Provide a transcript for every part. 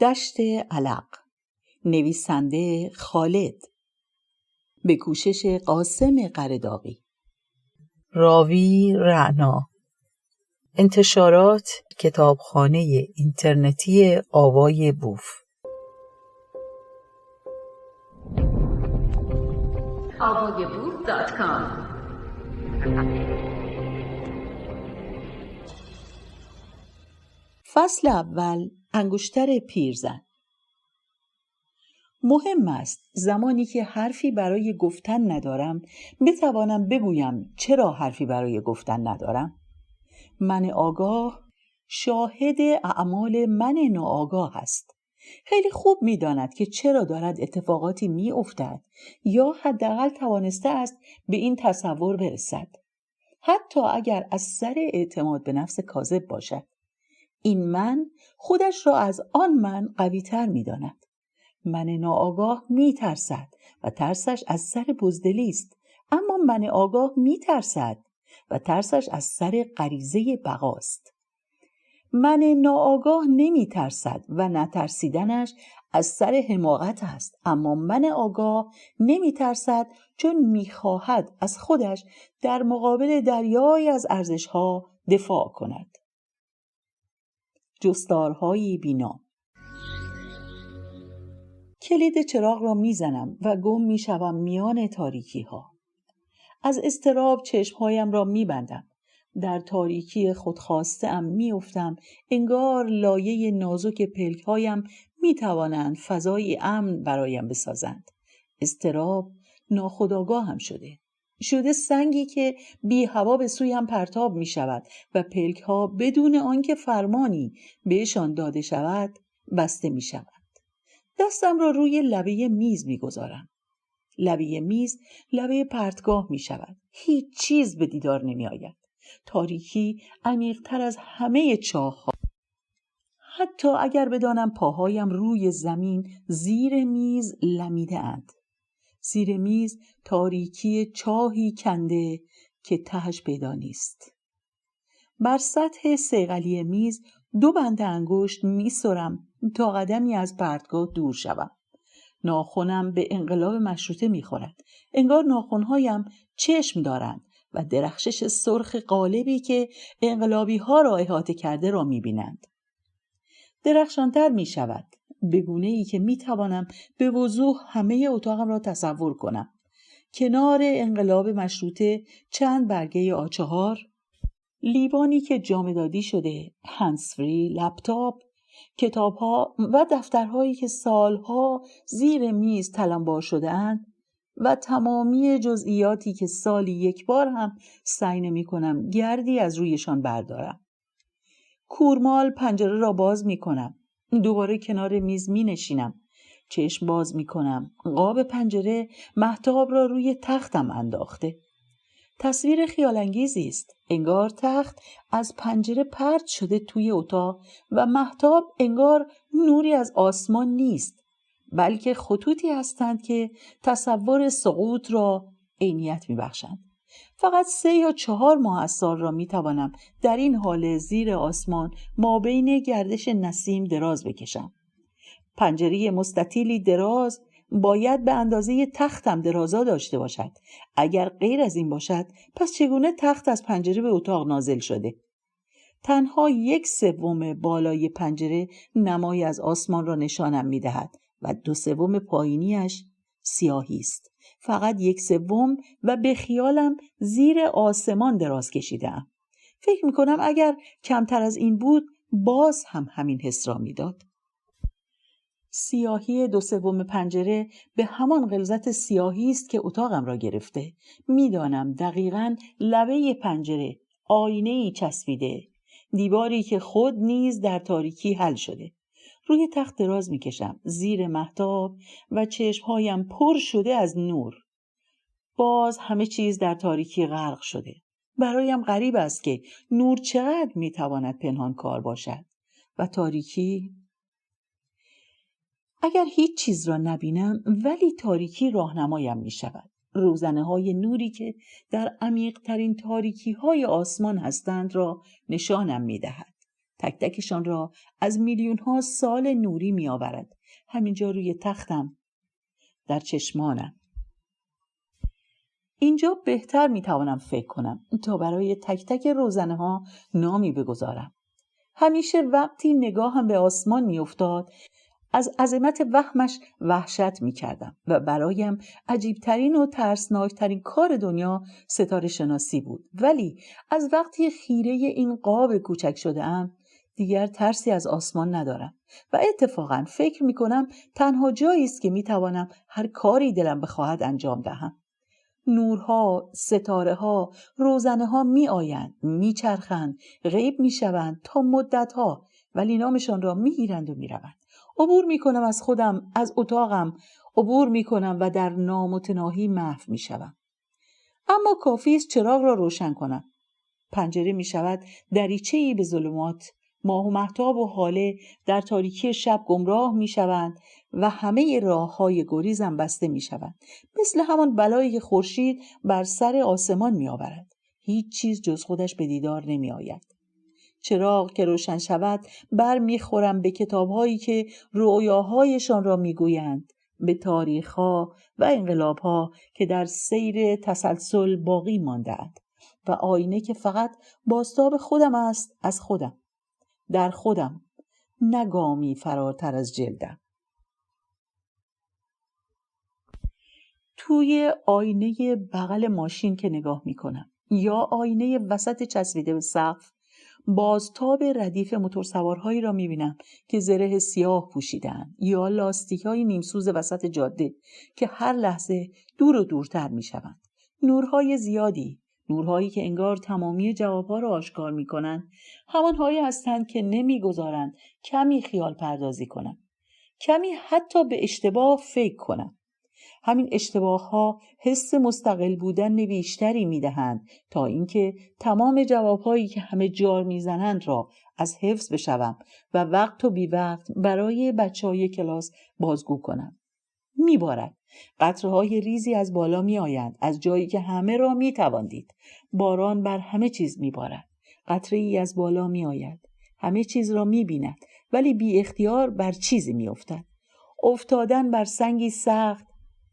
دشت علق، نویسنده خالد، به کوشش قاسم قرداغی، راوی رعنا، انتشارات کتابخانه اینترنتی آوای بوف. avayaboof.com. فصل اول، انگشتر پیرزن. مهم است زمانی که حرفی برای گفتن ندارم بتوانم بگویم چرا حرفی برای گفتن ندارم. من آگاه شاهد اعمال من ناآگاه است. خیلی خوب می‌داند که چرا دارد اتفاقاتی می‌افتد یا حداقل توانسته است به این تصور برسد، حتی اگر از سر اعتماد به نفس کاذب باشد. این من خودش را از آن من قوی‌تر می‌داند. من ناآگاه می‌ترسد و ترسش از سر بزدلی است، اما من آگاه می‌ترسد و ترسش از سر غریزه بقاست. من ناآگاه نمی‌ترسد و نترسیدنش از سر حماقت است، اما من آگاه نمی‌ترسد چون می‌خواهد از خودش در مقابل دریایی از ارزش‌ها دفاع کند. جستارهای بینا. کلید چراغ را میزنم و گم میشوم میان تاریکی ها. از اضطراب چشمهایم را میبندم. در تاریکی خودخواسته ام میافتم، انگار لایه نازک پلک هایم میتوانند فضای امن برایم بسازند. اضطراب ناخودآگاهم شده سنگی که بی هوا به سویم پرتاب می شود و پلک ها بدون آنکه فرمانی بهشان داده شود بسته می شود. دستم را روی لبه میز می گذارم. لبه میز لبه پرتگاه می شود. هیچ چیز به دیدار نمی آید. تاریکی عمیق‌تر از همه چاه ها. حتی اگر بدانم پاهایم روی زمین زیر میز لمیده اند. زیر میز تاریکی چاهی کنده که تهش پیدا نیست. بر سطح صیقلی میز 2 بند انگشت می‌سرم تا قدمی از پرتگاه دور شوم. ناخنم به انقلاب مشروطه می‌خورد. انگار ناخن‌هایم چشم دارند و درخشش سرخ قالبی که انقلابی‌ها را احاطه کرده را می‌بینند. درخشانتر می‌شود، به گونه‌ای که می‌توانم به وضوح همه اتاقم را تصور کنم. کنار انقلاب مشروطه چند برگه آچهار، لیوانی که جامدادی شده، هندزفری، لپتاپ، کتاب‌ها و دفترهایی که سالها زیر میز تلمبار شده اند و تمامی جزئیاتی که سالی 1 بار هم سعی نمی‌کنم گردی از رویشان بردارم. کورمال پنجره را باز می‌کنم. دوباره کنار میز می‌نشینم. چشم باز می‌کنم. قاب پنجره مهتاب را روی تختم انداخته. تصویر خیال‌انگیزی است. انگار تخت از پنجره پرت شده توی اتاق و مهتاب انگار نوری از آسمان نیست، بلکه خطوطی هستند که تصور سقوط را عینیت می‌بخشند. فقط 3 یا 4 ماه از سال را می‌توانم در این حال زیر آسمان مابین گردش نسیم دراز بکشم. پنجره مستطیلی دراز باید به اندازه تختم درازا داشته باشد. اگر غیر از این باشد پس چگونه تخت از پنجره به اتاق نازل شده؟ تنها 1/3 بالای پنجره نمای از آسمان را نشانم می‌دهد و 2/3 پایینیش سیاهی است. فقط 1/3 و به خیالم زیر آسمان دراز کشیدم. فکر می‌کنم اگر کمتر از این بود باز هم همین حس را می‌داد. سیاهی 2/3 پنجره به همان غلظت سیاهی است که اتاقم را گرفته. میدانم دقیقاً لبه پنجره آینه‌ای چسبیده، دیواری که خود نیز در تاریکی حل شده. روی تخت دراز میکشم زیر مهتاب و چشمهایم پر شده از نور. باز همه چیز در تاریکی غرق شده. برایم غریب است که نور چقدر میتواند پنهان کار باشد و تاریکی. اگر هیچ چیز را نبینم ولی تاریکی راهنمایم می شود. روزنه های نوری که در عمیق ترین تاریکی های آسمان هستند را نشانم می دهد. تک تکشان را از میلیون ها سال نوری می آورد. همینجا روی تختم، در چشمانم. اینجا بهتر می توانم فکر کنم تا برای تک تک روزنه ها نامی بگذارم. همیشه وقتی نگاهم به آسمان می افتاد از عظمت وهمش وحشت می کردم و برایم عجیبترین و ترسناکترین کار دنیا ستاره شناسی بود. ولی از وقتی خیره این قاب کوچک شده ام دیگر ترسی از آسمان ندارم و اتفاقا فکر می کنم تنها جایی است که می توانم هر کاری دلم بخواهد انجام دهم. نورها، ستاره ها، روزنه ها می آیند، می چرخند، غیب می شوند تا مدت ها، ولی نامشان را می گیرند و می روند. عبور می کنم از خودم، از اتاقم عبور می کنم و در نامتناهی محو می شوم. اما کافی است چراغ را روشن کنم. پنجره می شود دریچه‌ای به ظلمات. ماه و مهتاب و هاله در تاریکی شب گمراه می شوند و همه راه‌های گریزم بسته می شوند. مثل همان بلایی که خورشید بر سر آسمان می آورد. هیچ چیز جز خودش به دیدار نمی آید. چراغ که روشن شود بر می خورم به کتاب‌هایی که رؤیاهایشان را می گویند، به تاریخ‌ها و انقلاب‌ها که در سیر تسلسل باقی مانده‌اند و آینه که فقط بازتاب خودم است از خودم، در خودم، نگامی فراتر از جلدم. توی آینه بغل ماشین که نگاه میکنم یا آینه وسط چسبیده به سقف، بازتاب ردیف موتورسوارهایی را میبینم که زره سیاه پوشیدن یا لاستیک‌های نیمسوز وسط جاده که هر لحظه دور و دورتر میشوند. نورهای زیادی، نورهایی که انگار تمامی جوابها را آشکار میکنند، همانهایی هستند که نمیگذارند کمی خیال پردازی کنم، کمی حتی به اشتباه فکر کنم. همین اشتباه‌ها حس مستقل بودن بیشتری می‌دهند تا اینکه تمام جواب‌هایی که همه جار می‌زنند را از حفظ بشوم و وقت و بی وقت برای بچه‌های کلاس بازگو کنم. میبارد. قطره‌های ریزی از بالا می‌آیند، از جایی که همه را می‌توان دید. باران بر همه چیز می‌بارد. قطره‌ای از بالا می‌آید. همه چیز را می‌بیند ولی بی اختیار بر چیزی می‌افتد. افتادن بر سنگی سخت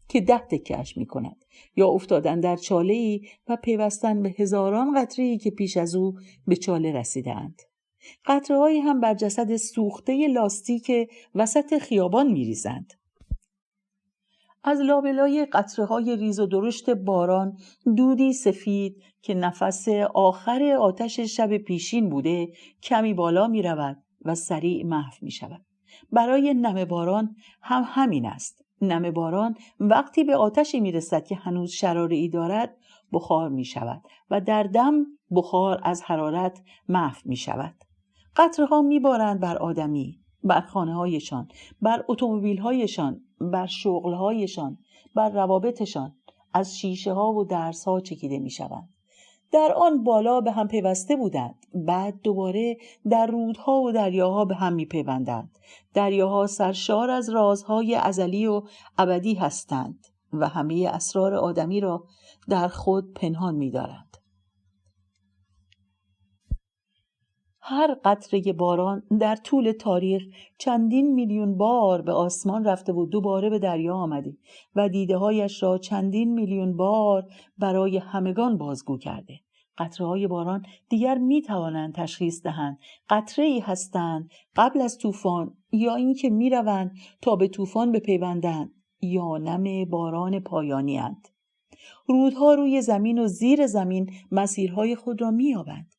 که 10 تکه‌اش می‌کند یا افتادن در چاله‌ای و پیوستن به هزاران قطره‌ای که پیش از او به چاله رسیده‌اند. قطره‌هایی هم بر جسد سوخته لاستیک وسط خیابان می‌ریزند. از لابلای قطره‌های ریز و درشت باران دودی سفید که نفس آخر آتش شب پیشین بوده کمی بالا می‌رود و سریع محو می‌شود. برای نم باران هم همین است. نم باران وقتی به آتشی می‌رسد که هنوز شراره‌ای دارد بخار می‌شود و در دم بخار از حرارت محو می‌شود. قطره‌ها می‌بارند بر آدمی، بر خانه‌هایشان، بر اتومبیل‌هایشان، بر شغل‌هایشان، بر روابطشان، از شیشه‌ها و درس‌ها چکیده می‌شوند. در آن بالا به هم پیوسته بودند، بعد دوباره در رودها و دریاها به هم می‌پیوندند. دریاها سرشار از رازهای ازلی و ابدی هستند و همه اسرار آدمی را در خود پنهان می‌دارند. هر قطره باران در طول تاریخ چندین میلیون بار به آسمان رفته و دوباره به دریا آمده و دیده‌هایش را چندین میلیون بار برای همگان بازگو کرده. قطره‌های باران دیگر می‌توانند تشخیص دهند قطره‌ای هستند قبل از طوفان یا اینکه می‌روند تا به طوفان بپیوندند یا نم باران پایانی اند. رودها روی زمین و زیر زمین مسیرهای خود را می‌یابند.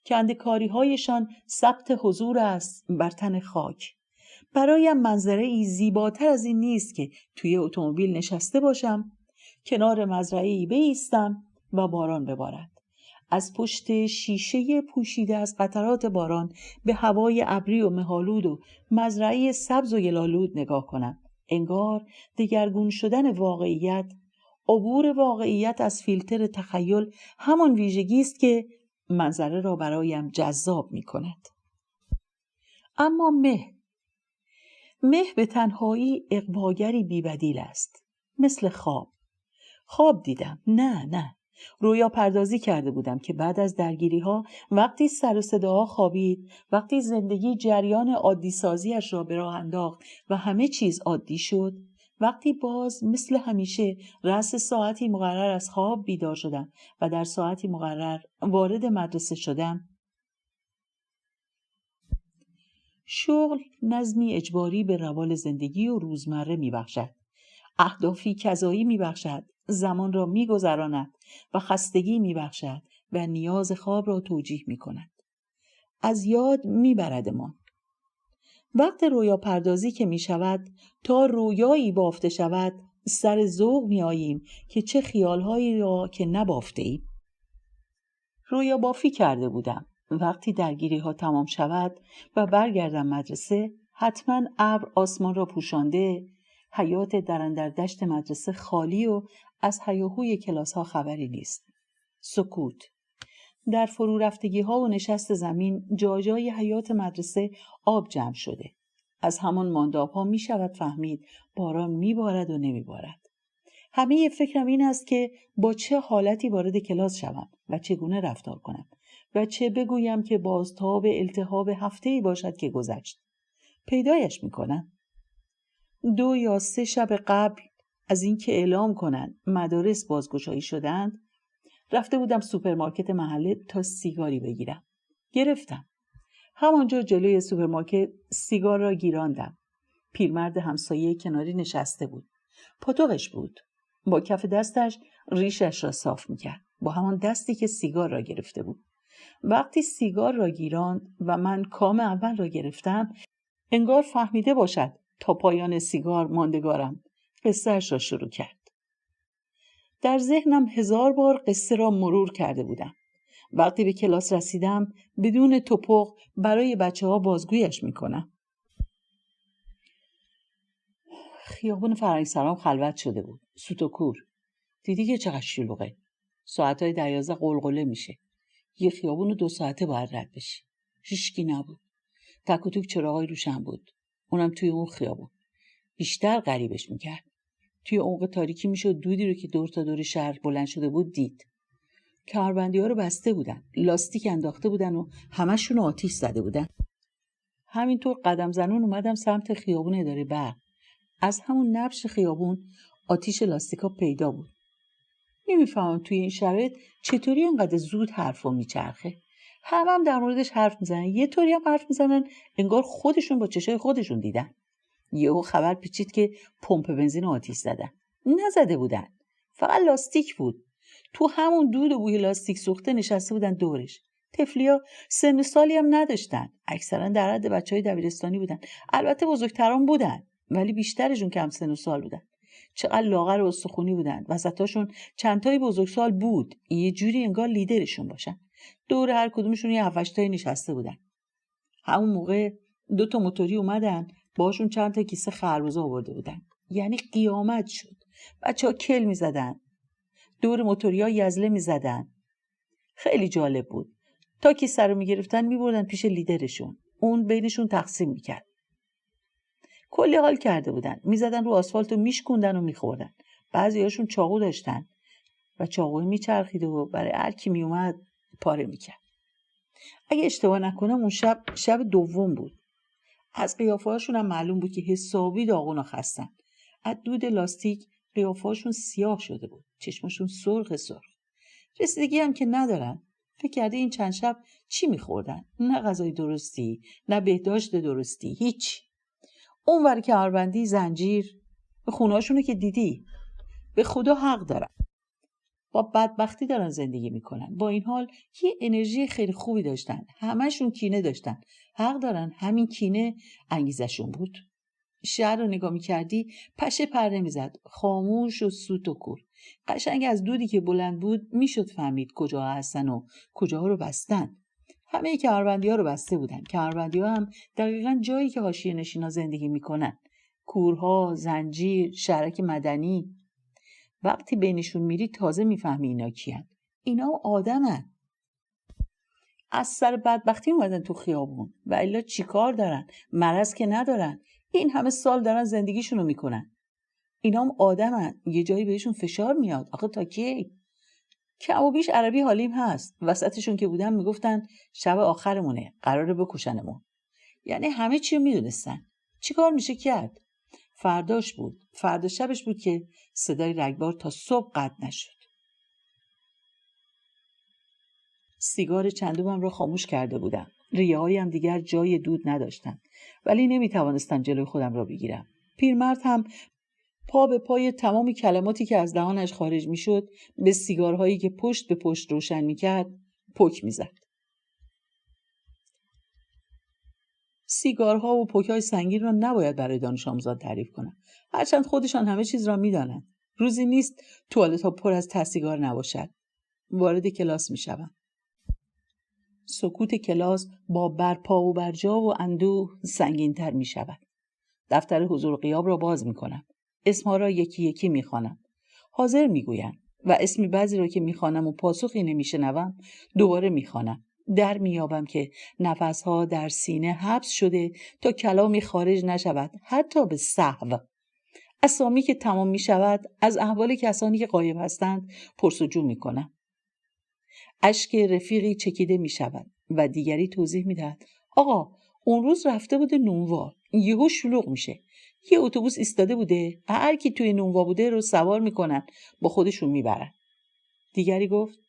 کندکاری‌هایشان ثبت حضور است بر تن خاک. برایم منظره‌ای زیباتر از این نیست که توی اتومبیل نشسته باشم، کنار مزرعه‌ای بایستم و باران ببارد. از پشت شیشه پوشیده از قطرات باران به هوای ابری و مه‌آلود و مزرعه سبز و گل‌آلود نگاه کنم. انگار دگرگون شدن واقعیت، عبور واقعیت از فیلتر تخیل همان ویژگی است که منظره را برایم جذاب می کند. اما مه به تنهایی اغواگری بی‌بدیل است. مثل خواب دیدم. نه رویا پردازی کرده بودم که بعد از درگیری ها، وقتی سر و صداها خوابید، وقتی زندگی جریان عادی سازیش را به راه انداخت و همه چیز عادی شد، وقتی باز مثل همیشه رأس ساعتی مقرر از خواب بیدار شدم و در ساعتی مقرر وارد مدرسه شدم. شغل نظمی اجباری به روال زندگی و روزمره میبخشد. اهدافی کذایی میبخشد، زمان را میگذراند و خستگی میبخشد و نیاز خواب را توجیه میکند. از یاد میبردمان. وقت رویا پردازی که میشود تا رویایی بافته شود، سر ذوق میآییم که چه خیالهایی را که نبافته ایم. رویا بافی کرده بودم. وقتی درگیری ها تمام شود و برگردم مدرسه، حتما ابر آسمان را پوشانده، حیات در دشت مدرسه خالی و از هیاهوی کلاس ها خبری نیست. سکوت. در فرو رفتگی ها و نشست زمین جای حیات مدرسه آب جمع شده. از همان مانداب ها می شود فهمید باران می بارد و نمی بارد. همه فکرم این است که با چه حالتی وارد کلاس شوم و چگونه رفتار کنم و چه بگویم که بازتاب التهاب هفته‌ای باشد که گذشت. پیدایش می کنم. 2 یا 3 شب قبل از اینکه اعلام کنند مدارس بازگشایی شدند، رفته بودم سوپرمارکت محله تا سیگاری بگیرم. گرفتم. همانجا جلوی سوپرمارکت سیگار را گیراندم. پیرمرد همسایه کناری نشسته بود. پاتوقش بود. با کف دستش ریشش را صاف میکرد. با همان دستی که سیگار را گرفته بود. وقتی سیگار را گیراند و من کام اول را گرفتم، انگار فهمیده باشد تا پایان سیگار ماندگارم. قصه‌اش را شروع کرد. در ذهنم 1000 بار قصه را مرور کرده بودم. وقتی به کلاس رسیدم بدون توپق برای بچه‌ها بازگویش میکنم. خیابون فرنگسرام خلوت شده بود. سوت و کور. دیدی که چقدر شلوغه. ساعتهای 12 قلقله میشه. یه خیابون 2 ساعته باید رد بشی. هیچکی نبود. تک و توک چراغای روشن بود. اونم توی اون خیابون. بیشتر غریبش میکرد. توی عمق تاریکی میشد دودی رو که دور تا دور شهر بلند شده بود دید. کمربندی‌ها رو بسته بودن. لاستیک انداخته بودن و همشون آتیش زده بودن. همینطور قدم زنون اومدم سمت خیابون اداره برق. از همون نبش خیابون آتیش لاستیکا پیدا بود. نمیفهمم توی این شرایط چطوری انقدر زود حرفا میچرخه. هم در موردش حرف میزنن. یه طوری هم حرف میزنن انگار خودشون با چشای خودشون دیدن. یهو خبر پیچید که پمپ بنزین آتیش زدن. نزده بودن. فقط لاستیک بود. تو همون دود و بوی لاستیک سوخته نشسته بودن دورش. طفلیا سن و سالی هم نداشتن. اکثرا در حد بچهای دبیرستانی بودن. البته بزرگتران بودن، ولی بیشترشون کم سن و سال بودن. چقدر لاغر و استخونی بودن. وسطاشون چند تایی بزرگسال بود. یه جوری انگار لیدرشون باشن. دور هر کدومشون یه 7-8 تایی نشسته بودن. همون موقع 2 تا موتوری اومدن، باشون چند تا کیسه خربزه آورده بودن. یعنی قیامت شد. بچه‌ها کل می‌زدن. دور موتوریا یزله می‌زدن. خیلی جالب بود. تا کیسه رو می‌گرفتن می‌بردن پیش لیدرشون. اون بینشون تقسیم می‌کرد. کلی حال کرده بودن. می‌زدن رو آسفالت و میشکوندن و می‌خوردن. بعضی‌هاشون چاقو داشتن و چاقو میچرخید و برای هر کی میومد پاره می‌کرد. اگه اشتباه نکنم اون شب دوم بود. از قیافه‌هاشون هم معلوم بود که حسابی داغون و خستن. از دود لاستیک قیافه‌هاشون سیاه شده بود. چشمشون سرخ. رسیدگی هم که ندارن. فکر کرده این چند شب چی می‌خوردن؟ نه غذای درستی، نه بهداشت درستی، هیچ. اون ور کمربندی زنجیر، به خونه‌هاشونو که دیدی. به خدا حق دارن. با بدبختی دارن زندگی میکنن. با این حال یه انرژی خیلی خوبی داشتن. همشون کینه داشتن. حق دارن. همین کینه انگیزشون بود. شهر رو نگاه میکردی پشه پر نمیزد. خاموش و سوت و کور. قشنگ از دودی که بلند بود میشد فهمید کجا هستن و کجاها رو بستن. همه کمربندی‌ها رو بسته بودن. کمربندی‌ها هم دقیقاً جایی که حاشیه نشینا زندگی میکنن. کورها، زنجیر، شهرک مدنی. وقتی بینشون میری تازه میفهمی اینا کیان. اینا آدمن. از سر بدبختی اومدن تو خیابون. و الا چی کار دارن؟ مرض که ندارن. این همه سال دارن زندگیشونو میکنن. اینا هم آدمن. یه جایی بهشون فشار میاد. آخه تا کی؟ کم و بیش عربی حالیم هست. وسطشون که بودم میگفتن شب آخرمونه، قراره بکشنمون. یعنی همه چی رو میدونستن. چی کار میشه کرد؟ فرداش بود. فردا شبش بود که صدای رگبار تا صبح قطع نشد. سیگار چندمم را خاموش کرده بودم. ریه‌هایم دیگر جای دود نداشتن، ولی نمیتوانستم جلوی خودم را بگیرم. پیرمرد هم پا به پای تمام کلماتی که از دهانش خارج میشد به سیگارهایی که پشت به پشت روشن میکرد پک میزد. سیگارها و پک‌های سنگین را نباید برای دانش آموزان تعریف کنم، هرچند خودشان همه چیز را میدانند. روزی نیست توالت‌ها پر از ته سیگار نباشد. وارد کلاس میشوم. سکوت کلاس با برپا و برجا و اندوه سنگین‌تر میشود. دفتر حضور و غیاب را باز میکنم. اسمها را یکی یکی میخوانم. حاضر میگویم و اسمی بعضی را که میخوانم و پاسخی نمیشنوم دوباره میخوانم. در میابم که نفسها در سینه حبس شده تا کلامی خارج نشود، حتی به سهو. اسامی که تمام میشود از احوال کسانی که غایب هستند پرسجو میکنم. اشک رفیقی چکیده میشود و دیگری توضیح میدهد آقا اون روز رفته بوده نونوا، یهو شلوغ میشه، یه اتوبوس ایستاده بوده، هر کی توی نونوا بوده رو سوار میکنن با خودشون میبرن. دیگری گفت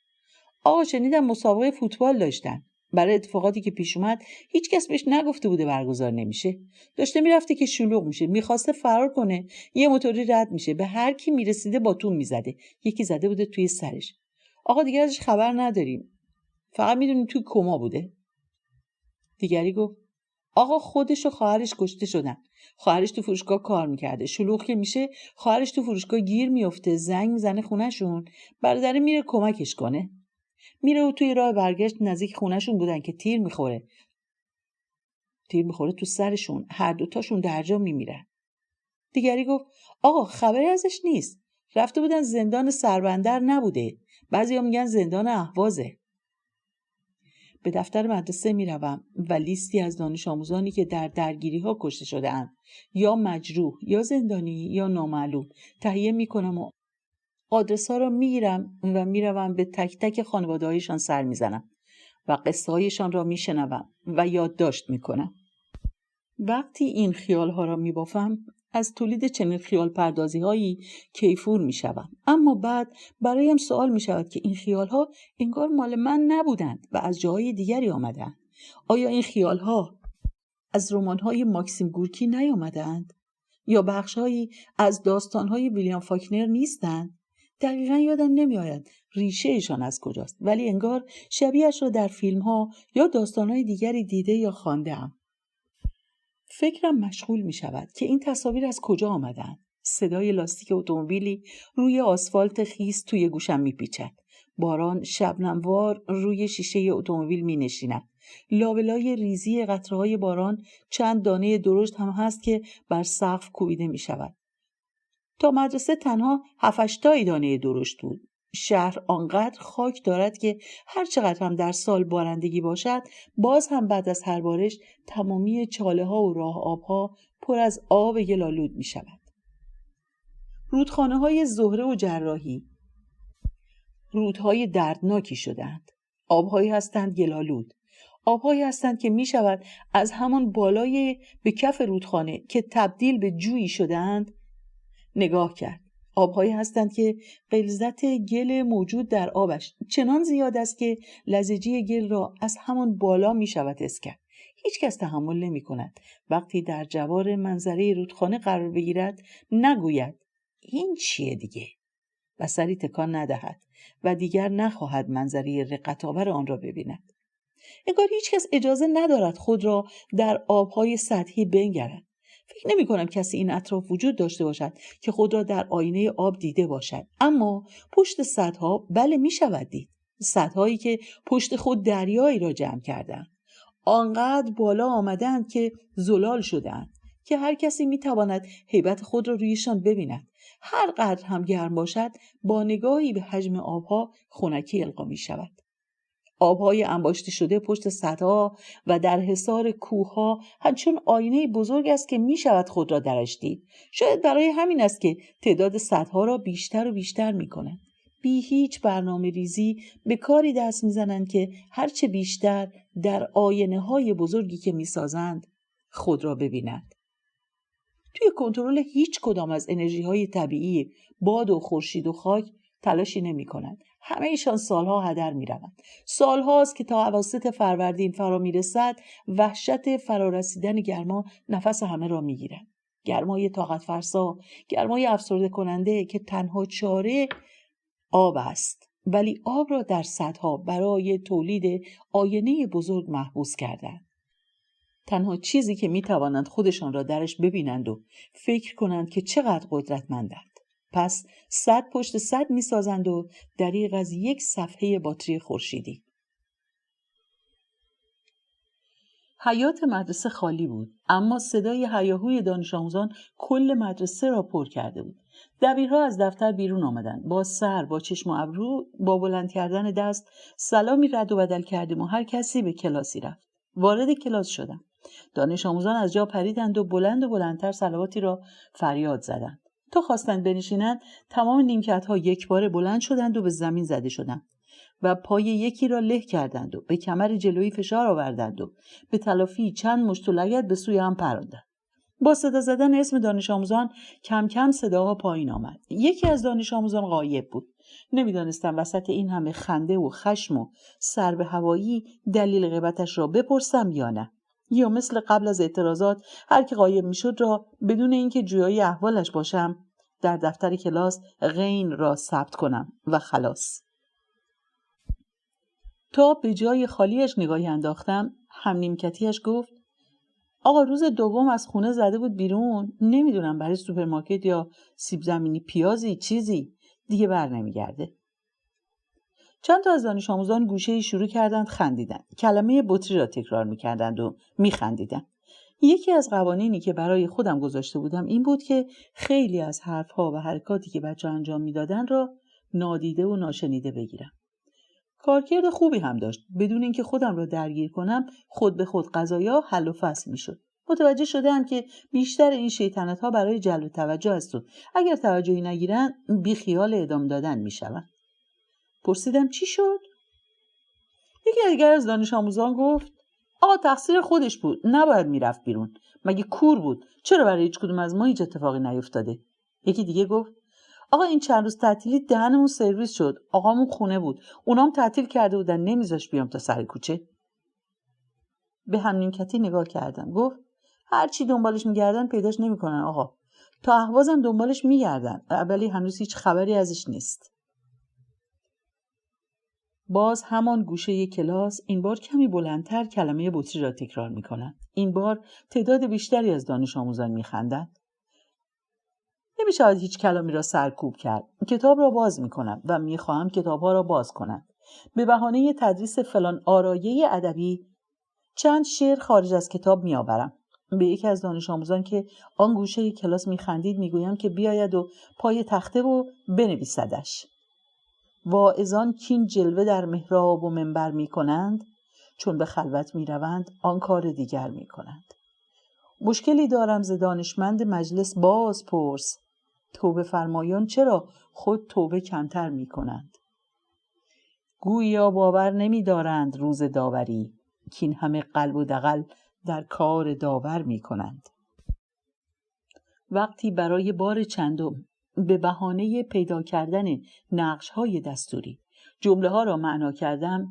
آقا شنیدم مسابقه فوتبال داشتن، برای اتفاقاتی که پیش اومد هیچ کس بهش نگفته بوده برگزار نمیشه، داشته میرفته که شلوغ میشه، میخواسته فرار کنه، یه موتوری رد میشه، به هر کی میرسیده باتون میزده، یکی زده بوده توی سرش. آقا دیگه ازش خبر نداریم، فقط میدونیم توی کما بوده. دیگری گفت آقا خودش و خواهرش کشته شدن. خواهرش تو فروشگاه کار میکرده، شلوغ که میشه خواهرش تو فروشگاه گیر میفته، زنگ میزنه خونهشون، برادر میره کمکش کنه. میره و توی راه برگشت نزدیک خونهشون بودن که تیر میخوره تو سرشون، هر دوتاشون درجا میمیرن. دیگری گفت آقا خبری ازش نیست، رفته بودن زندان سربندر نبوده، بعضیا میگن زندان اهوازه. به دفتر مدرسه میروم و لیستی از دانش آموزانی که در درگیری ها کشته شده اند، یا مجروح یا زندانی یا نامعلوم تهیه میکنم و آدرس ها را میگیرم و میروم به تک تک خانواده هایشان سر میزنم و قصه هایشان را میشنوم و یادداشت میکنم. وقتی این خیال ها را میبافم از تولید چنین خیال پردازی هایی کیفور میشوم، اما بعد برایم سوال میشود که این خیال ها انگار مال من نبودند و از جاهای دیگری آمدند. آیا این خیال ها از رمان های ماکسیم گورکی نیامدند؟ یا بخش هایی از داستان های ویلیام فاکنر نیستند؟ دقیقا یادم نمیآید ریشهشان از کجاست، ولی انگار شبیهش را در فیلم ها یا داستان های دیگری دیده یا خوانده‌ام. فکرم مشغول می شود که این تصاویر از کجا آمدن. صدای لاستیک اتومبیلی روی آسفالت خیس توی گوشم می پیچد. باران شبنموار روی شیشه اتومبیل می نشیند. لابلای ریزی قطره‌های باران چند دانه درشت هم هست که بر سقف کوبیده می شود. تا مدرسه تنها 7-8 دانه درشت بود. شهر آنقدر خاک دارد که هر چقدر هم در سال بارندگی باشد، باز هم بعد از هر بارش تمامی چاله ها و راه آبها پر از آب گلالود می شود. رودخانه های زهره و جراحی رودهای دردناکی شدند. آبهایی هستند گلالود. آبهایی هستند که می شود از همان بالای به کف رودخانه که تبدیل به جویی شدند نگاه کرد. آبهایی هستند که غلظت گل موجود در آبش چنان زیاد است که لزجی گل را از همان بالا می شود حس کرد. هیچ کس تحمل نمی کند وقتی در جوار منظره رودخانه قرار بگیرد نگوید این چیه دیگه و سری تکان ندهد و دیگر نخواهد منظره رقت‌آور آن را ببیند. انگار هیچ کس اجازه ندارد خود را در آبهای سطحی بنگرد. فکر نمی کنم کسی این اطراف وجود داشته باشد که خود را در آینه آب دیده باشد، اما پشت سدها بله می شود دید. سدهایی که پشت خود دریایی را جمع کردند، آنقدر بالا آمدند که زلال شدند که هر کسی می تواند هیبت خود را رویشان ببیند. هر قدر هم گرم باشد با نگاهی به حجم آبها خنکی القا می شود. آبهای انباشته شده پشت سدها و در حصار کوهها همچون آینه بزرگ است که می شود خود را درش دید. شاید برای همین است که تعداد سدها را بیشتر و بیشتر می کند. بی هیچ برنامه ریزی به کاری دست میزنند که هرچه بیشتر در آینه های بزرگی که میسازند خود را ببینند. توی کنترل هیچ کدام از انرژی های طبیعی باد و خورشید و خاک تلاشی نمی کنند. همه ایشان سالها هدر می روند. سالهاست که تا اواسط فروردین فرا می رسد وحشت فرارسیدن گرما نفس همه را می گیرد. گرمای طاقت فرسا، گرمای افسرده کننده که تنها چاره آب است، ولی آب را در سدها برای تولید آینه بزرگ محبوس کردند. تنها چیزی که می توانند خودشان را درش ببینند و فکر کنند که چقدر قدرتمندند. پس 100 پشت 100 می سازند و دریغ از یک صفحه باتری خورشیدی. حیاط مدرسه خالی بود، اما صدای هیاهوی دانش آموزان کل مدرسه را پر کرده بود. دبیرها از دفتر بیرون آمدند. با سر، با چشم و ابرو، با بلند کردن دست سلامی رد و بدل کردیم و هر کسی به کلاسی رفت. وارد کلاس شدم. دانش آموزان از جا پریدند و بلندتر صلواتی را فریاد زدند. تا خواستند بنشینند، تمام نیمکت‌ها یک باره بلند شدند و به زمین زده شدند و پای یکی را له کردند و به کمر جلویی فشار آوردند و به تلافی چند مشت و لگد به سوی هم پراندند. با صدا زدن اسم دانش آموزان کم کم صداها پایین آمد. یکی از دانش آموزان غایب بود. نمیدانستم وسط این همه خنده و خشم و سر به هوایی دلیل غیبتش را بپرسم یا نه، یا مثل قبل از اعتراضات هر کی غایب میشد را بدون اینکه جویای احوالش باشم در دفتر کلاس غین را ثبت کنم و خلاص. تا به جای خالیش نگاهی انداختم، هم نیمکتیش گفت: آقا روز دوم از خونه زده بود بیرون، نمیدونم برای سوپرمارکت یا سیب زمینی پیازی چیزی دیگه بر نمیگرده. چند تا از دانش آموزان گوشه‌ای شروع کردند خندیدن. کلمه بطری را تکرار میکردند و میخندیدن. یکی از قوانینی که برای خودم گذاشته بودم این بود که خیلی از حرفها و حرکاتی که بچه‌ها انجام میدادن را نادیده و ناشنیده بگیرم. کارکرد خوبی هم داشت. بدون اینکه خودم را درگیر کنم خود به خود قضایا حل و فصل میشد. متوجه شدم که بیشتر این شیطنت‌ها برای جلب توجه است و اگر توجهی نگیرن بی خیال ادامه دادن میشوند. پرسیدم چی شد؟ یکی دیگر از دانش آموزان گفت: آقا تقصیر خودش بود، نباید میرفت بیرون. مگه کور بود؟ چرا برای هیچ کدوم از ما هیچ اتفاقی نیفتاده؟ یکی دیگه گفت: آقا این چند روز تعطیلی دهنمون سرویس شد. آقامون خونه بود. اونام تعطیل کرده بودن، نمیذاش بیام تا سر کوچه. به هم نیمکتی نگاه کردم. گفت: هر چی دنبالش میگردن پیداش نمیکنن آقا. تا اهوازم دنبالش میگردن، ولی هنوز هیچ خبری ازش نیست. باز همان گوشه کلاس، این بار کمی بلندتر کلمه بطری را تکرار میکنند. این بار تعداد بیشتری از دانش آموزان میخندند. نمیشود هیچ کلامی را سرکوب کرد. کتاب را باز میکنم و میخواهم کتابها را باز کنند. به بهانه تدریس فلان آرایه ادبی چند شعر خارج از کتاب میآورم. به یکی از دانش آموزان که آن گوشه کلاس میخندید میگویم که بیاید و پای تخته و بنویسدش. واعظان کین جلوه در محراب و منبر می کنند، چون به خلوت می روند آن کار دیگر می کنند. مشکلی دارم ز دانشمند مجلس باز پرس، توبه فرمایان چرا خود توبه کمتر می کنند. گویا باور نمی دارند روز داوری، کین همه قلب و دغل در کار داور می کنند. وقتی برای بار چندم به بهانه پیدا کردن نقش‌های دستوری جمله‌ها را معنا کردم،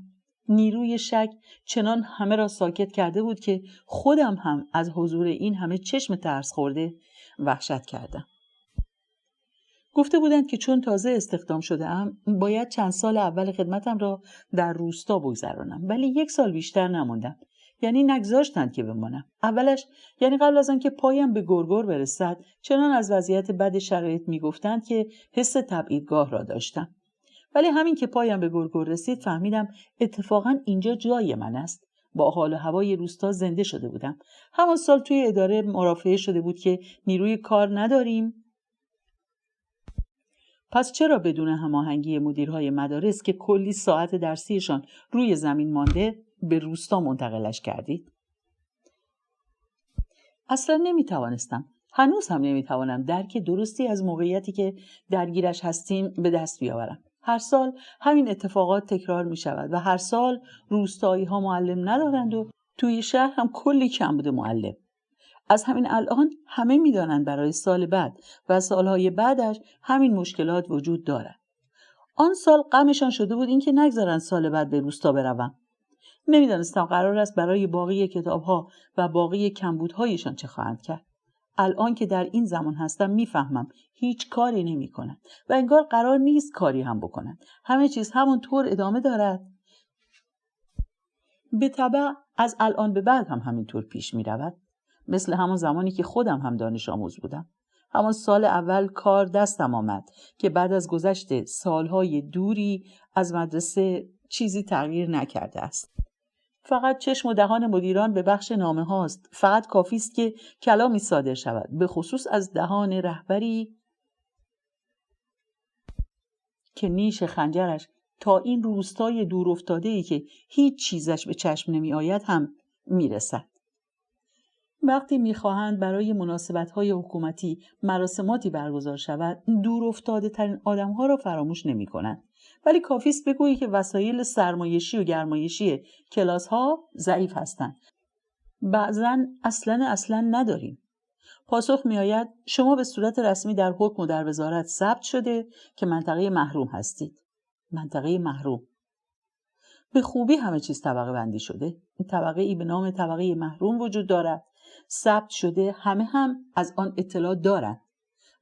نیروی شک چنان همه را ساکت کرده بود که خودم هم از حضور این همه چشم ترس خورده وحشت کردم. گفته بودند که چون تازه استخدام شده‌ام باید چند سال اول خدمتم را در روستا بگذرانم، ولی 1 سال بیشتر نماندم. یعنی نگذاشتند که بمانم. اولش یعنی قبل از آن که پایم به گرگر برسد چنان از وضعیت بد شرایط میگفتند که حس تبعیدگاه را داشتم. ولی همین که پایم به گرگر رسید فهمیدم اتفاقا اینجا جای من است. با حال و هوای روستا زنده شده بودم. همان سال توی اداره مرافعه شده بود که نیروی کار نداریم. پس چرا بدون هماهنگی مدیرهای مدارس که کلی ساعت درسیشان روی زمین مانده به روستا منتقلش کردید؟ اصلا نمیتوانستم. هنوز هم نمیتوانم درک درستی از موقعیتی که درگیرش هستیم به دست بیاورم. هر سال همین اتفاقات تکرار می شود و هر سال روستایی ها معلم ندارند و توی شهر هم کلی کمبود معلم. از همین الان همه می دانند برای سال بعد و سالهای بعدش همین مشکلات وجود دارد. آن سال غمشان شده بود اینکه نگذارن سال بعد به روستا بروم. نمیدانستم قرار است برای باقی کتاب‌ها و باقی کمبودهایشان چه خواهند کرد. الان که در این زمان هستم میفهمم هیچ کاری نمی‌کنند و انگار قرار نیست کاری هم بکنند. همه چیز همونطور ادامه دارد. به تبع از الان به بعد هم همینطور پیش می‌رود. مثل همون زمانی که خودم هم دانش آموز بودم. همان سال اول کار دستم آمد که بعد از گذشت سالهای دوری از مدرسه چیزی تغییر نکرده است. فقط چشم و دهان مدیران به بخش نامه هاست. فقط کافی است که کلامی صادر شود، به خصوص از دهان رهبری که نیش خنجرش تا این روستای دور افتاده‌ای که هیچ چیزش به چشم نمی آید هم می رسد. وقتی می‌خواهند برای مناسبت‌های حکومتی مراسماتی برگزار شود، دور افتاده ترین آدم‌ها را فراموش نمی‌کنند. ولی کافی است بگویی که وسایل سرمایشی و گرمایشی کلاس‌ها ضعیف هستند. بعضاً اصلاً نداریم. پاسخ می‌آید شما به صورت رسمی در حکم و در وزارت ثبت شده که منطقه محروم هستید. منطقه محروم. به خوبی همه چیز طبقه بندی شده. طبقه ای به نام طبقه محروم وجود دارد. ثبت شده، همه هم از آن اطلاع دارند.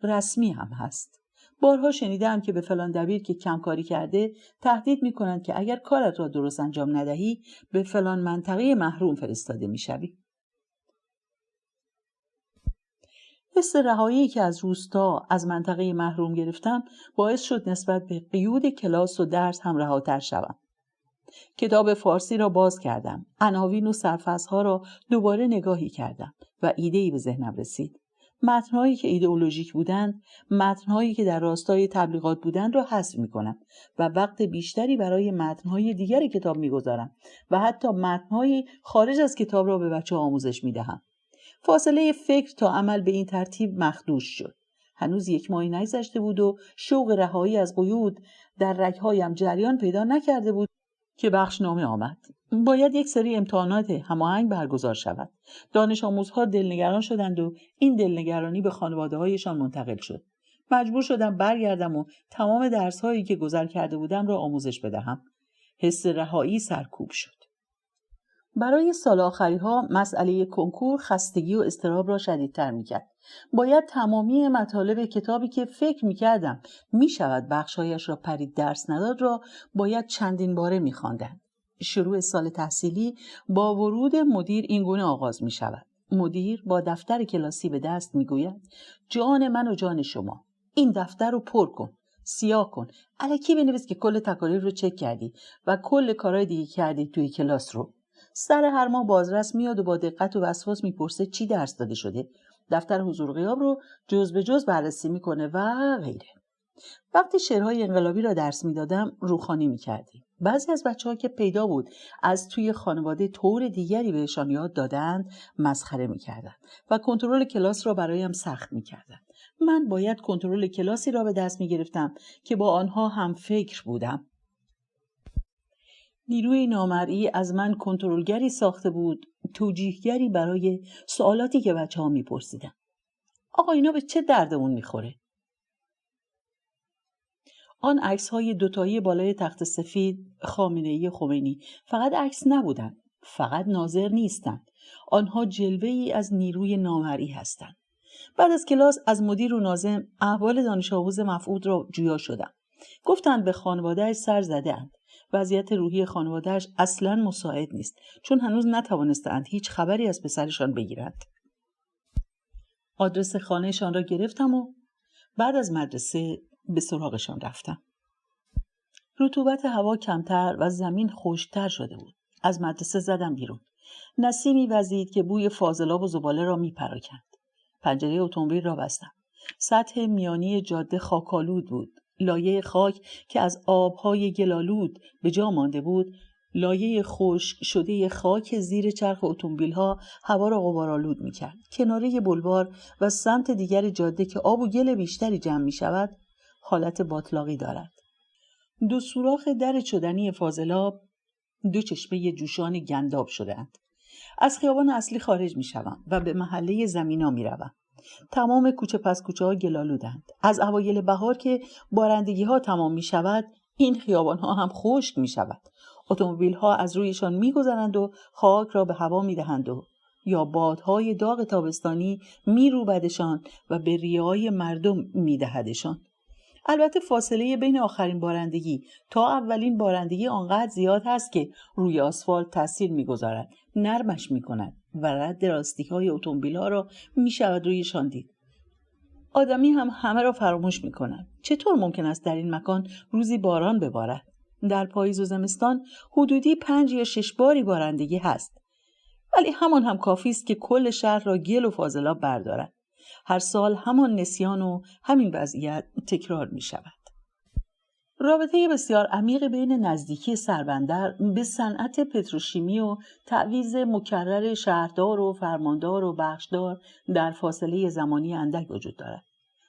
رسمی هم هست. بارها شنیدم که به فلان دبیر که کمکاری کرده تهدید می‌کنند که اگر کارت را درست انجام ندهی به فلان منطقه محروم فرستاده می‌شوی. حس رهایی که از روستا از منطقه محروم گرفتم باعث شد نسبت به قیود کلاس و درس هم رهاتر شوم. کتاب فارسی را باز کردم. عناوین و سرفصل‌ها را دوباره نگاهی کردم و ایده‌ای به ذهنم رسید. متن‌هایی که ایدئولوژیک بودند، متن‌هایی که در راستای تبلیغات بودند را حذف می‌کنم و وقت بیشتری برای متن‌های دیگر کتاب می‌گذارم و حتی متن‌های خارج از کتاب را به بچه‌ها آموزش می‌دهم. فاصله فکر تا عمل به این ترتیب مخدوش شد. هنوز 1 ماه نگذشته بود و شوق رهایی از قیود در رگ‌هایم جریان پیدا نکرده بود که بخشنامه آمد. باید یک سری امتحانات هماهنگ برگزار شود. دانش آموزها دلنگران شدند و این دلنگرانی به خانواده‌هایشان منتقل شد. مجبور شدم برگردم و تمام درس‌هایی که گذر کرده بودم را آموزش بدهم. حس رهایی سرکوب شد. برای سال آخری‌ها مسئله کنکور خستگی و اضطراب را شدیدتر می‌کرد. باید تمامی مطالب کتابی که فکر می‌کردم می‌شود بخشایش را پرید درس نداد را باید چندین باره می‌خواندم. شروع سال تحصیلی با ورود مدیر اینگونه آغاز می‌شود. مدیر با دفتر کلاسی به دست می‌گوید جان من و جان شما، این دفتر رو پر کن، سیاه کن، الکی بنویس که کل تکالیف رو چک کردی و کل کارهای دیگه کردی توی کلاس رو. سر هر ماه بازرس میاد و با دقت و وسواس میپرسه چی درس داده شده. دفتر حضور غیاب رو جز به جز بررسی میکنه و غیره. وقتی شعرهای انقلابی را درس میدادم روخوانی میکردیم. بعضی از بچه‌ها که پیدا بود از توی خانواده طور دیگری بهشان یاد دادند مسخره میکردند و کنترل کلاس را برایم سخت میکردند. من باید کنترل کلاسی را به دست میگرفتم که با آنها هم فکر بودم. نیروی نامرئی از من کنترلگری ساخته بود، توجیهگری برای سوالاتی که بچه‌ها میپرسیدن. آقا اینا به چه دردمون میخوره؟ آن عکس‌های دوتایی بالای تخت سفید خامنه‌ای خمینی فقط عکس نبودند، فقط ناظر نیستند. آنها جلوه‌ای از نیروی نامرئی هستند. بعد از کلاس از مدیر و ناظم احوال دانش آموز مفقود را جویا شدم. گفتند به خانواده‌اش سر زده‌اند. وضعیت روحی خانواده‌اش اصلاً مساعد نیست چون هنوز نتوانستند هیچ خبری از پسرشان بگیرند. آدرس خانهشان را گرفتم و بعد از مدرسه به سراغشان رفتم. رطوبت هوا کمتر و زمین خشک‌تر شده بود. از مدرسه زدم بیرون. نسیمی وزید که بوی فاضلاب و زباله را میپراکند. پنجره اتومبیل را بستم. سطح میانی جاده خاک‌آلود بود. لایه خاک که از آبهای گلالود به جا مانده بود، لایه خشک شده خاک زیر چرخ اتومبیل‌ها هوا را غبارآلود می‌کرد. کناره بلوار و سمت دیگر جاده که آب و گل بیشتری جمع می‌شود، حالت باتلاقی دارد. دو سوراخ در چدنی فاضلاب دو چشمه جوشان گنداب شده‌اند. از خیابان اصلی خارج می‌شوم و به محله زمینا می‌روم. تمام کوچه پس کوچه ها گلالودند. از اوایل بهار که بارندگی ها تمام می‌شود، این خیابان ها هم خشک می‌شود. اتومبیل ها از رویشان می‌گذرند و خاک را به هوا می‌دهند و یا بادهای داغ تابستانی می‌روبدشان و به ریای مردم می‌دهدشان. البته فاصله بین آخرین بارندگی تا اولین بارندگی آنقدر زیاد هست که روی آسفالت تاثیر می‌گذارد، نرمش می‌کند و رد لاستیک‌های اتومبیل‌ها را می‌شود رویشان دید. آدمی هم همه را فراموش می‌کند. چطور ممکن است در این مکان روزی باران ببارد؟ در پاییز و زمستان حدودی 5 یا 6 باری بارندگی هست. ولی همان هم کافی است که کل شهر را گل و فاضلاب بردارد. هر سال همان نسیان و همین وضعیت تکرار می شود. رابطه بسیار عمیق بین نزدیکی سربندر به صنعت پتروشیمی و تعویض مکرر شهردار و فرماندار و بخشدار در فاصله زمانی اندک وجود دارد.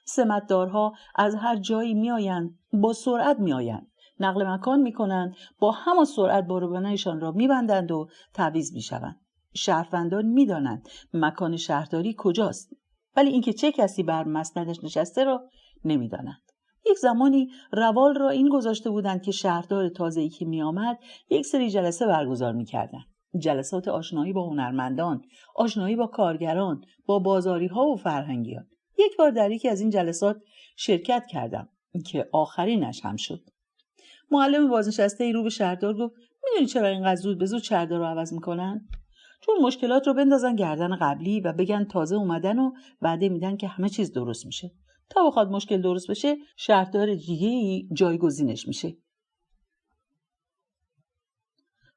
سمتدارها از هر جایی می آیند، با سرعت می آیند، نقل مکان می کنند، با همان سرعت باروبانشان را می بندند و تعویض می شوند. شهروندان می دانند مکان شهرداری کجاست، ولی اینکه چه کسی بر مسندش نشسته را نمی دانند. یک زمانی روال را این گذاشته بودند که شهردار تازه‌ای که می آمد یک سری جلسه برگزار می کردند. جلسات آشنایی با هنرمندان، آشنایی با کارگران، با بازاری ها و فرهنگیان. یک بار در یکی از این جلسات شرکت کردم که آخرینش هم شد. معلم بازنشسته رو به شهردار گفت میدونی چرا اینقدر زود به زود شهردار رو عوض میکنن؟ چون مشکلات رو بندازن گردن قبلی و بگن تازه اومدن و وعده میدن که همه چیز درست میشه. تا بخواد مشکل درست بشه شهردار دیگه‌ای جایگزینش میشه.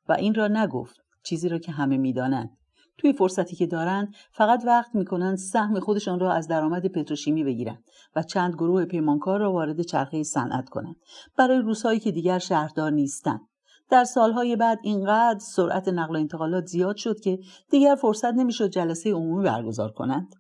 و این را نگفت، چیزی را که همه میدانند. توی فرصتی که دارند فقط وقت میکنند سهم خودشان را از درآمد پتروشیمی بگیرند و چند گروه پیمانکار را وارد چرخه صنعت کنند برای روزهایی که دیگر شهردار نیستند. در سالهای بعد اینقدر سرعت نقل و انتقالات زیاد شد که دیگر فرصت نمیشد جلسه عمومی برگزار کنند.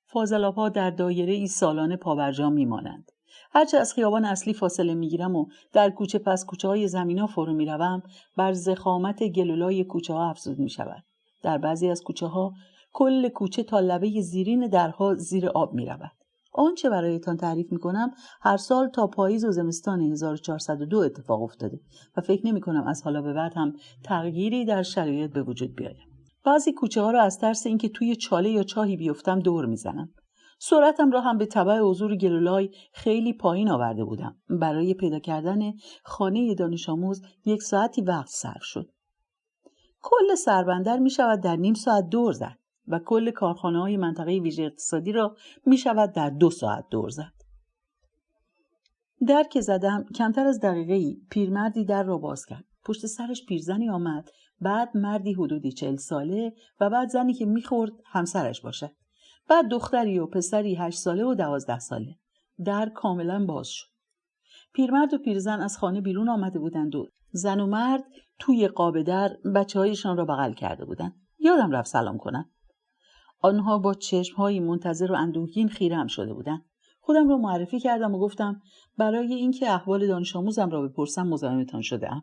فاضلاب‌ها در دایره ای سالانه پابرجا میمانند. هرچه از خیابان اصلی فاصله میگیرم و در کوچه پس کوچه های زمینا فرو میروم، بر زخامت گلولای کوچه ها افزود میشود. در بعضی از کوچه ها کل کوچه تا لبه زیرین درها زیر آب میرود. آنچه برایتان تعریف میکنم هر سال تا پاییز و زمستان 1402 اتفاق افتاده و فکر نمیکنم از حالا به بعد هم تغییری در شرایط به وجود بیاید. بعضی کوچه ها را از ترس اینکه توی چاله یا چاهی بیفتم دور میزنم. سرعتم را هم به تبع حضور گلولای خیلی پایین آورده بودم. برای پیدا کردن خانه دانش آموز 1 ساعتی وقت صرف شد. کل سربندر می شود در نیم ساعت دور زد و کل کارخانه های منطقه ویژه اقتصادی را می شود در 2 ساعت دور زد. در که زدم کمتر از دقیقه‌ای پیرمردی در را باز کرد. پشت سرش پیرزنی آمد، بعد مردی حدودی 40 ساله و بعد زنی که میخورد همسرش باشد. بعد دختری و پسری 8 ساله و 12 ساله. در کاملا باز شد. پیرمرد و پیرزن از خانه بیرون آمده بودند و زن و مرد توی قاب در بچه‌هایشان را بغل کرده بودند. یادم رفت سلام کنم. آنها با چشم‌های منتظر و اندوهگین خیره‌ام شده بودند. خودم را معرفی کردم و گفتم برای اینکه احوال دانش آموزم را بپرسم مزاحمتان شده‌ام.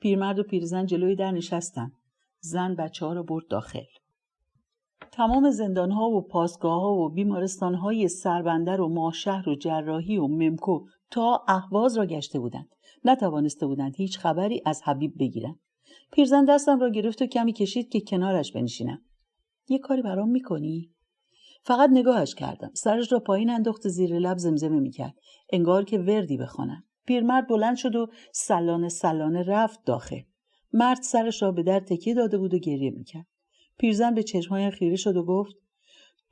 پیرمرد و پیرزن جلوی در نشستند. زن بچه‌ها را برد داخل. تمام زندان‌ها و پاسگاه‌ها و بیمارستان‌های سربندر و ماهشهر و جراحی و ممکو تا اهواز را گشته بودند. نتوانسته بودند هیچ خبری از حبیب بگیرند. پیرزن دستم را گرفت و کمی کشید که کنارش بنشینم. یه کاری برام می‌کنی؟ فقط نگاهش کردم. سرش را پایین انداخت، زیر لب زمزمه می‌کرد، انگار که وردی بخوانم. پیرمرد بلند شد و سلانه سلانه رفت داخل. مرد سرش را به در تکیه داده بود و گریه می‌کرد. پیرزن به چشم‌هایم خیره شد و گفت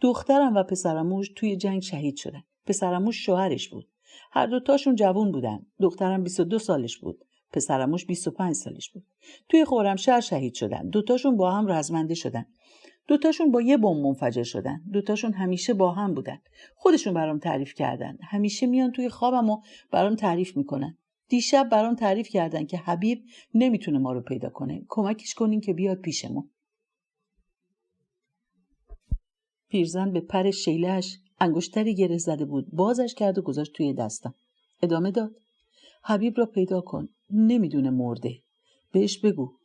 دخترم و پسرموش توی جنگ شهید شدن. پسرموش شوهرش بود. هر دوتاشون جوان بودن. دخترم 22 سالش بود. پسرموش 25 سالش بود. توی خرمشهر شهید شدن. دوتاشون با هم رزمنده شدن. دوتاشون با یه بمب منفجر شدن. دوتاشون همیشه با هم بودن. خودشون برام تعریف کردن. همیشه میان توی خوابم و برام تعریف میکنن. دیشب برام تعریف کردن که حبیب نمیتونه ما رو پیدا کنه. کمکش کنین که بیاد پیشمون. پیرزن به پر شیله‌اش انگشتری گره زده بود. بازش کرد و گذاشت توی دستم. ادامه داد. حبیب را پیدا کن. نمیدونه مرده. بهش بگو.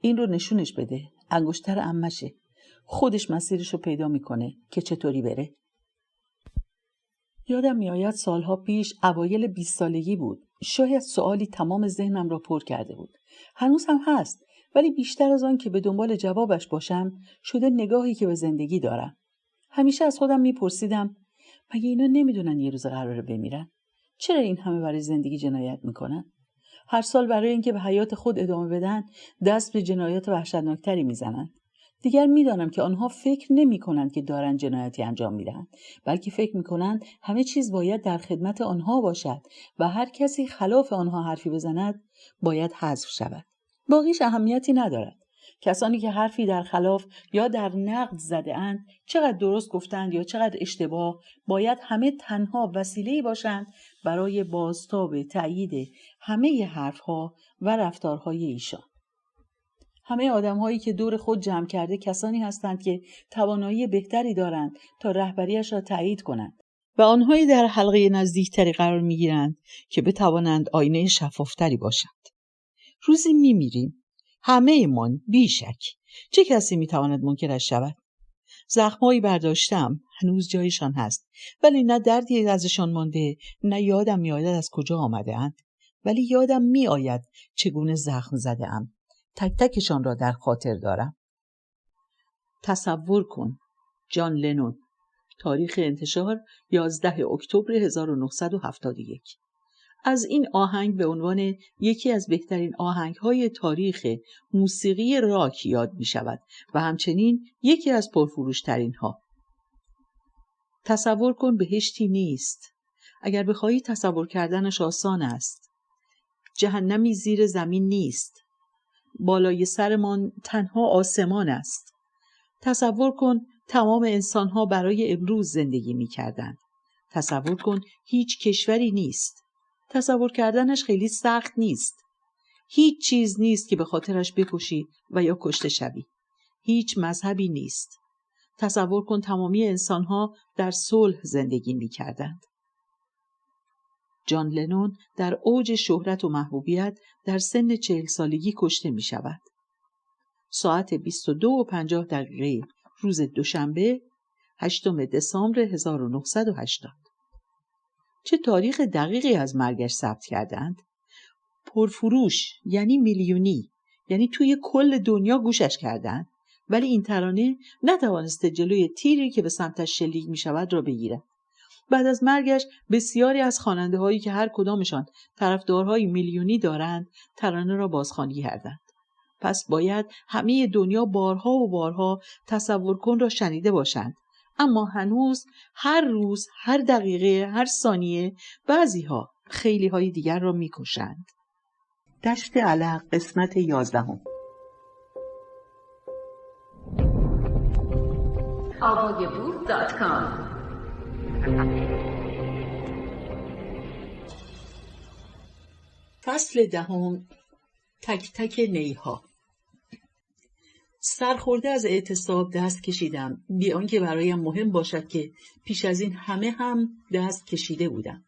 این رو نشونش بده. انگشتر عمشه. خودش مسیرش رو پیدا میکنه که چطوری بره. یادم میآید سالها پیش اوایل 20 سالگی بود. شاید سوالی تمام ذهنم را پر کرده بود. هنوز هم هست، ولی بیشتر از آن که به دنبال جوابش باشم شده نگاهی که به زندگی دارم. همیشه از خودم میپرسیدم مگه اینا نمیدونن یه روز قراره بمیرن؟ چرا این همه برای زندگی جنایت میکنن؟ هر سال برای اینکه به حیات خود ادامه بدن دست به جنایات وحشتناکتری میزنن. دیگر میدانم که آنها فکر نمی کنند که دارن جنایتی انجام میدن، بلکه فکر میکنند همه چیز باید در خدمت آنها باشد و هر کسی خلاف آنها حرفی بزند باید حذف شود. باقیش اهمیتی ندارد. کسانی که حرفی در خلاف یا در نقد زده اند، چقدر درست گفتند یا چقدر اشتباه، باید همه تنها وسیله‌ای باشند برای بازتاب تأیید همه حرفها و رفتارهای ایشان. همه آدم‌هایی که دور خود جمع کرده کسانی هستند که توانایی بهتری دارند تا رهبریش را تأیید کنند و آنهایی در حلقه نزدیکتری قرار می‌گیرند که بتوانند آینه شفافتری باشند. روزی می‌میریم، همه من بیشک. چه کسی می‌تواند منکرش شود؟ زخم‌هایی برداشتم، هنوز جایشان هست، ولی نه دردی ازشان مانده، نه یادم می‌آید از کجا آمده‌اند، ولی یادم می‌آید چگونه زخم زده‌ام. تک تکشان را در خاطر دارم. تصور کن. جان لنون. تاریخ انتشار 11 اکتبر 1971. از این آهنگ به عنوان یکی از بهترین آهنگ‌های تاریخ موسیقی راک یاد می‌شود و همچنین یکی از پرفروش‌ترین ها. تصور کن بهشتی نیست. اگر بخواهی تصور کردنش آسان است. جهنمی زیر زمین نیست. بالای سرمان تنها آسمان است. تصور کن تمام انسان‌ها برای امروز زندگی می‌کردند. تصور کن هیچ کشوری نیست. تصور کردنش خیلی سخت نیست. هیچ چیز نیست که به خاطرش بکشی و یا کشته شوی. هیچ مذهبی نیست. تصور کن تمامی انسان‌ها در صلح زندگی می‌کردند. جان لنون در اوج شهرت و محبوبیت در سن 40 سالگی کشته می شود. ساعت 22:50 روز دوشنبه 8 دسامبر 1980. چه تاریخ دقیقی از مرگش ثبت کردند؟ پرفروش یعنی میلیونی، یعنی توی کل دنیا گوشش کردند، ولی این ترانه نتوانسته جلوی تیری که به سمتش شلیک می شود را بگیرد. بعد از مرگش بسیاری از خواننده هایی که هر کدامشان طرفدارهای میلیونی دارند ترانه را بازخوانی کردند. پس باید همه دنیا بارها و بارها تصور کن را شنیده باشند. اما هنوز هر روز، هر دقیقه، هر ثانیه بعضی ها خیلی های دیگر را میکشند. دشت علق قسمت 11. avogabooth.com فصل 10. تک تک نیها. سرخورده از اعتصاب دست کشیدم، بی آنکه برایم مهم باشد که پیش از این همه هم دست کشیده بودم.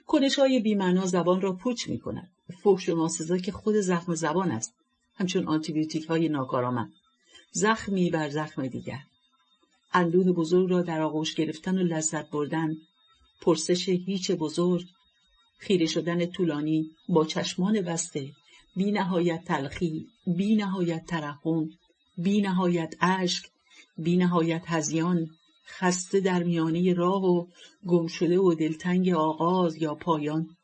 کنش‌های بی‌معنا زبان را پوچ می‌کند. فحش و ناسزا که خود زخم زبان است، همچون آنتیبیوتیک‌های ناکارآمد. زخمی بر زخم دیگر. اندوه بزرگ را در آغوش گرفتن و لذت بردن. پرسش هیچ بزرگ. خیره شدن طولانی با چشمان بسته. بی نهایت تلخی، بی نهایت ترحم، بی نهایت اشک، بی نهایت هذیان، خسته در میانه راه و گم شده و دلتنگ آغاز یا پایان،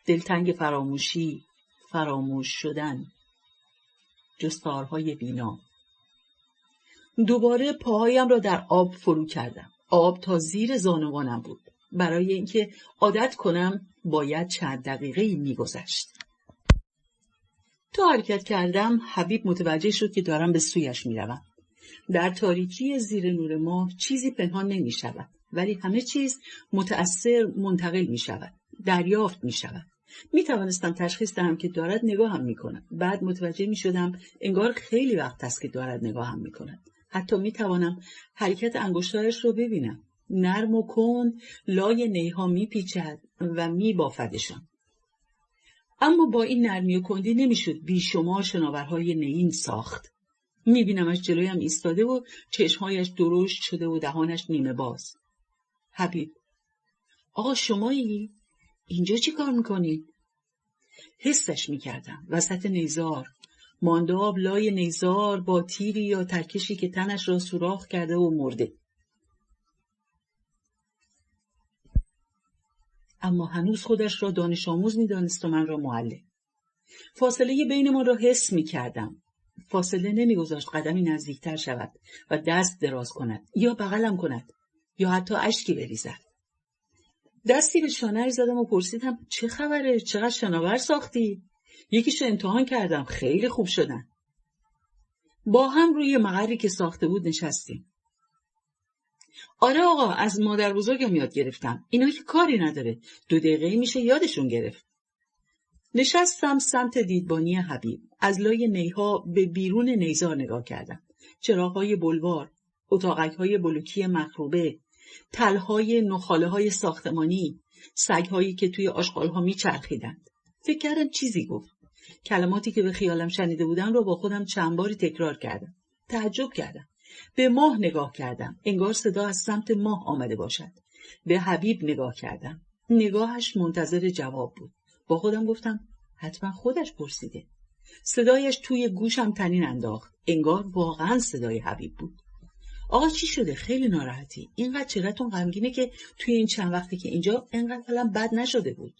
دلتنگ فراموشی، فراموش شدن، جستارهای بینا. دوباره پاهایم را در آب فرو کردم. آب تا زیر زانوانم بود. برای اینکه عادت کنم باید چند دقیقه‌ای می‌گذشت. تا حرکت کردم حبیب متوجه شد که دارم به سویش میروم. در تاریکی زیر نور ماه چیزی پنهان نمی شود، ولی همه چیز متأثر منتقل می شود، دریافت می شود. می توانستم تشخیص دهم که دارد نگاهم می کند. بعد متوجه می شدم انگار خیلی وقت است که دارد نگاهم می کند. حتی می توانم حرکت انگشتایش رو ببینم. نرم و کند لای نیها می پیچد و می بافدشان. اما با این نرمی و کندی نمیشد بیشمار شناورهای نیین ساخت. میبینمش جلویم ایستاده و چشمهایش درشت شده و دهانش نیمه باز. حبیب: آقا شمایی؟ اینجا چی کار میکنی؟ حسش میکردم وسط نیزار، مانداب لای نیزار با تیری یا ترکشی که تنش را سوراخ کرده و مرده. اما هنوز خودش را دانش آموز می‌دانست و من را معلم. فاصله بین ما را حس می‌کردم. فاصله نمی‌گذاشت قدمی نزدیکتر شود و دست دراز کند یا بغلم کند یا حتی اشکی بریزد. دستی به شانه‌اش زدم و پرسیدم چه خبره؟ چقدر شناور ساختی؟ یکیشو امتحان کردم، خیلی خوب شدن. با هم روی مقری که ساخته بود نشستیم. آره آقا، از مادر بزرگم یاد گرفتم. اینا که کاری نداره، 2 دقیقه میشه یادشون گرفت. نشستم سمت دیدبانی حبیب. از لای نیها به بیرون نیزار نگاه کردم. چراغ‌های بلوار، اتاقک‌های بلوکی مخروبه، تلهای نخاله‌های ساختمانی، سگ‌هایی که توی آشغال‌ها میچرخیدند. فکر کردم چیزی گفت. کلماتی که به خیالم شنیده بودم رو با خودم چند باری تکرار کردم. تعجب کردم. به ماه نگاه کردم. انگار صدا از سمت ماه آمده باشد. به حبیب نگاه کردم. نگاهش منتظر جواب بود. با خودم گفتم حتما خودش پرسیده. صدایش توی گوشم طنین انداخت. انگار واقعا صدای حبیب بود. آقا چی شده؟ خیلی ناراحتی؟ اینقدر چهره‌تون غمگینه که توی این چند وقتی که اینجا انقدر حالم بد نشده بود.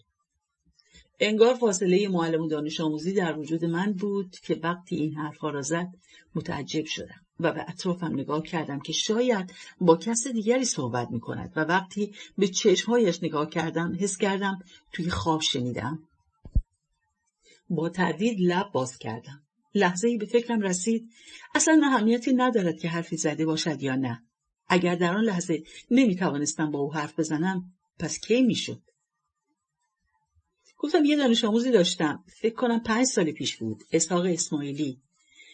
انگار فاصله معلم و دانش آموزی در وجود من بود که وقتی این حرفا را زد متعجب شدم و به اطرافم نگاه کردم که شاید با کس دیگری صحبت می کند و وقتی به چشمهایش نگاه کردم حس کردم توی خواب شنیدم. با تردید لب باز کردم. لحظه‌ای به فکرم رسید اصلا اهمیتی ندارد که حرفی زده باشد یا نه. اگر در آن لحظه نمی توانستم با او حرف بزنم پس کی می شد؟ گفتم یه دانش آموزی داشتم، فکر کنم 5 سال پیش بود، اسحاق اسماعیلی.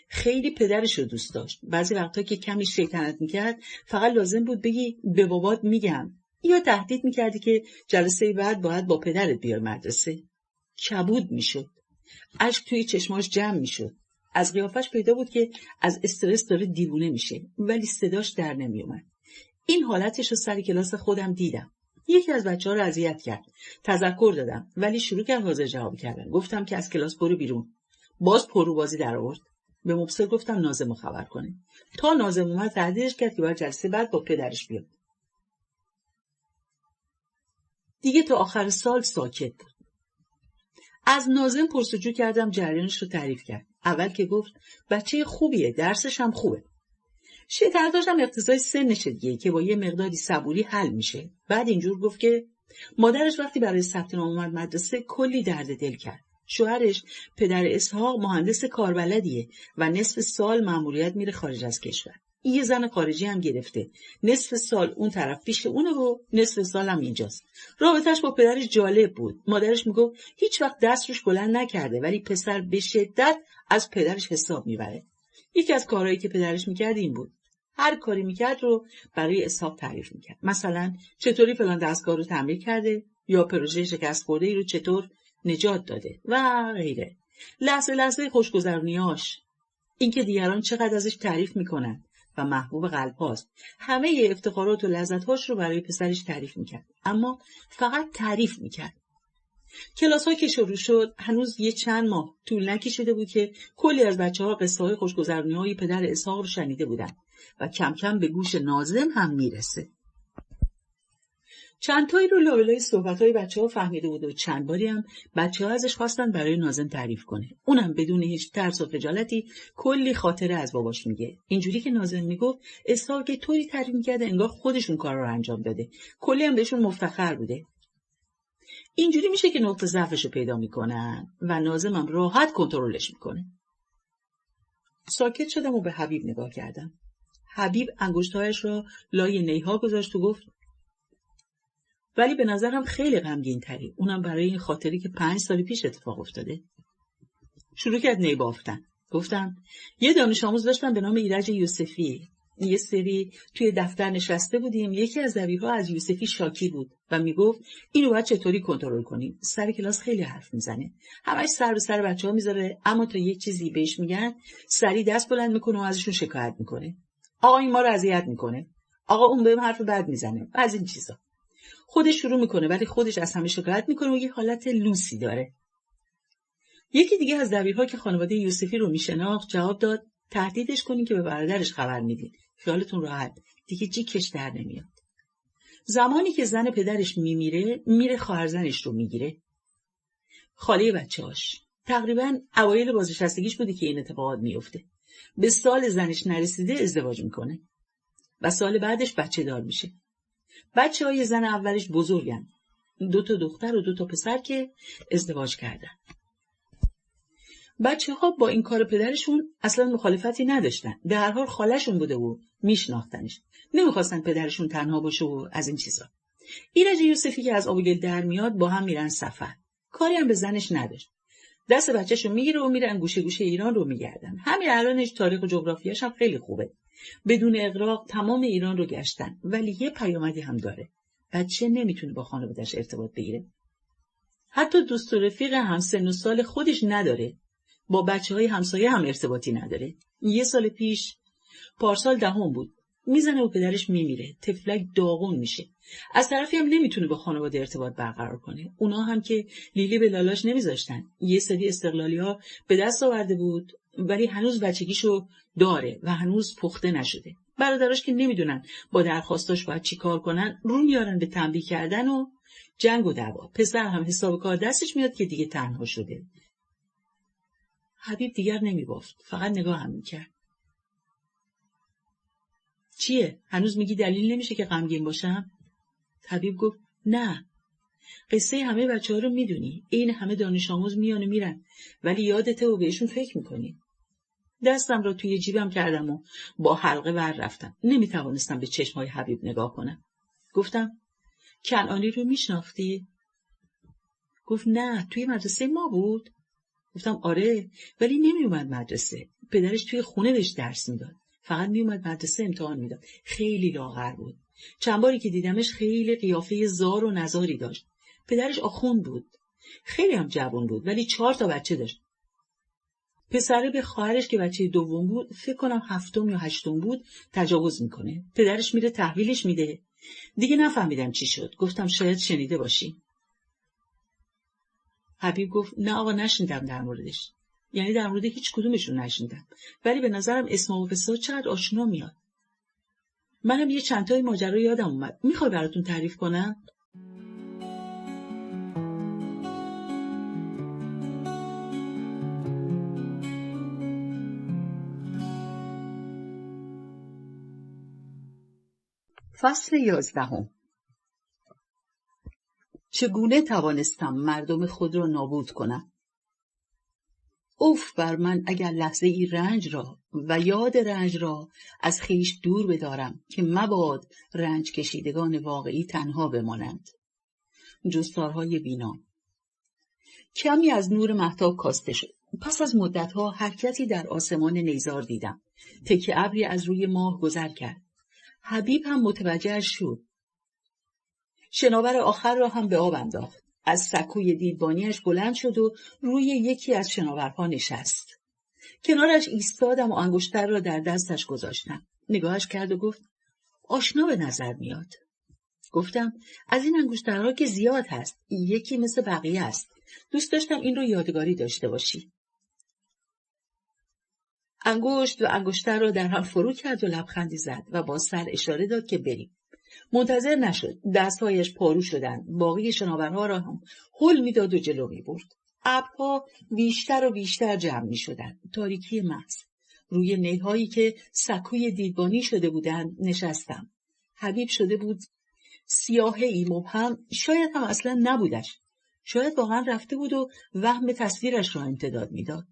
خیلی پدرش رو دوست داشت. بعضی وقتا که کمی شیطنت میکرد فقط لازم بود بگی به بابات میگم، یا تهدید میکردی که جلسه بعد باید با پدرت بیار مدرسه. کبود میشد. اشک توی چشماش جمع میشد. از قیافش پیدا بود که از استرس داره دیوونه میشه، ولی صداش در نمیومد. این حالتش رو سر کلاس خودم دیدم. یکی از بچه‌ها رو اذیت کرد. تذکر دادم ولی شروع کرد حاضر جواب کردن. گفتم که از کلاس برو بیرون. باز پروبازی در آورد. به مبصر گفتم ناظمو خبر کنه. تا ناظم اومد تهدیدش کرد که باید جلسه بعد با پدرش بیاد. دیگه تا آخر سال ساکت بود. از ناظم پرسجو کردم، جریانش رو تعریف کرد. اول که گفت بچه خوبیه، درسش هم خوبه. شیطنت داشتم اقتضای سنش دیگه که با یه مقداری صبوری حل میشه. بعد اینجور گفت که مادرش وقتی برای ثبت نام اومد مدرسه کلی درد دل کرد. شوهرش پدر اسحاق مهندس کاربلدیه و نصف سال مأموریت میره خارج از کشور. یه زن خارجی هم گرفته. نصف سال اون طرف پیش اونه و نصف سال هم اینجاست. رابطش با پدرش جالب بود. مادرش میگفت هیچ وقت دست روش بلند نکرده ولی پسر به شدت از پدرش حساب میبره. یکی از کارهایی که پدرش میکرد این بود. هر کاری میکرد رو برای اسحاق تعریف میکرد. مثلا چطوری فلان دستگاه رو تعمیر کرده یا پروژه شکست خورده ای رو چطور نجات داده و غیره. لحظه لحظه خوشگذرونیاش، اینکه دیگران چقدر ازش تعریف میکنن و محبوب قلب هاست. همه افتخارات و لذت‌هاش رو برای پسرش تعریف میکرد. اما فقط تعریف میکرد. کلاس‌ها که شروع شد هنوز یه چند ماه طول نکشیده بود که کلی از بچه‌ها قصه‌های خوشگذرونی‌های پدر اسحاق رو شنیده بودن و کم کم به گوش ناظم هم میرسه. چند تایی رو لابلای صحبت‌های بچه‌ها فهمیده بود و چند باری هم بچه‌ها ازش خواستن برای ناظم تعریف کنه. اونم بدون هیچ ترس و خجالتی کلی خاطره از باباش میگه. اینجوری که ناظم میگفت اسحاق که طوری تعریف می‌کرد انگار خودشون کار رو انجام داده. کلی هم بهشون مفتخر بوده. اینجوری میشه که نقطه ضعفش رو پیدا میکنن و ناظمم راحت کنترلش میکنه. ساکت شدم و به حبیب نگاه کردم. حبیب انگشت‌هایش را لای نیها گذاشت و گفت ولی به نظرم خیلی غمگین تری، اونم برای این خاطری که 5 سال پیش اتفاق افتاده. شروع کرد نی بافتن. گفتم یه دانش آموز داشتم به نام ایرج یوسفی. یه سری توی دفتر نشسته بودیم. یکی از دبیرها از یوسفی شاکی بود و میگفت اینو باید چطوری کنترل کنیم؟ سر کلاس خیلی حرف میزنه، همش سر به سر بچه‌ها میذاره، اما تا یک چیزی بهش میگن سری دست بلند میکنه و ازشون شکایت میکنه. آقا این ما رو اذیت میکنه، آقا اون بهم حرف بد میزنه، از این چیزا. خودش شروع میکنه ولی خودش از همه شکایت میکنه و یه حالت لوسی داره. یکی دیگه از دبیرها که خانواده یوسفی رو میشناخت جواب داد تهدیدش کنین که به برادرش خبر میدین، خیالتون راحت، دیگه جیکش در نمیاد. زمانی که زن پدرش میره خواهرزنش رو میگیره، خاله بچه‌هاش. تقریباً اوایل بازنشستگیش بوده که این اتفاقات میفته. به سال زنش نرسیده ازدواج میکنه و سال بعدش بچه دار میشه. بچه‌های زن اولش بزرگن، 2 دختر و 2 پسر که ازدواج کردن. بچه‌ها با این کار پدرشون اصلا مخالفتی نداشتن. به هر حال خاله‌شون بوده و میشناختنش. نمیخواستن پدرشون تنها باشه و از این چیزا. ایرج یوسفی که از آب و گل در میاد با هم میرن سفر. کاری هم به زنش نداشت. دست بچه‌شو میگیره و میرن گوشه گوشه ایران رو میگردن. همین الانش تاریخ و جغرافیاش هم خیلی خوبه. بدون اغراق تمام ایران رو گشتن. ولی یه پیامدی هم داره. بچه نمیتونه با خانواده‌اش ارتباط بگیره. حتی دوست و رفیق همسن و سال خودش نداره. با بچه‌های همسایه هم ارتباطی نداره. یه سال پیش، پارسال 10 بود، میزنه و پدرش میمیره. طفلک داغون میشه. از طرفی هم نمیتونه با خانواده ارتباط برقرار کنه. اونا هم که لیلی به لالاش نمیذاشتن. یه سری استقلالی‌ها به دست آورده بود ولی هنوز بچگیشو داره و هنوز پخته نشده. برادراش که نمیدونن با درخواستاش باید چی کار کنن، رو میارن به تنبیه کردن و جنگ و دعوا. پسر هم حساب کار دستش میاد که دیگه تنها شده. حبیب دیگر نمیگفت، فقط نگاه هم میکرد. چیه؟ هنوز میگی دلیل نمیشه که غمگین باشم؟ حبیب گفت نه. قصه همه بچه‌ها رو میدونی. این همه دانش آموز میان و میرن ولی یادته و بهشون فکر میکنی. دستم را توی جیبم کردم و با حلقه ور رفتم. نمیتوانستم به چشمای حبیب نگاه کنم. گفتم کنعانی رو میشناختی؟ گفت نه. توی مدرسه ما بود؟ گفتم آره، ولی نمیومد مدرسه. پدرش توی خونه بهش درس میداد. فقط میومد مدرسه امتحان میداد. خیلی لاغر بود. چند باری که دیدمش خیلی قیافه زار و نزاری داشت. پدرش آخوند بود. خیلی هم جوان بود ولی 4 بچه داشت. پسره به خواهرش که بچه دوم بود، فکر کنم 7 یا 8 بود، تجاوز میکنه. پدرش میره تحویلش میده. دیگه نفهمیدم چی شد. گفتم شاید شنیده باشی. حبیب گفت نه آقا نشنیدم در موردش. یعنی در مورد هیچ کدومشون نشنیدم. ولی به نظرم اسم و قصه چقدر آشنا میاد. منم یه چند تای ماجرا یادم اومد. میخوای براتون تعریف کنم؟ فصل 11. چگونه توانستم مردم خود را نابود کنم؟ اوف بر من اگر لحظه ای رنج را و یاد رنج را از خویش دور بدارم که مباد رنج کشیدگان واقعی تنها بمانند. جستارهای بینا. کمی از نور مهتاب کاسته شد. پس از مدتها حرکتی در آسمان نیزار دیدم. تکه ابری از روی ماه گذر کرد. حبیب هم متوجه شد. شناور آخر را هم به آب انداخت. از سکوی دیدبانیش بلند شد و روی یکی از شناورها نشست. کنارش ایستادم و انگشتر را در دستش گذاشتم. نگاهش کرد و گفت آشنا به نظر میاد. گفتم از این انگشترها که زیاد هست. یکی مثل بقیه است. دوست داشتم این رو یادگاری داشته باشی. انگشت و انگشتر را در هم فرو کرد و لبخندی زد و با سر اشاره داد که بریم. منتظر نشد. دستهایش پارو شدند. باقی شناورها را هم هل میداد و جلو میبرد. ابرها بیشتر و بیشتر جمع میشدند. تاریکی محض. روی نیهایی که سکوی دیدبانی شده بودند نشستم. حبیب شده بود سیاهی مبهم. شاید هم اصلا نبودش. شاید واقعا رفته بود و وهم تصویرش را امتداد میداد.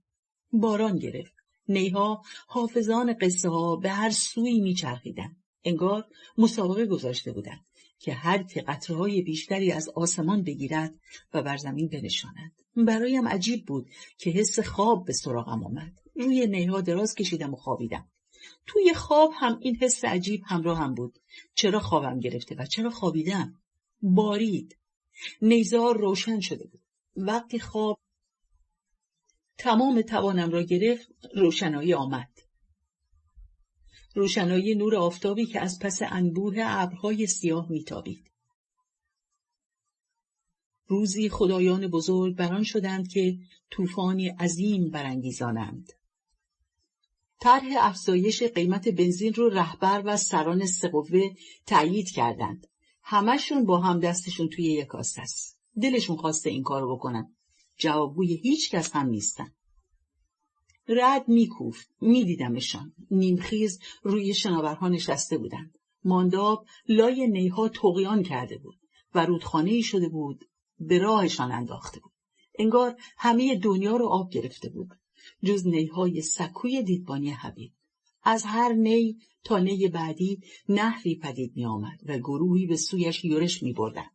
باران گرفت. نیها حافظان قصه ها به هر سوی میچرخیدند. انگار مسابقه گذاشته بودند که هر که قطره‌های بیشتری از آسمان بگیرد و بر زمین بنشاند. برایم عجیب بود که حس خواب به سراغم آمد. روی نیها دراز کشیدم و خوابیدم. توی خواب هم این حس عجیب همراه هم بود. چرا خوابم گرفته و چرا خوابیدم؟ بارید. نیزار روشن شده بود. وقتی خواب تمام توانم را گرفت، روشنایی آمد. روشنایی نور آفتابی که از پس انبوه ابرهای سیاه میتابید. روزی خدایان بزرگ بران شدند که طوفانی عظیم برانگیزانند. طرح افزایش قیمت بنزین رو رهبر و سران سه تأیید کردند. همشون با هم دستشون توی یک کاسه است. دلشون خواسته این کارو بکنن. جوابگوی هیچ کس هم نیستن. رعد میکوفت. میدیدمشان. نیمخیز روی شناورها نشسته بودند. مانداب لای نیها طغیان کرده بود و رودخانه‌ای شده بود. به راهشان انداخته بود. انگار همه دنیا رو آب گرفته بود. جز نیهای سکوی دیدبانی حبیب. از هر نی تا نی بعدی نهری پدید می آمد و گروهی به سویش یورش می بردن.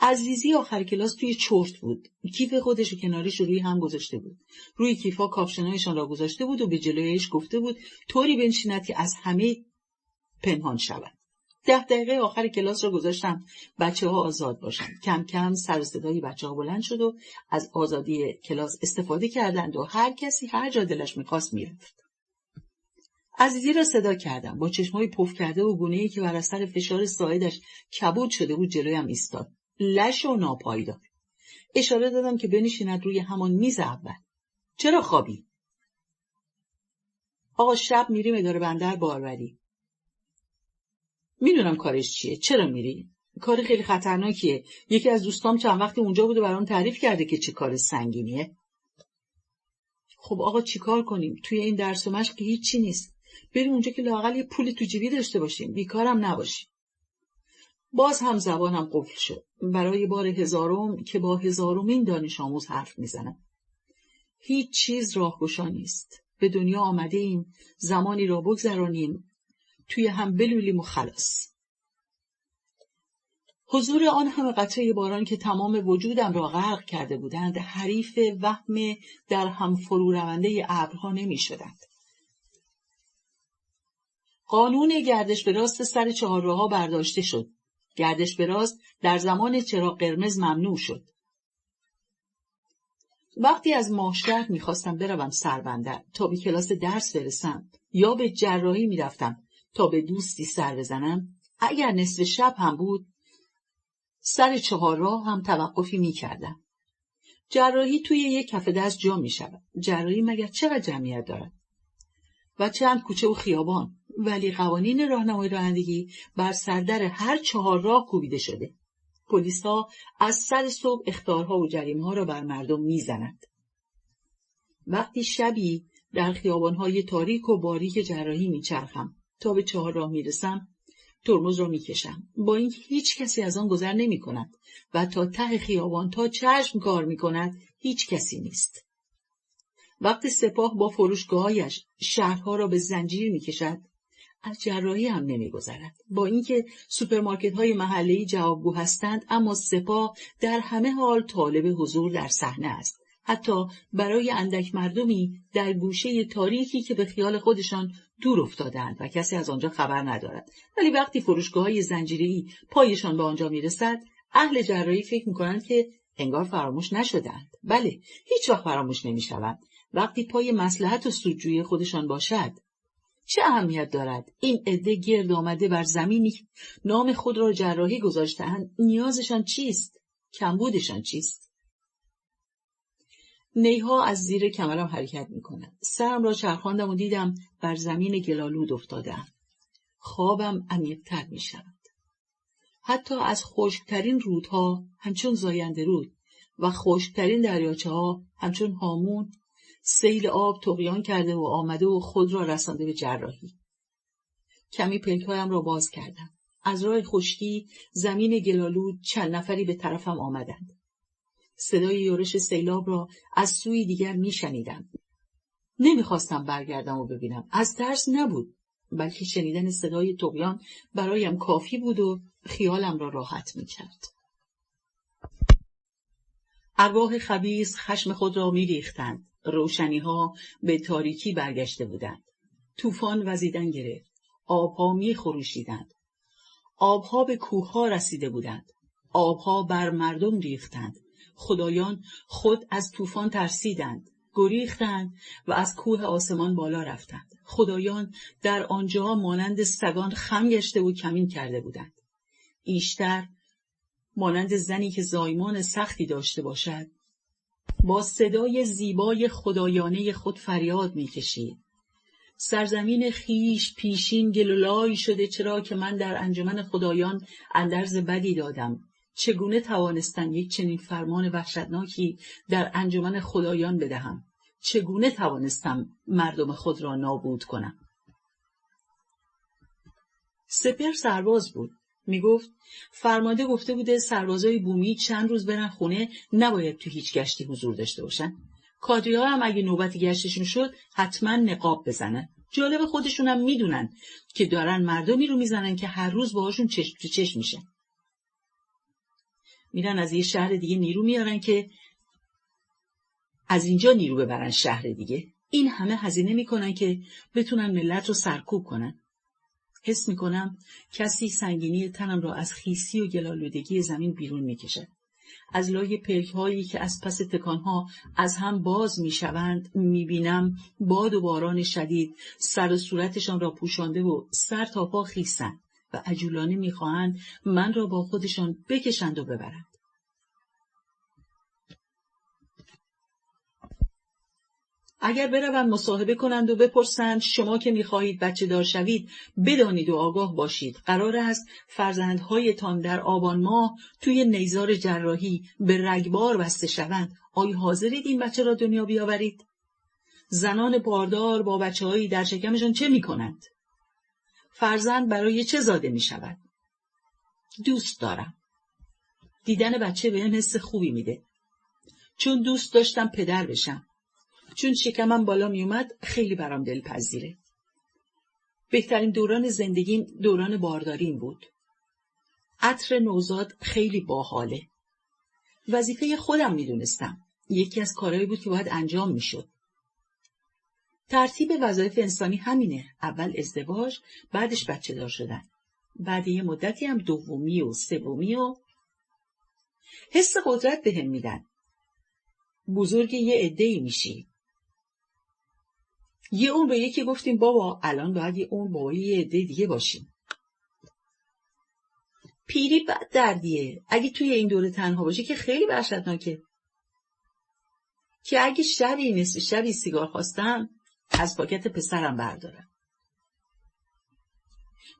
عزیزی آخر کلاس توی چرت بود. کیف خودش کنارش روی هم گذاشته بود. روی کیفا کاپشنایشان را گذاشته بود و به جلویش گفته بود طوری بنشیند که از همه پنهان شود. 10 دقیقه آخر کلاس را گذاشتم بچه‌ها آزاد باشن. کم کم سر و صدای بچه‌ها بلند شد و از آزادی کلاس استفاده کردند و هر کسی هر جا دلش می‌خواست میرفت. عزیزی را صدا کردم. با چشمای پف کرده و گونه‌ای که بر اثر فشار ساعدش کبود شده بود جلویم ایستاد. لش و ناپایدار. اشاره دادم که بنشیند روی همان میز اول. چرا خوابی؟ آقا شب میریم اداره بندر باروری. میدونم کارش چیه. چرا میری؟ کار خیلی خطرناکیه. یکی از دوستام چند وقتی اونجا بوده برام تعریف کرده که چه کار سنگینیه. خب آقا چی کار کنیم؟ توی این درس و مشق هیچی نیست. بریم اونجا که لااقل یه پول تو جیبی داشته باشیم. بیکارم نباشیم. باز هم زبانم قفل شد. برای بار 1000م که با 1000مین دانش آموز حرف میزنم. هیچ چیز راهگشا نیست. به دنیا آمده ایم، زمانی را بگذرانیم، توی هم بلولیم و خلاص. حضور آن همه قطره باران که تمام وجودم را غرق کرده بودند، حریف وهم در هم فرو رونده ابرها نمی شدند. قانون گردش به راست سر چهارراه‌ها برداشته شد. گردش به راست در زمان چراغ قرمز ممنوع شد. وقتی از ماشهر میخواستم بروم سربندر تا به کلاس درس برسم یا به جراحی میرفتم تا به دوستی سر بزنم، اگر نصف شب هم بود سر چهارراه هم توقفی میکردم. جراحی توی یک کف دست جا میشود. جراحی مگر چقدر جمعیت دارد؟ و چند کوچه و خیابان. ولی قوانین راهنمای رانندگی بر سردر هر 4 راه کوبیده شده. پلیس‌ها از سر صبح اخطارها و جریمه‌ها را بر مردم میزنند. وقتی شبی در خیابان‌های تاریک و باریک جراحی میچرخم تا به 4 راه میرسم، ترمز را میکشم. با اینکه هیچ کسی از آن گذر نمی‌کند و تا ته خیابان تا چشم کار می‌کند هیچ کسی نیست. وقتی سپاه با فروشگاهایش شهرها را به زنجیر میکشد، از جراحی هم نمیگذرد. با اینکه سوپرمارکت‌های محله‌ای جوابگو هستند، اما سپاه در همه حال طالب حضور در صحنه است. حتی برای اندک مردمی در گوشه تاریکی که به خیال خودشان دور افتادند و کسی از آنجا خبر ندارد. ولی وقتی فروشگاه‌های زنجیره‌ای پایشان به آنجا میرسد، اهل جراحی فکر می‌کنند که انگار فراموش نشدند. بله، هیچ وقت فراموش نمی‌شوند. وقتی پای مصلحت و سودجویی خودشان باشد، چه اهمیت دارد این عده گرد آمده بر زمینی نام خود را جراحی گذاشته‌اند؟ نیازشان چیست؟ کمبودشان چیست؟ نیها از زیر کمرم حرکت می‌کند. سرم را چرخاندم و دیدم بر زمین گلالود افتاده‌ام. خوابم عمیق‌تر می‌شود. حتی از خشک‌ترین رودها همچون زاینده رود و خشک‌ترین دریاچه‌ها همچون هامون سیل آب طغیان کرده و آمده و خود را رسانده به جراحی. کمی پلکایم را باز کردم. از راه خشکی زمین گلالود چند نفری به طرفم آمدند. صدای یورش سیلاب را از سوی دیگر میشنیدم. نمیخواستم برگردم و ببینم. از ترس نبود، بلکه شنیدن صدای طغیان برایم کافی بود و خیالم را راحت میکرد. ارواح خبیث خشم خود را میریختند. روشنی‌ها به تاریکی برگشته بودند. طوفان وزیدن گرفت. آبها می‌خروشیدند. آبها به کوه‌ها رسیده بودند. آبها بر مردم ریختند. خدایان خود از طوفان ترسیدند، گریختند و از کوه آسمان بالا رفتند. خدایان در آنجا مانند سگان خم گشته و کمین کرده بودند. ایشتر مانند زنی که زایمان سختی داشته باشد، با صدای زیبای خدایانه خود فریاد می‌کشید: سرزمین خیش پیشین گلولای شده، چرا که من در انجمن خدایان اندرز بدی دادم. چگونه توانستم یک چنین فرمان وحشتناکی در انجمن خدایان بدهم؟ چگونه توانستم مردم خود را نابود کنم؟ سپر سرباز بود. میگفت فرمانده گفته بوده سربازای بومی چند روز برن خونه، نباید تو هیچ گشتی حضور داشته باشن. کادری‌ها هم اگه نوبت گشتشون شد حتما نقاب بزنن. جالب خودشون هم میدونن که دارن مردمی رو میزنن که هر روز باهاشون چشم تو چشم میشه. میرن از یه شهر دیگه نیرو میارن که از اینجا نیرو ببرن شهر دیگه. این همه هزینه میکنن که بتونن ملت رو سرکوب کنن. حس میکنم کسی سنگینی تنم را از خیسی و گلالودگی زمین بیرون میکشد. از لای پلک‌هایی که از پس تکانها از هم باز میشوند میبینم باد و باران شدید سر و صورتشان را پوشانده و سر تا پا خیسند و عجولانه میخواهند من را با خودشان بکشند و ببرند. اگر بروند مصاحبه کنند و بپرسند شما که می‌خواهید بچه دار شوید، بدانید و آگاه باشید قرار است فرزندهایتان در آبان ماه توی نیزار جراحی به رگبار بسته شوند. آیا حاضرید این بچه را دنیا بیاورید؟ زنان باردار با بچه‌هایی در شکمشان چه می‌کنند؟ فرزند برای چه زاده می‌شود؟ دوست دارم. دیدن بچه بهم حس خوبی میده. چون دوست داشتم پدر بشم. چون شکمم بالا می اومد خیلی برام دلپذیره. بهترین دوران زندگیم دوران بارداریم بود. عطر نوزاد خیلی باحاله. وظیفه خودم می دونستم. یکی از کارهایی بود که باید انجام می شد. ترتیب وظایف انسانی همینه. اول ازدواج، بعدش بچه دار شدن. بعد یه مدتی هم دومی و سومی و حس قدرت بهم میدن. بزرگ یه عده‌ای میشی. یه اون به یکی گفتیم بابا الان باید یه اون بابای یه عده دیگه باشیم. پیری بد دردیه. اگه توی این دوره تنها باشی که خیلی وحشتناکه. که اگه شبی نصف شبی سیگار خواستم از پاکت پسرم بردارم.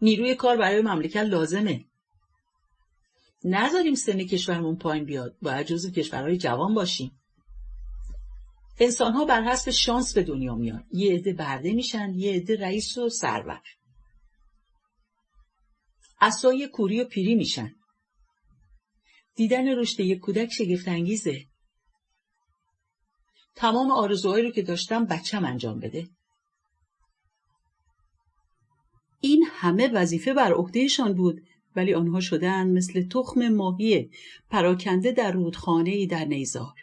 نیروی کار برای مملکت لازمه. نذاریم سن کشورمون پایین بیاد. باید جزو کشورهای جوان باشیم. انسان‌ها بر حسب شانس به دنیا میان. یه عده برده میشن، یه عده رئیس و سرور. عصای کوری و پیری میشن. دیدن رشد یک کودک شگفت انگیزه. تمام آرزوهایی رو که داشتم بچم انجام بده. این همه وظیفه بر عهدهشان بود، ولی آنها شدند مثل تخم ماهی پراکنده در رودخانه‌ای در نیزار.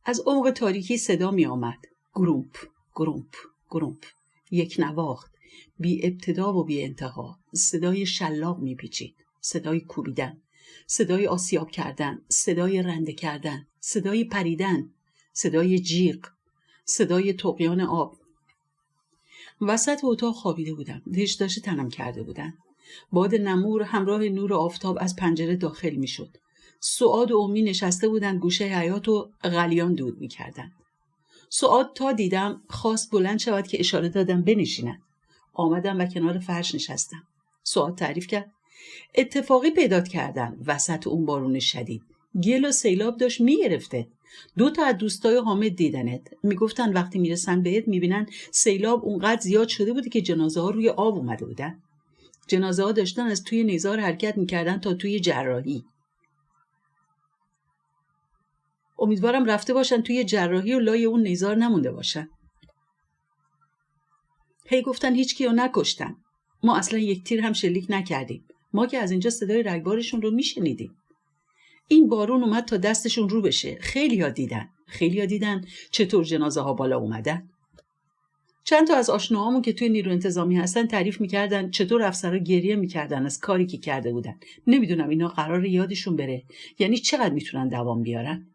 از عمق تاریکی صدا می آمد. گرومپ، گرومپ، گرومپ. یک نواخت. بی ابتدا و بی انتها. صدای شلاق می پیچید. صدای کوبیدن. صدای آسیاب کردن. صدای رنده کردن. صدای پریدن. صدای جیغ. صدای طغیان آب. وسط اتاق خوابیده بودم. دشداش تنم کرده بودن. باد نمور همراه نور آفتاب از پنجره داخل می شد. سعاد و امی نشسته بودند گوشه حیاط و قلیان دود می‌کردند. سعاد تا دیدم خواست بلند شود که اشاره دادم بنشینند. آمدم و کنار فرش نشستم. سعاد تعریف کرد. اتفاقی پیدا کردن وسط اون بارون شدید. گل و سیلاب داشت میگرفته. 2 تا از دوستای حامد دیدنت. میگفتن وقتی میرسن بهت میبینن سیلاب اونقدر زیاد شده بوده که جنازه ها روی آب اومده بودن. جنازه ها داشتن از توی نیزار حرکت میکردن تا توی جراحی. امیدوارم رفته باشن توی جراحی و لای اون نیزار نمونده باشن. هی گفتن هیچ کیو نکشتن. ما اصلا یک تیر هم شلیک نکردیم. ما که از اینجا صدای رگبارشون رو میشنیدیم. این بارون اومد تا دستشون رو بشه. خیلیا دیدن چطور جنازه ها بالا اومدن. چند تا از آشناهامون که توی نیرو انتظامی هستن تعریف میکردن چطور افسرها گریه میکردن از کاری که کرده بودن. نمیدونم اینا قراره یادشون بره، یعنی چقدر میتونن دوام بیارن.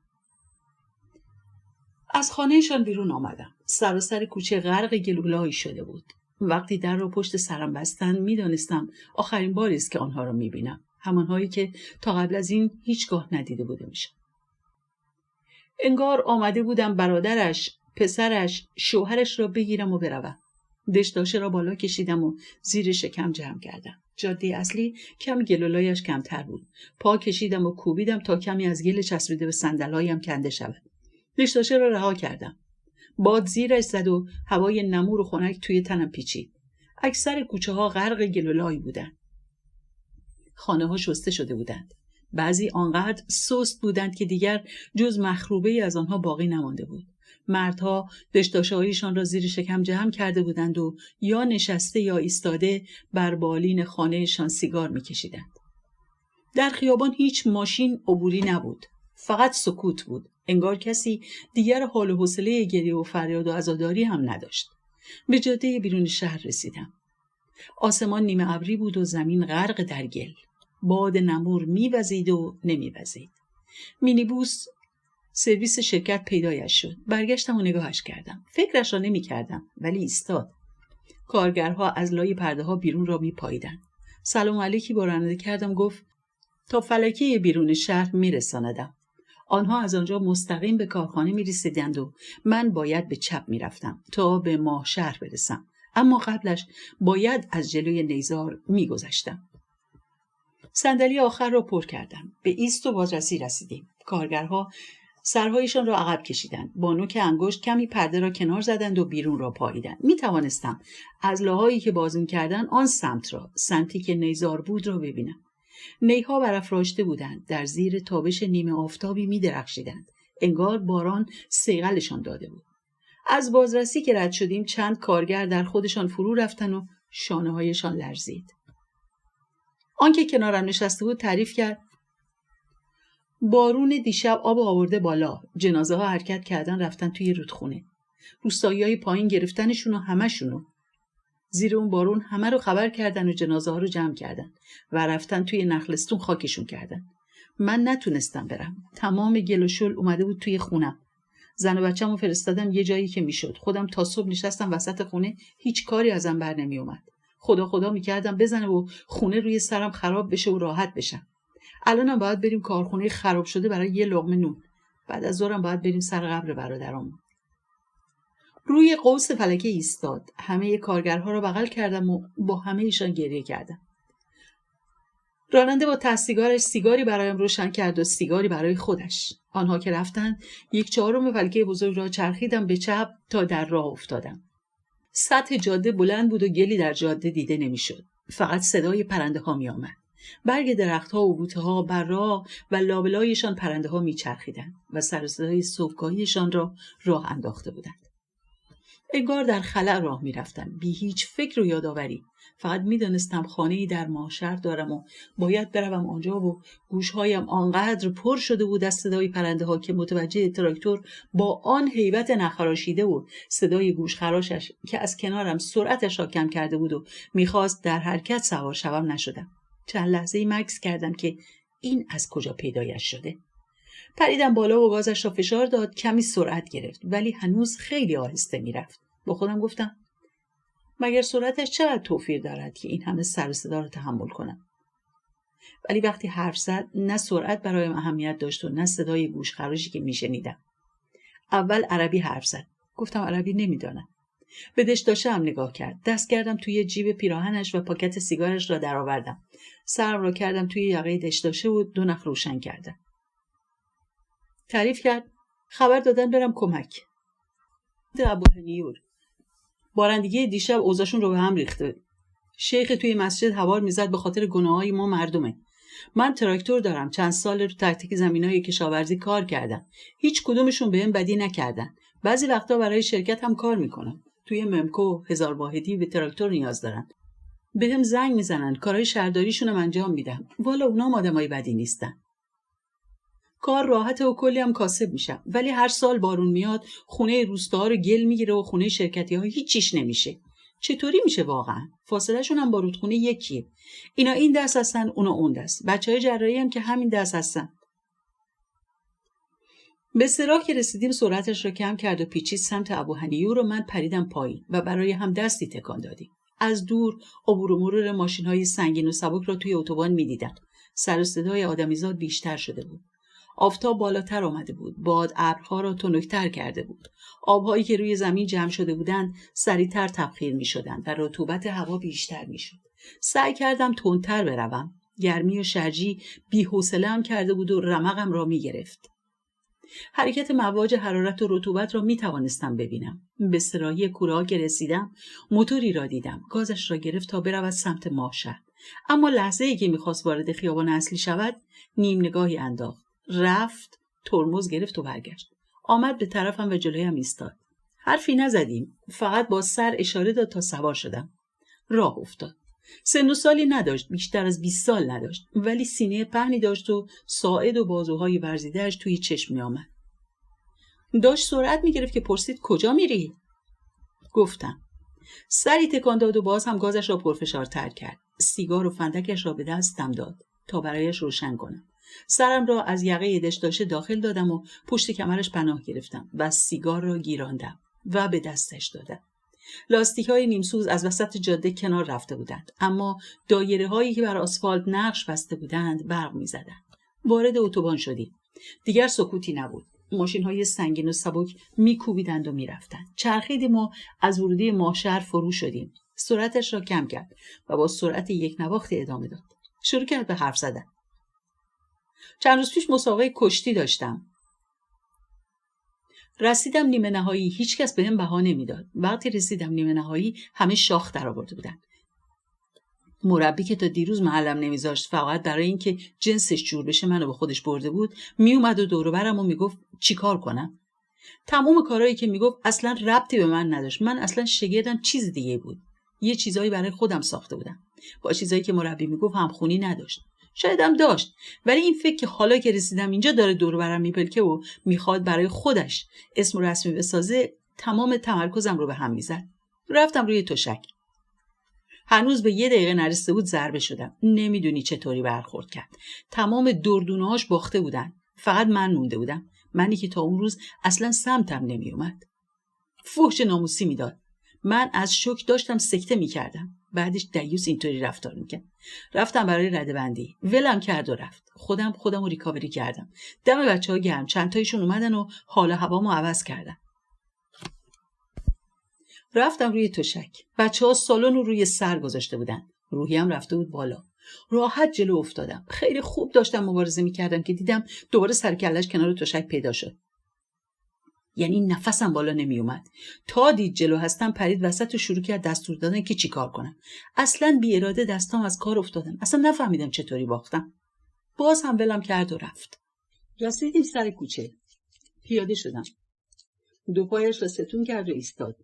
از خانهشان بیرون آمدم. سراسر کوچه غرق گلوله‌ای شده بود. وقتی در رو پشت سرم بستن میدانستم آخرین باری است که آنها را میبینم، همانهایی که تا قبل از این هیچگاه ندیده بوده میشم. انگار آمده بودم برادرش، پسرش، شوهرش را بگیرم و بروم. دشداشه را بالا کشیدم و زیر شکم جمع کردم. جاده اصلی کمی گلولایش کمتر بود. پا کشیدم و کوبیدم تا کمی از گل چسبیده به صندل‌هایم کنده شود. دشداشه را رها کردم. باد زیرش زد و هوای نمور و خنک توی تنم پیچید. اکثر کوچه ها غرق گلولایی بودند. خانه ها شسته شده بودند. بعضی آنقدر سست بودند که دیگر جز مخروبه‌ای از آنها باقی نمانده بود. مردها دشداشه‌هایشان را زیر شکم جمع کرده بودند و یا نشسته یا ایستاده بر بالین خانهشان سیگار می‌کشیدند. در خیابان هیچ ماشین عبوری نبود. فقط سکوت بود. انگار کسی دیگر حال و حوصله گریه و فریاد و عزاداری هم نداشت. به جاده بیرون شهر رسیدم. آسمان نیمه ابری بود و زمین غرق در گل. باد نمور می‌وزید و نمی‌وزید. مینیبوس سرویس شرکت پیدایش شد. برگشتم و نگاهش کردم. فکرش را نمی‌کردم ولی ایستاد. کارگرها از لای پرده‌ها بیرون را می‌پاییدند. سلام علیکی با راننده کردم. گفت تا فلکه بیرون شهر میرساندم. آنها از آنجا مستقیم به کارخانه میرسیدند و من باید به چپ میرفتم تا به ماه شهر برسم. اما قبلش باید از جلوی نیزار میگذشتم. صندلی آخر را پر کردم. به ایست و بازرسی رسیدیم. کارگرها سرهایشان را عقب کشیدند. با نوک انگشت کمی پرده را کنار زدند و بیرون را پاییدند. می توانستم از لاهایی که باز می‌کردند آن سمتی که نیزار بود را ببینم. نیها برافراشته بودند. در زیر تابش نیمه آفتابی می درخشیدند. انگار باران صیقلشان داده بود. از بازرسی که رد شدیم چند کارگر در خودشان فرو رفتن و شانه هایشان لرزید. آنکه کنارم نشسته بود تعریف کرد. بارون دیشب آب آورده بالا. جنازه ها حرکت کردن رفتن توی رودخونه. روستایی‌های پایین گرفتنشون و همشونو. زیر اون بارون همه رو خبر کردن و جنازه ها رو جمع کردن و رفتن توی نخلستون خاکشون کردن. من نتونستم برم. تمام گل و شل اومده بود توی خونم. زن و بچه‌مو فرستادم یه جایی که میشد. خودم تا صبح نشستم وسط خونه، هیچ کاری ازم بر نمی اومد. خدا میکردم بزنه و خونه روی سرم خراب بشه و راحت بشم. الانم باید بریم کارخونه خراب شده برای یه لقمه نون. بعد از ظهرم باید بریم سر قبر برادرامون. روی قوس فلکه ایستاد. همه کارگرها را بغل کردم و با همه ایشان گریه کردم. راننده با ته سیگاری برایم روشن کرد و سیگاری برای خودش. آنها که رفتن 1/4 فلکه بزرگ را چرخیدم به چپ تا در راه افتادم. سطح جاده بلند بود و گلی در جاده دیده نمیشد. فقط صدای پرنده ها می آمد. برگ درختها و بوته ها بر راه و لابلایشان پرنده ها می چرخیدند و سر و صدای صبحگاهیشان را راه انداخته بودند. انگار در خلأ راه می رفتم، بی هیچ فکر و یادآوری. فقط می دانستم خانه‌ای در ماشر دارم و باید بروم آنجا و گوشهایم آنقدر پر شده بود از صدای پرنده ها که متوجه تراکتور با آن هیبت نخراشیده و صدای گوشخراشش که از کنارم سرعتش را کم کرده بود و میخواست در حرکت سوار شوم نشدم. چند لحظه‌ای مکث کردم که این از کجا پیدایش شده. پریدم بالا و گازش را فشار داد. کمی سرعت گرفت ولی هنوز خیلی آهسته میرفت. با خودم گفتم مگر سرعتش چقدر توفیر دارد که این همه سر و صدا را تحمل کنم. ولی وقتی حرف زد نه سرعت برایم اهمیت داشت و نه صدای گوشخراشی که میشنیدم. اول عربی حرف زد. گفتم عربی نمیدانم. به دشداشه هم نگاه کرد. دست کردم توی جیب پیراهنش و پاکت سیگارش را درآوردم. سرم را کردم توی یقه دشداشه و 2 نخ روشن کردم. تعریف کرد خبر دادن برم کمک. ابوهنیور بارندگی دیشب اوضاعشون رو به هم ریخته. شیخ توی مسجد هوار میزد به خاطر گناههای ما مردمه. من تراکتور دارم، چند سال رو تک تک زمینای کشاورزی کار کردم. هیچ کدومشون بهم بدی نکردن. بعضی وقتا برای شرکت هم کار میکنم. توی ممکو 1000 واحدی به تراکتور نیاز دارن. بهم زنگ میزنن، کارهای شهرداریشون هم انجام میدم. والا اونا آدمای بدی نیستن. کار راحته و کلی هم کاسب میشم، ولی هر سال بارون میاد خونه روستاها رو گل میگیره و خونه شرکتی ها هیچیش نمیشه. چطوری میشه واقعا؟ فاصله شون هم با رودخونه یکیه. اینا این دست هستن، اونا اون دست. بچهای جراحی هم که همین دست هستن. به سراغ که رسیدیم سرعتش رو کم کرد و پیچید سمت ابوهنیو رو من پریدم پایین و برای هم دستی تکان دادیم. از دور عبور و مرور ماشین‌های سنگین و سبک را توی اتوبان می‌دیدم. سر و صدای آدمیزاد بیشتر شده بود. آفتاب بالاتر آمده بود. باد ابرها را تنک‌تر کرده بود. آب‌هایی که روی زمین جمع شده بودند سریعتر تبخیر می‌شدند و رطوبت هوا بیشتر می‌شد. سعی کردم تندتر بروم. گرمی و شرجی بی‌حوصله‌ام کرده بود و رمقم را می‌گرفت. حرکت مواج حرارت و رطوبت را می توانستم ببینم. به سراحی کوره که رسیدم موتوری را دیدم. گازش را گرفت تا برود سمت ماهشهر. اما لحظه ای که می‌خواست وارد خیابان اصلی شود نیم نگاهی انداخت. رفت، ترمز گرفت و برگشت. آمد به طرفم و جلویم ایستاد. حرفی نزدیم. فقط با سر اشاره داد تا سوار شدم. راه افتاد. سن و سالی نداشت، بیشتر از 20 سال نداشت، ولی سینه پهنی داشت و ساعد و بازوهای ورزیده‌اش توی چشم می‌آمد. داشت سرعت می‌گرفت که پرسید کجا میری؟ گفتم. سری تکان داد و باز هم گازش را پرفشارتر کرد. سیگار و فندکش را به دستم داد تا برایش روشن کنم. سرم را از یقه دشداشه داخل دادم و پشت کمرش پناه گرفتم و سیگار را گیراندم و به دستش دادم. لاستیک‌های نیمسوز از وسط جاده کنار رفته بودند، اما دایره‌هایی که بر آسفالت نقش بسته بودند برق می‌زدند. وارد اتوبان شدیم. دیگر سکوتی نبود. ماشین‌های سنگین و سبک می‌کوبیدند و می‌رفتند. چرخیدیم و از ورودی ماهشهر فرو شدیم. سرعتش را کم کرد و با سرعت یک نواختی ادامه داد. شروع کرد به حرف زدن. چند روز پیش مسابقه کشتی داشتم. رسیدم نیمه نهایی، هیچ کس بهم بها نمیداد. وقتی رسیدم نیمه نهایی همه شاخ درآورده بودن. مربی که تا دیروز محلم نمیذاشت فقط برای اینکه جنسش جور بشه منو به خودش برده بود، میومد و دور و برم و میگفت چیکار کنم. تمام کارهایی که میگفت اصلا ربطی به من نداشت. من اصلا شگردم چیز دیگه بود. یه چیزایی برای خودم ساخته بودم. با چیزایی که مربی میگفت همخونی نداشت. شاید هم داشت، ولی این فکر که حالا که رسیدم اینجا داره دور و برم میپلکه و میخواد برای خودش اسم رسمی بسازه تمام تمرکزم رو به هم میزد. رفتم روی تشک. هنوز به 1 دقیقه نرسیده بود ضربه شدم. نمیدونی چطوری برخورد کرد. تمام دردونه‌هاش باخته بودن. فقط من مونده بودم. منی که تا اون روز اصلا سمتم نمیومد. فحش ناموسی میداد. من از شوک داشتم سکته میکردم. بعدش دیوس اینطوری رفتار میکرد. رفتم برای ردبندی. ولم کرد و رفت. خودمو ریکاوری کردم. دم بچه‌ها گرم. چند تایشون اومدن و حال هوامو عوض کردن. رفتم روی تشک. بچه‌ها سالن رو روی سر گذاشته بودن. روحیم رفته بود بالا. راحت جلو افتادم. خیلی خوب داشتم مبارزه میکردم که دیدم دوباره سر کله‌اش کنار تشک پیدا شد. یعنی نفسم بالا نمی اومد. تا دید جلو هستم پرید وسط و شروع کرد دستور دادن که چیکار کنم. اصلاً بی اراده دستام از کار افتادن. اصلا نفهمیدم چطوری باختم. باز هم ولم کرد و رفت. رسیدیم سر کوچه. پیاده شدم. 2 پایش را ستون کرد و ایستاد.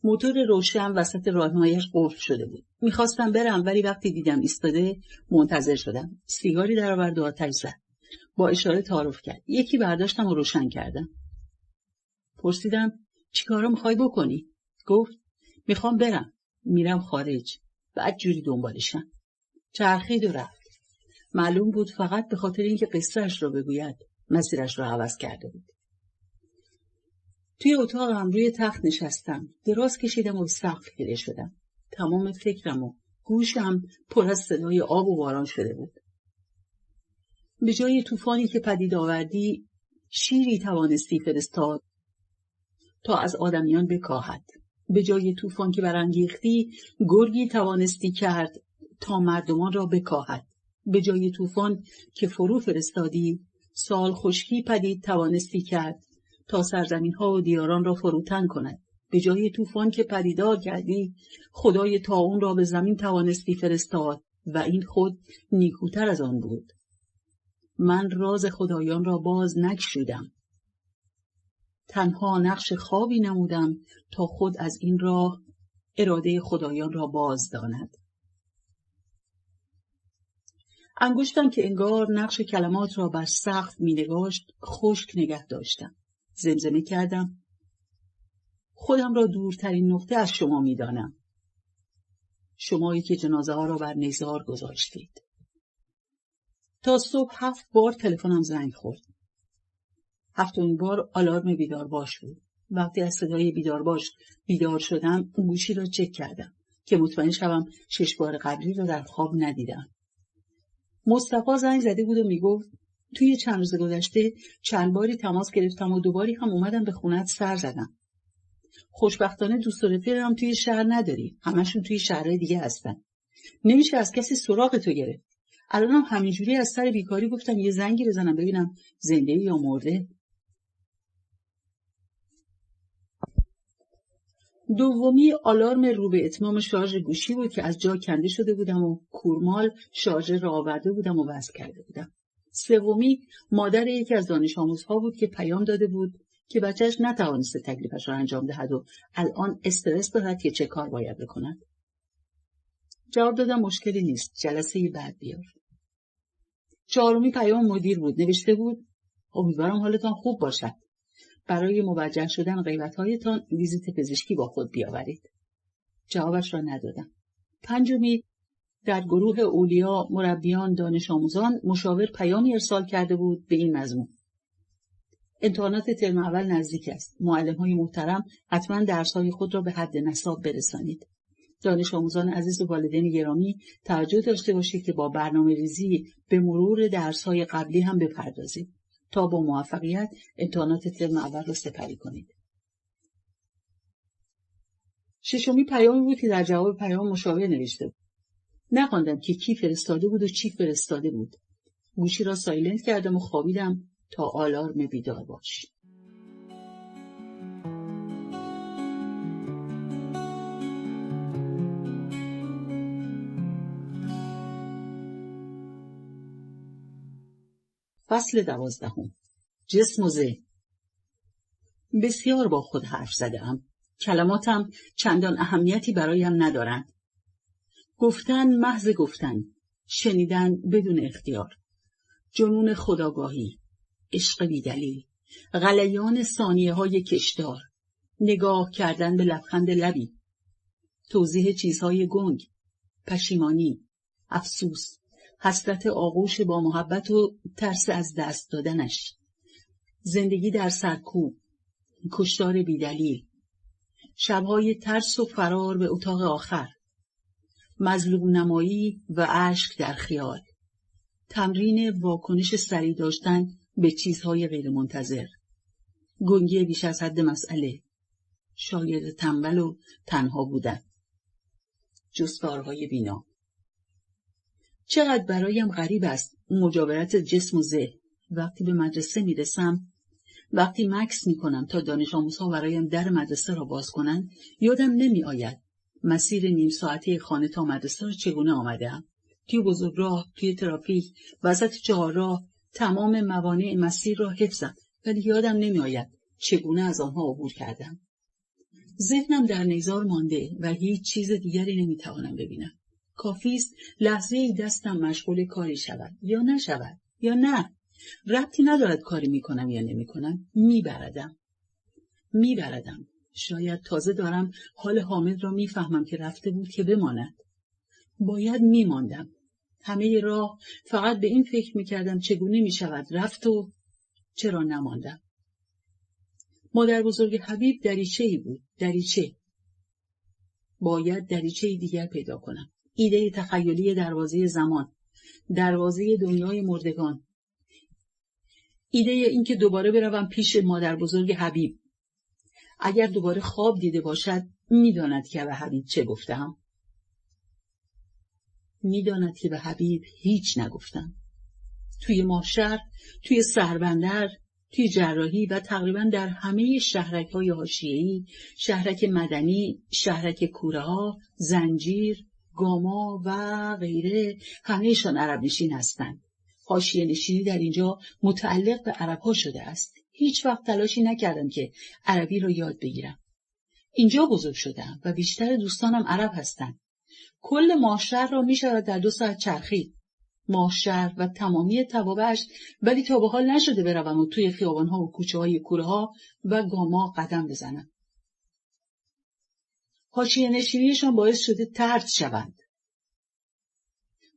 موتور روشن وسط راهنماییش قفل شده بود. میخواستم برم ولی وقتی دیدم ایستاده منتظر شدم. سیگاری درآورد و آتش زد. با اشاره تعارف کرد. یکی برداشتم و روشن کردم. پرسیدم چی کارا میخوای بکنی؟ گفت میخوام برم. میرم خارج. بعد جوری دنبالشم. چرخید و رفت. معلوم بود فقط به خاطر اینکه قصه‌اش را بگوید مسیرش را عوض کرده بود. توی اتاقم روی تخت نشستم. دراز کشیدم و به سقف خیره شدم. تمام فکرم و گوشم پر از صدای آب و باران شده بود. به جای طوفانی که پدید آوردی، شیری توانستی فرستاد تا از آدمیان بکاهد. به جای طوفان که برانگیختی، گرگی توانستی کرد تا مردمان را بکاهد. به جای طوفان که فرو فرستادی، سال خشکی پدید توانستی کرد تا سرزمین‌ها و دیاران را فروتن کند. به جای طوفان که پدیدار کردی، خدای طاعون را به زمین توانستی فرستاد و این خود نیکوتر از آن بود. من راز خدایان را باز نگشودم. تنها نقش خوابی نمودم تا خود از این راه اراده خدایان را باز داند. انگشتم که انگار نقش کلمات را بر سقف می‌نگاشت خشک نگه داشتم. زمزمه کردم: خودم را دورترین نقطه از شما می‌دانم. شمایی که جنازه ها را بر نیزار گذاشتید. تا صبح 7 بار تلفنم زنگ خورد. 7مین بار آلارم بیدار باش بود. وقتی از صدای بیدار باش بیدار شدم گوشی را چک کردم که مطمئن شوم 6 بار قبلی را در خواب ندیدم. مصطفی زنگ زده بود و میگفت توی چند روز گذشته چند باری تماس گرفتم و 2 باری هم اومدم به خونت سر زدم. خوشبختانه دوست و رفیقم توی شهر نداری. همشون توی شهرهای دیگه هستن. نمیشه از کسی سراغ تو گرفت. الانم همینجوری از سر بیکاری گفتم یه زنگی بزنم ببینم زنده یا مرده. دومی آلارم رو به اتمام شارژ گوشی بود که از جا کنده شده بودم و کورمال شارژر را آورده بودم و وصل کرده بودم. سومی مادر یکی از دانش آموزها بود که پیام داده بود که بچهش نتوانسته تکلیفش را انجام دهد و الان استرس دارد که چه کار باید بکند. جواب دادم مشکلی نیست، جلسه بعد بیار. چهارمی پیام مدیر بود. نوشته بود امیدوارم حالتان خوب باشد. برای موجه شدن غیبت‌هایتان ویزیت پزشکی با خود بیاورید. جوابش را ندادم. پنجمی در گروه اولیا، مربیان، دانش آموزان مشاور پیامی ارسال کرده بود به این مضمون: امتحانات ترم اول نزدیک است. معلم‌های محترم حتما درس‌های خود را به حد نصاب برسانید. دانش آموزان عزیز و والدین گرامی توجه داشته باشید که با برنامه‌ریزی به مرور درس‌های قبلی هم بپردازید تا با موفقیت امتحانات ترم اول را سپری کنید. ششمی پیامی بود که در جواب پیام مشاور نوشته بود. نخواندم که کی فرستاده بود و چی فرستاده بود. گوشی را سایلنت کردم و خوابیدم تا آلارم بیدار باش. فصل 12. جسم و ذهن. بسیار با خود حرف زدم. کلماتم چندان اهمیتی برایم ندارند. گفتن محض گفتن، شنیدن بدون اختیار، جنون خودآگاهی، عشق بی‌دلیل، غلیان ثانیه‌های کشدار، نگاه کردن به لبخند لبی، توضیح چیزهای گنگ، پشیمانی، افسوس، حسرت آغوش با محبت و ترس از دست دادنش، زندگی در سرکوب، کشتار بی‌دلیل، شب‌های ترس و فرار به اتاق آخر، مظلوم نمایی و اشک در خیال، تمرین واکنش سریع داشتن به چیزهای غیرمنتظر، گنگی بیش از حد مسئله، شاگرد تنبل و تنها بودن، جستارهای بینا. چقدر برایم غریب است مجاورت جسم و ذهن. وقتی به مدرسه میرسم، وقتی مکث میکنم تا دانش آموزها برایم در مدرسه را باز کنند، یادم نمی آید مسیر نیم ساعته خانه تا مدرسه را چگونه آمده‌ام. توی بزرگراه، توی ترافیک، وسط چهارراه، تمام موانع مسیر را حفظم، ولی یادم نمی آید چگونه از آنها عبور کردم. ذهنم در نیزار مانده و هیچ چیز دیگری نمیتوانم ببینم. کافیست لحظه‌ای دستم مشغول کاری شود یا نشود یا نه. ربطی ندارد کاری میکنم یا نمیکنم. میبردم. شاید تازه دارم حال حامد را میفهمم که رفته بود که بماند. باید میماندم. همه راه فقط به این فکر میکردم چگونه میشود رفت و چرا نماندم. مادر بزرگ حبیب دریچه‌ای بود. باید دریچه‌ای دیگر پیدا کنم. ایده تخیلی دروازه زمان، دروازه دنیای مردگان. ایده این که دوباره بروم پیش مادر بزرگ حبیب. اگر دوباره خواب دیده باشد، میداند که به حبیب چه گفتم. میداند که به حبیب هیچ نگفتم. توی ماهشهر، توی سربندر، توی جراحی و تقریبا در همه شهرک‌های حاشیه‌ای، شهرک مدنی، شهرک کوره‌ها، زنجیر، گاما و غیره، همه‌شان عرب نشین هستند. حاشیه نشینی در اینجا متعلق به عرب‌ها شده است. هیچ وقت تلاشی نکردم که عربی را یاد بگیرم. اینجا بزرگ شدم و بیشتر دوستانم عرب هستند. کل ماهشهر را می‌شود در 2 ساعت چرخید. ماهشهر و تمامی توابعش، ولی تا به حال نشده بروم و توی خیابان‌ها و کوچه‌های کوره‌ها و گاما قدم بزنم. حاشیه نشینیشان باعث شده طرد شوند.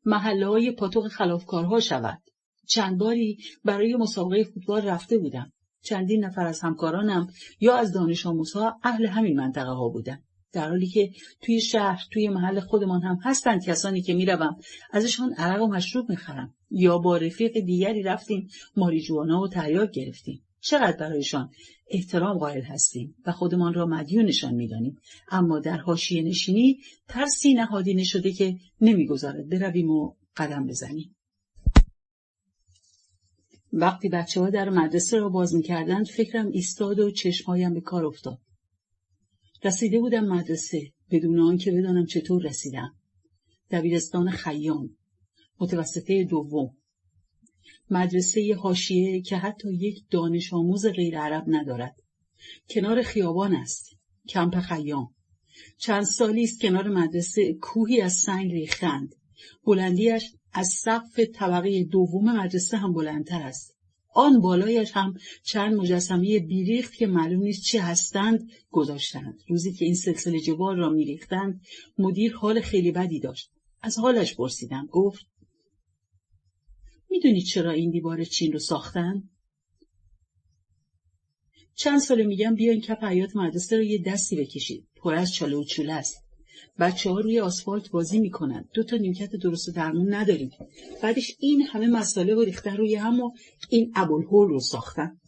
محله‌های پاتوق خلافکارها شود. چند باری برای مسابقه فوتبال رفته بودم. چندین نفر از همکارانم یا از دانش آموزها اهل همین منطقه ها بودن. در حالی که توی شهر، توی محل خودمان هم هستند کسانی که میروم ازشان عرق و مشروب میخرم، یا با رفیق دیگری رفتیم ماریجوانا و تریاک گرفتیم. چقدر برایشان احترام قائل هستیم و خودمان را مدیونشان میدانیم، اما در حاشیه نشینی ترسی نهادینه شده که نمیگذارد برویم و قدم بزنیم. وقتی بچه‌ها در مدرسه را باز می‌کردند فکرم ایستاد و چشم‌هایم به کار افتاد. رسیده بودم مدرسه بدون آنکه بدانم چطور رسیدم. دبیرستان خیام، متوسطه دوم. مدرسه حاشیه که حتی یک دانش آموز غیر عرب ندارد. کنار خیابان است، کمپ خیام. چند سالی است کنار مدرسه کوهی از سنگ ریختند. بلندیش از سقف طبقه دوم مدرسه هم بلندتر است. آن بالایش هم چند مجسمه بیریخت که معلوم نیست چه هستند گذاشتند. روزی که این سلسله جبال را میریختند مدیر حال خیلی بدی داشت. از حالش پرسیدم. گفت میدونی چرا این دیوار چین رو ساختن؟ چند ساله میگم بیاین کف حیاط مدرسه رو یه دستی بکشید. پر از چاله و چوله است. بچه‌ها روی آسفالت بازی میکنن. 2 نیمکت درست و درمون نداریم. بعدش این همه مساله و ریختن روی هم و این ابوالهول رو ساختن.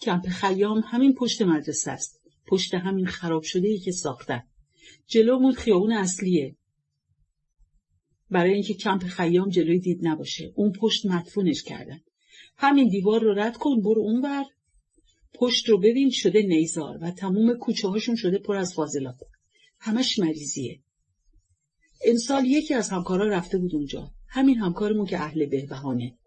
کمپ خیام همین پشت مدرسه است. پشت همین خراب شده‌ای که ساختن. جلومون خیابون اصلیه. برای اینکه کمپ خیام جلوی دید نباشه، اون پشت مدفونش کردن. همین دیوار رو رد کن، برو اونور. پشت رو ببین شده نیزار و تموم کوچه هاشون شده پر از فاضلات. همش مریضیه. امسال یکی از همکارا رفته بود اونجا. همین همکارمون که اهل بهبهانه.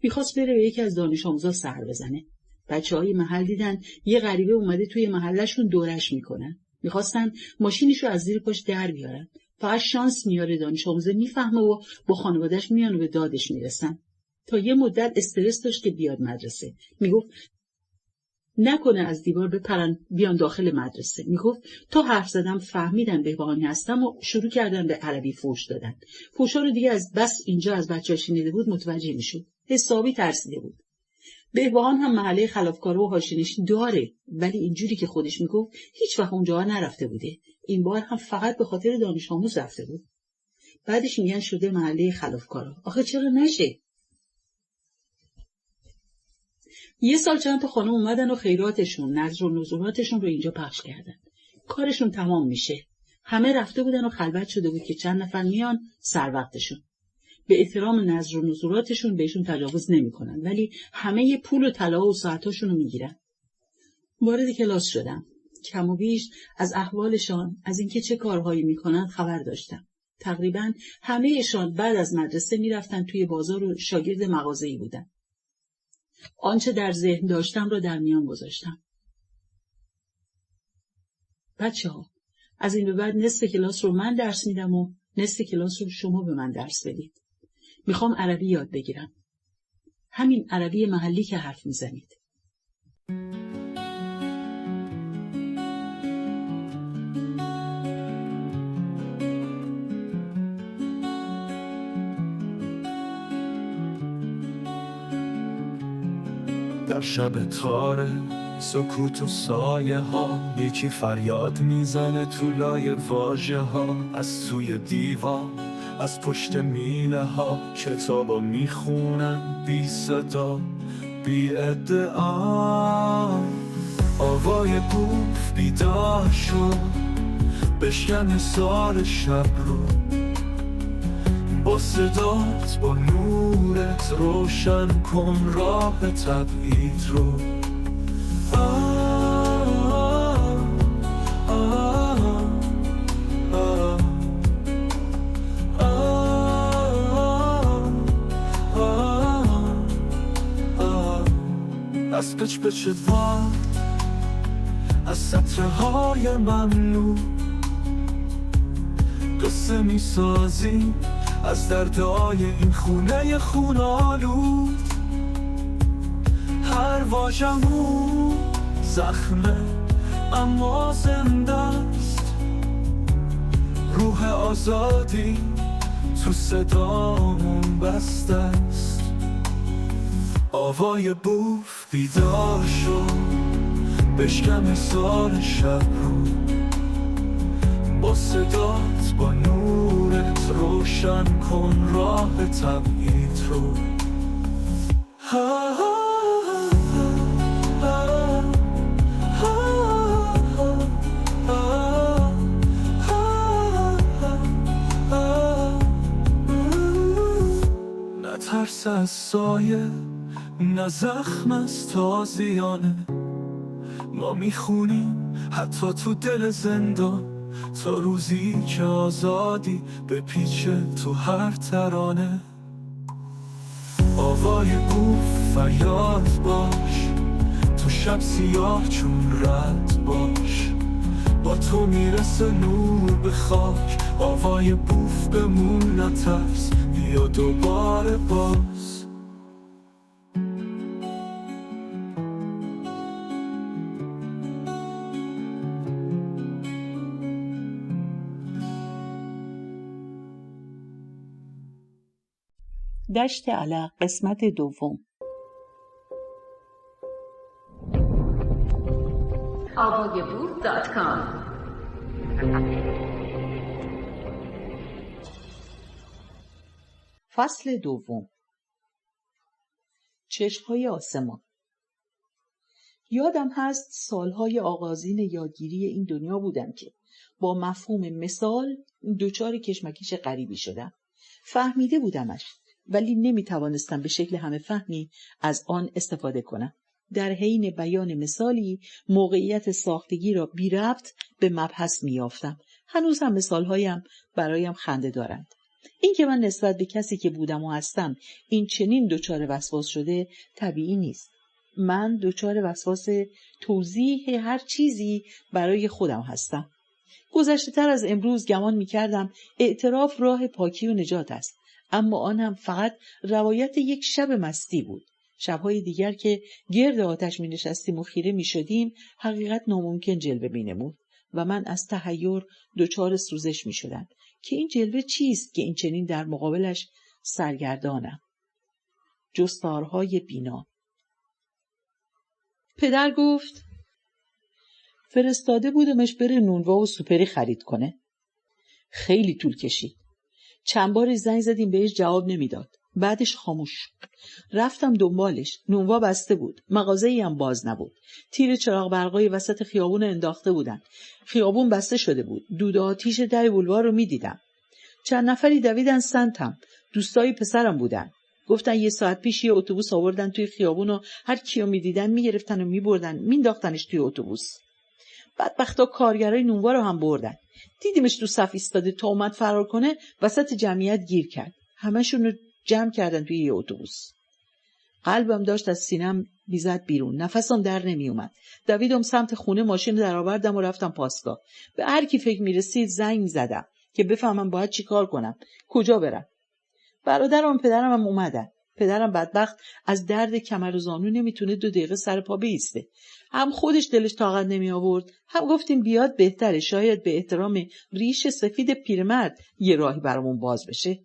میخواست بره به یکی از دانش آموزا سر بزنه. بچه‌های محل دیدن یه غریبه اومده توی محلشون دورش میکنن. میخواستن ماشینشو از زیر پاش در بیارن. فقط شانس میاره دانش آموزه میفهمه و با خانواده‌اش میان و به دادش میرسن. تا یه مدت استرس داشت که بیاد مدرسه. میگفت نکنه از دیوار بپرن بیان داخل مدرسه. میگفت تو حرف زدم فهمیدن بهبهانی هستم و شروع کردن به عربی فحش دادن. فحشا رو دیگه از بس اینجا از بچه‌ها شنیده بود متوجه میشد. حسابی ترسیده بود. بهبهان هم محله خلافکارا و حاشیه‌نشین داره، ولی اینجوری که خودش میگفت هیچ وقت اونجا نرفته بوده. این بار هم فقط به خاطر دانش آموز رفته بود. بعدش میگن شده محله خلافکارا. آخه چرا نشه؟ یه سال چند تا خانم اومدن و خیراتشون، نذر و نذوراتشون رو اینجا پخش کردن. کارشون تمام میشه. همه رفته بودن و خلوت شده بود که چند نفر میان سر وقتشون. به احترام نذر و نذوراتشون بهشون تجاوز نمیکنن، ولی همه پول و طلا و ساعتاشون رو میگیرن. وارد کلاس شدم. کم و بیش از احوالشان، از اینکه چه کارهایی میکنن خبر داشتم. تقریبا همه‌شان بعد از مدرسه میرفتن توی بازار و شاگرد مغازه‌ای بودن. آنچه در ذهن داشتم را در میان گذاشتم. بچه‌ها، از این به بعد نصف کلاس رو من درس میدم و نصف کلاس رو شما به من درس بدید. میخوام عربی یاد بگیرم. همین عربی محلی که حرف میزنید. در شب تاره سکوت و سایه ها، یکی فریاد میزنه تو لای واژه ها. از توی دیوار، از پشت میله ها، کتابا میخونن بی صدا بی ادعا. آوای بوف بیدار شد، بشکن حصار شب رو. با صدات با نورت روشن کن راه تبعید رو. از پچ پچ وار، از سطرهای ممنوع قصه می سازی از دردای این خونه خونالود. هر واژمون زخمه اما زنده است، روح آزادی تو صدامون بسته است. آوای بوف بیدار شد، بشکم سال شب رو، با صدات با نورت روشن کن راه تبعید رو. نه ترس از سایه، نه زخم از تازیانه، ما میخونیم حتی تو دل زندان، تا روزی که آزادی به پیچه تو هر ترانه. آوای بوف فریاد باش، تو شب سیاه چون رد باش، با تو میرسه نور به خاک. آوای بوف بمون نترس، بیا دوباره باز. دشت علق قسمت دوم. AvoyaBooth.com. فصل دوم. چشم‌های آسمان. یادم هست سالهای آغازین یادگیری این دنیا بودم که با مفهوم مثال دوچار کشمکش غریبی شدم. فهمیده بودمش، ولی نمیتوانستم به شکل همه فهمی از آن استفاده کنم. در حین بیان مثالی موقعیت ساختگی را بی ربط به مبحث میافتم. هنوز هم مثالهایم برایم خنده دارند. این که من نسبت به کسی که بودم و هستم این چنین دچار وسواس شده طبیعی نیست. من دچار وسواس توضیح هر چیزی برای خودم هستم. گذشته تر از امروز گمان می‌کردم اعتراف راه پاکی و نجات است، اما آن هم فقط روایت یک شب مستی بود. شب‌های دیگر که گرد آتش می‌نشستیم و خیره می‌شدیم حقیقت ناممکن جلوه می‌نمود و من از تحیر دچار سوزش می‌شدم که این جلوه چیست که این چنین در مقابلش سرگردانم. جستارهای بینا. پدر گفت فرستاده بودمش بره نونوا و سوپری خرید کنه. خیلی طول کشید. چند بار زنگ زدیم بهش جواب نمیداد. بعدش خاموش. رفتم دنبالش. نونوا بسته بود. مغازه‌ای هم باز نبود. تیر چراغ برقای وسط خیابون انداخته بودن. خیابون بسته شده بود. دود آتیش در بولوار رو میدیدم. چند نفری دویدن سمتم. دوستای پسرم بودن. گفتن 1 ساعت پیش یه اتوبوس آوردن توی خیابون و هر کیو میدیدن میگرفتن و میبردن مینداختنش توی اتوبوس. بدبختا کارگرای نونوا رو هم بردن. دیدیمش تو صف ایستاده، تا اومد فرار کنه وسط جمعیت گیر کرد. همشون رو جمع کردن توی یه اتوبوس. قلبم داشت از سینم میزد بیرون. نفسم در نمی اومد. دویدم سمت خونه، ماشین در آوردم و رفتم پاسگاه. به هر کی فکر میرسید زنگ زدم که بفهمم باید چی کار کنم، کجا برم. برادرم و پدرم هم اومدن. پدرم بدبخت از درد کمر و زانو نمیتونه 2 دقیقه سر پا بایسته. هم خودش دلش طاقت نمی آورد، هم گفتیم بیاد بهتره، شاید به احترام ریش سفید پیرمرد یه راهی برامون باز بشه.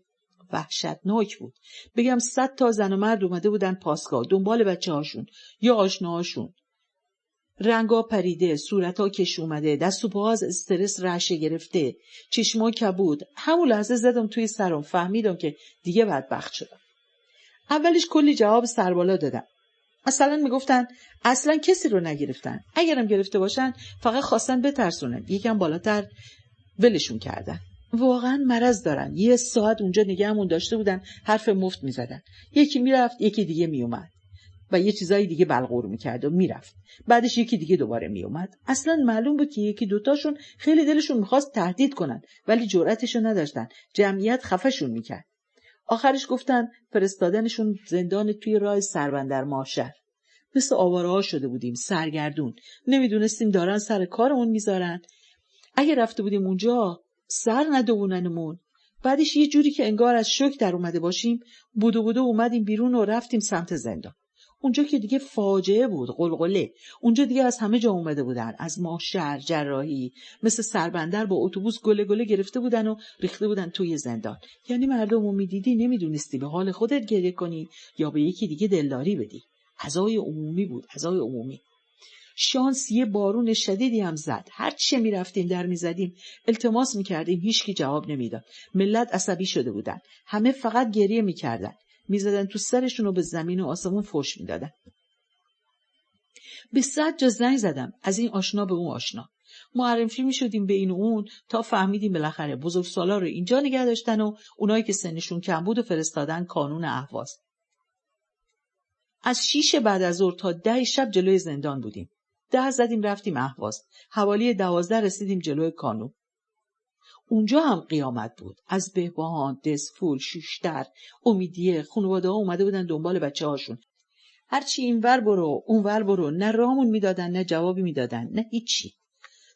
وحشتناک بود. بگم 100 تا زن و مرد اومده بودن پاسگاه دنبال بچه‌هاشون یا آشناهاشون. رنگا پریده، صورتا کش اومده، دست و پا از استرس رعشه گرفته، چشما کبود. همون لحظه زدم توی سرم، فهمیدم که دیگه بدبخت شدم. اولش کلی جواب سربالا دادم. مثلا میگفتن اصلا کسی رو نگرفتن، اگرم گرفته باشن فقط خواستن بترسونن، یکم بالاتر ولشون کردن. واقعا مرض دارن. 1 ساعت اونجا نگهمون داشته بودن، حرف مفت میزدن. یکی میرفت، یکی دیگه میومد و یه چیزای دیگه بلغور میکرد و میرفت. بعدش یکی دیگه دوباره میومد. اصلا معلوم بود که 1-2 تاشون خیلی دلشون میخواست تهدید کنن، ولی جرأتشو نداشتن. جمعیت خفشون میکرد. آخرش گفتن فرستادنشون زندان توی راه سربندر ماشر. مثل آواره‌ها شده بودیم، سرگردون. نمیدونستیم دارن سر کارمون میذارن. اگه رفته بودیم اونجا سر ندووننمون، بعدش یه جوری که انگار از شوک در اومده باشیم بودو اومدیم بیرون و رفتیم سمت زندان. اونجا که دیگه فاجعه بود، قلقله. اونجا دیگه از همه جا اومده بودن، از ماشر، جراحی، مثل سربندر با اتوبوس گله گرفته بودن و ریخته بودن توی زندان. یعنی مردم رو میدیدی نمیدونستی به حال خودت گریه کنی یا به یکی دیگه دلداری بدی. عزای عمومی بود، عزای عمومی. شانس یه بارون شدیدی هم زد. هر چه میرفتیم در میزدیم، التماس میکردیم، هیچکی جواب نمیداد. ملت عصبی شده بودن. همه فقط گریه میکردن. میزدن تو سرشون و به زمین و آسمون فحش میدادن. به 100 جا زنگ زدم، از این آشنا به اون آشنا. معرفی میشدیم به این و اون تا فهمیدیم بالاخره بزرگسالا رو اینجا نگه داشتن و اونایی که سنشون کم بود و فرستادن کانون اهواز. از 6 بعد از ظهر تا 10 شب جلوی زندان بودیم. 10 زدیم رفتیم اهواز. حوالی 12 رسیدیم جلوی کانون. اونجا هم قیامت بود. از بهبهان، دسفول، شوشتر، امیدیه، خانواده ها اومده بودن دنبال بچه هاشون. هرچی اینور برو، اونور برو، نه رامون میدادن، نه جوابی میدادن، نه هیچی.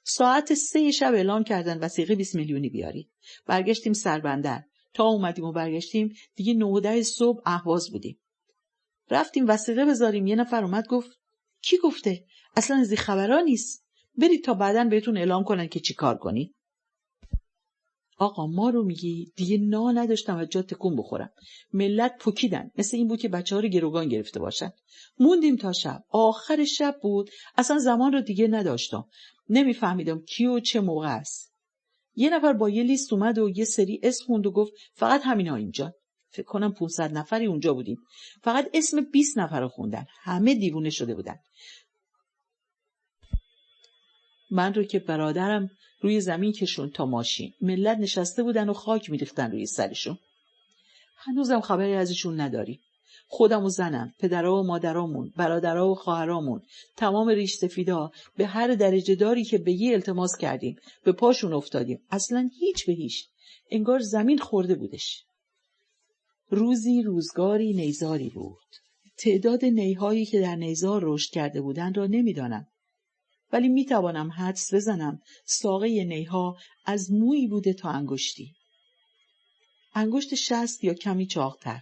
ساعت 3 شب اعلام کردن وثیقه 20 میلیونی بیاری. برگشتیم سربندر. تا اومدیم و برگشتیم دیگه 9 صبح اهواز بودیم. رفتیم وثیقه بذاریم، یه نفر اومد گفت کی گفته؟ اصلا از این خبرا نیست. برید تا بعداً بهتون اعلام کنن که چی کار کنی. آقا ما رو میگی؟ دیگه نداشتم از جا تکون بخورم. ملت پکیدن، مثل این بود که بچه‌ها رو گروگان گرفته باشن. موندیم تا شب. آخر شب بود. اصلا زمان رو دیگه نداشتم. نمیفهمیدم کی و چه موقع است. یه نفر با یه لیست اومد و یه سری اسم خوند و گفت فقط همینا اینجا. فکر کنم 500 نفری اونجا بودیم. فقط اسم 20 نفر رو خوندن. همه دیوونه شده بودن. من رو که برادرم روی زمین کشون تا ماشین. ملت نشسته بودن و خاک میریختن روی سرشون. هنوزم خبری ازشون نداریم. خودم و زنم، پدرها و مادرامون، برادرها و خواهرامون، تمام ریش سفیدا به هر درجه داری که به یه التماس کردیم، به پاشون افتادیم. اصلا هیچ به هیچ. انگار زمین خورده بودش. روزی روزگاری نیزاری بود. تعداد نیهایی که در نیزار رشد کرده بودند را نمیدانم. ولی میتوانم حدس بزنم ساقه نیها از مویی بوده تا انگشتی. انگشت 60 یا کمی چاق‌تر.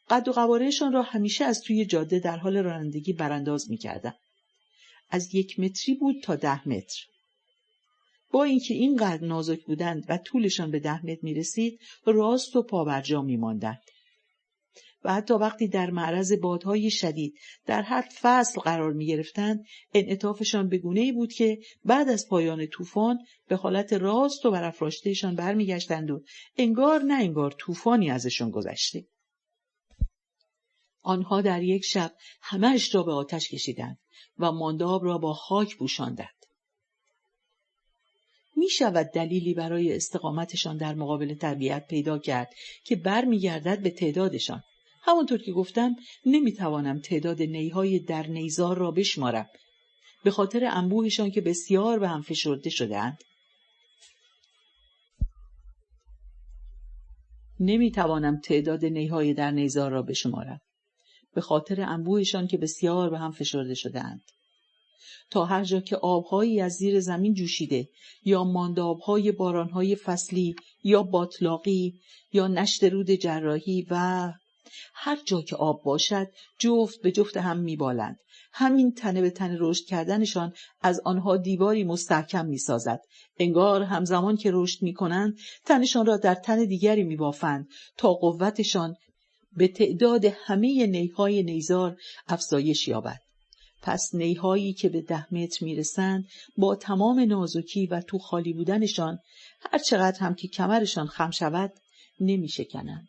قد و قوارهشان را همیشه از توی جاده در حال رانندگی برانداز میکردم. از 1 متری بود تا 10 متر. با اینکه اینقدر نازک بودند و طولشان به 10 متر میرسید، راست و پابرجا میماندند. و حتی وقتی در معرض بادهای شدید در هر فصل قرار می گرفتند، انعطافشان به گونه‌ای بود که بعد از پایان طوفان به حالت راست و برافراشتهشان برمیگشتند و انگار نه انگار طوفانی ازشان گذشته. آنها در یک شب همه‌اش را به آتش کشیدند و مانداب را با خاک پوشاندند. می شود دلیلی برای استقامتشان در مقابل طبیعت پیدا کرد که برمیگردد به تعدادشان. همونطور که گفتم نمیتوانم تعداد نیهای در نیزار را بشمارم، به خاطر انبوهشان که بسیار به هم فشرده شده‌اند. نمیتوانم تعداد نیهای در نیزار را بشمارم، به خاطر انبوهشان که بسیار به هم فشرده شده‌اند. تا هر جا که آبهایی از زیر زمین جوشیده یا ماندابهای بارانهای فصلی یا باطلاقی یا نشت رود جراحی و هر جا که آب باشد جفت به جفت هم میبالند. همین تنه به تنه رشد کردنشان از آنها دیواری مستحکم میسازد. انگار همزمان که رشد میکنند تنشان را در تن دیگری میبافند تا قوتشان به تعداد همه نیهای نیزار افزایش یابد. پس نیهایی که به 10 متر میرسند با تمام نازکی و تو خالی بودنشان هر چقدر هم که کمرشان خم شود نمیشکنند.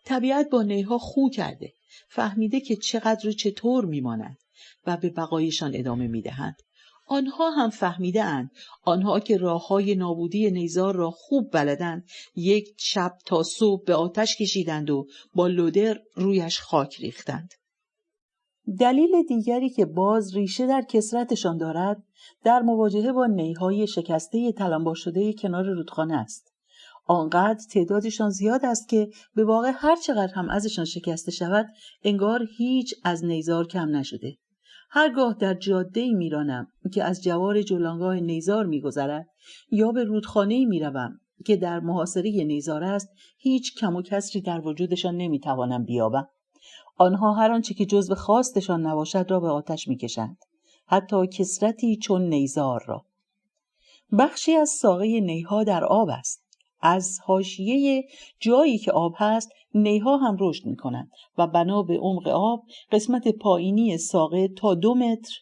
طبیعت با نیها خو کرده، فهمیده که چقدر و چطور میمانند و به بقایشان ادامه میدهند. آنها هم فهمیده اند، آنها که راههای نابودی نیزار را خوب بلدند، یک شب تا صبح به آتش کشیدند و با لودر رویش خاک ریختند. دلیل دیگری که باز ریشه در کثرتشان دارد، در مواجهه با نیهای شکسته تلمبار شده کنار رودخانه است. آنقدر تعدادشان زیاد است که به واقع هر چقدر هم ازشان شکسته شود انگار هیچ از نیزار کم نشده. هرگاه در جاده‌ای میرانم که از جوار جولانگاه نیزار میگذرد یا به رودخانه‌ای میروم که در محاصره نیزار است، هیچ کم و کسری در وجودشان نمیتوانم بیابم. آنها هر آنچه که جزو خواستشان نباشد را به آتش میکشند، حتی کسرتی چون نیزار را. بخشی از ساقه نیها در آب است. از حاشیه جایی که آب هست نیها هم رشد میکنند و بنا به عمق آب قسمت پایینی ساقه تا 2 متر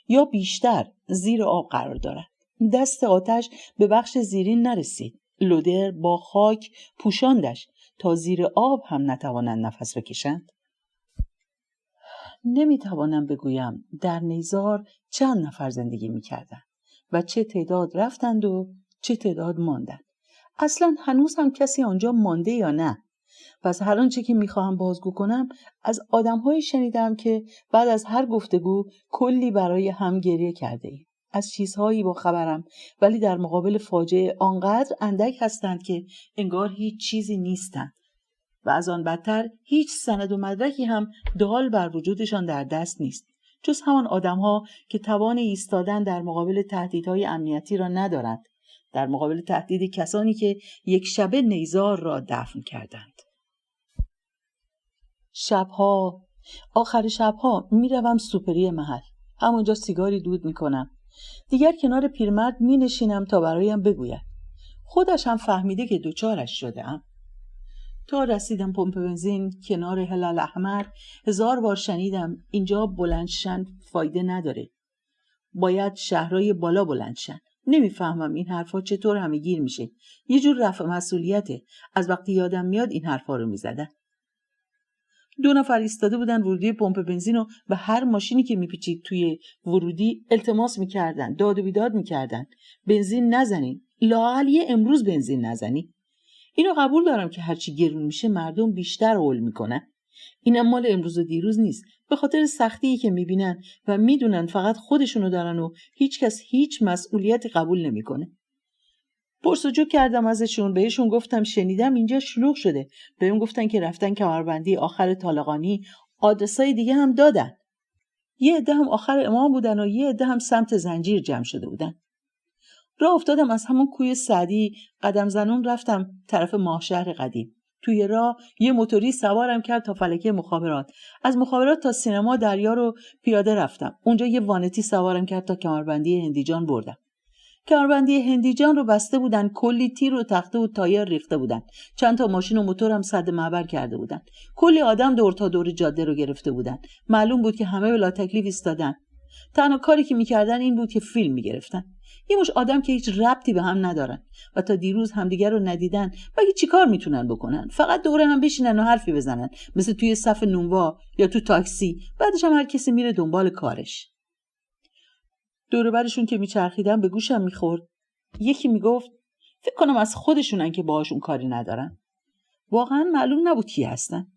یا بیشتر زیر آب قرار دارد. دست آتش به بخش زیرین نرسید. لودر با خاک پوشاندش تا زیر آب هم نتوانند نفس بکشند. نمیتوانم بگویم در نیزار چند نفر زندگی میکردند و چه تعداد رفتند و چه تعداد ماندند. اصلا هنوز هم کسی آنجا مانده یا نه. پس هر آنچه که میخواهم بازگو کنم از آدم‌هایی شنیدم که بعد از هر گفتگو کلی برای هم گریه کرده ایم. از چیزهایی با خبرم، ولی در مقابل فاجعه آنقدر اندک هستند که انگار هیچ چیزی نیستند و از آن بدتر هیچ سند و مدرکی هم دال بر وجودشان در دست نیست، جز همان آدم‌ها که توان ایستادن در مقابل تهدیدهای امنیتی را ندارند، در مقابل تهدید کسانی که یک شبه نیزار را دفن کردند. آخر شبها میروم سوپری محل. همونجا سیگاری دود میکنم. دیگر کنار پیرمرد مینشینم تا برایم بگوید. خودش هم فهمیده که دوچارش شده‌ام. تا رسیدم پمپ بنزین کنار هلال احمر 1000 بار شنیدم اینجا بلندشن فایده نداره. باید شهرهای بالا بلندشن. نمیفهمم این حرفا چطور همه گیر میشه. یه جور رفع مسئولیته. از وقتی یادم میاد این حرفا رو میزدن. 2 نفر ایستاده بودن ورودی پمپ بنزین و به هر ماشینی که میپیچید توی ورودی التماس میکردن، داد و بیداد میکردن. بنزین نزنین. لااقل یه امروز بنزین نزنی. اینو قبول دارم که هرچی گرون میشه مردم بیشتر هول میکنن. این مال امروز و دیروز نیست. به خاطر سختیی که میبینن و میدونن فقط خودشونو دارن و هیچ کس هیچ مسئولیتی قبول نمیکنه. پرسجو کردم ازشون، بهشون گفتم شنیدم اینجا شلوغ شده. بهم گفتن که رفتن کمربندی آخر طالقانی، آدرسای دیگه هم دادن. یه عده هم آخر امام بودن و یه عده هم سمت زنجیر جمع شده بودن. راه افتادم از همون کوی سعدی قدم زنون رفتم طرف ماهشهر قدیم. توی راه یه موتوری سوارم کرد تا فلکه مخابرات. از مخابرات تا سینما دریا رو پیاده رفتم. اونجا یه وانتی سوارم کرد تا کمربندی هندیجان بردم. کمربندی هندیجان رو بسته بودن، کلی تیر و تخته و تایر ریخته بودن. چند تا ماشین و موتور هم سد معبر کرده بودن. کلی آدم دور تا دور جاده رو گرفته بودن. معلوم بود که همه بلا تکلیف ایستادن. تنها کاری که میکردن این بود که فیلم میگرفتن. یه مش آدم که هیچ ربطی به هم ندارن و تا دیروز همدیگر رو ندیدن، مگه چیکار میتونن بکنن؟ فقط دوره هم بشینن و حرفی بزنن، مثل توی صف نونوا یا تو تاکسی. بعدش هم هر کسی میره دنبال کارش. دور برشون که میچرخیدم به گوشم میخورد. یکی میگفت فکر کنم از خودشونن که باهاشون کاری ندارن. واقعا معلوم نبود کی هستن.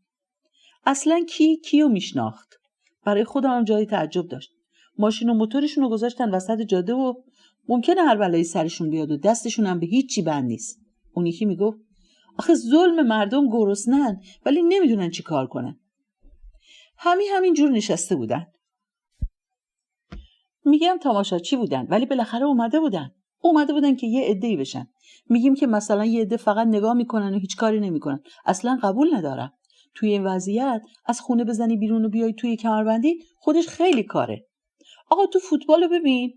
اصلا کیو میشناخت. برای خودم هم جای تعجب داشت. ماشین و موتورشون رو گذاشتن وسط جاده و ممکنه هر بلایی سرشون بیاد و دستشون هم به هیچی بند نیست. اون یکی میگفت آخه ظلم مردم گرسنه‌ن ولی نمیدونن چی کار کنن. همین جور نشسته بودن. میگم تماشاچی بودن ولی بالاخره اومده بودن که یه عده‌ای بشن. میگیم که مثلا یه عده فقط نگاه میکنن و هیچ کاری نمیکنن. اصلا قبول ندارم. توی این وضعیت از خونه بزنی بیرون و بیای توی کمربندی خودش خیلی کاره. آقا تو فوتبالو ببین.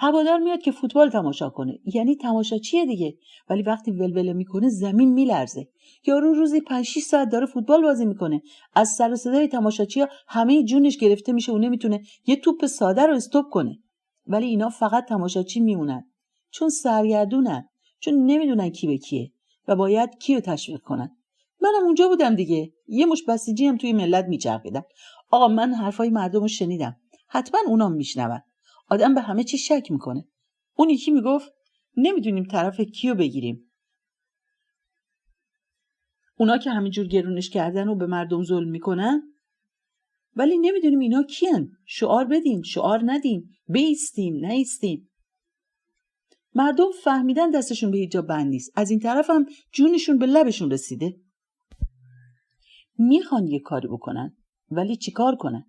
هوادار میاد که فوتبال تماشا کنه، یعنی تماشاچیه دیگه، ولی وقتی ولوله میکنه زمین میلرزه. یارو روزی 5-6 ساعت داره فوتبال بازی میکنه، از سر و صدای تماشاچی‌ها همه جونش گرفته میشه و نمیتونه یه توپ ساده رو استوب کنه. ولی اینا فقط تماشاچی میمونن، چون سرگردونن، چون نمیدونن کی به کیه و باید کیو تشویق کنن. منم اونجا بودم دیگه، یه مش بسیجی هم توی ملت میچرخیدم. آقا من حرفای مردمو شنیدم، حتما اونام میشنون. آدم به همه چی شک میکنه. اون یکی میگفت نمیدونیم طرف کیو بگیریم. اونا که همینجور گرونش کردن و به مردم ظلم میکنن، ولی نمیدونیم اینا کیان. شعار بدیم، شعار ندیم، بیستیم، نیستیم. مردم فهمیدن دستشون به هیچ جا بند نیست. از این طرف هم جونشون به لبشون رسیده. میخوان یه کاری بکنن، ولی چی کار کنن؟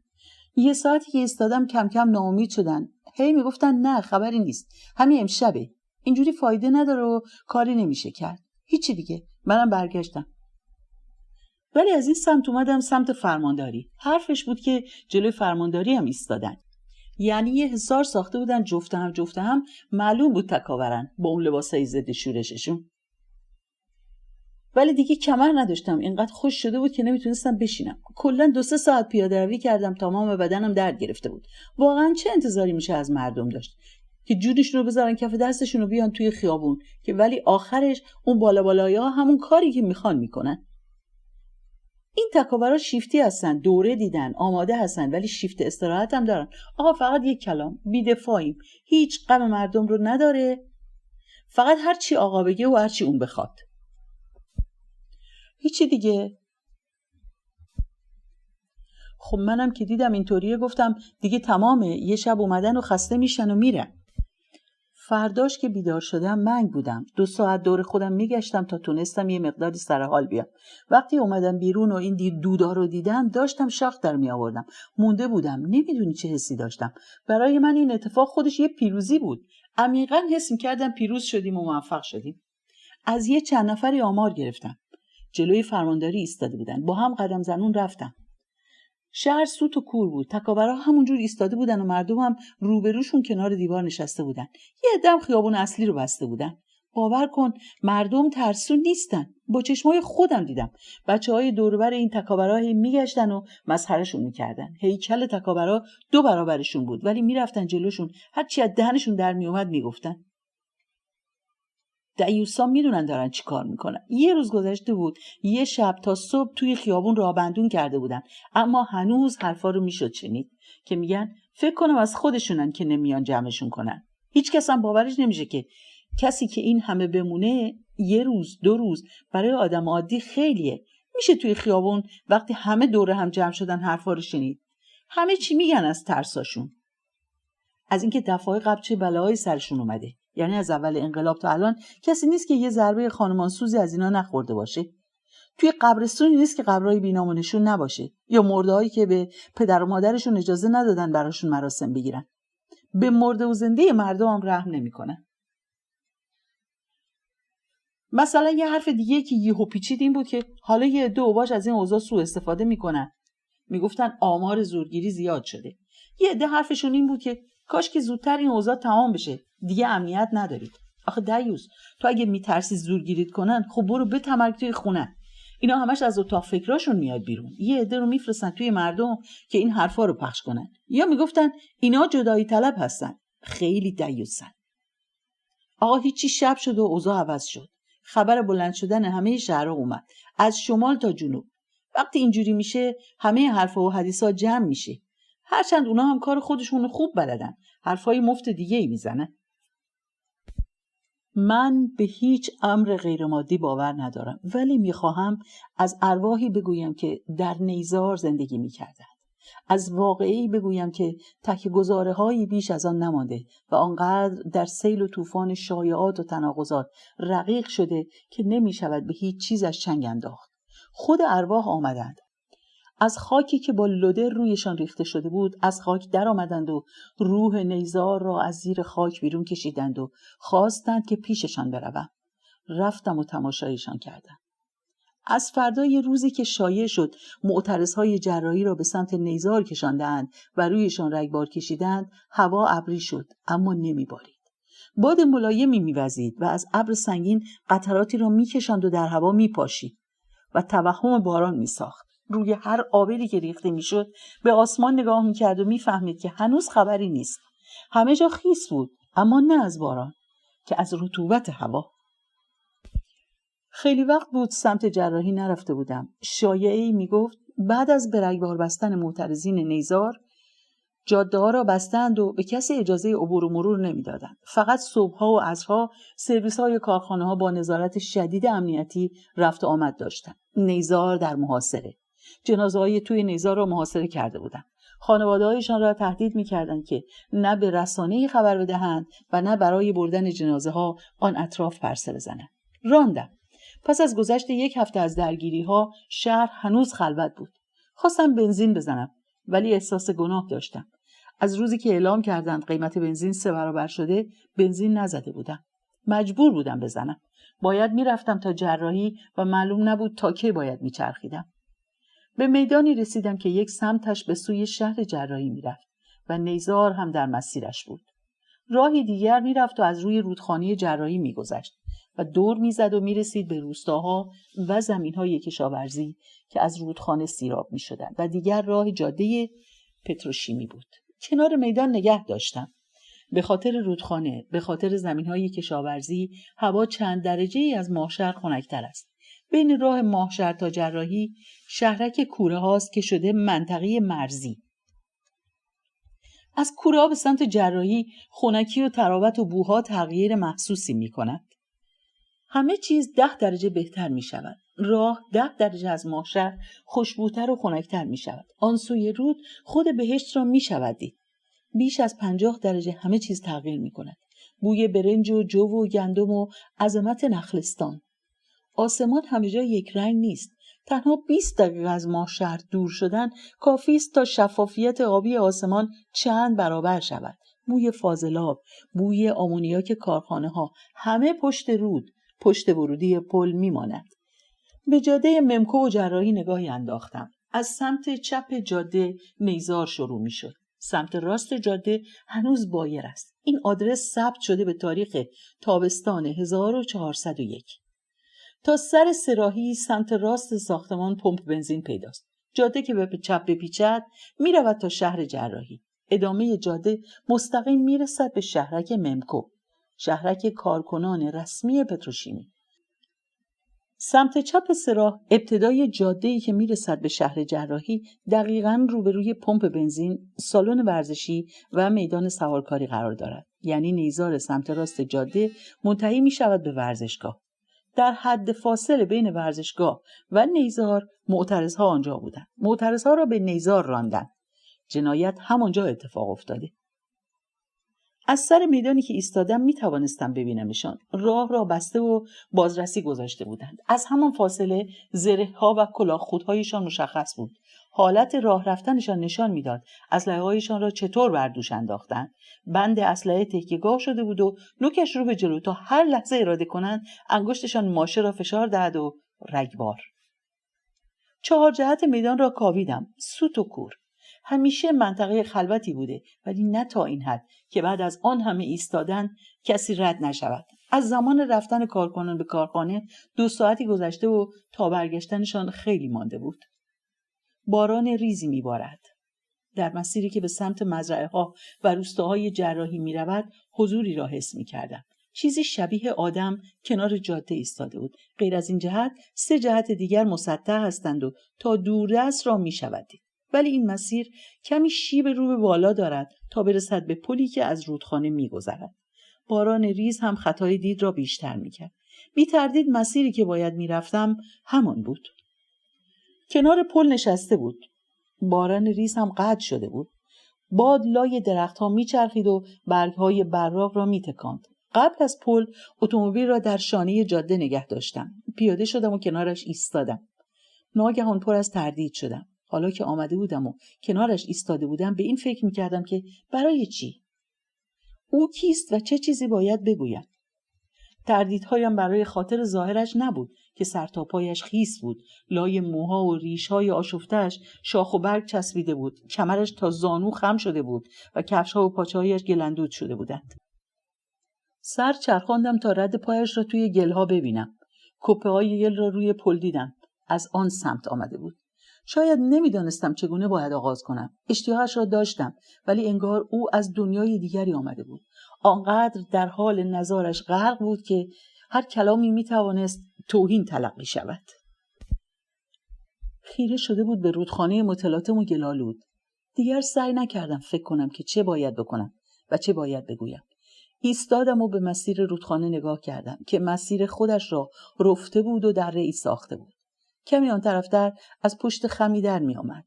یه ساعتی که ایستادم کم کم ناامید شدن. هی میگفتن نه خبری نیست، همین امشبه، اینجوری فایده نداره و کاری نمیشه کرد. هیچی دیگه. منم برگشتم. ولی از این سمت اومدم سمت فرمانداری. حرفش بود که جلوی فرمانداری هم ایستادن. یعنی یه حصار ساخته بودن جفته هم معلوم بود تکاورن با اون لباسای ضد شورششون. ولی دیگه کمر نداشتم، اینقدر خوش شده بود که نمیتونستم بشینم. کلا 2-3 ساعت پیاده روی کردم، تمام بدنم درد گرفته بود. واقعا چه انتظاری میشه از مردم داشت که جونشون رو بذارن کف دستشون و بیان توی خیابون، که ولی آخرش اون بالایی‌ها همون کاری که میخوان میکنن. این تکاورا شیفتی هستن، دوره دیدن، آماده هستن، ولی شیفت استراحت هم دارن. آقا فقط یک کلام، بی‌دفاعیم، هیچ غم مردم رو نداره، فقط هر چی آقا بگه و هر چی اون بخواد. هیچی دیگه. خب منم که دیدم اینطوریه گفتم دیگه تمامه، یه شب اومدن و خسته میشن و میرن. فرداش که بیدار شدم منگ بودم. 2 ساعت دور خودم میگشتم تا تونستم یه مقداری سر حال بیام. وقتی اومدم بیرون و این دودا رو دیدم داشتم شاخ در می آوردم. مونده بودم. نمیدونی چه حسی داشتم. برای من این اتفاق خودش یه پیروزی بود. عمیقاً حس می‌کردم پیروز شدیم و موفق شدیم. از یه چند نفری آمار گرفتم. جلوی فرمانداری ایستاده بودن. با هم قدم زنون رفتم. شهر سوت و کور بود. تکاورا همونجور ایستاده بودن و مردم هم روبروشون کنار دیوار نشسته بودن. یه عده‌ام خیابون اصلی رو بسته بودن. باور کن مردم ترسون نیستن. با چشمای خودم دیدم. بچه‌های دور و بر این تکاورا میگشتن و مسخرهشون میکردن. هیکل تکاورا 2 برابرشون بود، ولی میرفتن جلوشون، هر چی از دهنشون در میومد میگفتن. دیوسا میدونن دارن چی کار میکنن. یه روز گذشته بود، یه شب تا صبح توی خیابون راه بندون کرده بودن، اما هنوز حرفا رو میشد شنید که میگن فکر کنم از خودشونن که نمیان جمعشون کنن. هیچ کس هم باورش نمیشه که کسی که این همه بمونه 1 روز 2 روز برای آدم عادی خیلیه. میشه توی خیابون وقتی همه دوره هم جمع شدن حرفا رو شنید. همه چی میگن از ترساشون، از اینکه دفعه قبل چه بلایی سرشون اومده. یعنی از اول انقلاب تا الان کسی نیست که یه ضربه خانمانسوزی از اینا نخورده باشه. توی قبرستونی نیست که قبرای بی‌نام و نشون نباشه، یا مرده‌هایی که به پدر و مادرشون اجازه ندادن براشون مراسم بگیرن. به مرده و زنده مردم هم رحم نمی‌کنن. مثلا یه حرف دیگه که یهو پیچید این بود که حالا یه عده اوباش از این اوضاع سوء استفاده می‌کنن. میگفتن آمار زورگیری زیاد شده. یه عده حرفشون این بود که کاش که زودتر این اوضاع تمام بشه، دیگه امنیت ندارید. آخه دیوس، تو اگه میترسی زورگیریت کنن، خب برو بتمرگ توی خونه. اینا همش از اتاق فکراشون میاد بیرون. یه عده رو میفرستن توی مردم که این حرفا رو پخش کنن، یا میگفتن اینا جدایی طلب هستن. خیلی دیوسن. آقا هیچی شب شد و اوضاع عوض شد. خبر بلند شدن همه شهرها اومد، از شمال تا جنوب. وقتی اینجوری میشه همه حرفا و حدیثا جمع میشه. هرچند اونا هم کار خودشونو خوب بلدن، حرفای مفت دیگه‌ای میزنن. من به هیچ امر غیرمادی باور ندارم، ولی میخواهم از ارواحی بگویم که در نیزار زندگی میکردند. از واقعی بگویم که تکیه‌گذاره‌هایی بیش از آن نمانده و آنقدر در سیل و طوفان شایعات و تناقضات رقیق شده که نمیشود به هیچ چیزش چنگ انداخت. خود ارواح آمدند. از خاکی که با لوده رویشان ریخته شده بود از خاک در آمدند و روح نیزار را از زیر خاک بیرون کشیدند و خواستند که پیششان بروم. رفتم و تماشایشان کردم. از فردای روزی که شایع شد معترضهای جراحی را به سمت نیزار کشاندند و رویشان رگبار کشیدند، هوا ابری شد اما نمیبارید. باد ملایمی میوزید و از ابر سنگین قطراتی را میکشاند و در هوا میپاشید و توهم باران میساخت. روی هر آبری که ریخته میشد به آسمان نگاه میکرد و میفهمید که هنوز خبری نیست. همه جا خیس بود، اما نه از باران که از رطوبت هوا. خیلی وقت بود سمت جراحی نرفته بودم. شایعه‌ای میگفت بعد از به رگبار بستن معترضین نیزار جاده‌ها را بستند و به کسی اجازه عبور و مرور نمیدادند. فقط صبح‌ها و عصرها سرویس‌های کارخانه‌ها با نظارت شدید امنیتی رفت و آمد داشتند. نیزار در محاصره. جنازه‌های توی نیزار را محاصره کرده بودند. خانواده‌هایشان را تهدید می‌کردند که نه به رسانه‌ای خبر بدهند و نه برای بردن جنازه‌ها آن اطراف پرسه بزنند. راندم. پس از گذشت 1 هفته از درگیری‌ها شهر هنوز خلوت بود. خواستم بنزین بزنم. ولی احساس گناه داشتم. از روزی که اعلام کردند قیمت بنزین 3 برابر شده، بنزین نزده بودم. مجبور بودم بزنم. باید میرفتم تا جراحی و معلوم نبود تا کی باید میچرخیدم. به میدانی رسیدم که یک سمتش به سوی شهر جراحی میرفت و نیزار هم در مسیرش بود. راهی دیگر میرفت و از روی رودخانه جراحی میگذشت و دور میزد و میرسید به روستاها و زمینهای کشاورزی که از رودخانه سیراب میشدند و دیگر راه جاده پتروشیمی بود. کنار میدان نگه داشتم. به خاطر رودخانه، به خاطر زمینهای کشاورزی، هوا چند درجه ای از ماهشهر خنک‌تر است. بین راه ماهشهر تا جراحی شهرک کوره هاست که شده منطقه مرزی. از کوره ها به سمت جراحی خنکی و تراوت و بوها تغییر محسوسی می کند. همه چیز 10 درجه بهتر می شود. راه 10 درجه از ماهشهر خوشبوتر و خنک‌تر می شود. آن سوی رود خود بهشت را می شود دید. بیش از 50 درجه همه چیز تغییر می کند. بوی برنج و جو و گندم و عظمت نخلستان. آسمان همه جا یک رنگ نیست. تنها 20 دقیقه از ماهشهر دور شدن کافی است تا شفافیت آبی آسمان چند برابر شود. بوی فاضلاب، بوی آمونیاک کارخانه ها، همه پشت رود، پشت ورودی پل میماند. به جاده ممکو و جراحی نگاهی انداختم. از سمت چپ جاده نیزار شروع می شد. سمت راست جاده هنوز بایر است. این آدرس ثبت شده به تاریخ تابستان 1401. تا سر سراحی سمت راست ساختمان پمپ بنزین پیداست. جاده که به چپ بپیچد می رود تا شهر جراحی. ادامه جاده مستقیم می رسد به شهرک ممکو، شهرک کارکنان رسمی پتروشیمی. سمت چپ سراح ابتدای جاده‌ای که می رسد به شهر جراحی دقیقاً روبروی پمپ بنزین، سالن ورزشی و میدان سوارکاری قرار دارد. یعنی نیزار سمت راست جاده منتهی می شود به ورزشگاه. در حد فاصله بین ورزشگاه و نیزار معترضها آنجا بودند. معترضها را به نیزار راندند. جنایت همانجا اتفاق افتاده. از سر میدانی که ایستادم می توانستم ببینمشان. راه را بسته و بازرسی گذاشته بودند. از همان فاصله زره‌ها و کلاهخودهایشان مشخص بود. حالت راه رفتنشان نشان میداد اسلحه‌هایشان را چطور بر دوش انداختند. بند اسلحه تکیه‌گاه شده بود و نوکش رو به جلو تا هر لحظه اراده کنند انگشتشان ماشه را فشار دهد و رگبار. 4 جهت میدان را کاویدم. سوت و کور. همیشه منطقه خلوتی بوده، ولی نه تا این حد که بعد از آن همه ایستادن کسی رد نشود. از زمان رفتن کارکنان به کارخانه 2 ساعتی گذشته و تا برگشتنشان خیلی مانده بود. باران ریزی میبارد. در مسیری که به سمت مزرعه ها و روستاهای جراحی می رود حضوری را حس می کردم. چیزی شبیه آدم کنار جاده ایستاده بود. غیر از این جهت 3 جهت دیگر مسطح هستند و تا دوردست را می شود دید. ولی این مسیر کمی شیب رو به بالا دارد تا برسد به پلی که از رودخانه می گذرد. باران ریز هم خطای دید را بیشتر می کرد. بی تردید مسیری که باید می رفتم همان بود. کنار پل نشسته بود. باران ریز هم قطع شده بود. باد لای درختها میچرخید و برگهای براق را میتکاند. قبل از پل اتومبیل را در شانه جاده نگه داشتم. پیاده شدم و کنارش ایستادم. ناگهان پر از تردید شدم. حالا که آمده بودم و کنارش ایستاده بودم به این فکر میکردم که برای چی؟ او کیست و چه چیزی باید بگویم؟ تردیدهایم برای خاطر ظاهرش نبود که سر تا پایش خیس بود. لای موها و ریشهای آشفته‌اش شاخ و برگ چسبیده بود. کمرش تا زانو خم شده بود و کفش‌ها و پاچه‌هایش گلندود شده بودند. سر چرخاندم تا رد پایش را توی گلها ببینم. کپه‌های گل را روی پل دیدم. از آن سمت آمده بود. شاید نمیدانستم چگونه باید آغاز کنم. اشتیاقش را داشتم، ولی انگار او از دنیای دیگری آمده بود. آنقدر در حال نظارش غرق بود که هر کلامی میتوانست توهین تلقی شود. خیره شده بود به رودخانه متلاطم و گلالود. دیگر سعی نکردم فکر کنم که چه باید بکنم و چه باید بگویم. ایستادم و به مسیر رودخانه نگاه کردم که مسیر خودش را رفته بود و دره ای ساخته بود. کمی آن طرفتر از پشت خمی در می آمد.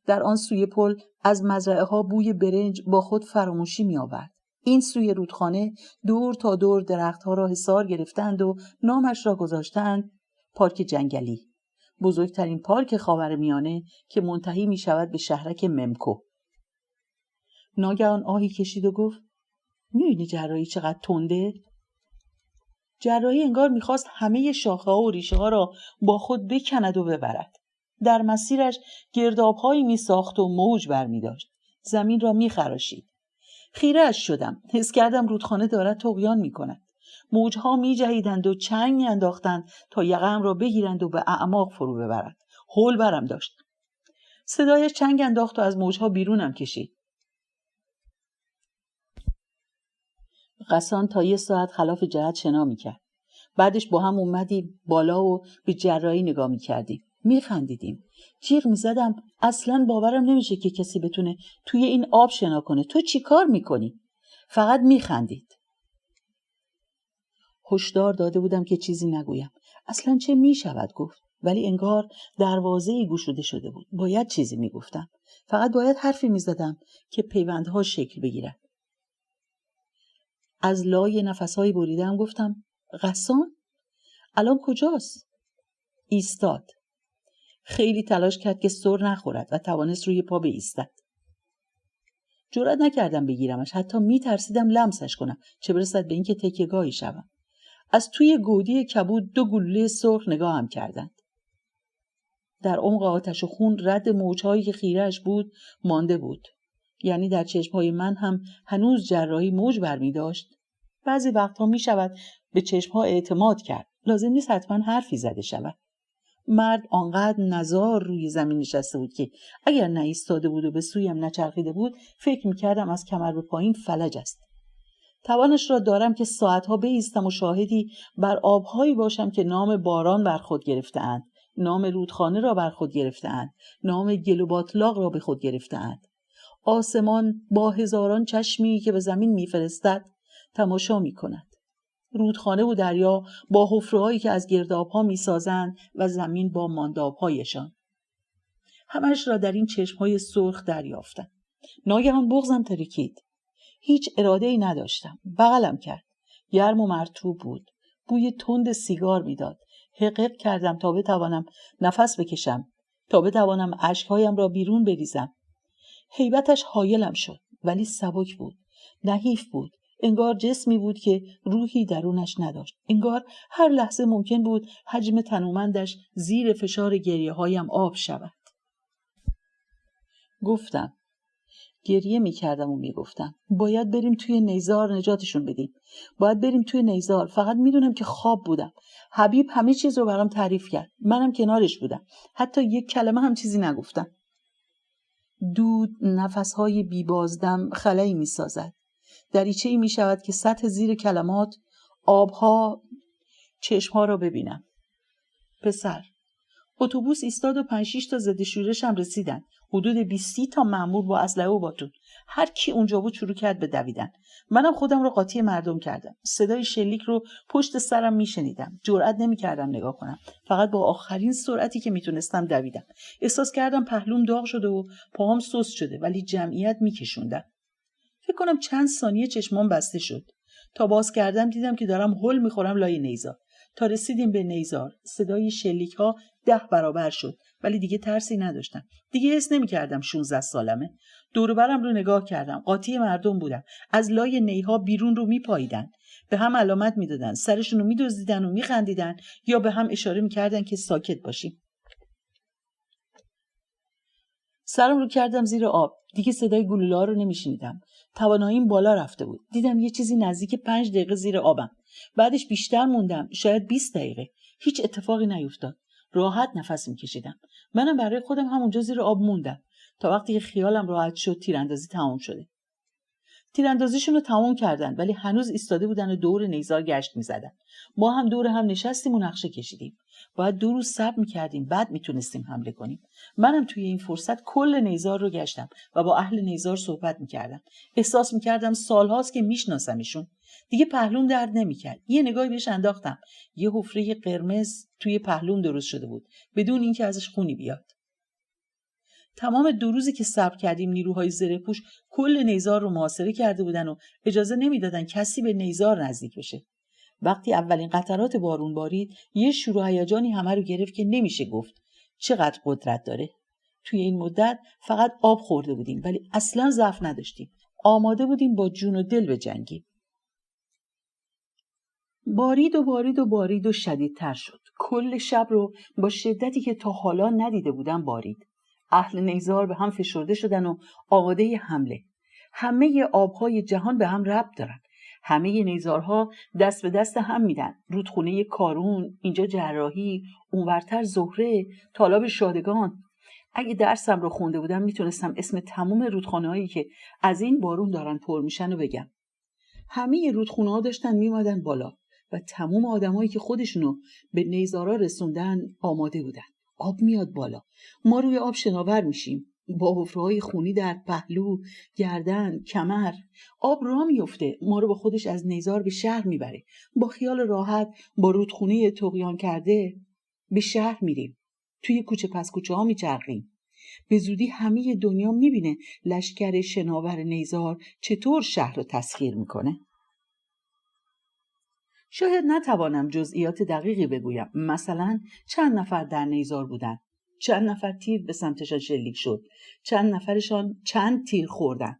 در آن سوی پل از مزرعه ها بوی برنج با خود فراموشی می آورد. این سوی رودخانه دور تا دور درخت ها را حصار گرفتند و نامش را گذاشتند پارک جنگلی. بزرگترین پارک خاورمیانه که منتهی می شود به شهرک ممکو. ناگهان آهی کشید و گفت می‌بینی جراحی چقدر تنده؟ جراحی انگار می‌خواست همه شاخه‌ها و ریشه‌ها را با خود بکند و ببرد. در مسیرش گرداب‌هایی می‌ساخت و موج برمی‌داشت. زمین را می‌خراشید. خیره‌اش شدم. حس کردم رودخانه دارد طغیان می‌کند. موج‌ها می‌جهیدند و چنگ می‌انداختند تا یقه‌ام را بگیرند و به اعماق فرو ببرند. هول برم داشت. صدایش چنگ انداخت و از موج‌ها بیرونم کشید. غسان تا 1 ساعت خلاف جهت شنا می‌کرد. بعدش با هم اومدیم بالا و به جراحی نگاه می‌کردیم. می‌خندیدیم. جیغ می‌زدم اصلاً باورم نمیشه که کسی بتونه توی این آب شنا کنه. تو چی کار می‌کنی؟ فقط می‌خندید. هشدار داده بودم که چیزی نگویم. اصلاً چه می‌شود گفت. ولی انگار دروازه‌ای گشوده شده بود. باید چیزی می‌گفتم. فقط باید حرفی می‌زدم که پیوندها شکل بگیرد. از لای نفس‌هایی بریدم گفتم غسان؟ الان کجاست؟ ایستاد. خیلی تلاش کرد که سر نخورد و توانست روی پا بایستد. جرئت نکردم بگیرمش، حتی میترسیدم لمسش کنم، چه برسد به اینکه تکیه‌گاهی شوم. از توی گودی کبود 2 گلوله سرخ نگاهم کردند. در عمق آتش و خون رد موج‌هایی که خیره‌اش بود مانده بود. یعنی در چشم‌های من هم هنوز جراحی موج برمی داشت. بعضی وقتها می شود به چشم‌ها اعتماد کرد. لازم نیست حتما حرفی زده شود. مرد آنقدر نزار روی زمین نشسته بود که اگر نایستاده بود و به سویم نچرخیده بود فکر می‌کردم از کمر به پایین فلج است. توانش را دارم که ساعتها بایستم و شاهدی بر آب‌هایی باشم که نام باران بر خود گرفته‌اند، نام رودخانه را بر خود گرفته‌اند، نام گل و باطلاق را به خود گرفته‌اند. آسمان با هزاران چشمی که به زمین می‌فرستد تماشا می‌کند. رودخانه و دریا با حفره‌هایی که از گرداب‌ها می‌سازند و زمین با مانداب‌هایشان. همش را در این چشم‌های سرخ دریافتم. ناگهان بغضم ترکید. هیچ اراده‌ای نداشتم. بغلم کرد. گرم و مرطوب بود. بوی تند سیگار میداد. حقق کردم تا بتوانم نفس بکشم، تا بتوانم اشک‌هایم را بیرون بریزم. هیبتش حایلم شد، ولی سبک بود. نحیف بود. انگار جسمی بود که روحی درونش نداشت. انگار هر لحظه ممکن بود حجم تنومندش زیر فشار گریه‌هایم آب شود. گفتم. گریه می‌کردم و می‌گفتم باید بریم توی نیزار نجاتشون بدیم. باید بریم توی نیزار. فقط می‌دونم که خواب بودم. حبیب همه چیز رو برام تعریف کرد. منم کنارش بودم. حتی 1 کلمه هم چیزی نگفتم. دود نفس‌های بی‌بازدم خلایی می‌سازد. دریچه‌ای می‌شود که سطح زیر کلمات، آب‌ها، چشم‌ها را ببینم. پسر. اتوبوس ایستاد و 5-6 تا ضد شورش هم رسیدن. حدود 20 تا مأمور با اسلحه و باتون. هر کی اونجا بود شروع کرد به دویدن. منم خودم رو قاطی مردم کردم. صدای شلیک رو پشت سرم میشنیدم. جرئت نمی‌کردم نگاه کنم. فقط با آخرین سرعتی که میتونستم دویدم. احساس کردم پهلوم داغ شده و پاهام سست شده، ولی جمعیت میکشوندن. فکر کنم چند ثانیه چشمام بسته شد. تا باز کردم دیدم که دارم هول میخورم لای نیزار. تا رسیدیم به نیزار صدای شلیک ها 10 برابر شد، ولی دیگه ترسی نداشتم. دیگه حس نمی‌کردم 16 سالمه. دور و برم رو نگاه کردم. قاطی مردم بودم. از لای نیها بیرون رو میپاییدن. به هم علامت میدادن، سرشون رو میدزدیدن و میخندیدن یا به هم اشاره میکردن که ساکت باشیم. سرم رو کردم زیر آب. دیگه صدای گلوله‌ها رو نمیشنیدم. تواناییم بالا رفته بود. دیدم یه چیزی نزدیک 5 دقیقه زیر آبم. بعدش بیشتر موندم، شاید 20 دقیقه. هیچ اتفاقی نیفتاد. راحت نفس میکشیدم. منم برای خودم همونجا زیر آب موندم تا وقتی که خیالم راحت شد تیراندازی تمام شده. تیراندازیشون رو تمام کردن، ولی هنوز ایستاده بودن و دور نیزار گشت میزدن. ما هم دور هم نشستیم و نقشه کشیدیم. باید 2 روز صبر میکردیم، بعد میتونستیم حمله کنیم. منم توی این فرصت کل نیزار رو گشتم و با اهل نیزار صحبت میکردم. احساس میکردم سالهاست که میشناسمشون. دیگه پهلوم درد نمیکرد. یه نگاهی بهش انداختم. یه حفره قرمز توی پهلوم درست شده بود، بدون اینکه ازش خونی بیاد. تمام 2 روزی که صبر کردیم نیروهای زره‌پوش کل نیزار رو محاصره کرده بودن و اجازه نمیدادن کسی به نیزار نزدیک بشه. وقتی اولین قطرات بارون بارید، یه شور و هیجانی همه رو گرفت که نمیشه گفت. چقدر قدرت داره. توی این مدت فقط آب خورده بودیم ولی اصلا ضعف نداشتیم. آماده بودیم با جون و دل بجنگیم. بارید و شدیدتر شد. کل شب رو با شدتی که تا حالا ندیده بودم بارید. اهل نیزار به هم فشرده شدن و آماده حمله. همه آبهای جهان به هم ربط دارن. همه نیزارها دست به دست هم میدن. رودخونه کارون، اینجا جراحی، اونورتر زهره، تالاب شادگان. اگه درسم رو خونده بودم میتونستم اسم تمام رودخانه‌هایی که از این بارون دارن پر میشن رو بگم. همه رودخونه‌ها داشتن میمادن بالا و تمام آدمایی که خودشونو به نیزارا رسوندن آماده بودن. آب میاد بالا. ما روی آب شناور میشیم. با حفره‌های خونی در پهلو، گردن، کمر. آب راه میفته. ما رو با خودش از نیزار به شهر میبره. با خیال راحت با رودخونه طغیان کرده به شهر میریم. توی کوچه پس کوچه ها میچرخیم. به زودی همه دنیا میبینه لشکر شناور نیزار چطور شهر رو تسخیر میکنه. شاید نتوانم جزئیات دقیقی بگویم. مثلا چند نفر در نیزار بودن، چند نفر تیر به سمتشان شلیک شد، چند نفرشان چند تیر خوردن.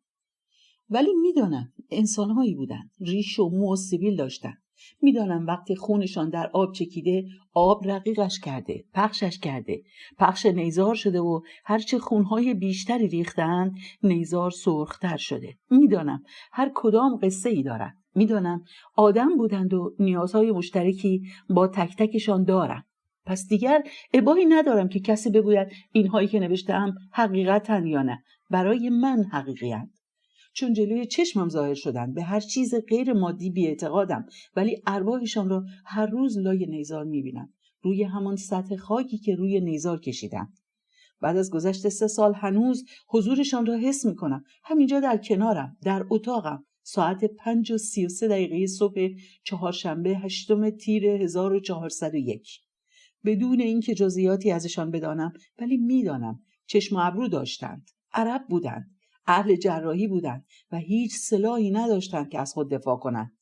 ولی میدانم انسانهایی بودن، ریش و مو و سیبیل داشتن. میدانم وقتی خونشان در آب چکیده، آب رقیقش کرده، پخشش کرده، پخش نیزار شده و هرچه خونهای بیشتری ریختن، نیزار سرختر شده. میدانم هر کدام قصه ای دارن. میدانم آدم بودند و نیازهای مشترکی با تک تکشان دارن. پس دیگر ابایی ندارم که کسی بگوید اینهایی که نوشتم حقیقتن یا نه. برای من حقیقی‌اند. چون جلوی چشمم ظاهر شدن. به هر چیز غیر مادی بی‌اعتقادم، ولی ارواحشان را هر روز لای نیزار می‌بینم. روی همان سطح خاکی که روی نیزار کشیدم. بعد از گذشت 3 سال هنوز حضورشان را حس می‌کنم. همینجا در کنارم، در اتاقم. ساعت 5:33 صبح چهارشنبه 8 تیر 1401. بدون اینکه جزئیاتی ازشان بدانم، ولی میدانم چشم و ابرو داشتند. عرب بودند. اهل جراحی بودند و هیچ سلاحی نداشتند که از خود دفاع کنند.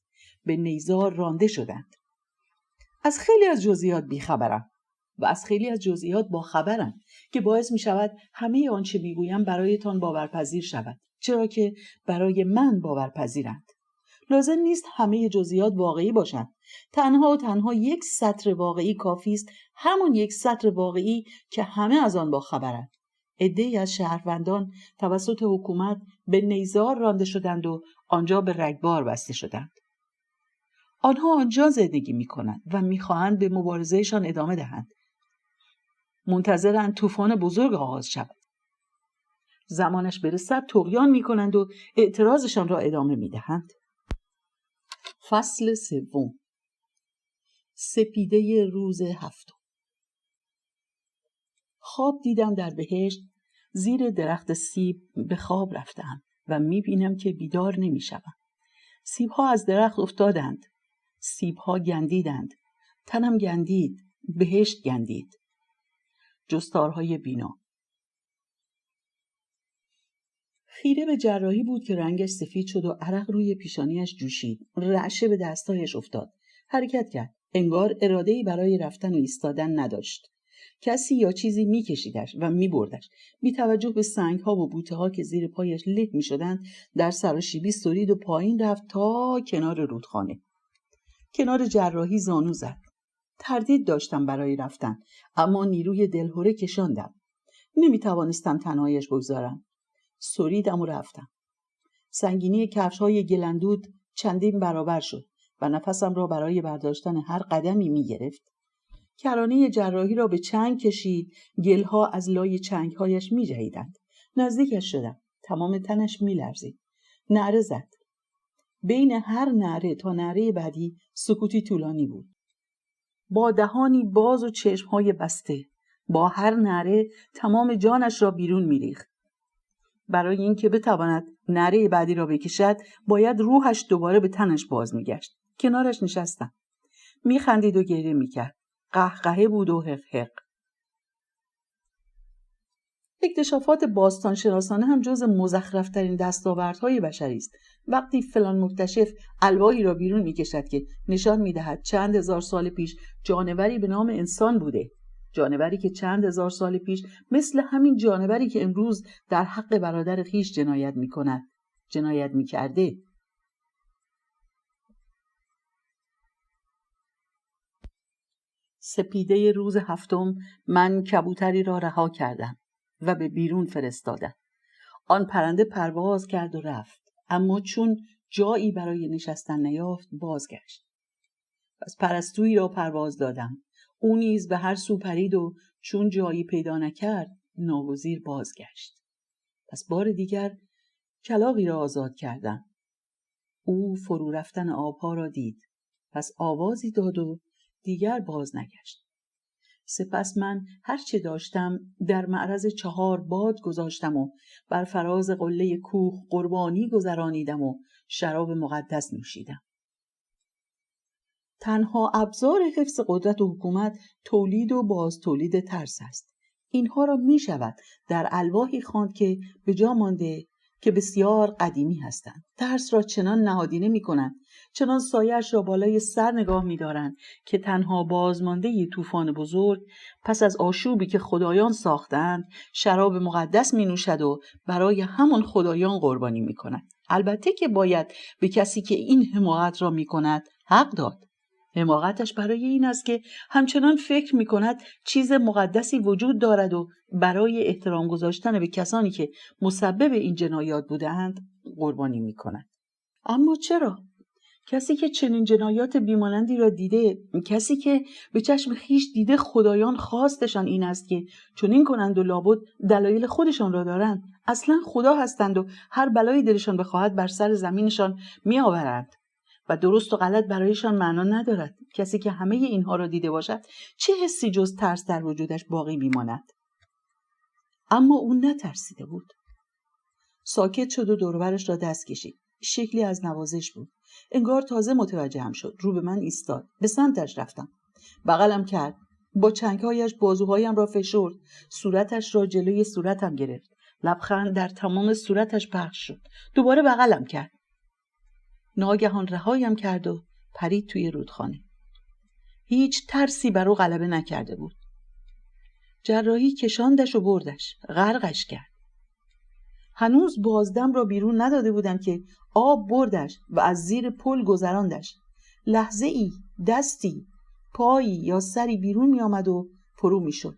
به نیزار رانده شدند. از خیلی از جزئیات بیخبرم و از خیلی از جزئیات با خبرم که باعث می شود همه آنچه میگویم برایتان باورپذیر شود، چرا که برای من باورپذیرند. لازم نیست همه جزئیات واقعی باشند. تنها یک سطر واقعی کافی است، همون یک سطر واقعی که همه از آن با خبرند. عده‌ای از شهروندان توسط حکومت به نیزار رانده شدند و آنجا به رگبار بسته شدند. آنها آنجا زندگی می‌کنند و می‌خواهند به مبارزهشان ادامه دهند. منتظرند طوفان بزرگ آغاز شود. زمانش برسد طغیان می‌کنند و اعتراضشان را ادامه می‌دهند. فصل 3. سپیده روز 7. خواب دیدم در بهشت زیر درخت سیب به خواب رفتم و می‌بینم که بیدار نمی‌شوم. سیب‌ها از درخت افتادند. سیب‌ها گندیدند. تنم گندید. بهشت گندید. جستارهای بینا. خیره به جراحی بود که رنگش سفید شد و عرق روی پیشانیش جوشید. رعشه به دستایش افتاد. حرکت کرد. انگار اراده‌ای برای رفتن و ایستادن نداشت. کسی یا چیزی می‌کشیدش و می‌بردش. بی توجه به سنگ‌ها و بوته‌ها که زیر پایش له می‌شدند، در سراشیبی سرید و پایین رفت تا کنار رودخانه. کنار جراحی زانو زد. تردید داشتم برای رفتن، اما نیروی دلهره کشاندم. نمی‌توانستم تنهایش بگذارم. سریدم و رفتم. سنگینی کفش‌های گلندود چندین برابر شد و نفسم را برای برداشتن هر قدمی می‌گرفت. کرانه جراحی را به چنگ کشید. گلها از لای چنگهایش می‌جهیدند. نزدیکش شدم. تمام تنش می‌لرزید. نعره زد. بین هر نعره تا نعره بعدی سکوتی طولانی بود. با دهانی باز و چشم‌های بسته. با هر نعره تمام جانش را بیرون می‌ریخت. برای اینکه بتواند نعره بعدی را بکشد، باید روحش دوباره به تنش باز می‌گشت. کنارش نشستم. می‌خندید و گریه می‌کرد. قهقهه بود و حق حق. اکتشافات باستانشناسانه هم جز مزخرف‌ترین دستاوردهای بشری است. وقتی فلان مکتشف الواحی را بیرون می‌کشد که نشان می‌دهد چند هزار سال پیش جانوری به نام انسان بوده، جانوری که چند هزار سال پیش مثل همین جانوری که امروز در حق برادر خویش جنایت می‌کند، جنایت می‌کرده. سپیده روز هفتم من کبوتری را رها کردم و به بیرون فرستادم. آن پرنده پرواز کرد و رفت، اما چون جایی برای نشستن نیافت بازگشت. پس پرستویی را پرواز دادم. او نیز به هر سو پرید و چون جایی پیدا نکرد ناگزیر بازگشت. پس بار دیگر کلاغی را آزاد کردم. او فرو رفتن آبها را دید. پس آوازی داد و دیگر باز نگشت. سپس من هر چه داشتم در معرض 4 باد گذاشتم و بر فراز قله کوه قربانی گذرانیدم و شراب مقدس نوشیدم. تنها ابزار حفظ قدرت و حکومت تولید و باز تولید ترس است. اینها را می شود در الواحی خواند که به جا مانده که بسیار قدیمی هستند. ترس را چنان نهادینه می کنند، چنان سایه‌اش را بالای سر نگاه می دارند که تنها بازمانده ی طوفان بزرگ پس از آشوبی که خدایان ساختند شراب مقدس می نوشد و برای همان خدایان قربانی می کند. البته که باید به کسی که این حماقت را می کند حق داد. حماقتش برای این است که همچنان فکر می کند چیز مقدسی وجود دارد و برای احترام گذاشتن به کسانی که مسبب این جنایات بودند قربانی می کند. اما چرا؟ کسی که چنین جنایات بیمانندی را دیده، کسی که به چشم خیش دیده خدایان خواستشان این است که چنین کنند و لابد دلایل خودشان را دارند، اصلا خدا هستند و هر بلایی دلشان بخواهد بر سر زمینشان می آورند و درست و غلط برایشان معنا ندارد. کسی که همه اینها را دیده باشد چه حسی جز ترس در وجودش باقی میماند؟ اما او نترسیده بود. ساکت شد و دور و برش را دست کشید. شکلی از نوازش بود. انگار تازه متوجهم شد. رو به من ایستاد. به سمتش رفتم. بغلم کرد. با چنگهایش بازوهایم را فشرد. صورتش را جلوی صورتم گرفت. لبخند در تمام صورتش پخش شد. دوباره بغلم کرد. ناگهان رهایم کرد و پرید توی رودخانه. هیچ ترسی بر او غلبه نکرده بود. جراحی کشاندش و بردش، غرقش کرد. هنوز بازدم را بیرون نداده بودم که آب بردش و از زیر پل گذراندش. لحظه ای دستی، پایی یا سری بیرون می آمد و فرو می شد.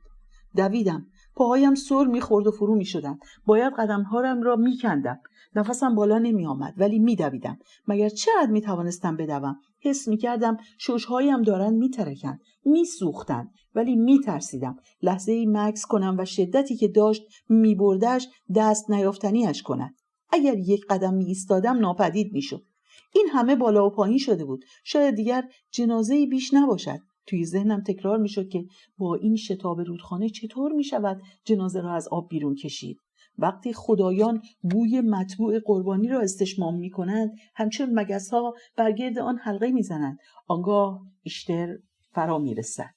دویدم. پاهایم سر می خورد و فرو می شدن. باید قدمهایم را می کندم. نفسم بالا نمی آمد ولی می دویدم. مگر چقدر می توانستم بدوم؟ حس می کردم ششهایم دارن می ترکن، می سوختن، ولی می ترسیدم. لحظه ای مکث کنم و شدتی که داشت می بردش دست نیافتنیش کند. اگر یک قدم می ایستادم ناپدید می شد. این همه بالا و پایین شده بود. شاید دیگر جنازه‌ای بیش نباشد. توی ذهنم تکرار می شد که با این شتاب رودخانه چطور می شود جنازه را از آب بیرون کشید. وقتی خدایان بوی مطبوع قربانی را استشمام می کنند همچون مگس ها برگرد آن حلقه می زنند. آنگاه ایشتر فرا می رسد.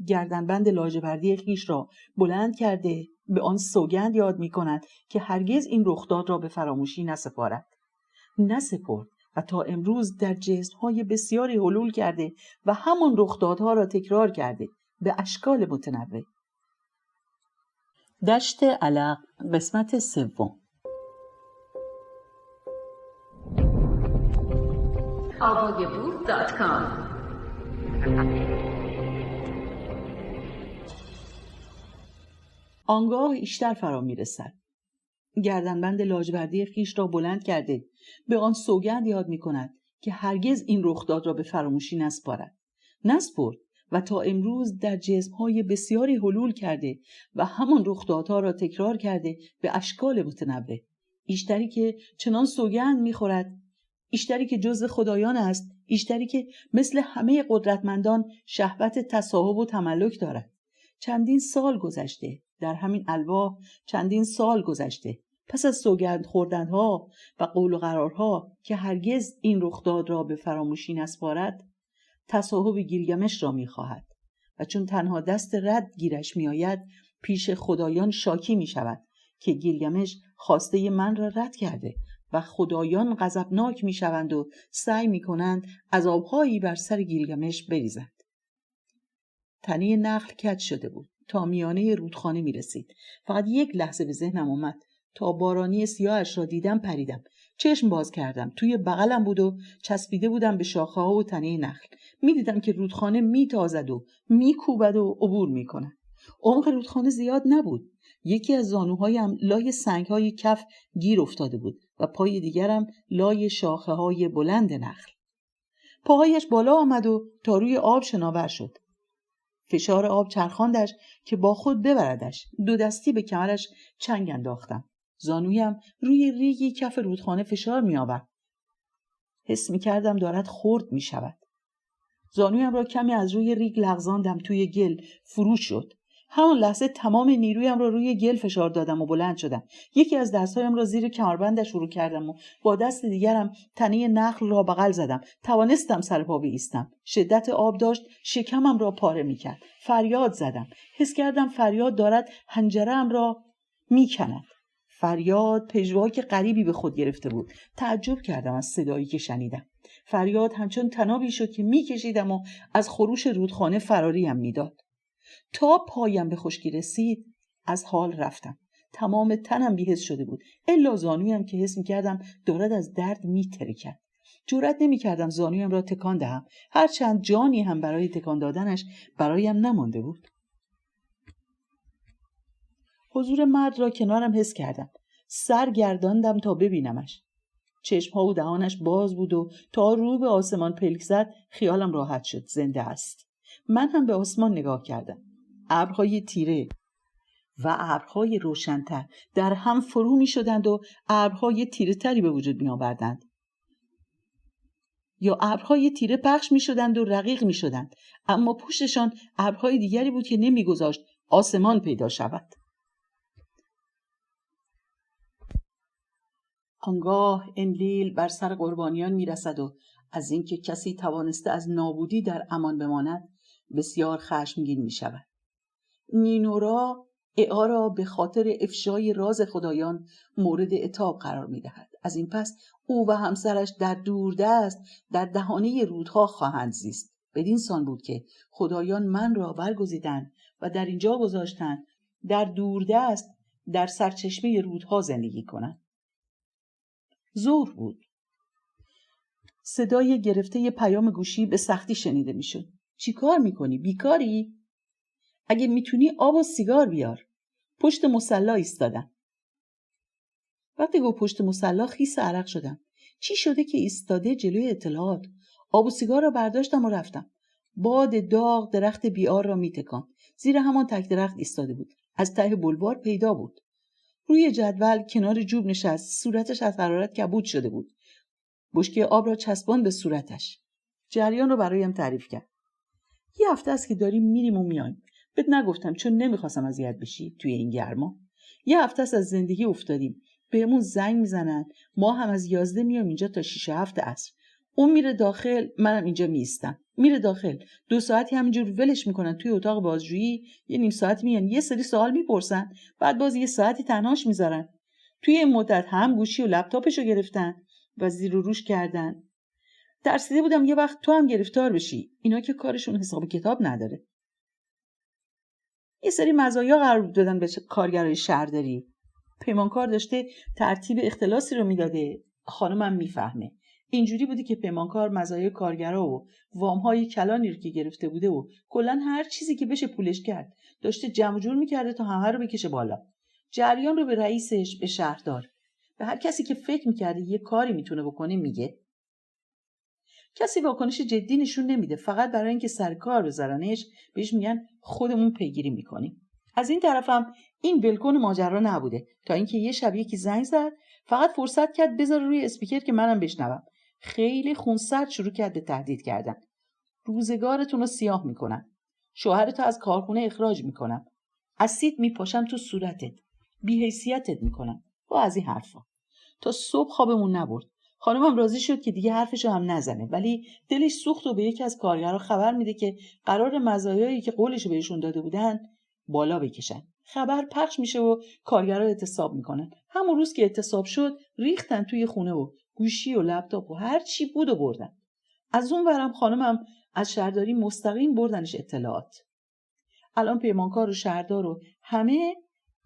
گردنبند لاجوردی خویش را بلند کرده به آن سوگند یاد می کند که هرگز این رخداد را به فراموشی نسپارد. نسپرد و تا امروز در جسم‌های بسیاری حلول کرده و همان رخدادها را تکرار کرده به اشکال متنوع. دشت علق قسمت 3. avogabooth.com آنگاه ایشتر فرا می رسد. گردنبند لاجوردی خویش را بلند کرده به آن سوگند یاد می کند که هرگز این رخداد را به فراموشی نسپرد و تا امروز در جسم‌های بسیاری حلول کرده و همان رخدادها را تکرار کرده به اشکال متنوع. ایشتری که چنان سوگند می‌خورد، ایشتری که جزو خدایان است، ایشتری که مثل همه قدرتمندان شهوت تصاحب و تملک دارد. چندین سال گذشته، در همین الواح چندین سال گذشته، پس از سوگند خوردنها و قول و قرارها که هرگز این رخداد را به فراموشی نسپارد، تصاحب گیلگمش را می‌خواهد و چون تنها دست رد گیرش می‌آید پیش خدایان شاکی می‌شود که گیلگمش خواسته من را رد کرده و خدایان غضبناک می‌شوند و سعی می‌کنند عذاب‌هایی بر سر گیلگمش بریزند. تنه نخل کج شده بود. تا میانه رودخانه می رسید. فقط یک لحظه به ذهنم اومد. تا بارانی سیاهش را دیدم پریدم. چشم باز کردم. توی بغلم بود و چسبیده بودم به شاخه ها و تنه نخل. می دیدم که رودخانه می تازد و می کوبد و عبور می کند. عمق رودخانه زیاد نبود. یکی از زانوهایم لای سنگ‌های کف گیر افتاده بود و پای دیگرم لای شاخه‌های بلند نخل. پاهایش بالا آمد و تا روی آب شناور شد. فشار آب چرخاندش که با خود ببردش. دو دستی به کمرش چنگ انداختم. زانویم روی ریگی کف رودخانه فشار می آورد. حس می کردم دارد خرد می شود. زانویم را کمی از روی ریگ لغزاندم. توی گل فرو شد. همان لحظه تمام نیرویم را روی گل فشار دادم و بلند شدم. یکی از دستهایم را زیر کمربندش فرو کردم و با دست دیگرم تنه نخل را بغل زدم. توانستم سر پا بایستم. شدت آب داشت شکمم را پاره می‌کرد. فریاد زدم. حس کردم فریاد دارد حنجره‌ام را می‌کند. فریاد پژواک غریبی به خود گرفته بود. تعجب کردم از صدایی که شنیدم. فریاد همچون طنابی شد که می‌کشیدم و از خروش رودخانه فراریم می‌داد. تا پایم به خشکی رسید از حال رفتم. تمام تنم بی‌حس شده بود الا زانویم که حس می‌کردم دارد از درد می‌ترکد. جرأت نمی‌کردم زانویم را تکان دهم، هرچند جانی هم برای تکان دادنش برایم نمانده بود. حضور مرد را کنارم حس کردم. سر گرداندم تا ببینمش. چشم‌ها و دهانش باز بود و تا رو به آسمان پلک زد خیالم راحت شد. زنده است. من هم به آسمان نگاه کردم. ابرهای تیره و ابرهای روشن‌تر در هم فرو می‌شدند و ابرهای تیره‌تری به وجود می‌آوردند. یا ابرهای تیره پخش می‌شدند و رقیق می‌شدند، اما پشتشان ابرهای دیگری بود که نمی‌گذاشت آسمان پیدا شود. آنگاه انلیل بر سر قربانیان می‌رسد و از اینکه کسی توانسته از نابودی در امان بماند بسیار خشمگین می‌شود. نینورا اعا را به خاطر افشای راز خدایان مورد عتاب قرار می‌دهد. از این پس او و همسرش در دوردست در دهانه رودها خواهند زیست. بدین سان بود که خدایان من را برگزیدند و در اینجا گذاشتند در دوردست در سرچشمه رودها زندگی کنند. ظهر بود. صدای گرفته پیام گوشی به سختی شنیده می‌شد. چی کار می‌کنی؟ بیکاری؟ اگه میتونی آب و سیگار بیار. پشت مصلی ایستادم. وقتی گفت پشت مصلی خیس عرق شدم. چی شده که ایستاده جلوی اطلاعات؟ آب و سیگار را برداشتم و رفتم. باد داغ درخت بیار را میتکان. زیر همان تک درخت ایستاده بود. از ته بلوار پیدا بود. روی جدول کنار جوب نشست. صورتش از حرارت کبود شده بود. بشکه آب را چسباند به صورتش. جریان رو برایم تعریف کرد. یه هفته است که داریم میریم و میایم. بهت نگفتم چون نمیخواستم اذیت بشی توی این گرما. یه هفته است از زندگی افتادیم. بهمون زنگ میزنن. ما هم از 11 میام اینجا تا 6-7 عصر. اون میره داخل، منم اینجا میستم. میره داخل. 2 ساعتی همینجور ولش میکنن توی اتاق بازجویی. یه نیم ساعت میان یه سری سوال میپرسن. بعد باز یه ساعتی تنهاش میذارن. توی این مدت هم گوشی و لپتاپشو گرفتن و زیر و روش کردن. ترسیده بودم یه وقت تو هم گرفتار بشی. اینا که کارشون حساب کتاب نداره. یه سری مزایا قرار دادن به کارگرای شهرداری. پیمانکار داشته ترتیب اختلاسی رو میداده. خانمم میفهمه. اینجوری بودی که پیمانکار مزایای کارگرا و وام‌های کلانی رو که گرفته بوده و کلاً هر چیزی که بشه پولش کرد داشته جمع جور میکرده تا همه رو بکشه بالا. جریان رو به رئیسش، به شهردار، به هر کسی که فکر میکرده یه کاری میتونه بکنه میگه. کسی واکنش جدی نشون نمیده. فقط برای اینکه سر کار بذارنش بهش میگن خودمون پیگیری میکنیم. از این طرفم این ولکن ماجرا نبوده تا اینکه یه شب یکی زنگ زد. فقط فرصت کرد بذاره روی اسپیکر که منم بشنوم. خیلی خونسرد شروع کرد به تهدید کردن. روزگارتون رو سیاه میکنن. شوهرتو از کارخونه اخراج میکنم. اسید میپاشم تو صورتت. بی‌حیثیتت میکنم. و از این حرفا. تا صبح خوابمون نبرد. خانمم راضی شد که دیگه حرفشو هم نزنه، ولی دلش سوخت و به یکی از کارگرها خبر میده که قرار مزایایی که قولشو بهشون داده بودن بالا بکشن. خبر پخش میشه و کارگرها اعتصاب میکنن. همون روز که اعتصاب شد ریختن توی خونه و گوشی و لپتاپ و هر چی بود و بردن. از اون ورم خانمم از شهرداری مستقیم بردنش اطلاعات. الان پیمانکار و شهردار و همه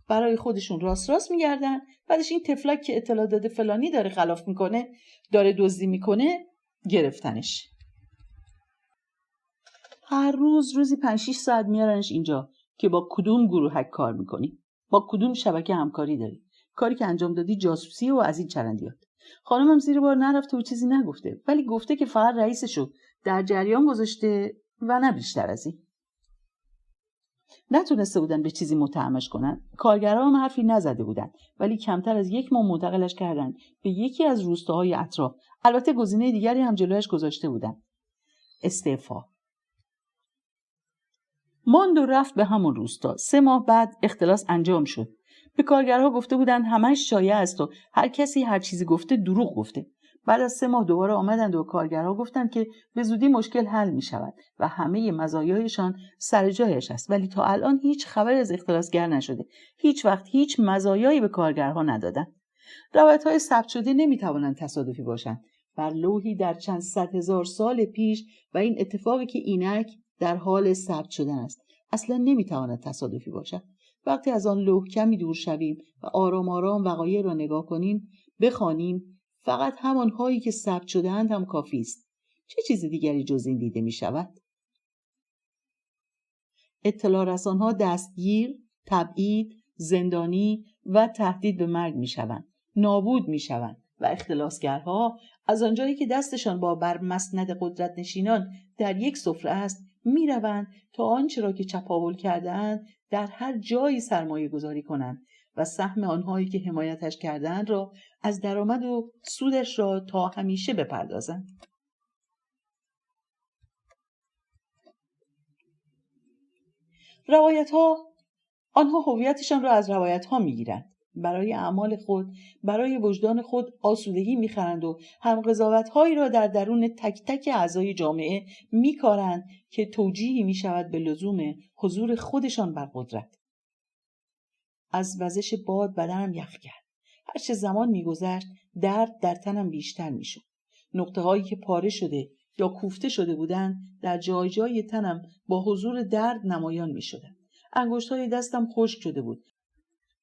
برای خودشون راست میگردن. بعدش این تفلک که اطلاع داده فلانی داره خلاف میکنه، داره دزدی میکنه، گرفتنش. هر روزی 5-6 ساعت میارنش اینجا که با کدوم گروهک کار میکنی، با کدوم شبکه همکاری داری، کاری که انجام دادی جاسوسی و از این چرندیات. خانمم زیر بار نرفته و چیزی نگفته، ولی گفته که فقط رئیسشو در جریان گذاشته و نه بیشتر از این. نتونسته بودن به چیزی متهمش کنن. کارگرها هم حرفی نزده بودن، ولی کمتر از 1 ماه منتقلش کردن به یکی از روستاهای اطراف. البته گزینه دیگری هم جلویش گذاشته بودن: استعفا. ماند و رفت به همون روستا. 3 ماه بعد اختلاس انجام شد. به کارگرها گفته بودن همش شایعه است و هر کسی هر چیزی گفته دروغ گفته. بعد از 3 ماه دوباره آمدند و کارگرها گفتند که به زودی مشکل حل می شود و همه مزایایشان سر جایش است، ولی تا الان هیچ خبر از اختلاسگر نشده. هیچ وقت هیچ مزایایی به کارگرها ندادند. روایت‌های ثبت شده نمی توانند تصادفی باشند. بر لوحی در چند 100,000 سال پیش و این اتفاقی که اینک در حال ثبت شدن است اصلا نمی تواند تصادفی باشد. وقتی از آن لوح کمی دور شویم و آرام آرام وقایع را نگاه کنیم، بخوانیم، فقط همانهایی که ثبت شده‌اند هم کافی است. چه چیز دیگری جز این دیده می شود؟ اطلاع رسان‌ها دستگیر، تبعید، زندانی و تهدید به مرگ می شوند، نابود می شوند و اختلاسگرها از آنجایی که دستشان با بر مسند قدرت نشینان در یک سفره است می روند تا آنچه را که چپاول کرده‌اند در هر جایی سرمایه گذاری کنند و سهم آنهایی که حمایتش کردند را از درآمد و سودش را تا همیشه بپردازند. آنها هویتشان را از روایت‌ها می‌گیرند. برای اعمال خود، برای وجدان خود آسودگی می‌خرند و هم قضاوت‌هایی را در درون تک تک اعضای جامعه می‌کارند که توجیهی می‌شود به لزوم حضور خودشان بر قدرت. از وزش باد بدنم یخ کرد. هرچه زمان می‌گذشت درد در تنم بیشتر می‌شد. نقطه‌هایی که پاره شده یا کوفته شده بودند در جای جای تنم با حضور درد نمایان می‌شدند. انگشت‌های دستم خشک شده بود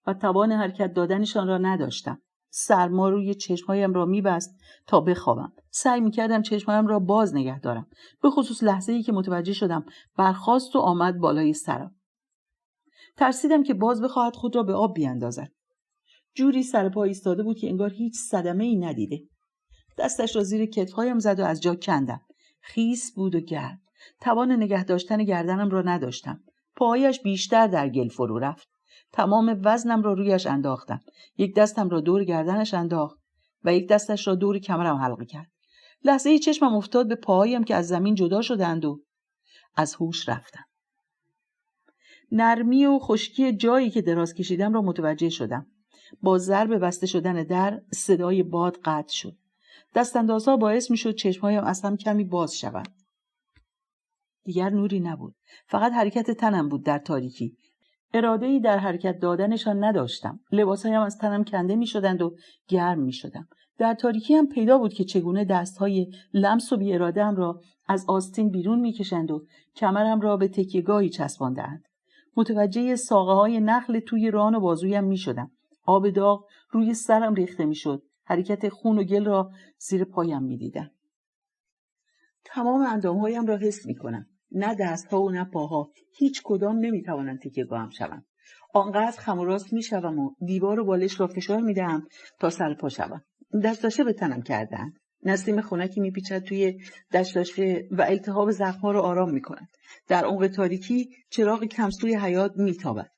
و توان حرکت دادنشان را نداشتم. سرما روی چشمهایم را می‌بست تا بخوابم. سعی می‌کردم چشمهایم را باز نگه دارم، به خصوص لحظه‌ای که متوجه شدم برخاست و آمد بالای سرم. ترسیدم که باز بخواهد خود را به آب بیاندازد. جوری سر پا ایستاده بود که انگار هیچ صدمه‌ای ندیده. دستش را زیر کتف‌هایم زد و از جا کندم. خیس بود و گرم. توان نگه داشتن گردنم را نداشتم. پاهایش بیشتر در گل فرو رفت. تمام وزنم را رویش انداختم. یک دستم را دور گردنش انداخت و یک دستش را دور کمرم حلقه کرد. لحظه‌ای چشمم افتاد به پاهایم که از زمین جدا شدند و از هوش رفتم. نرمی و خشکی جایی که دراز کشیدم را متوجه شدم. با ضرب بسته شدن در صدای باد قطع شد. دستاندازها باعث می شد چشمهایم از هم کمی باز شوند. دیگر نوری نبود. فقط حرکت تنم بود در تاریکی. اراده‌ای در حرکت دادنشان نداشتم. لباسهایم از تنم کنده می شدند و گرم می شدم. در تاریکی هم پیدا بود که چگونه دستهای لمس و بی اراده‌ام را از آستین بیرون می کشند و کمرم را به تکیه‌گاهی چسبانده‌اند. متوجه ساقه‌های نخل توی ران و بازویم می شدم. آب داغ روی سرم ریخته می شد. حرکت خون و گل را زیر پایم می دیدم. تمام اندامهایم را حس می کنم. نه دستها و نه پاها. هیچ کدام نمی توانند تکیه‌گاهم شوند. آنقدر خم و راست می شوم و دیوار و بالش را فشار می دهم تا سر پا شوم. دستاشه به تنم کردند. نسیم خنکی می پیچد توی دستاشه و التهاب زخم‌ها را آرام می کند. در عمق تاریکی چراغ کمسوی حیاط می تابد.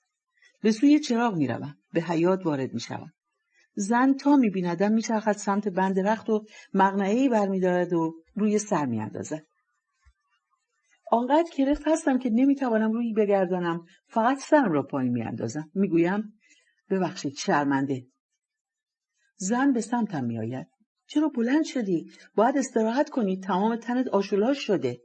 به سوی چراغ می روم. به حیاط وارد می شوم. زن تا می بیندم می چرخد سمت بند رخت و مقنعه‌ای برمی دارد و روی سر می اندازد. آنقدر کرخت هستم که نمی توانم روی بگردانم. فقط سرم را پایین می اندازم. می گویم ببخشید، شرمنده. زن به سمتم می آید. چرا بلند شدی؟ باید استراحت کنی. تمام تنت آشولاش شده.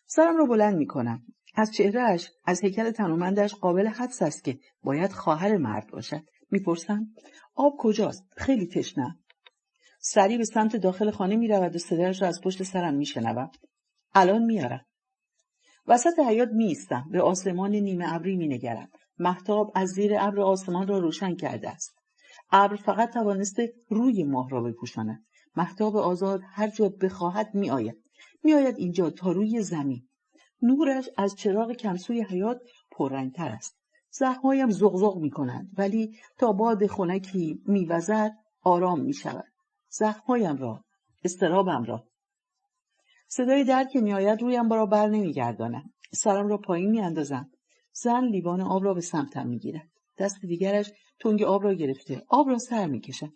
سرم را بلند می کنم. از چهرهش، از هیکل تنومندش قابل حدس است که باید خواهر مرد باشد. میپرسم آب کجاست؟ خیلی تشنه‌ام. سریع به سمت داخل خانه می رود و صدایش را از پشت سرم می شنوم. الان میارم. وسط حیاط می‌ایستم، به آسمان نیمه ابری می‌نگرم. مهتاب از زیر ابر آسمان را روشن کرده است. ابر فقط توانسته روی ماه را بپوشاند. مهتاب آزاد هر جا بخواهد می‌آید اینجا تا روی زمین. نورش از چراغ کمسوی حیاط پررنگ‌تر است. زخم‌هایم زغزغ می‌کنند، ولی تا باد خنکی می‌وزد آرام می‌شود. زخم‌هایم را، اضطرابم را. صدای در که می‌آید رویم را بر نمی‌گردانم. سرم را پایین می‌اندازم. زن لیوان آب را به سمتم می‌گیرد. دست دیگرش تنگ آب را گرفته. آب را سر می‌کشم.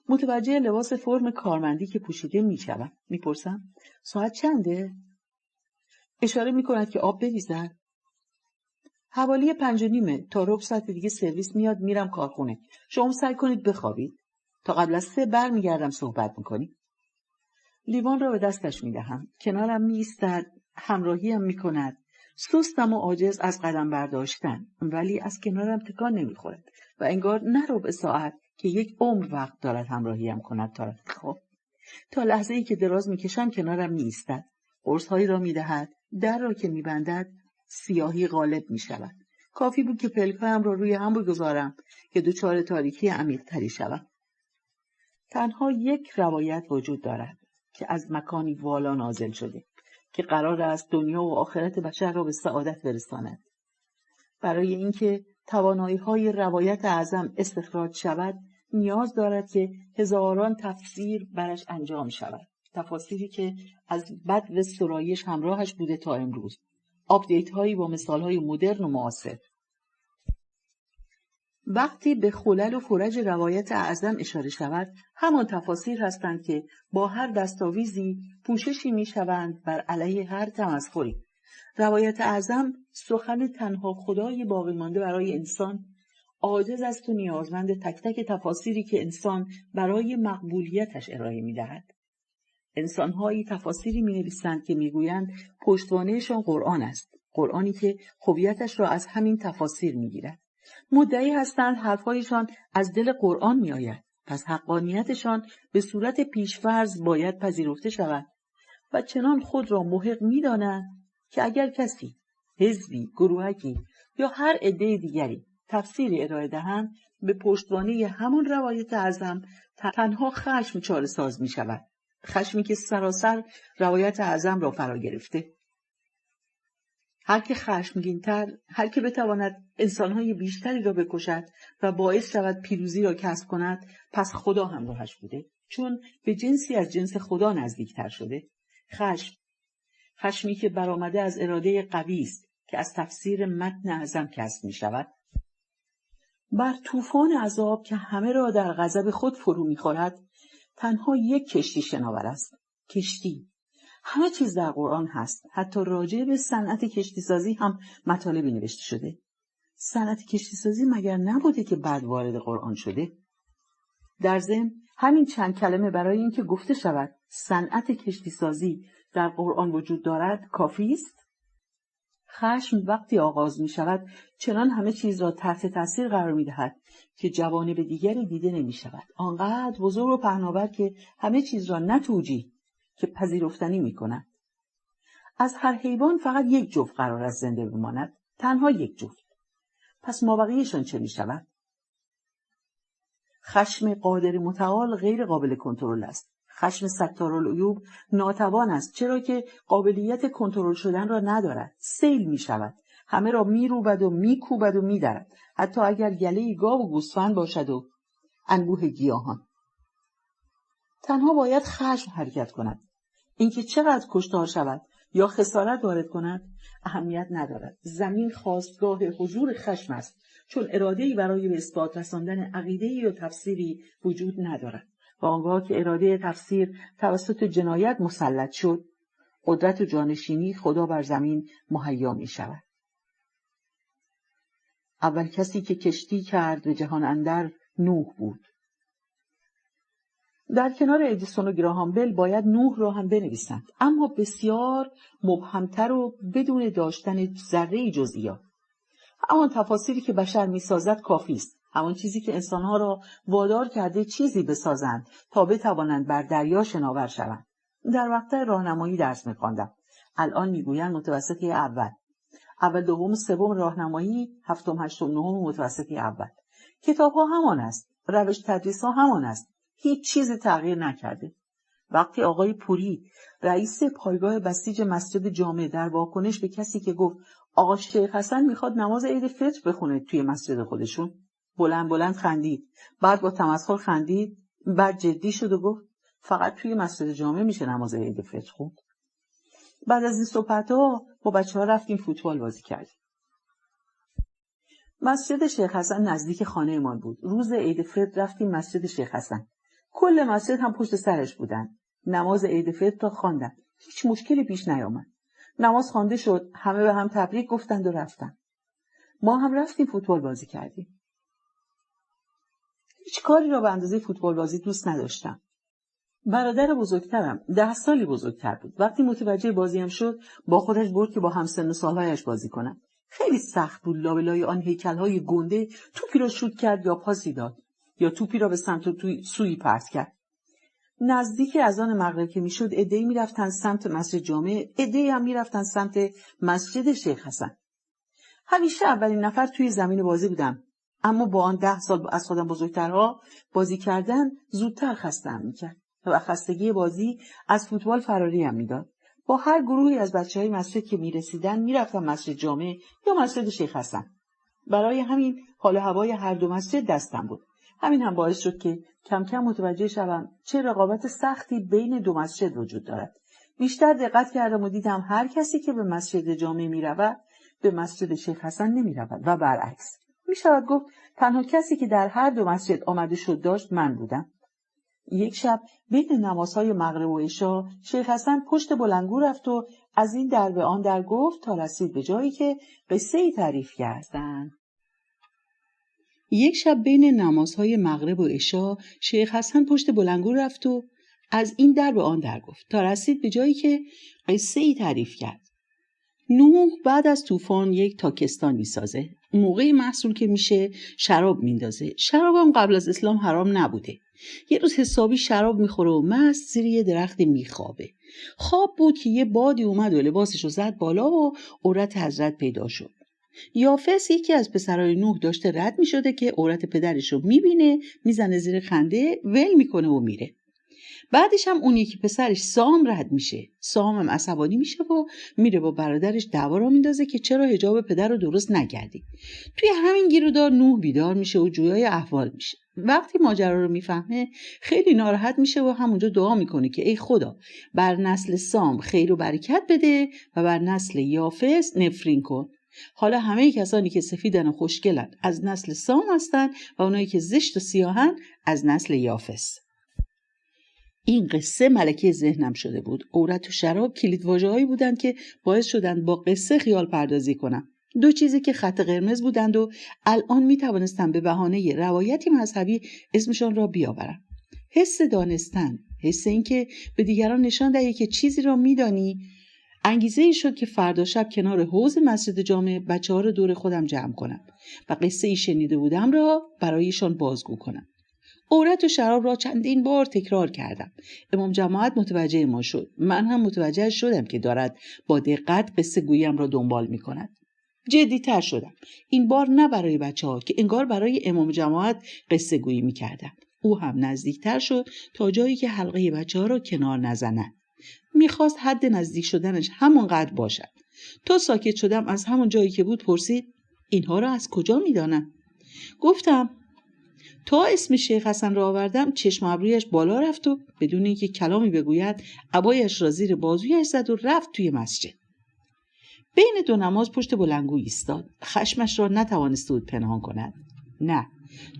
متوجه لباس فرم کارمندی که پوشیده می‌شوم. می‌پرسم ساعت چنده؟ اشاره می‌کند که آب بریزد. حوالی 5:30 تا ربع ساعت دیگه سرویس میاد، میرم کارخونه. شما سعی کنید بخوابید. تا قبل از 3 برمیگردم صحبت می‌کنیم. لیوان را به دستش می‌دهم. کنارم می‌ایستد، همراهیم می‌کند. سستم و عاجز از قدم برداشتن، ولی از کنارم تکان نمی‌خورد و انگار نه ربع ساعت که یک عمر وقت دارد همراهیم کند تا خواب. تا لحظه‌ای که دراز می‌کشم کنارم می‌ایستد. قرص‌هایی را می‌دهد. در را که می‌بندد سیاهی غالب می‌شود. کافی بود که پلکایم را روی هم بگذارم که دچار تاریکی عمیق‌تری شوم. تنها یک روایت وجود دارد که از مکانی والا نازل شده که قرار است دنیا و آخرت بشر را به سعادت برساند. برای اینکه توانایی‌های روایت اعظم استخراج شود، نیاز دارد که هزاران تفسیر برش انجام شود. تفاسیری که از بدو سرایش همراهش بوده تا امروز. آپدیت هایی با مثال های مدرن و معاصر. وقتی به خلل و فرج روایت اعظم اشاره شود، همان تفاسیر هستند که با هر دستاویزی پوششی می شوند بر علیه هر تمسخری. روایت اعظم سخن تنها خدای باقی مانده برای انسان، عاجز است و نیازمند تک تک تفاسیری که انسان برای مقبولیتش ارائه می دهد. انسان‌هایی تفاسیری می‌نویسند که می‌گویند پشتوانه‌شان قرآن است، قرآنی که هویتش را از همین تفاسیر می‌گیرد. مدعی هستند حرف‌هایشان از دل قرآن می‌آید، پس حقانیتشان به صورت پیش‌فرض باید پذیرفته شود و چنان خود را محق می‌دانند که اگر کسی، حزبی، گروهکی یا هر عده دیگری تفسیری ارائه دهند، به پشتوانه همان روایت اعظم تنها خشم چاره‌ساز می‌شود. خشمی که سراسر روایت اعظم را فرا گرفته. هر که خشمگین‌تر، هر که بتواند انسان‌های بیشتری را بکشد و باعث شود پیروزی را کسب کند، پس خدا همراهش بوده، چون به جنسی از جنس خدا نزدیکتر شده. خشمی که برآمده از اراده قوی است که از تفسیر متن اعظم کسب می‌شود. بر طوفان عذاب که همه را در غضب خود فرو می‌خورد، تنها یک کشتی شناور است. کشتی. همه چیز در قرآن هست. حتی راجع به صنعت کشتی سازی هم مطالبی نوشته شده. صنعت کشتی سازی مگر نبوده که بعد وارد قرآن شده؟ در ضمن همین چند کلمه برای اینکه گفته شود صنعت کشتی سازی در قرآن وجود دارد کافی است؟ خشم وقتی آغاز می شود چنان همه چیز را تحت تاثیر قرار می دهد که جوانب دیگری دیده نمی شود. آنقدر بزرگ و پهناور که همه چیز را نتوجی که پذیرفتنی می کند. از هر حیوان فقط یک جفت قرار است زنده بماند. تنها یک جفت. پس مابقیشان چه می شود؟ خشم قادر متعال غیر قابل کنترل است. خشم ستارالعیوب ناتوان است، چرا که قابلیت کنترل شدن را ندارد. سیل می شود. همه را می روبد و می کوبد و می درد. حتی اگر گله گاو و گوسفند باشد و انبوه گیاهان. تنها باید خشم حرکت کند. اینکه چقدر کشتار شود یا خسارت وارد کند اهمیت ندارد. زمین خاستگاه حضور خشم است، چون اراده‌ای برای به اثبات رساندن عقیده‌ای یا تفسیری وجود ندارد. و آنگاه که اراده تفسیر توسط جنایت مسلط شد، قدرت و جانشینی خدا بر زمین مهیا می شود. اول کسی که کشتی کرد به جهان اندر نوح بود. در کنار ادیسون و گراهام بل باید نوح را هم بنویسند، اما بسیار مبهمتر و بدون داشتن ذره جزئیات. همان تفاسیری که بشر می‌سازد کافی است. همان چیزی که انسانها را وادار کرده چیزی بسازند تا بتوانند بر دریا شناور شوند. در مقطع راهنمایی درس می‌خواندم. الان میگویند متوسطه اول دوم سوم راهنمایی، هفتم هشتم نهم متوسطه اول. کتاب ها همان است، روش تدریس ها همان است، هیچ چیزی تغییر نکرده. وقتی آقای پوری رئیس پایگاه بسیج مسجد جامع در واکنش به کسی که گفت آقا شیخ حسن میخواد نماز عید فطر بخونه توی مسجد خودشون، بلند بلند خندید، بعد با تمسخر خندید، بعد جدی شد و گفت فقط توی مسجد جامع میشه نماز عید فطر خوند. بعد از این صحبت‌ها با بچه‌ها رفتیم فوتبال بازی کردیم. مسجد شیخ حسن نزدیک خانه‌مان بود. روز عید فطر رفتیم مسجد شیخ حسن. کل مسجد هم پشت سرش بودن. نماز عید فطر را خواندن. هیچ مشکلی پیش نیامد. نماز خوانده شد، همه به هم تبریک گفتند و رفتن. ما هم رفتیم فوتبال بازی کردیم. هیچ کاری را به اندازه فوتبال بازی دوست نداشتم. برادر بزرگترم 10 سالی بزرگتر بود. وقتی متوجه بازیم شد، با خودش برد که با همسن و سالهایش بازی کنم. خیلی سخت بود لابلای آن هیکل‌های گنده توپی را شوت کرد یا پاسی داد یا توپی را به سمت سوی پرت کرد. نزدیک اذان مغرب که میشد عده‌ای میرفتن سمت مسجد جامع، عده‌ای هم میرفتن سمت مسجد شیخ حسن. همیشه اولین نفر توی زمین بازی بودم، اما با آن 10 سال از خودم بزرگترها بازی کردن زودتر خسته‌ام میکرد و خستگی بازی از فوتبال فراریم میداد. با هر گروهی از بچه‌های مسجد که میرسیدن میرفتم مسجد جامع یا مسجد شیخ حسن. برای همین حال و هوای هر دو مسجد دستم بود. همین هم باعث شد که کم کم متوجه شوم چه رقابت سختی بین دو مسجد وجود دارد. بیشتر دقت کردم و دیدم هر کسی که به مسجد جامع میرود به مسجد شیخ حسن نمیرود و برعکس. میشود گفت تنها کسی که در هر دو مسجد آمده شد داشت من بودم. یک شب بین نمازهای مغرب و عشا شیخ حسن پشت بلندگو رفت و از این در به آن در گفت تا رسید به جایی که قصه ای تعریف کردند. یک شب بین نمازهای مغرب و عشا شیخ حسن پشت بلندگو رفت و از این در به آن در گفت تا رسید به جایی که قصه ای تعریف کرد. نوح بعد از طوفان یک تاکستان میسازه. موقعی محصول که میشه شراب میندازه. شراب هم قبل از اسلام حرام نبوده. یه روز حسابی شراب میخوره و مست زیر یه درختی میخوابه. خواب بود که یه بادی اومد و لباسشو زد بالا و عورت حضرت پیدا شد. یافس یکی از پسرای نوح داشته رد میشده که عورت پدرشو میبینه، میزنه زیر خنده، ول میکنه و میره. بعدش هم اون یکی پسرش سام رد میشه. سام هم عصبانی میشه و میره با برادرش دعوا را میندازه که چرا حجاب پدر رو درست نکردی. توی همین گیرودار نوح بیدار میشه و جویای احوال میشه. وقتی ماجرا رو میفهمه خیلی ناراحت میشه و همونجا دعا میکنه که ای خدا بر نسل سام خیر و برکت بده و بر نسل یافس نفرین کن. حالا همه کسانی که سفیدن و خوشگلن از نسل سام هستن و اونایی که زشت و سیاهن از نسل یافس. این قصه ملکه ذهنم شده بود. عورت و شراب کلیدواژه‌هایی بودند که باعث شدند با قصه خیال پردازی کنم. دو چیزی که خط قرمز بودند و الان می توانستم به بهانه روایتی مذهبی اسمشان را بیاورم. حس دانستن، حس این که به دیگران نشان دهی که چیزی را میدانی، انگیزه ای شد که فردا شب کنار حوض مسجد جامع بچه‌ها را دور خودم جمع کنم و قصه ای شنیده بودم را برایشان بازگو کنم. عورت و شراب را چندین بار تکرار کردم. امام جماعت متوجه ما شد. من هم متوجه شدم که دارد با دقت قصه گوییم را دنبال می کند. جدی‌تر شدم. این بار نه برای بچه‌ها که انگار برای امام جماعت قصه گویی می کردم. او هم نزدیکتر شد تا جایی که حلقه بچه‌ها را کنار نزند. میخواست حد نزدیک شدنش همونقدر باشد. تا ساکت شدم از همون جایی که بود پرسید اینها را از کجا میدانم؟ گفتم تا اسم شیخ حسن را آوردم چشم ابرویش بالا رفت و بدون اینکه کلامی بگوید عبایش را زیر بازویش زد و رفت توی مسجد. بین دو نماز پشت بلندگو ایستاد. خشمش را نتوانسته بود پنهان کند. نه،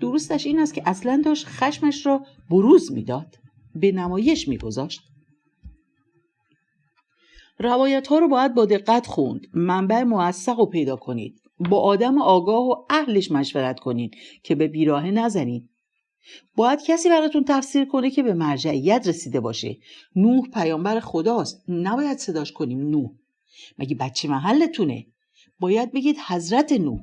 درستش این است که اصلا داشت خشمش را بروز میداد، به نمایش میگذاشت. روایت ها رو باید با دقت خوند. منبع موثق رو پیدا کنید. با آدم آگاه و اهلش مشورت کنید که به بیراهه نزنید. باید کسی براتون تفسیر کنه که به مرجعیت رسیده باشه. نوح پیامبر خداست. نباید صداش کنیم نوح. مگه بچه محلتونه؟ باید بگید حضرت نوح.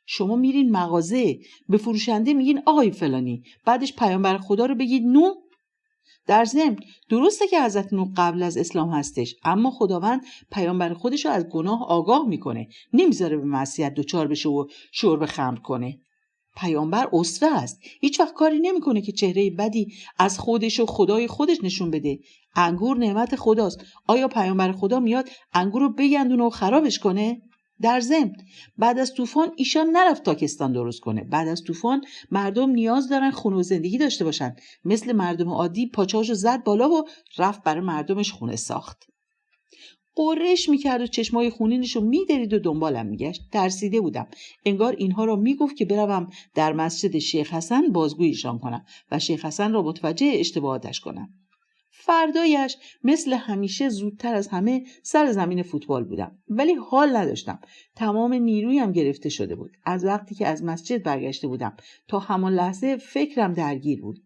شما میرین مغازه به فروشنده میگین آقای فلانی، بعدش پیامبر خدا رو بگید نوح. در ضمن درسته که حضرت نوح قبل از اسلام هستش، اما خداوند پیامبر خودش رو از گناه آگاه میکنه، نمیذاره به معصیت دچار بشه و شرب خمر کنه. پیامبر اسوه است، هیچ وقت کاری نمیکنه که چهره بدی از خودش و خدای خودش نشون بده. انگور نعمت خداست، آیا پیامبر خدا میاد انگور رو بگندونه و خرابش کنه؟ در ضمن بعد از طوفان ایشان نرفت تاکستان درست کنه. بعد از طوفان مردم نیاز دارن خونه و زندگی داشته باشن. مثل مردم عادی پاچاشو زد بالا و رفت برای مردمش خونه ساخت. قرش میکرد و چشمای خونینشو میدرید و دنبالم میگشت. ترسیده بودم، انگار اینها را میگفت که بروم در مسجد شیخ حسن بازگویشان کنم و شیخ حسن را متوجه اشتباهاتش کنم. فردایش مثل همیشه زودتر از همه سر زمین فوتبال بودم، ولی حال نداشتم. تمام نیرویم گرفته شده بود. از وقتی که از مسجد برگشته بودم تا همان لحظه فکرم درگیر بود.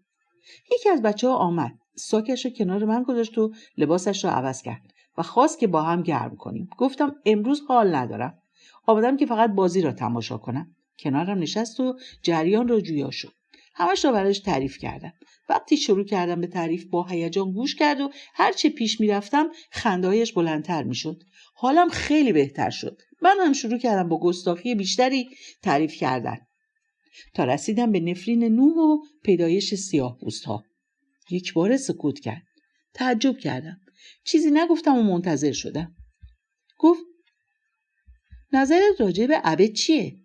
یکی از بچه‌ها آمد، ساکش رو کنار من گذاشت و لباسش رو عوض کرد و خواست که با هم گرم کنیم. گفتم امروز حال ندارم، آمدم که فقط بازی را تماشا کنم. کنارم نشست و جریان را جویا شد. همش را براش تعریف کردم. وقتی شروع کردم به تعریف با هیجان گوش کرد و هرچه پیش میرفتم خنده‌هایش بلندتر میشد. حالم خیلی بهتر شد. من هم شروع کردم با گستاخی بیشتری تعریف کردن تا رسیدم به نفرین نوح و پیدایش سیاه‌پوست‌ها. یک بار سکوت کرد. تعجب کردم. چیزی نگفتم و منتظر شدم. گفت نظرت راجع به عبد چیه؟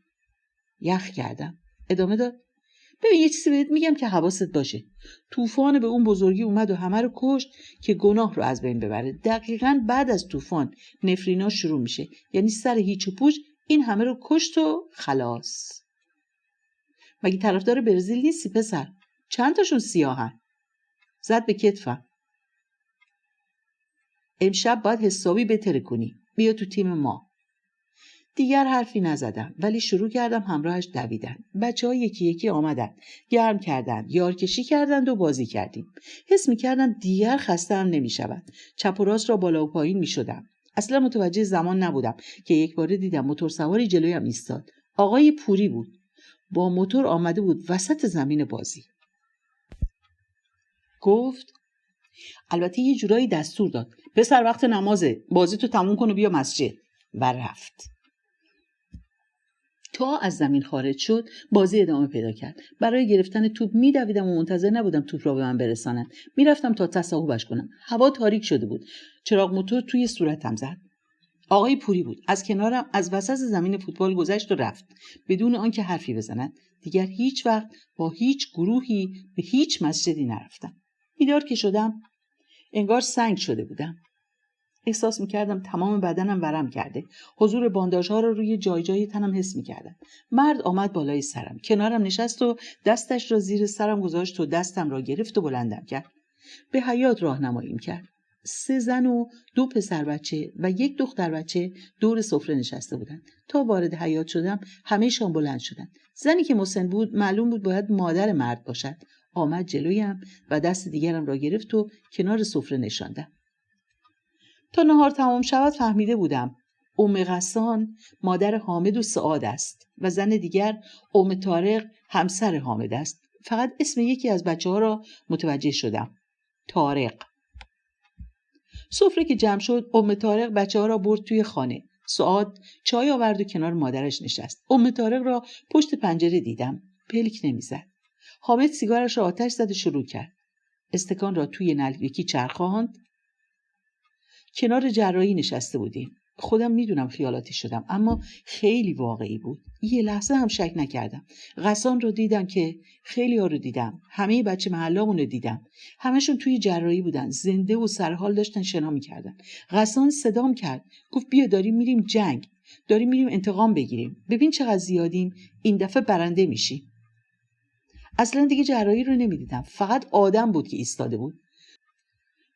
یخ کردم. ادامه داد. ببین یه چیزی بهت میگم که حواست باشه. طوفان به اون بزرگی اومد و همه رو کشت که گناه رو از بین ببره. دقیقاً بعد از طوفان نفرینا شروع میشه. یعنی سر هیچ و پوچ این همه رو کشت و خلاص. مگه طرفدار برزیل نیستی پسر؟ چند تاشون سیاهن؟ زد به کتفم. امشب باید حسابی بهتره کنی. بیا تو تیم ما. دیگر حرفی نزدم، ولی شروع کردم همراهش دویدن. بچه‌ها یکی یکی آمدن، گرم کردند، یارکشی کردند و بازی کردیم. حس می‌کردم دیگر خسته‌ام نمی‌شود. چپ و راست را بالا و پایین می‌شدم. اصلا متوجه زمان نبودم که یک بار دیدم موتور سواری جلویم ایستاد. آقای پوری بود. با موتور آمده بود وسط زمین بازی. گفت البته یه جورایی دستور داد. پسر وقت نمازه، بازی تو تموم کن و بیا مسجد. و رفت. تا از زمین خارج شد بازی ادامه پیدا کرد. برای گرفتن توپ میدویدم و منتظر نبودم توپ را به من برسانند. میرفتم تا تصاحبش کنم. هوا تاریک شده بود. چراغ موتور توی صورتم زد. آقای پوری بود. از کنارم از وسط زمین فوتبال گذشت و رفت بدون آنکه حرفی بزند. دیگر هیچ وقت با هیچ گروهی به هیچ مسجدی نرفتم. بیدار که شدم انگار سنگ شده بودم. احساس میکردم تمام بدنم ورم کرده. حضور بانداژها رو روی جای جای تنم حس میکردم. مرد آمد بالای سرم. کنارم نشست و دستش را زیر سرم گذاشت و دستم را گرفت و بلندم کرد. به حیاط راهنماییم کرد. 3 زن و 2 پسر بچه و 1 دختر بچه دور سفره نشسته بودند. تا وارد حیاط شدم همه‌شان بلند شدند. زنی که مسن بود معلوم بود باید مادر مرد باشد. آمد جلویم و دست دیگرم را گرفت و کنار سفره نشاندم. تا نهار تمام شود فهمیده بودم ام غسان مادر حامد و سعاد است و زن دیگر ام طارق همسر حامد است. فقط اسم یکی از بچه‌ها را متوجه شدم. طارق. سفره که جمع شد ام طارق بچه‌ها را برد توی خانه. سعاد چای آورد و کنار مادرش نشست. ام طارق را پشت پنجره دیدم. پلک نمیزد. حامد سیگارش را آتش زد و شروع کرد. استکان را توی نلبکی چرخاند. کنار جراحی نشسته بودیم. خودم میدونم خیالاتی شدم اما خیلی واقعی بود. یه لحظه هم شک نکردم. غسان رو دیدم که خیلی ها رو دیدم. همه بچه محلامون رو دیدم. همشون توی جراحی بودن. زنده و سرحال داشتن شنا میکردن. غسان صدام کرد. گفت بیا داریم میریم جنگ. داریم میریم انتقام بگیریم. ببین چقدر زیادیم. این دفعه برنده میشیم. اصلا دیگه جراحی رو نمیدیدم. فقط آدم بود که ایستاده بود.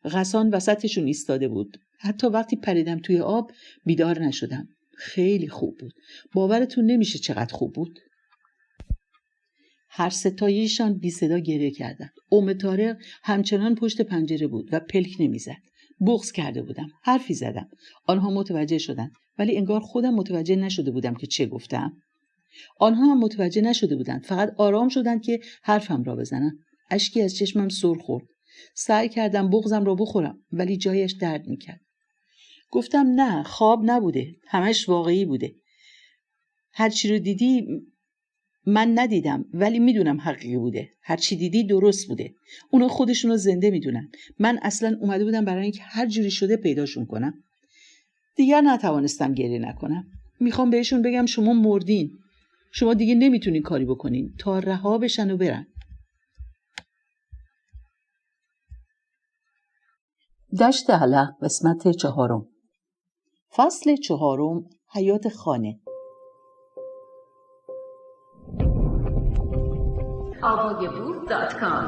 غسان وسطشون ایستاده بود. حتی وقتی پریدم توی آب بیدار نشدم. خیلی خوب بود. باورتون نمیشه چقدر خوب بود. هر ستایشان بی صدا گریه کردند. ام طارق همچنان پشت پنجره بود و پلک نمیزد. بغض کرده بودم. حرفی زدم. آنها متوجه شدند ولی انگار خودم متوجه نشده بودم که چه گفتم. آنها هم متوجه نشده بودند. فقط آرام شدند که حرفم را بزنن. اشکی از چشمم سر خورد. سعی کردم بغضم را بخورم ولی جایش درد میکرد. گفتم نه، خواب نبوده، همش واقعی بوده. هر چی رو دیدی من ندیدم ولی میدونم حقیقی بوده. هر چی دیدی درست بوده. اونا خودشونو زنده میدونن. من اصلا اومده بودم برای اینکه هر جوری شده پیداشون کنم. دیگر نتوانستم گریه نکنم. میخوام بهشون بگم شما مردین. شما دیگه نمیتونین کاری بکنین تا رها بشن و برن. دشت علق قسمت 4. فصل 4. حیات خانه. avogabooth.com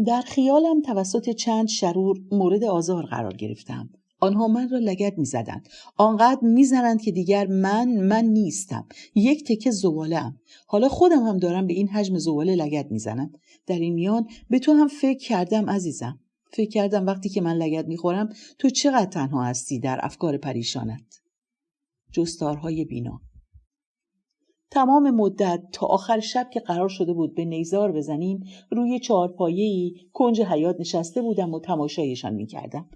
در خیالم توسط چند شرور مورد آزار قرار گرفتم. آنها من را لگد می زدند. آنقدر می زنند که دیگر من نیستم. یک تکه زباله‌ام. حالا خودم هم دارم به این حجم زباله لگد می زنم. در این میان به تو هم فکر کردم عزیزم. فکر کردم وقتی که من لگد می خورم تو چقدر تنها هستی در افکار پریشانت. جستارهای بینا. تمام مدت تا آخر شب که قرار شده بود به نیزار بزنیم روی چهارپایه‌ای کنج حیاط نشسته بودم و تماشایشان می‌کردم.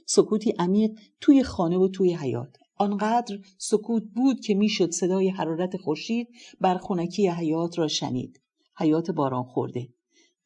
سکوتی عمیق توی خانه و توی حیاط. آنقدر سکوت بود که میشد صدای حرارت خورشید بر خنکی حیاط را شنید. حیاط باران خورده.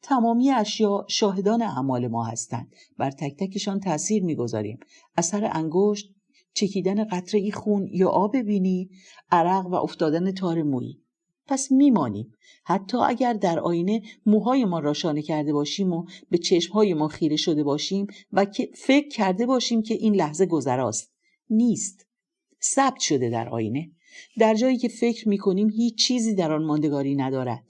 تمامی اشیا شاهدان اعمال ما هستند. بر تک تکشان تأثیر می‌گذاریم. اثر انگشت، چکیدن قطره‌ای خون یا آب بینی، عرق و افتادن تار مویی. پس میمانیم. حتی اگر در آینه موهای ما را شانه کرده باشیم و به چشمهای ما خیره شده باشیم و فکر کرده باشیم که این لحظه گذراست. نیست. ثبت شده در آینه. در جایی که فکر میکنیم هیچ چیزی در آن ماندگاری ندارد.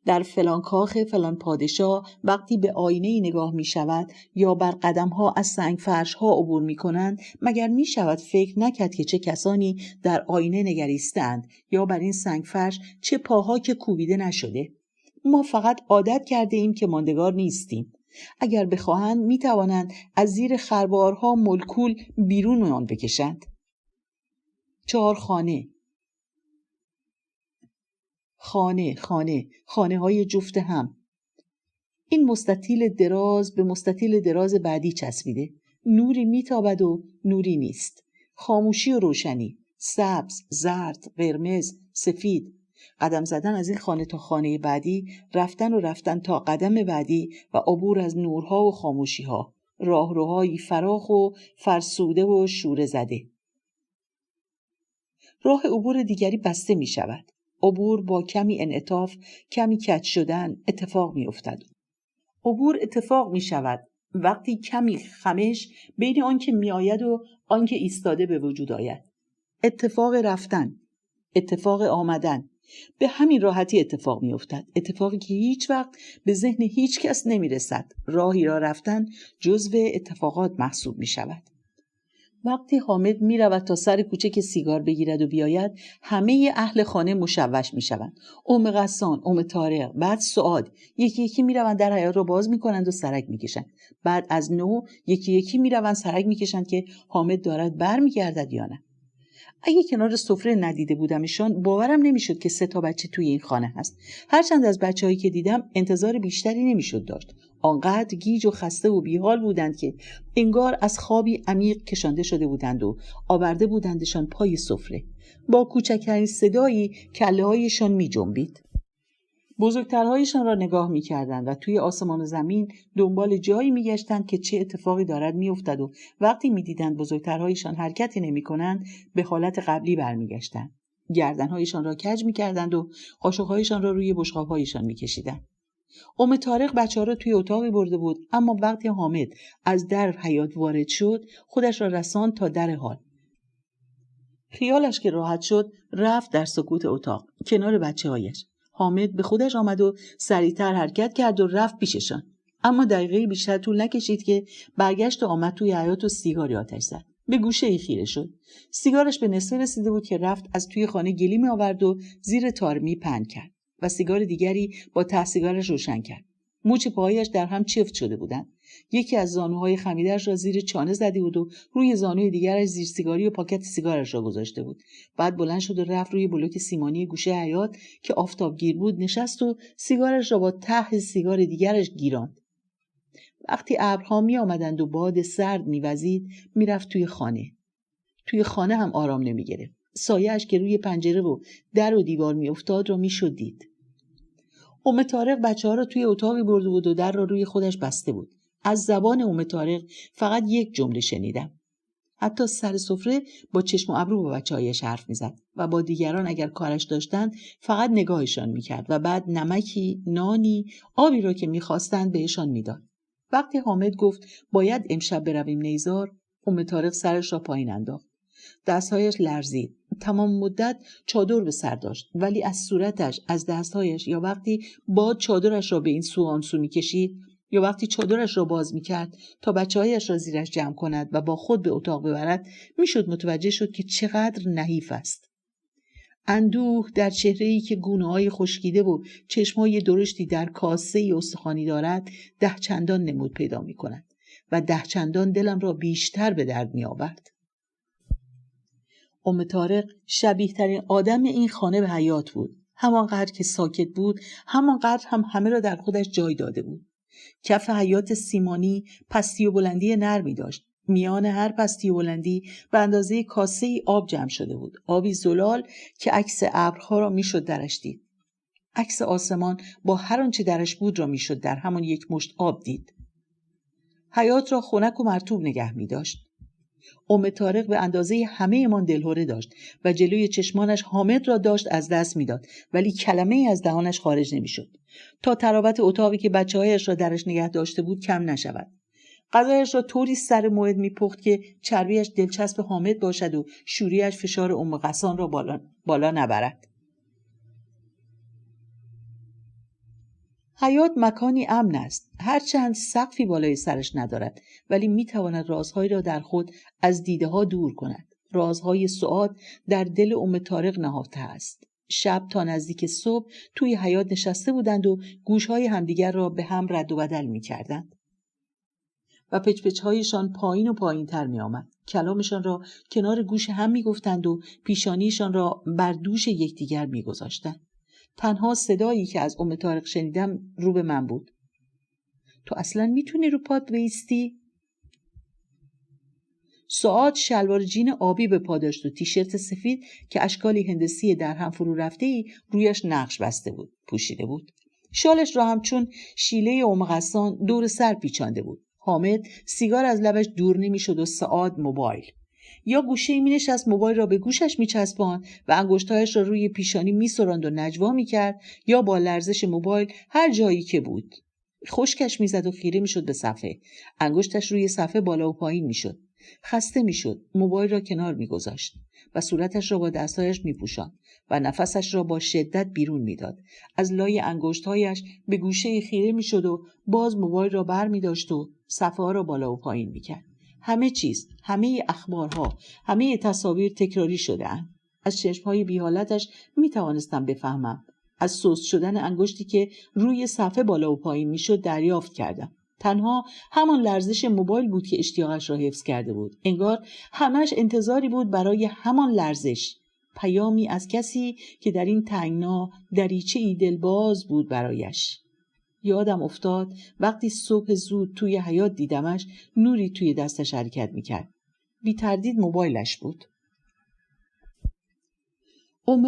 در فلان کاخ فلان پادشاه وقتی به آینه‌ای نگاه می شود یا بر قدم‌ها از سنگ فرش‌ها عبور می کنند مگر می شود فکر نکرد که چه کسانی در آینه نگریستند یا بر این سنگ فرش چه پاها که کوبیده نشده. ما فقط عادت کرده ایم که ماندگار نیستیم. اگر بخواهند می توانند از زیر خربارها ملکول بیرون آن بکشند. 4 خانه های جفت هم. این مستطیل دراز به مستطیل دراز بعدی چسبیده. نوری میتابد و نوری نیست. خاموشی و روشنی. سبز، زرد، قرمز، سفید. قدم زدن از این خانه تا خانه بعدی، رفتن تا قدم بعدی و عبور از نورها و خاموشیها. راهروهایی فراخ و فرسوده و شوره زده. راه عبور دیگری بسته می شود. عبور با کمی انعطاف، کمی کج شدن اتفاق می افتد. عبور اتفاق می شود وقتی کمی خمش بین آن که می آید و آن که ایستاده به وجود آید. اتفاق رفتن، اتفاق آمدن، به همین راحتی اتفاق می افتد. اتفاقی که هیچ وقت به ذهن هیچ کس نمی رسد. راهی را رفتن جزو اتفاقات محسوب می شود. وقتی حامد می رود تا سر کوچه که سیگار بگیرد و بیاید، همه اهل خانه مشوش می شوند. غسان، طارق، بعد سعاد، یکی یکی می روند در حیاط را باز می کنند و سرک می کشند. بعد از نو یکی یکی می روند سرک می کشند که حامد دارد بر می گردد یا نه. اگه کنار سفره ندیده بودمشان باورم نمیشد که 3 بچه توی این خانه هست. هرچند از بچه‌هایی که دیدم انتظار بیشتری نمیشد داشت. آنقدر گیج و خسته و بیحال بودند که انگار از خوابی عمیق کشانده شده بودند و آورده بودندشان پای سفره. با کوچکترین صدایی کله‌هایشان می‌جنبید. بزرگترهایشان را نگاه می‌کردند و توی آسمان و زمین دنبال جایی می‌گشتند که چه اتفاقی دارد می‌افتد و وقتی می‌دیدند بزرگترهایشان حرکتی نمی‌کنند به حالت قبلی برمیگشتند. گردن‌هایشان را کج می‌کردند و قاشق‌هایشان را روی بشقاب‌هایشان می‌کشیدند. طارق بچه‌ها را توی اتاقی برده بود، اما وقتی حامد از در حیاط وارد شد خودش را رساند تا در حال. خیالش که راحت شد رفت در سکوت اتاق کنار بچه‌هایش. حامد به خودش آمد و سریعتر حرکت کرد و رفت پیششان. اما دقیقه بیشتر طول نکشید که برگشت و آمد توی حیاط و سیگاری آتش زد. به گوشه‌ای خیره شد. سیگارش به نصفه رسیده بود که رفت از توی خانه گلیمی آورد و زیر تارمی پهن کرد و سیگار دیگری با ته سیگارش روشن کرد. مچ پاهایش در هم چفت شده بودند. یکی از زانوهای خمیده‌اش را زیر چانه زده بود و روی زانوی دیگرش زیر سیگاری و پاکت سیگارش را گذاشته بود. بعد بلند شد و رفت روی بلوک سیمانی گوشه حیاط که آفتابگیر بود نشست و سیگارش را با ته سیگار دیگرش گیراند. وقتی ابرها می آمدند و باد سرد می وزید می رفت توی خانه. توی خانه هم آرام نمی گرفت. سایه‌اش که روی پنجره و در و دیوار می افتاد را می شد دید. طارق بچه‌ها را توی اتاقی برده بود و در را روی خودش بسته بود. از زبان طارق فقط یک جمله شنیدم. حتی سر سفره با چشم و ابرو با بچه‌هایش حرف می‌زد و با دیگران اگر کارش داشتند فقط نگاهشان می‌کرد و بعد نمکی، نانی، آبی را که می‌خواستند بهشان می‌داد. وقتی حامد گفت باید امشب برویم نیزار، طارق سرش را پایین انداخت. دستهایش لرزید. تمام مدت چادر به سر داشت ولی از صورتش، از دستهایش یا وقتی باد چادرش را به این سو آن سو می‌کشید یا وقتی چادرش را باز می‌کرد تا بچه‌هایش را زیرش جمع کند و با خود به اتاق ببرد میشد متوجه شد که چقدر نحیف است. اندوه در چهره‌ای که گونه‌های خشکیده و چشم‌های درشتی در کاسه‌ای استخوانی دارد 10 چندان نمود پیدا می‌کند و 10 چندان دلم را بیشتر به درد می‌آورد. طارق شبیه ترین آدم این خانه به حیات بود. همانقدر که ساکت بود، همانقدر هم همه را در خودش جای داده بود. کف حیات سیمانی پستی و بلندی نرمی داشت. میان هر پستی و بلندی به اندازه کاسه ای آب جمع شده بود. آبی زلال که عکس ابرها را میشد درش دید. عکس آسمان با هر آنچه درش بود را میشد در همان یک مشت آب دید. حیات را خنک و مرطوب نگه می داشت. طارق به اندازه همه ایمان دلهره داشت و جلوی چشمانش حامد را داشت از دست میداد ولی کلمه ای از دهانش خارج نمیشد تا تراوت اتاقی که بچه‌هایش را درش نگه داشته بود کم نشود. غذایش را طوری سر موعد میپخت که چربیش دلچسب حامد باشد و شوریش فشار غسان را بالا نبرد. حیات مکانی امن است، هرچند سقفی بالای سرش ندارد ولی میتواند رازهایی را در خود از دیده ها دور کند. رازهای سعاد در دل طارق نهفته است. شب تا نزدیک صبح توی حیات نشسته بودند و گوشهای همدیگر را به هم رد و بدل میکردند و پچ‌پچ‌هایشان پایین و پایین تر می آمد. کلامشان را کنار گوش هم می گفتند و پیشانیشان را بر دوش یکدیگر می گذاشتند. تنها صدایی که از طارق شنیدم رو به من بود. تو اصلا میتونی رو پات بایستی؟ سعاد شلوار جین آبی به پا داشت و تیشرت سفید که اشکالی هندسی در هم فرو رفته‌ای رویش نقش بسته بود پوشیده بود. شالش را هم چون شیله غسان دور سر پیچانده بود. حامد سیگار از لبش دور نمیشد و سعاد موبایل. یا گوشه‌ای می‌نشست موبایل را به گوشش می‌چسباند و انگشت‌هایش را روی پیشانی می‌سراند و نجوا می‌کرد یا با لرزش موبایل هر جایی که بود خشکش می‌زد و خیره می‌شد به صفحه. انگشتش روی صفحه بالا و پایین می‌شد. خسته می‌شد. موبایل را کنار می‌گذاشت و صورتش را با دستایش می‌پوشاند و نفسش را با شدت بیرون می‌داد. از لای انگشت‌هایش به گوشه خیره می‌شد و باز موبایل را برمی‌داشت و صفحه‌ها را بالا و پایین می‌کرد. همه چیز، همه اخبارها، همه تصاویر تکراری شده‌اند. از چشم‌های بی‌حالتش می‌توانستم بفهمم. از سست شدن انگشتی که روی صفحه بالا و پایین می‌شد دریافت کردم. تنها همان لرزش موبایل بود که اشتیاقش را حفظ کرده بود. انگار همش انتظاری بود برای همان لرزش. پیامی از کسی که در این تنگنا دریچه‌ای دلباز بود برایش. یادم افتاد وقتی صبح زود توی حیاط دیدمش نوری توی دستش حرکت میکرد. بی تردید موبایلش بود.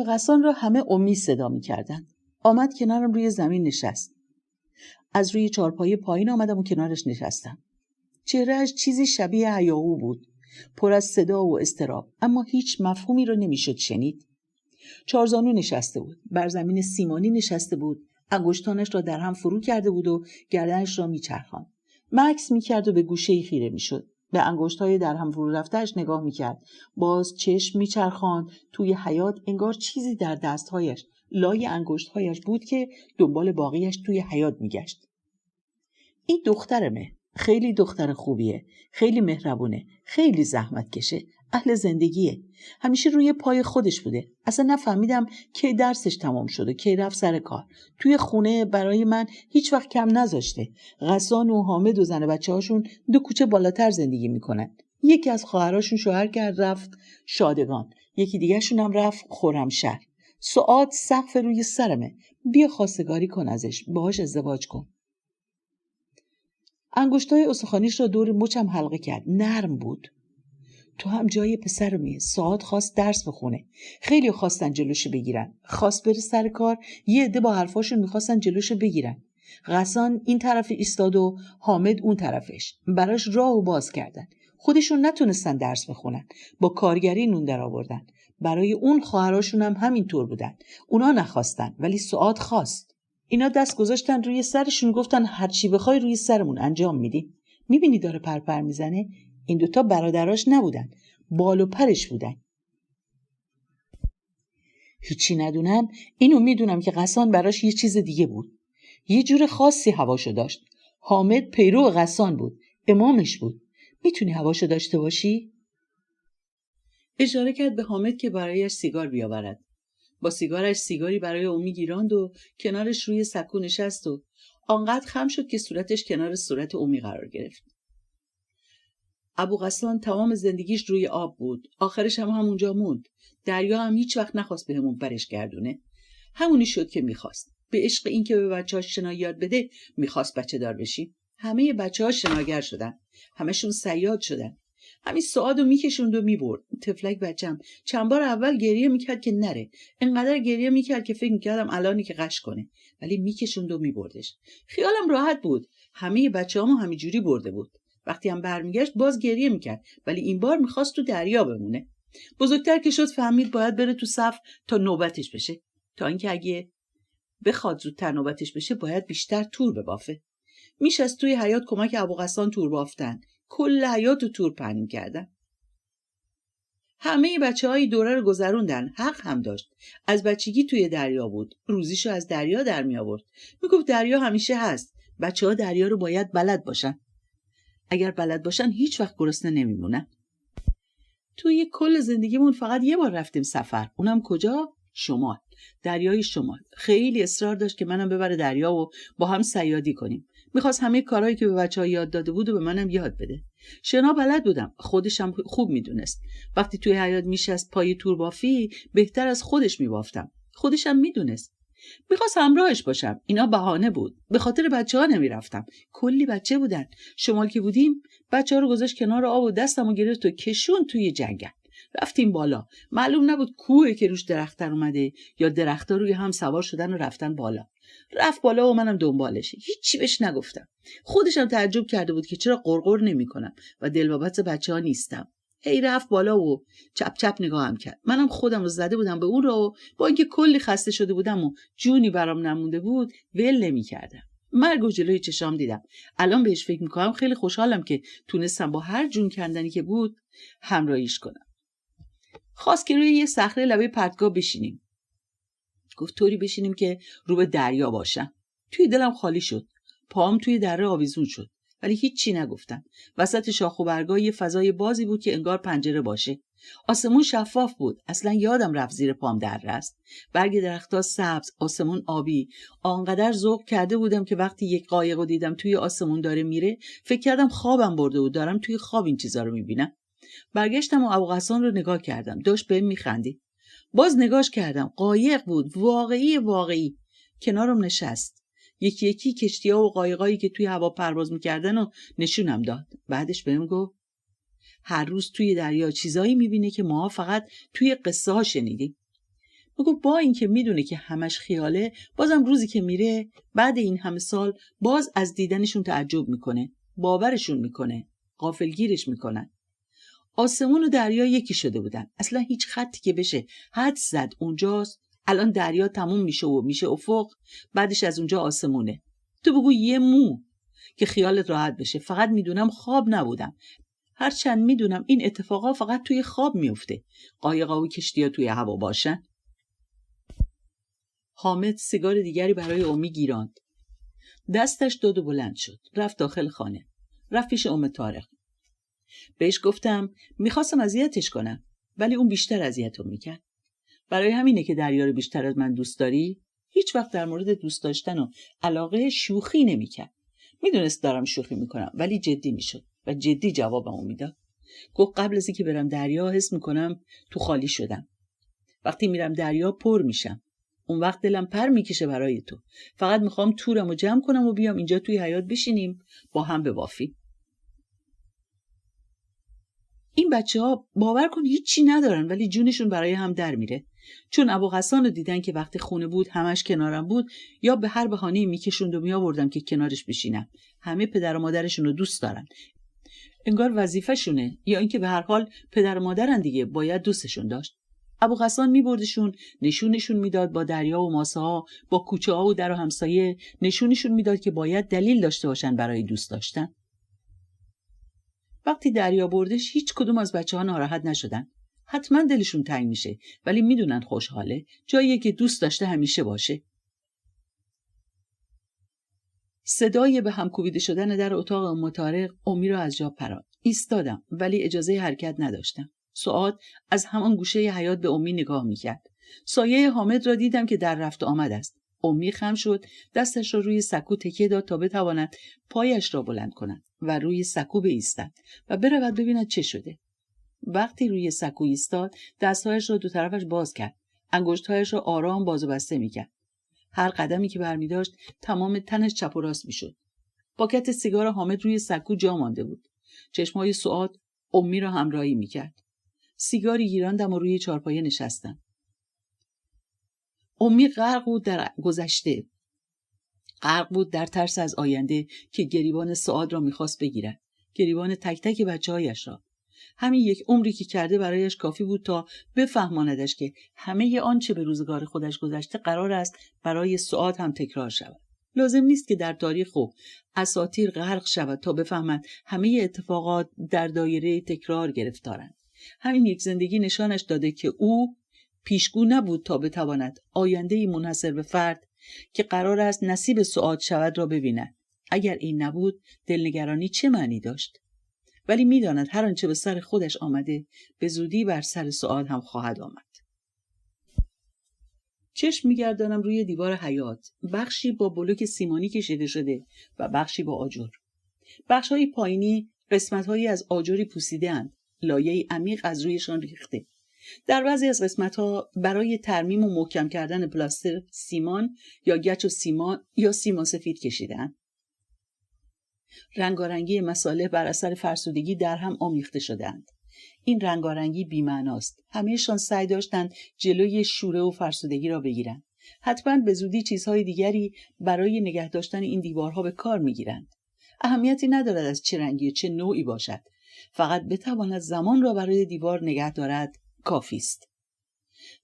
غسان را همه امی صدا میکردند. آمد کنارم روی زمین نشست. از روی چارپایه پایین آمدم و کنارش نشستم. چهرهش چیزی شبیه هیاهو بود. پر از صدا و اضطراب اما هیچ مفهومی را نمیشد شنید. چارزانو نشسته بود. بر زمین سیمانی نشسته بود. انگشتانش را در هم فرو کرده بود و گردنش را میچرخاند. مکث میکرد و به گوشه خیره میشد. به انگشت‌های در هم فرو رفته‌اش نگاه میکرد. باز چشم میچرخاند توی حیاط. انگار چیزی در دستهایش، لای انگشت‌هایش بود که دنبال باقیش توی حیاط میگشت. این دخترمه. خیلی دختر خوبیه. خیلی مهربونه. خیلی زحمت کشه. اهل زندگیه. همیشه روی پای خودش بوده. اصلا نفهمیدم کی درسش تمام شده، کی رفت سر کار. توی خونه برای من هیچ وقت کم نذاشته. غسان و حامد و زن بچه‌هاشون 2 کوچه بالاتر زندگی میکنن. یکی از خواهراشون شوهر کرد رفت شادگان. یکی دیگه شون هم رفت خرمشهر. سعاد سقف روی سرمه. بیا خواستگاری کن ازش، باهاش ازدواج کن. انگشتای استخوانیش را دور مچم حلقه کرد. نرم بود. تو هم جای پسر میه. سعاد خواست درس بخونه. خیلی خواستن جلوشو بگیرن. خواست بره سر کار. یه عده با حرفاشون میخواستن جلوشو بگیرن. غسان این طرف ایستاد و حامد اون طرفش. براش راهو باز کردن. خودشون نتونستن درس بخونن. با کارگری نون در آوردن. برای اون خواهراشون هم همینطور بودن. اونا نخواستن ولی سعاد خواست. اینا دست گذاشتن روی سرشون، گفتن هر چی بخوای روی سرمون انجام میدیم. میبینی داره پرپر میزنه؟ این 2 برادراش نبودن، بال و پرش بودن. هیچی ندونم. اینو میدونم که غسان براش یه چیز دیگه بود. یه جور خاصی هواشو داشت. حامد پیرو غسان بود، امامش بود. میتونی هواشو داشته باشی؟ اشاره کرد به حامد که برایش سیگار بیاورد. با سیگارش سیگاری برای اومی گیراند و کنارش روی سکو نشست و آنقدر خم شد که صورتش کنار صورت اومی قرار گرفت. ابوغسان تمام زندگیش روی آب بود. آخرش هم همونجا موند. دریا هم هیچ وقت نخواست بهمون برش گردونه. همونی شد که میخواست. به عشق این که به بچه‌هاش شنا یاد بده میخواست بچه دار بشیم. همه بچه‌ها شناگر شدن. همشون صیاد شدن. همین سعادو میکشوند و میبرد. تفلک بچم چند بار اول گریه میکرد که نره. انقدر گریه میکرد که فکر میکردم الانی که غش کنه. ولی میکشوند و میبردش. خیالم راحت بود. همه بچه‌هامو همینجوری برده بود. وقتی هم برمیگشت باز گریه میکرد، ولی این بار میخواست تو دریا بمونه. بزرگتر که شد فهمید باید بره تو صف تا نوبتش بشه. تا اینکه اگه بخواد زودتر نوبتش بشه باید بیشتر تور ببافه. میشست توی حیاط کمک ابوغسان تور بافتن. کل حیاط رو تور پهن کردن. همه بچه‌های دوره رو گذروندن. حق هم داشت. از بچگی توی دریا بود. روزیشو از دریا در می آورد. میگفت دریا همیشه هست. بچه‌ها دریا رو باید بلد باشن. اگر بلد باشن هیچ وقت گرسنه نمیمونن. توی کل زندگیمون فقط یه بار رفتیم سفر. اونم کجا؟ شمال. دریای شمال. خیلی اصرار داشت که منم ببره دریا و با هم صیادی کنیم. میخواست همه کارهایی که به بچه‌ها یاد داده بود و به منم یاد بده. شنا بلد بودم. خودشم خوب میدونست. وقتی توی حیاط میشست پای تور بافی بهتر از خودش میبافتم. خودشم میدونست. میخواست همراهش باشم. اینا بهانه بود. به خاطر بچه‌ها نمیرفتم. کلی بچه بودن. شمال که بودیم بچه‌ها رو گذاشت کنار آب و دستمو گرفت و کشون توی جنگل. رفتیم بالا. معلوم نبود کوهی که روش درخت‌ها اومده یا درخت‌ها روی هم سوار شدن و رفتن بالا. رفت بالا و منم دنبالش. هیچی بهش نگفتم. خودشم تعجب کرده بود که چرا قرقر نمی‌کنم و دلبابت بچه‌ها نیستم. هی رفت بالا و چپ چپ نگاهم کرد. منم خودم رو زده بودم به اون رو، با اینکه کلی خسته شده بودم و جونی برام نمونده بود ول نمی‌کردم. مرگ و جلوی چشام دیدم. الان بهش فکر می‌کنم خیلی خوشحالم که تونستم با هر جون کندنی که بود همراهیش کنم. خواست که روی یه صخره لبه پرتگاه بشینیم. گفت طوری بشینیم که رو به دریا باشم. توی دلم خالی شد. پام توی دره آویزون شد. ولی هیچی نگفتم. وسط شاخ و برگا یه فضای بازی بود که انگار پنجره باشه. آسمون شفاف بود. اصلا یادم رفت زیر پام دره است. برگ درخت‌ها سبز، آسمون آبی. آنقدر ذوق کرده بودم که وقتی یک قایقو دیدم توی آسمون داره میره، فکر کردم خوابم برده و دارم توی خواب این چیزا رو میبینم. برگشتم و ابوغسان رو نگاه کردم. داشت بهم میخندید. باز نگاش کردم. قایق بود. واقعی. کنارم نشست. یکی یکی کشتی‌ها و قایقایی که توی هوا پرواز میکردن و نشونم داد. بعدش بهم گفت هر روز توی دریا چیزایی میبینه که ما فقط توی قصه ها شنیدیم. بگو با این که میدونه که همش خیاله، بازم روزی که میره بعد این همه سال باز از دیدنشون تعجب میکنه. باورشون میکنه. غافلگیرش میکنن. آسمون و دریا یکی شده بودن. اصلا هیچ خطی که بشه حد زد اونجاست. الان دریا تموم میشه و میشه افق. بعدش از اونجا آسمونه. تو بگو یه مو که خیالت راحت بشه. فقط میدونم خواب نبودم. هرچند میدونم این اتفاقا فقط توی خواب میفته. قایقا و کشتی‌ها توی هوا باشن. حامد سیگار دیگری برای امی گیراند. دستش داد و بلند شد. رفت داخل خانه. رفت پیش ام طارق. بهش گفتم میخواستم اذیتش کنم، ولی اون بیشتر اذیتم میکرد. برای همینه که دریا رو بیشتر از من دوست داری؟ هیچ وقت در مورد دوست داشتن و علاقه شوخی نمیکرد. میدونست دارم شوخی میکنم ولی جدی میشد و جدی جوابمو میداد. گفت قبل از اینکه برم دریا حس میکنم تو خالی شدم. وقتی میرم دریا پر میشم. اون وقت دلم پر میکشه برای تو. فقط میخوام تورمو جمع کنم و بیام اینجا توی حیاط بشینیم با هم ببافیم. این بچه‌ها باور کن هیچی ندارن ولی جونشون برای هم در میره. چون ابوغسان رو دیدن که وقتی خونه بود همش کنارم بود، یا به هر بهانه‌ای میکشوند و میآوردم که کنارش بشینم. همه پدر و مادرشون رو دوست دارن. انگار وظیفه‌شونه، یا اینکه به هر حال پدر و مادرن دیگه، باید دوستشون داشت. ابوغسان میبردشون، نشونشون میداد با دریا و ماسه‌ها، با کوچه‌ها و در و همسایه، نشونشون میداد که باید دلیل داشته باشن برای دوست داشتن. وقتی دریا بردش هیچ کدوم از بچه‌ها ناراحت نشدن. حتما دلشون تنگ میشه ولی میدونن خوشحاله، جاییه که دوست داشته همیشه باشه. صدای به هم کوبیده شدن در اتاق ام طارق امی رو از جا پراند. ایستادم ولی اجازه حرکت نداشتم. سعاد از همان گوشه حیاط به امی نگاه میکرد. سایه حامد را دیدم که در رفت و آمد است. امی خم شد، دستش را روی سکو تکیه داد تا بتواند پایش را بلند کند و روی سکو بایستد و برود ببیند چه شده. وقتی روی سکو ایستاد، دستهایش را دو طرفش باز کرد. انگشتهایش را آرام باز و بسته میکرد. هر قدمی که برمی داشت تمام تنش چپ و راست میشد. پاکت سیگار حامد روی سکو جا مانده بود. چشمهای سعاد امی را همراهی میکرد. سیگاری گیراندم و روی چارپایه نشستم. امی غرق بود در گذشته. غرق بود در ترس از آینده که گریبان سعاد را میخواست بگیرد. گریبان تک تک بچه‌هایش را. همین یک عمری که کرده برایش کافی بود تا بفهماندش که همه آنچه به روزگار خودش گذشته قرار است برای سعاد هم تکرار شود. لازم نیست که در تاریخ و اساطیر غرق شود تا بفهمد همه اتفاقات در دایره تکرار گرفتارند. همین یک زندگی نشانش داده که او پیشگو نبود تا بتواند آینده‌ای منحصر به فرد که قرار است نصیب سعاد شود را ببیند. اگر این نبود دلنگرانی چه معنی داشت؟ ولی میداند هر آنچه به سر خودش آمده به زودی بر سر سعاد هم خواهد آمد. چشم میگردانم روی دیوار حیاط، بخشی با بلوک سیمانی کشیده شده و بخشی با آجر. بخش‌های پایینی قسمت‌هایی از آجری پوسیده اند، لایه‌ای عمیق از رویشان ریخته. در بعضی از قسمت‌ها برای ترمیم و محکم کردن پلاستر سیمان یا گچ و سیمان سفید کشیده‌اند. رنگارنگی مصالح بر اثر فرسودگی در هم آمیخته شده‌اند. این رنگارنگی بی‌معناست. همه‌شان سعی داشتند جلوی شوره و فرسودگی را بگیرند. حتما به زودی چیزهای دیگری برای نگه داشتن این دیوارها به کار می‌گیرند. اهمیتی ندارد از چه رنگی و چه نوعی باشد. فقط بتواند زمان را برای دیوار نگه دارد کافی است.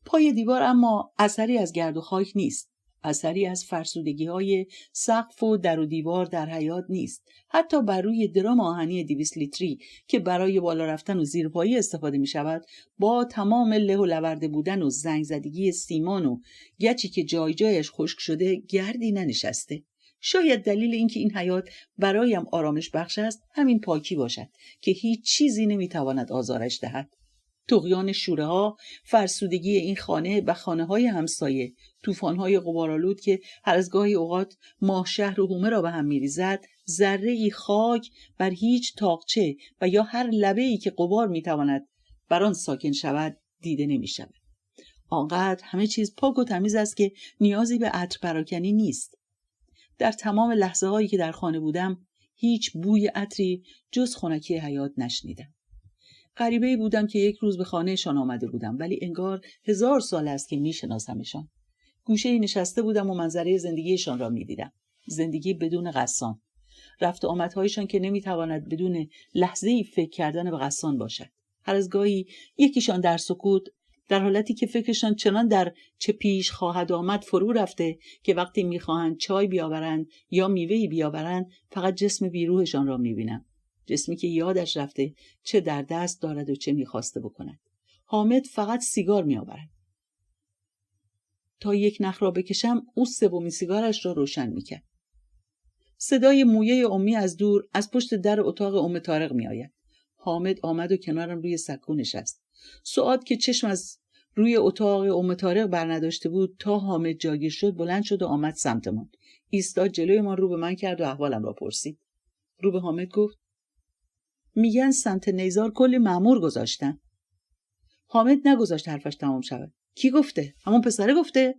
پای دیوار اما اثری از گرد و خاک نیست. اثری از فرسودگی‌های سقف و در و دیوار در حیاط نیست. حتی بر روی درام آهنی 200 لیتری که برای بالا رفتن و زیرپایی استفاده می‌شود، با تمام له و لورده بودن و زنگ زدگی سیمان و گچی که جای جایش خشک شده، گردی ننشسته. شاید دلیل اینکه این حیاط برایم آرامش بخش است همین پاکی باشد که هیچ چیزی نمی‌تواند آزارش دهد. طغیان شوره‌ها، فرسودگی این خانه و خانه‌های همسایه، طوفان‌های غبارآلود که هر از گاهی اوقات ماه شهر و هومه را به هم می‌ریزد، ذره‌ای خاک بر هیچ تاقچه و یا هر لبه‌ای که غبار می‌تواند بر آن ساکن شود دیده نمی‌شود. آنقدر همه چیز پاک و تمیز است که نیازی به عطر پراکنی نیست. در تمام لحظه‌هایی که در خانه بودم، هیچ بوی عطری جز خنکی حیاط نشنیدم. غریبه‌ای بودم که یک روز به خانهشان آمده بودم، ولی انگار 1000 سال است که میشناسمشان. گوشه‌ای نشسته بودم و منظره زندگیشان را می‌دیدم. زندگی بدون قصان. رفت و آمدهایشان که نمی‌تواند بدون لحظه‌ای فکر کردن به قصان باشد. هر از گاهی یکیشان در سکوت، در حالتی که فکرشان چنان در چه پیش خواهد آمد فرو رفته که وقتی می‌خواهند چای بیاورند یا میوه‌ای بیاورند فقط جسم بیروحشان را می‌بینم. جسمی که یادش رفته چه در دست دارد و چه می‌خواسته بکند. حامد فقط سیگار می‌آورد. تا یک نخ را بکشم او سومین سیگارش را روشن می‌کرد. صدای مویه امی از دور از پشت در اتاق ام طارق می‌آید. حامد آمد و کنارم روی سکو نشست. سعاد که چشم از روی اتاق ام طارق برنداشته بود تا حامد جاگیر شد بلند شد و آمد سمتمان. ایستاد جلوی ما، رو به من کرد و احوالم را پرسید. رو به حامد گفت میگن سمت نیزار کلی مأمور گذاشتن. حامد نگذاشت حرفش تمام شود. کی گفته؟ همون پسره گفته؟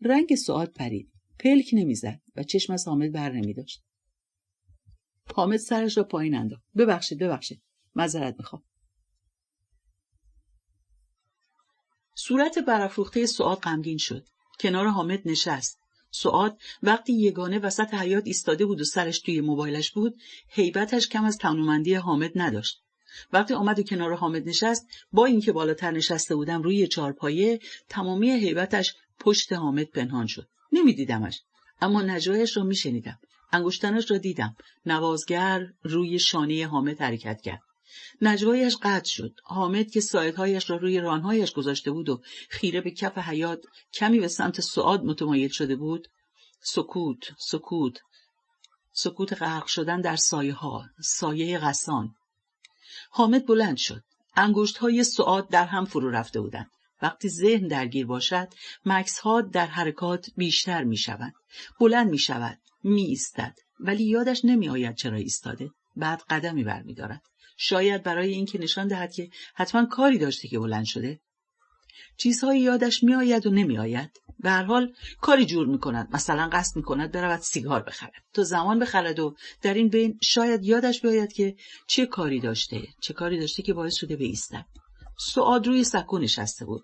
رنگ سعاد پرید. پلک نمیزد و چشم از حامد بر نمیداشت. حامد سرش را پایین انداخت. ببخشید معذرت میخوام. صورت برافروخته سعاد غمگین شد. کنار حامد نشست. سعاد وقتی یگانه وسط حیاط ایستاده بود و سرش توی موبایلش بود، هیبتش کم از تنومندی حامد نداشت. وقتی آمد و کنار حامد نشست، با اینکه بالاتر نشسته بودم روی چارپایه، تمامی هیبتش پشت حامد پنهان شد. نمیدیدمش، اما نجوایش را میشنیدم. انگشتانش را دیدم. نوازگر روی شانه حامد حرکت کرد. نجوایش قطع شد. حامد که ساعدهایش را روی رانهایش گذاشته بود و خیره به کف حیاط کمی به سمت سعاد متمایل شده بود. سکوت غرق شدن در سایه ها، سایه غسان. حامد بلند شد. انگشت‌های سعاد در هم فرو رفته بودند. وقتی ذهن درگیر باشد، مکث‌ها در حرکات بیشتر می‌شوند. بلند می‌شود، می‌ایستد، ولی یادش نمی‌آید چرا ایستاده. بعد قدمی برمی‌دارد. شاید برای اینکه نشان دهد که حتما کاری داشته که بلند شده. چیزهایی یادش می‌آید و نمی‌آید. به هر حال کاری جور می‌کند. مثلا قصد می‌کند برود سیگار بخرد. تا زمان بخرد و در این بین شاید یادش بیاید که چه کاری داشته که باعث شده بایستد. سعاد روی سکو نشسته بود.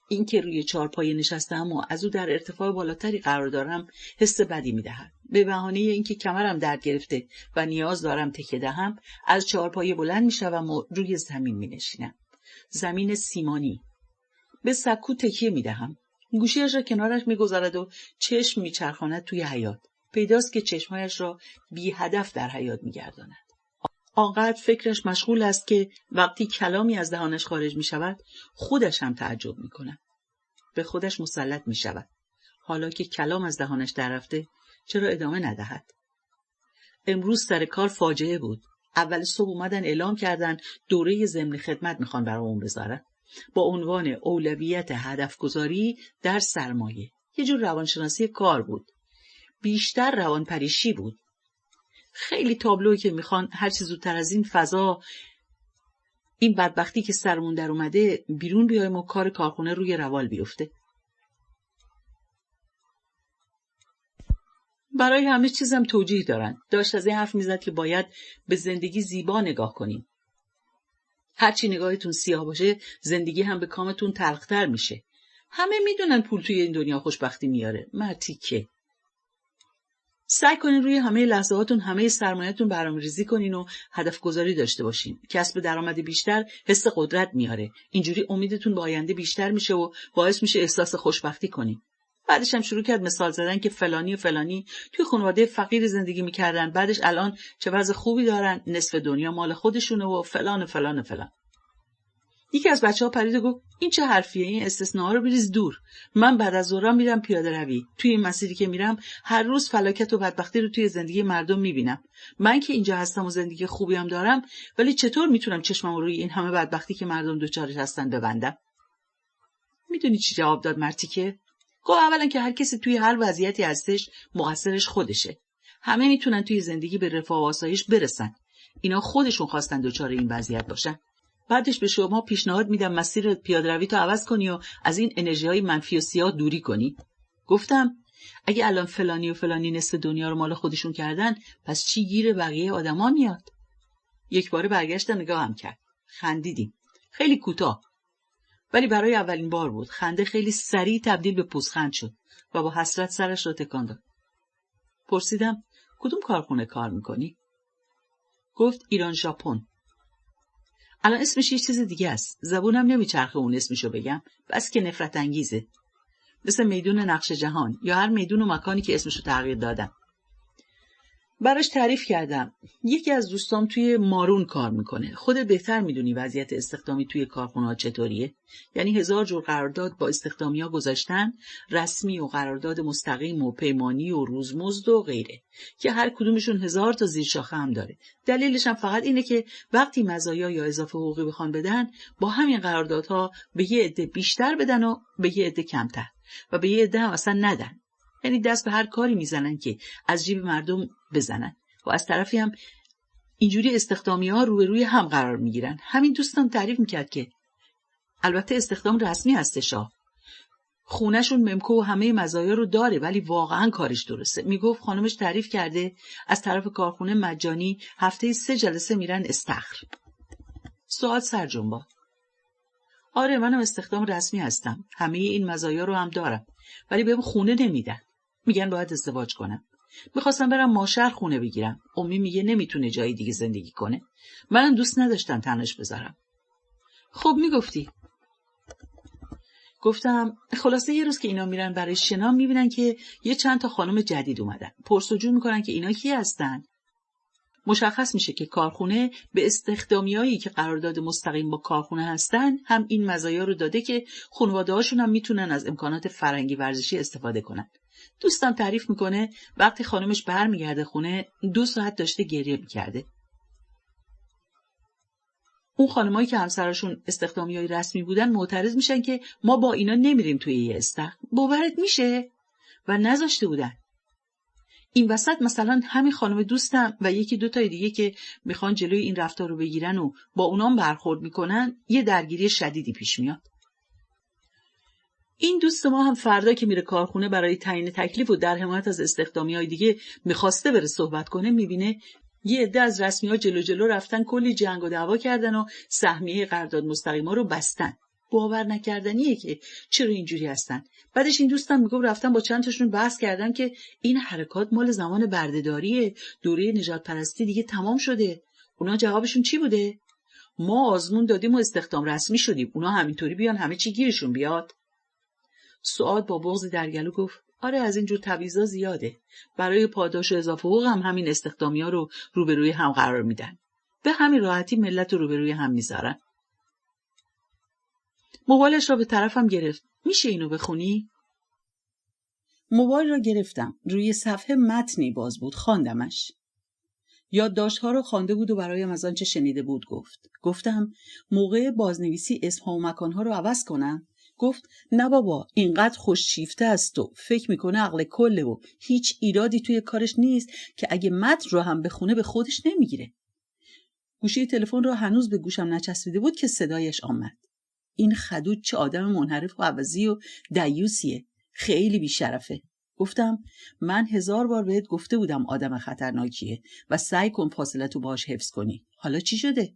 این که روی چارپایه نشستم و از او در ارتفاع بالاتری قرار دارم حس بدی می‌دهد. به بهانه اینکه کمرم درد گرفته و نیاز دارم تکیه دهم، از چارپایه بلند می‌شوم و روی زمین می‌نشینم. زمین سیمانی. به سکو تکیه می‌دهم. گوشیش را کنارش می‌گذارد و چشم می‌چرخاند توی حیاط. پیداست که چشمایش را بی هدف در حیاط می‌گرداند. آنقدر فکرش مشغول است که وقتی کلامی از دهانش خارج می‌شود، خودش هم تعجب می‌کند. به خودش مسلط می‌شود. حالا که کلام از دهانش در رفته، چرا ادامه ندهد؟ امروز سر کار فاجعه بود. اول صبح اومدن اعلام کردن دوره ضمن خدمت می‌خوان برامون بذارن. با عنوان اولویت هدف گذاری در سرمایه. یه جور روانشناسی کار بود. بیشتر روانپریشی بود. خیلی تابلویی که میخوان هر چیز زودتر از این فضا، این بدبختی که سرمون در اومده، بیرون بیایم و کار کارخونه روی روال بیفته. برای همه چیزم توجیه دارن. داشت از این حرف میزد که باید به زندگی زیبا نگاه کنیم. هرچی نگاهتون سیاه باشه، زندگی هم به کامتون تلختر میشه. همه میدونن پول توی این دنیا خوشبختی میاره. مرتی که سعی کنین روی همه لحظاتون، همه سرمایه‌تون برنامه‌ریزی کنین و هدف گذاری داشته باشین. کسب درآمد بیشتر حس قدرت میاره. اینجوری امیدتون به آینده بیشتر میشه و باعث میشه احساس خوشبختی کنین. بعدش هم شروع کرد مثال زدن که فلانی و فلانی توی خانواده فقیر زندگی میکردن، بعدش الان چه وضع خوبی دارن، نصف دنیا مال خودشونه و فلان و فلان و فلان. یکی از بچه‌ها پرید و گفت این چه حرفیه؟ این استثناء رو بریز دور. من بعد از ظهر میرم پیاده روی. توی این مسیری که میرم هر روز فلاکت و بدبختی رو توی زندگی مردم میبینم. من که اینجا هستم و زندگی خوبی هم دارم، ولی چطور میتونم چشمم روی این همه بدبختی که مردم دوچارش هستن ببندم؟ میدونی چی جواب داد مرتیکه؟ گفت اولا که هر کسی توی هر وضعیتی هستش مقصرش خودشه. همه میتونن توی زندگی به رفاه و آسایش برسن. اینا خودشون خواستن دوچار این وضعیت باشن. بعدش به شما پیشنهاد میدم مسیر پیاده‌روی تو عوض کنی و از این انرژی‌های منفی و سیاه دوری کنی. گفتم اگه الان فلانی و فلانی نصف دنیا رو مال خودشون کردن، پس چی گیر بقیه آدما میاد؟ یک بار برگشت نگاهم کرد. خندیدیم. خیلی کوتاه. ولی برای اولین بار بود. خنده خیلی سریع تبدیل به پوزخند شد و با حسرت سرش رو تکان داد. پرسیدم کدوم کارخونه کار میکنی؟ گفت ایران ژاپن. الان اسمش یه چیز دیگه است. زبونم نمیچرخه اون اسمشو بگم، بس که نفرت انگیزه. مثل میدون نقش جهان یا هر میدون و مکانی که اسمشو تغییر دادم. براش تعریف کردم. یکی از دوستام توی مارون کار میکنه. خودت بهتر میدونی وضعیت استخدامی توی کارخونه‌ها چطوریه. یعنی 1000 جور قرارداد با استخدامی‌ها گذاشتن، رسمی و قرارداد مستقیم و پیمانی و روزمزد و غیره، که هر کدومشون 1000 تا زیرشاخه هم داره. دلیلش هم فقط اینه که وقتی مزایا یا اضافه حقوقی بخوان بدن، با همین قراردادها به یه عده بیشتر بدن و به یه عده کمتر، و به یه عده هم اصلا ندن. یعنی دست به هر کاری میزنن که از جیب مردم بزنن، و از طرفی هم اینجوری استخدامی‌ها روبروی هم قرار میگیرن. همین دوستم تعریف میکرد که البته استخدام رسمی هستش، خونه‌شون ممکو و همه مزایا رو داره، ولی واقعا کارش درسته. میگفت خانمش تعریف کرده از طرف کارخونه مجانی هفته 3 جلسه میرن استخر. سوال سرجنبا. آره منم استخدام رسمی هستم، همه این مزایا رو هم دارم، ولی بهم خونه نمیدن. میگن باید ازدواج کنم. میخواستم برم ماشر خونه بگیرم. امی میگه نمیتونه جای دیگه زندگی کنه. منم دوست نداشتم تنش بذارم. خب میگفتی. گفتم خلاصه یه روز که اینا میرن برای شنا میبینن که یه چند تا خانم جدید اومدن. پرسجو میکنن که اینا کی هستن؟ مشخص میشه که کارخونه به استخدامیایی که قرارداد مستقیم با کارخونه هستن هم این مزایا رو داده که خانواده‌هاشون هم میتونن از امکانات فرهنگی ورزشی استفاده کنن. دوستم تعریف میکنه وقتی خانمش برمیگرده خونه 2 ساعت داشته گریه میکرده. اون خانمایی که همسرشون استخدامیای رسمی بودن معترض میشن که ما با اینا نمیریم توی یه استخر. باورت میشه؟ و نذاشته بودن. این وسط مثلا همین خانم دوستم و 1-2 تای دیگه که میخوان جلوی این رفتار رو بگیرن و با اونام برخورد میکنن، یه درگیری شدیدی پیش میاد. این دوست ما هم فردا که میره کارخونه برای تعیین تکلیف و در حمایت از استخدامیای دیگه میخواسته بره صحبت کنه، میبینه یه عده از رسمی‌ها جلو رفتن کلی جنگ و دعوا کردن و سهمیه قرارداد مستقیما رو بستن. باور نکردنیه که چرا اینجوری هستن. بعدش این دوستم میگم رفتن با چند تاشون بحث کردن که این حرکات مال زمان بردهداریه، دوره نژاد پرستی دیگه تمام شده. اونا جوابشون چی بوده؟ ما آزمون دادیم و استخدام رسمی شدیم، اونا همینطوری بیان همه چی گیرشون بیاد. سعاد با بغضی در گلو گفت آره از اینجور تبعیضا زیاده. برای پاداش و اضافه حقوق هم همین استخدامی‌ها رو روبروی هم قرار میدن. به همین راحتی ملت رو روبروی هم میذارن. موبایلش را به طرفم گرفت. میشه اینو بخونی؟ موبایل را گرفتم. روی صفحه متنی باز بود. خواندمش. یادداشت‌ها رو خوانده بود و برایم از آنچه شنیده بود گفت. گفتم موقع بازنویسی اسم‌ها و مکان‌ها رو عوض کنم؟ گفت نه بابا، اینقدر خوششیفته است و فکر میکنه عقل کله و هیچ ایرادی توی کارش نیست که اگه متن رو هم بخونه به خودش نمیگیره. گوشی تلفن رو هنوز به گوشم نچسبیده بود که صدایش آمد. این خدود چه آدم منحرف و عوضی و دیوسیه. خیلی بیشرفه. گفتم من 1000 بار بهت گفته بودم آدم خطرناکیه و سعی کن فاصلتو باهاش حفظ کنی. حالا چی شده؟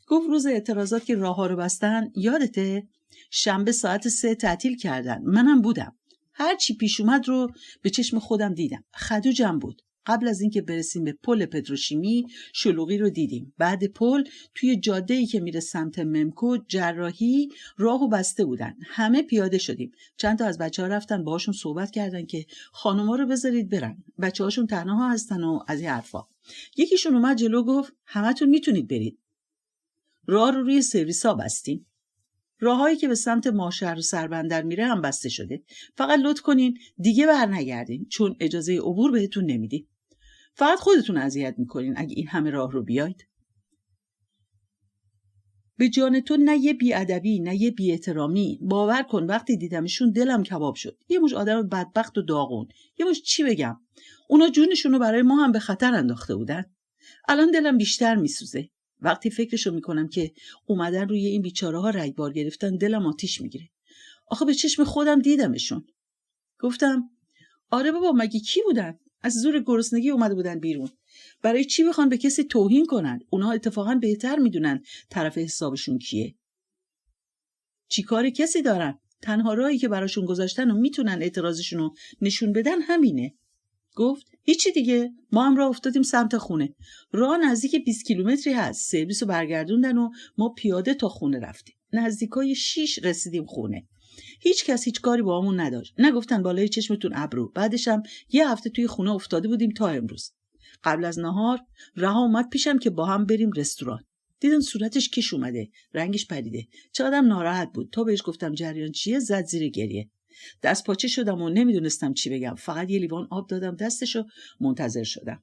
گفت روز اعتراضات که راه‌ها رو بستن یادته؟ شنبه ساعت 3 تعطیل کردن. منم بودم. هر چی پیش اومد رو به چشم خودم دیدم. خدوجم بود. قبل از اینکه برسیم به پل پتروشیمی شلوغی رو دیدیم. بعد پل توی جاده‌ای که میره سمت ممکو جراحی راهو بسته بودن. همه پیاده شدیم. چند تا از بچه‌ها رفتن باهاشون صحبت کردن که خانوما رو بذارید برن. بچه‌هاشون تنها هستن و از این حرفا. یکیشون اومد جلو گفت همتون میتونید برید. راه رو روی سرویسا بستیم. راههایی که به سمت ماشهر و سربندر میره هم بسته شده. فقط لطف کنین دیگه برنگردین چون اجازه عبور بهتون نمیدیم. فقط خودتون اذیت میکنین اگه این همه راه رو بیاید. به جان تو نه یه بیادبی نه یه بی‌احترامی. باور کن وقتی دیدمشون دلم کباب شد. یه مش آدم بدبخت و داغون. یه مش چی بگم؟ اونا جونشون رو برای ما هم به خطر انداخته بودن. الان دلم بیشتر میسوزه. وقتی فکرشو میکنم که اومدن روی این بیچاره ها رگبار گرفتن دلم آتیش میگیره. آخه به چشم خودم دیدمشون. گفتم آره بابا مگه کی بودن؟ از زور گرسنگی اومده بودن بیرون. برای چی بخوان به کسی توهین کنن؟ اونا اتفاقا بهتر میدونن طرف حسابشون کیه. چی کار کسی دارن؟ تنها راهی که براشون گذاشتن و میتونن اعتراضشون رو نشون بدن همینه. گفت هیچی دیگه. ما هم راه افتادیم سمت خونه. راه نزدیک 20 کیلومتری هست. سرویس رو برگردوندن و ما پیاده تا خونه رفتیم. نزدیکای 6 رسیدیم خونه. هیچ کس هیچ کاری با همون نداشت. نگفتن بالای چشمتون ابرو. بعدش هم یه هفته توی خونه افتاده بودیم تا امروز. قبل از نهار رها اومد پیشم که با هم بریم رستوران. دیدم صورتش کش اومده، رنگش پریده، چقدرم ناراحت بود. تا بهش گفتم جریان چیه زد زیر گریه. دست پاچه شدم و نمیدونستم چی بگم. فقط یه لیوان آب دادم دستشو، منتظر شدم.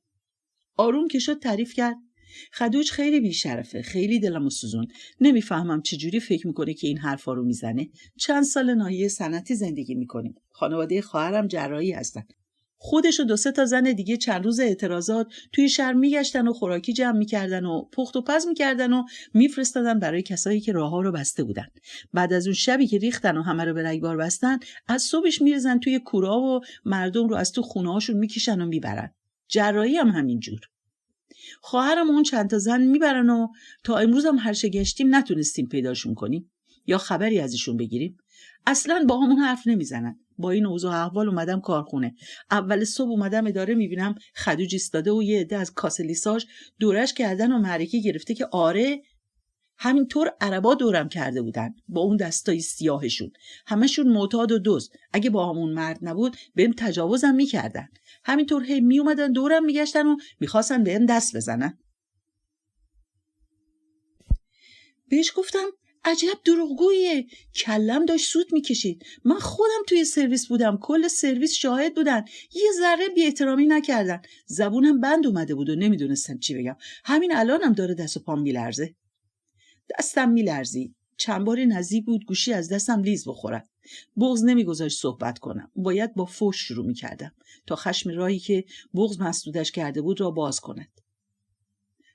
آروم که شد تعریف کرد. خدوج خیلی بی‌شرفه، خیلی دلمو سوزون. نمیفهمم چجوری فکر میکنه که این حرفا رو میزنه. چند سال ناحیه صنعتی زندگی میکنیم. خانواده خواهرم جراحی هستن. خودش و 2-3 تا زن دیگه چند روز اعتراضات توی شهر میگشتن و خوراکی جمع میکردن و پخت و پز میکردن و میفرستادن برای کسایی که راهها رو بسته بودن. بعد از اون شبی که ریختن و همه رو به رگبار بستن، از صبحش میرزن توی کورا و مردم رو از تو خونه‌هاشون میکشن و میبرن. جراحی هم همینجور. خواهرم اون چند تا زن میبرن و تا امروز هم هر چه گشتیم نتونستیم پیداشون کنیم یا خبری ازشون بگیریم. اصلاً با همون حرف نمیزنن. با این اوضاع احوال اومدم کارخونه. اول صبح اومدم اداره میبینم خدوج ایستاده و یه عده از کاسلیساژ دورش کردن و معرکه گرفته که آره همینطور عربا دورم کرده بودن با اون دستای سیاهشون. همشون معتاد و دزد. اگه با همون مرد نبود بهم تجاوزم میکردن. همینطور هی میومدن دورم میگشتن و میخواستن بهم دست بزنن. بهش گفتم عجب دروغگوییه. کلم داشت سوت میکشید. من خودم توی سرویس بودم، کل سرویس شاهد بودن. یه ذره بی‌احترامی نکردن. زبونم بند اومده بود و نمیدونستم چی بگم. همین الانم داره دست و پام میلرزه. دستم میلرزید. چند باری نزدیک بود گوشی از دستم لیز بخورد. بغض نمیگذاشت صحبت کنم. باید با فحش شروع میکردم تا خشم راهی که بغض مسدودش کرده بود را باز کند.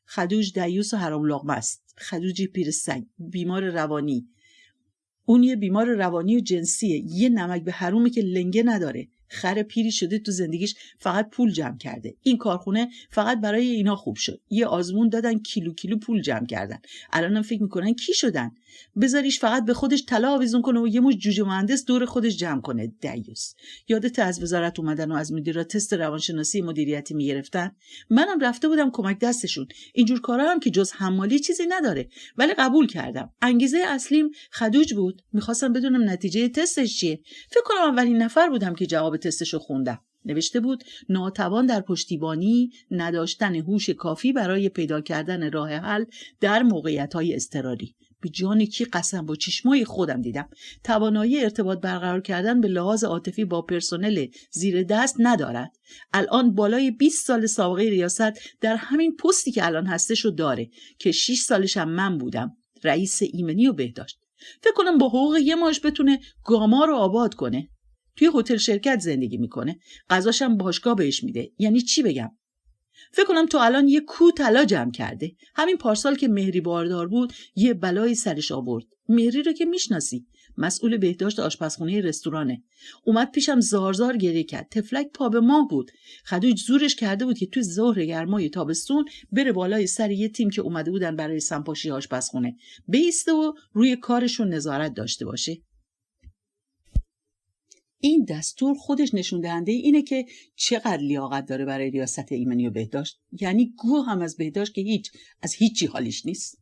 خدوج دیوس و حرام لقمه است. خدوجی پیر سگ، بیمار روانی. اون یه بیمار روانی و جنسیه. یه نمک به حرومه که لنگه نداره. خر پیری شده تو زندگیش فقط پول جمع کرده. این کارخونه فقط برای اینا خوب شد. یه آزمون دادن کیلو کیلو پول جمع کردن. الانم فکر میکنن کی شدن. بذاریش فقط به خودش طلا آویزون کنه و یه مش جوجه مهندس دور خودش جمع کنه. دیوس. یادت از وزارت اومدن و از مدیرا تست روانشناسی مدیریتی میگرفتن؟ منم رفته بودم کمک دستشون. اینجور کارا هم که جز حمالی چیزی نداره. ولی قبول کردم. انگیزه اصلیم خدوج بود. میخواستم بدونم نتیجه تستش چیه. فکر کنم اولین نفر بودم که جواب تستشو خوندم. نوشته بود ناتوان در پشتیبانی، نداشتن هوش کافی برای پیدا کردن راه حل در موقعیت‌های اضطراری. به جان کی قسم با چشمای خودم دیدم. توانایی ارتباط برقرار کردن به لحاظ عاطفی با پرسنل زیر دست ندارد. الان بالای 20 سال سابقه ریاست در همین پستی که الان هستشو داره که 6 سالش هم من بودم، رئیس ایمنی و بهداشت. فکر کنم با حقوق یه ماش بتونه گاما رو آباد کنه. توی هتل شرکت زندگی میکنه. غذاشم باشگاه بهش میده. یعنی چی بگم؟ فکر کنم تو الان یه کو طلا جمع کرده. همین پارسال که مهری باردار بود یه بلایی سرش آورد. مهری رو که میشناسی، مسئول بهداشت آشپزخونه رستورانه. اومد پیشم زار گریه کرد. تفلک پا به ماه بود. خدوج زورش کرده بود که تو ظهر گرمای تابستون بره بالای سر یه تیم که اومده بودن برای سمپاشی آشپزخونه بیسته و روی کارشون نظارت داشته باشه. این دستور خودش نشون دهنده اینه که چقدر لیاقت داره برای ریاست ایمنی و بهداشت. یعنی گو هم از بهداشت که از هیچی حالیش نیست.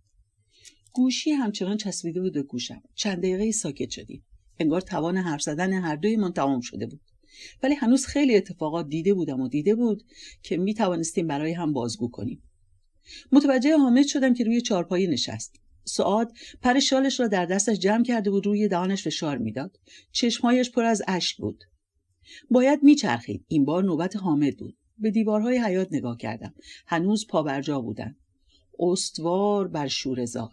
گوشی همچنان چسبیده بود به گوشم. چند دقیقه ساکت شدیم. انگار توان حرف زدن هر دویمون تمام شده بود. ولی هنوز خیلی اتفاقات دیده بود که می توانستیم برای هم بازگو کنیم. متوجه حامد شدم که روی چارپایه نشست. سعاد پر شالش را در دستش جمع کرده بود، روی دهانش فشار میداد. چشمهایش پر از اشک بود. باید میچرخید. این بار نوبت حامد بود. به دیوارهای حیاط نگاه کردم. هنوز پا بر جا بودن. استوار بر شوره‌زار.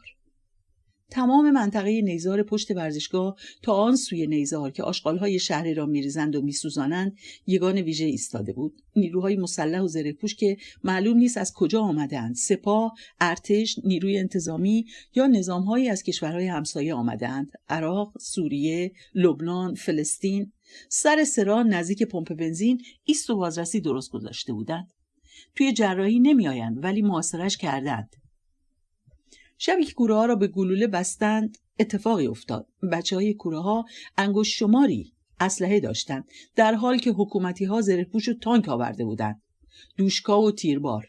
تمام منطقه نیزار پشت ورزشگاه تا آن سوی نیزار که آشغال‌های شهری را می‌ریزند و می‌سوزانند یگان ویژه ایستاده بود. نیروهای مسلح و زره‌پوش که معلوم نیست از کجا آمده‌اند. سپاه، ارتش، نیروی انتظامی یا نظام‌هایی از کشورهای همسایه آمده‌اند. عراق، سوریه، لبنان، فلسطین. سر سرا نزدیک پمپ بنزین ایست و بازرسی درست گذاشته بودند. توی جراحی نمی‌آیند ولی محاصره‌اش کردند. شبی که کوره ها را به گلوله بستند اتفاقی افتاد. بچه‌های کوره ها انگشت شماری اسلحه داشتند، در حال که حکومتی ها زره‌پوش و تانک آورده بودند. دوشکا و تیربار.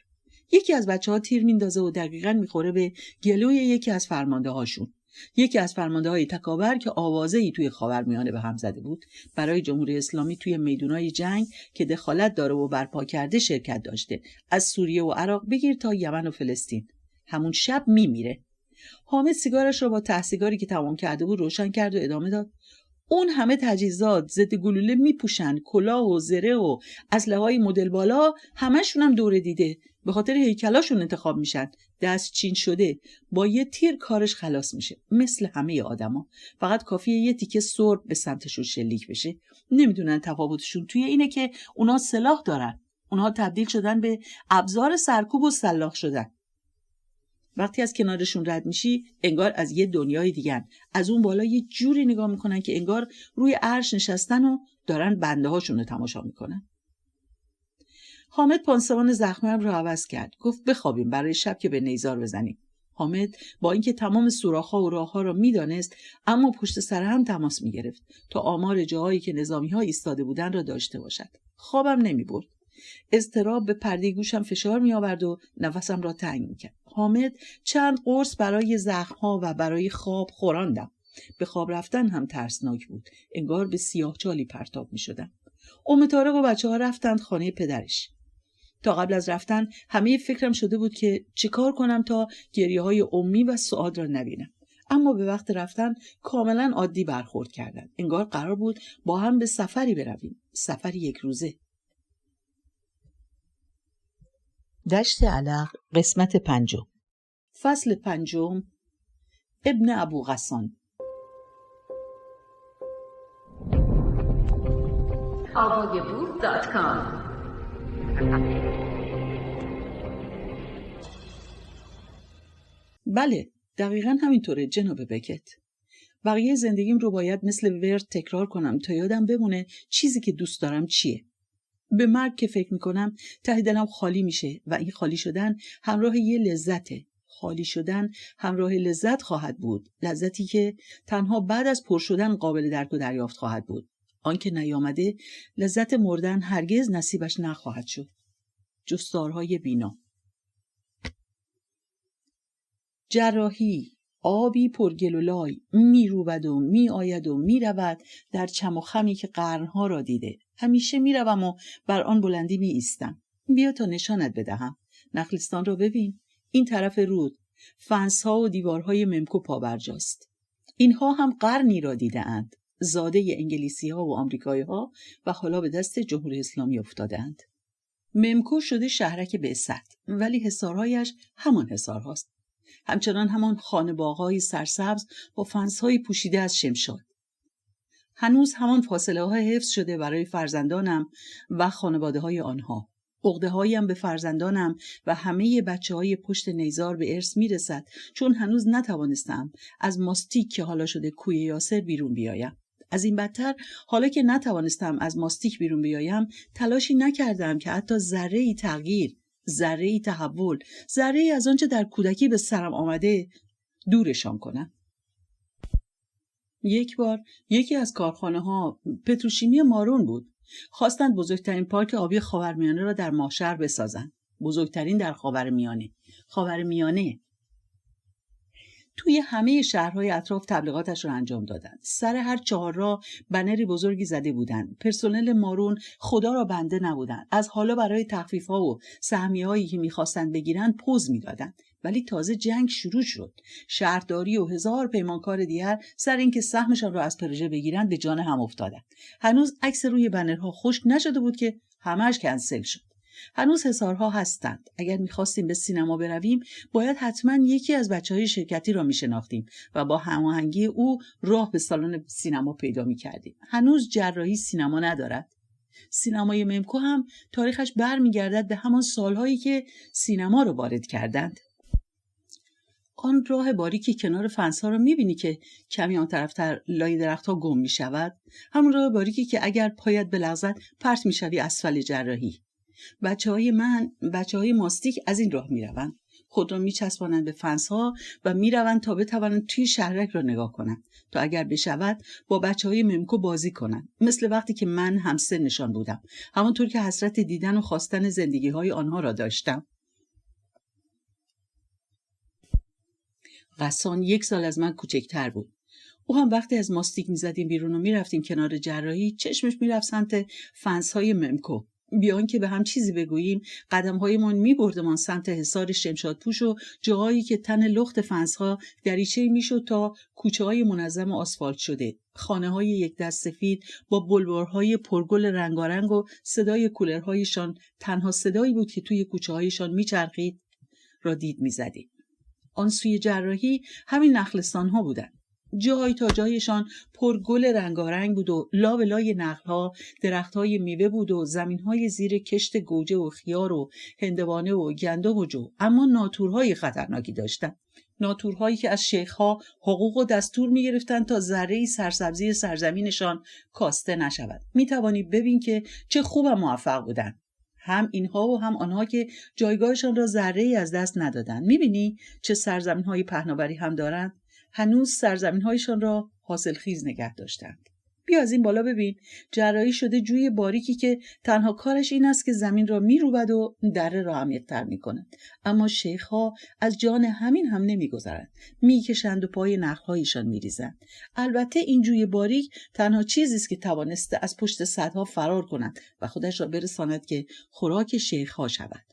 یکی از بچه‌ها تیر میندازه و دقیقاً میخوره به گلوی یکی از فرمانده هاشون. یکی از فرمانده‌های تکاور که آوازه‌ای توی خاورمیانه به هم زده بود، برای جمهوری اسلامی توی میدونای جنگ که دخالت داره و برپا کرده شرکت داشته. از سوریه و عراق بگیر تا یمن و فلسطین. همون شب میمیره. حامد سیگارش رو با ته سیگاری که تمام کرده بود روشن کرد و ادامه داد: اون همه تجهیزات، ضد گلوله میپوشن، کلاه و زره و اسلحه‌های مدل بالا، همشون هم دوره دیده. به خاطر هیکلاشون انتخاب میشن. دست چین شده، با یه تیر کارش خلاص میشه. مثل همه آدما، فقط کافیه یه تیکه سرب به سمتشون شلیک بشه. نمیدونن تفاوتشون توی اینه که اونا سلاح دارن. اونها تبدیل شدن به ابزار سرکوب و سلاح شدن. وقتی از کنارشون رد میشی انگار از یه دنیای دیگن. از اون بالا یه جوری نگاه میکنن که انگار روی عرش نشستن و دارن بنده هاشون رو تماشا میکنن. حامد پانسمان زخمم رو عوض کرد. گفت بخوابیم برای شب که به نیزار بزنیم. حامد با اینکه تمام سوراخ‌ها و راه‌ها رو میدانست، اما پشت سر هم تماس میگرفت تا آمار جاهایی که نظامی‌ها ایستاده بودن را داشته باشد. خوابم نمیبرد. اضطراب به پرده گوشم فشار می آورد و نفسم را تنگ می کرد. حامد چند قرص برای زخم‌ها و برای خواب خوراندم. به خواب رفتن هم ترسناک بود. انگار به سیاهچالی پرتاب می شدم. طارق و بچه‌ها رفتند خانه پدرش. تا قبل از رفتن همه فکرم شده بود که چیکار کنم تا گریه‌های امی و سعاد را نبینم. اما به وقت رفتن کاملا عادی برخورد کردند. انگار قرار بود با هم به سفری برویم. سفری 1 روزه. دشت علق قسمت 5. فصل 5. ابن ابو غسان. AvoyaBook.com. بله، دقیقاً همینطوره جناب بکت. بقیه زندگیم رو باید مثل ورد تکرار کنم تا یادم بمونه چیزی که دوست دارم چیه. به مرگ که فکر میکنم ته دلم خالی میشه و این خالی شدن همراه یه لذته. خالی شدن همراه لذت خواهد بود. لذتی که تنها بعد از پر شدن قابل درک و دریافت خواهد بود. آنکه نیامده، لذت مردن هرگز نصیبش نخواهد شد. جستارهای بینا. جراحی، آبی پرگل و لای، میروبد و میآید و میرود در چم و خمی که قرنها را دیده. همیشه میروم و بر آن بلندی می ایستم. بیا تا نشانت بدهم. نخلستان را ببین. این طرف رود، فنس‌ها و دیوارهای ممکو پابرجاست. اینها هم قرنی را دیده اند. زاده انگلیسی‌ها و آمریکایی‌ها و حالا به دست جمهوری اسلامی افتاده‌اند. ممکو شده شهرک بعثت، ولی حصارهایش همان حصارهاست. همچنان همان خانه‌باغ‌های سرسبز با فنس‌های پوشیده از شمشاد. هنوز همان فاصله‌ها حفظ شده برای فرزندانم و خانواده‌های آنها. عقده‌هایم به فرزندانم و همه بچه‌های پشت نیزار به ارث میرسد، چون هنوز نتوانستم از ماستیک که حالا شده کوی یاسر بیرون بیایم. از این بدتر، حالا که نتوانستم از ماستیک بیرون بیایم، تلاشی نکردم که حتی ذره‌ای تغییر، ذره‌ای تحول، ذره‌ای از آنچه در کودکی به سرم آمده دورشان کنم. یک بار یکی از کارخانه‌ها پتروشیمی مارون بود. خواستند بزرگترین پارک آبی خاورمیانه را در ماهشهر بسازند. بزرگترین در خاورمیانه. توی همه شهرهای اطراف تبلیغاتش را انجام دادند. سر هر 4 راه بنری بزرگی زده بودند. پرسنل مارون خدا را بنده نبودند. از حالا برای تخفیف‌ها و سهمیه‌هایی که می‌خواستند بگیرند پوز می‌دادند. ولی تازه جنگ شروع شد. شهرداری و 1000 پیمانکار دیگر سر اینکه سهمشان را از پروژه بگیرند به جان هم افتادند. هنوز عکس روی بنرها خشک نشده بود که همه‌اش کنسل شد. هنوز حصارها هستند. اگر می‌خواستیم به سینما برویم، باید حتما یکی از بچه‌های شرکتی را می‌شناختیم و با هماهنگی او راه به سالن سینما پیدا می‌کردیم. هنوز جراحی سینما ندارد. سینمای ممکو هم تاریخش برمیگردد به همان سالهایی که سینما رو وارد کردند. آن راه باریکی کنار فنس‌ها رو می‌بینی که کمی آن طرفتر لای درخت‌ها گم می‌شود. همون راه باریکی که اگر پایت بلغزد پرت می‌شوی اسفل جراحی. بچه‌های ماستیک از این راه میروند. خود را میچسبانند به فنس‌ها و میروند تا بتوانند توی شهرک را نگاه کنند، تا اگر بشود با بچه‌های ممکو بازی کنند، مثل وقتی که من همسنشان بودم، همانطور که حسرت دیدن و خواستن زندگی‌های آنها را داشتم. غسان 1 سال از من کوچکتر بود. او هم وقتی از ماستیک میزدیم بیرون و میرفتیم کنار جراحی، چشمش میرفت سمت فنس‌های ممکو. بیان که به هم چیزی بگوییم، قدم‌هایمان می‌بردمان سمت حصار شمشادپوش و جاهایی که تن لخت فنس‌ها دریچه‌ای میشد تا کوچه‌های منظم آسفالت شده، خانه‌های یک دست سفید با بلوارهای پرگل رنگارنگ و صدای کولرهایشان تنها صدایی بود که توی کوچه‌هایشان میچرخید را دید می‌زدیم. آن سوی جراحی همین نخلستان‌ها بودند. جای تا جایشان پر گل رنگارنگ بود و لابلای نخل‌ها درخت‌های میوه بود و زمین‌های زیر کشت گوجه و خیار و هندوانه و گندم و جو، اما ناتورهای خطرناکی داشتند. ناتورهایی که از شیخ‌ها حقوق و دستور می‌گرفتند تا ذره‌ای سرسبزی سرزمینشان کاسته نشود. می‌توانی ببین که چه خوب و موفق بودند. هم اینها و هم آنها که جایگاهشان را ذره‌ای از دست ندادند. می‌بینی چه سرزمین‌های پهناوری هم دارند؟ هنوز سرزمین‌هایشان را حاصلخیز نگه داشتند. بیا از این بالا ببین، جراحی شده جوی باریکی که تنها کارش این است که زمین را می‌روبد و دره را عمیق‌تر می‌کند. اما شیخ‌ها از جان همین هم نمی‌گذرند. می‌کشند و پای نخل‌هایشان می‌ریزند. البته این جوی باریک تنها چیزی است که توانسته از پشت سدها فرار کند و خودش را برساند که خوراک شیخ‌ها شود.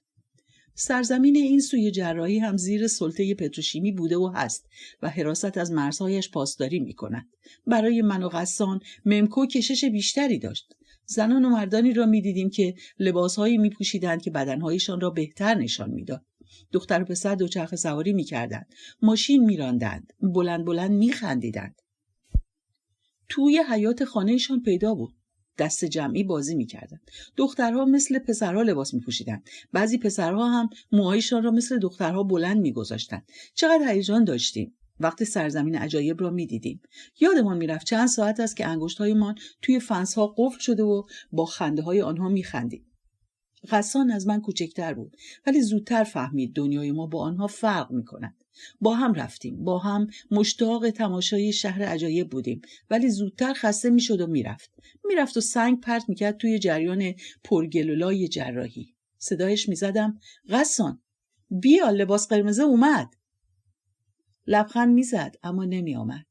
سرزمین این سوی جراحی هم زیر سلطه پتروشیمی بوده و هست و حراست از مرزهایش پاسداری می کند. برای من و غسان ممکو کشش بیشتری داشت. زنان و مردانی را می دیدیم که لباسهایی می پوشیدند که بدنهایشان را بهتر نشان می داد. دختر و پسر دوچرخه سواری می کردند. ماشین می راندند. بلند بلند می خندیدند. توی حیاط خانهشان پیدا بود. دست جمعی بازی می‌کردند. دخترها مثل پسرها لباس می‌پوشیدند. بعضی پسرها هم موهایشان را مثل دخترها بلند می‌گذاشتند. چقدر هیجان داشتیم وقتی سرزمین عجایب را می‌دیدیم. یادمان می‌رفت چند ساعت است که انگشت‌هایمان توی فنس‌ها قفل شده و با خنده‌های آنها می‌خندیم. غسان از من کوچکتر بود ولی زودتر فهمید دنیای ما با آنها فرق می‌کند. با هم رفتیم، با هم مشتاق تماشای شهر عجایب بودیم، ولی زودتر خسته میشد و میرفت و سنگ پرت میکرد توی جریان پرگلولای جراحی. صدایش میزدم: غسان بیا، لباس قرمز اومد. لبخند میزد اما نمی آمد.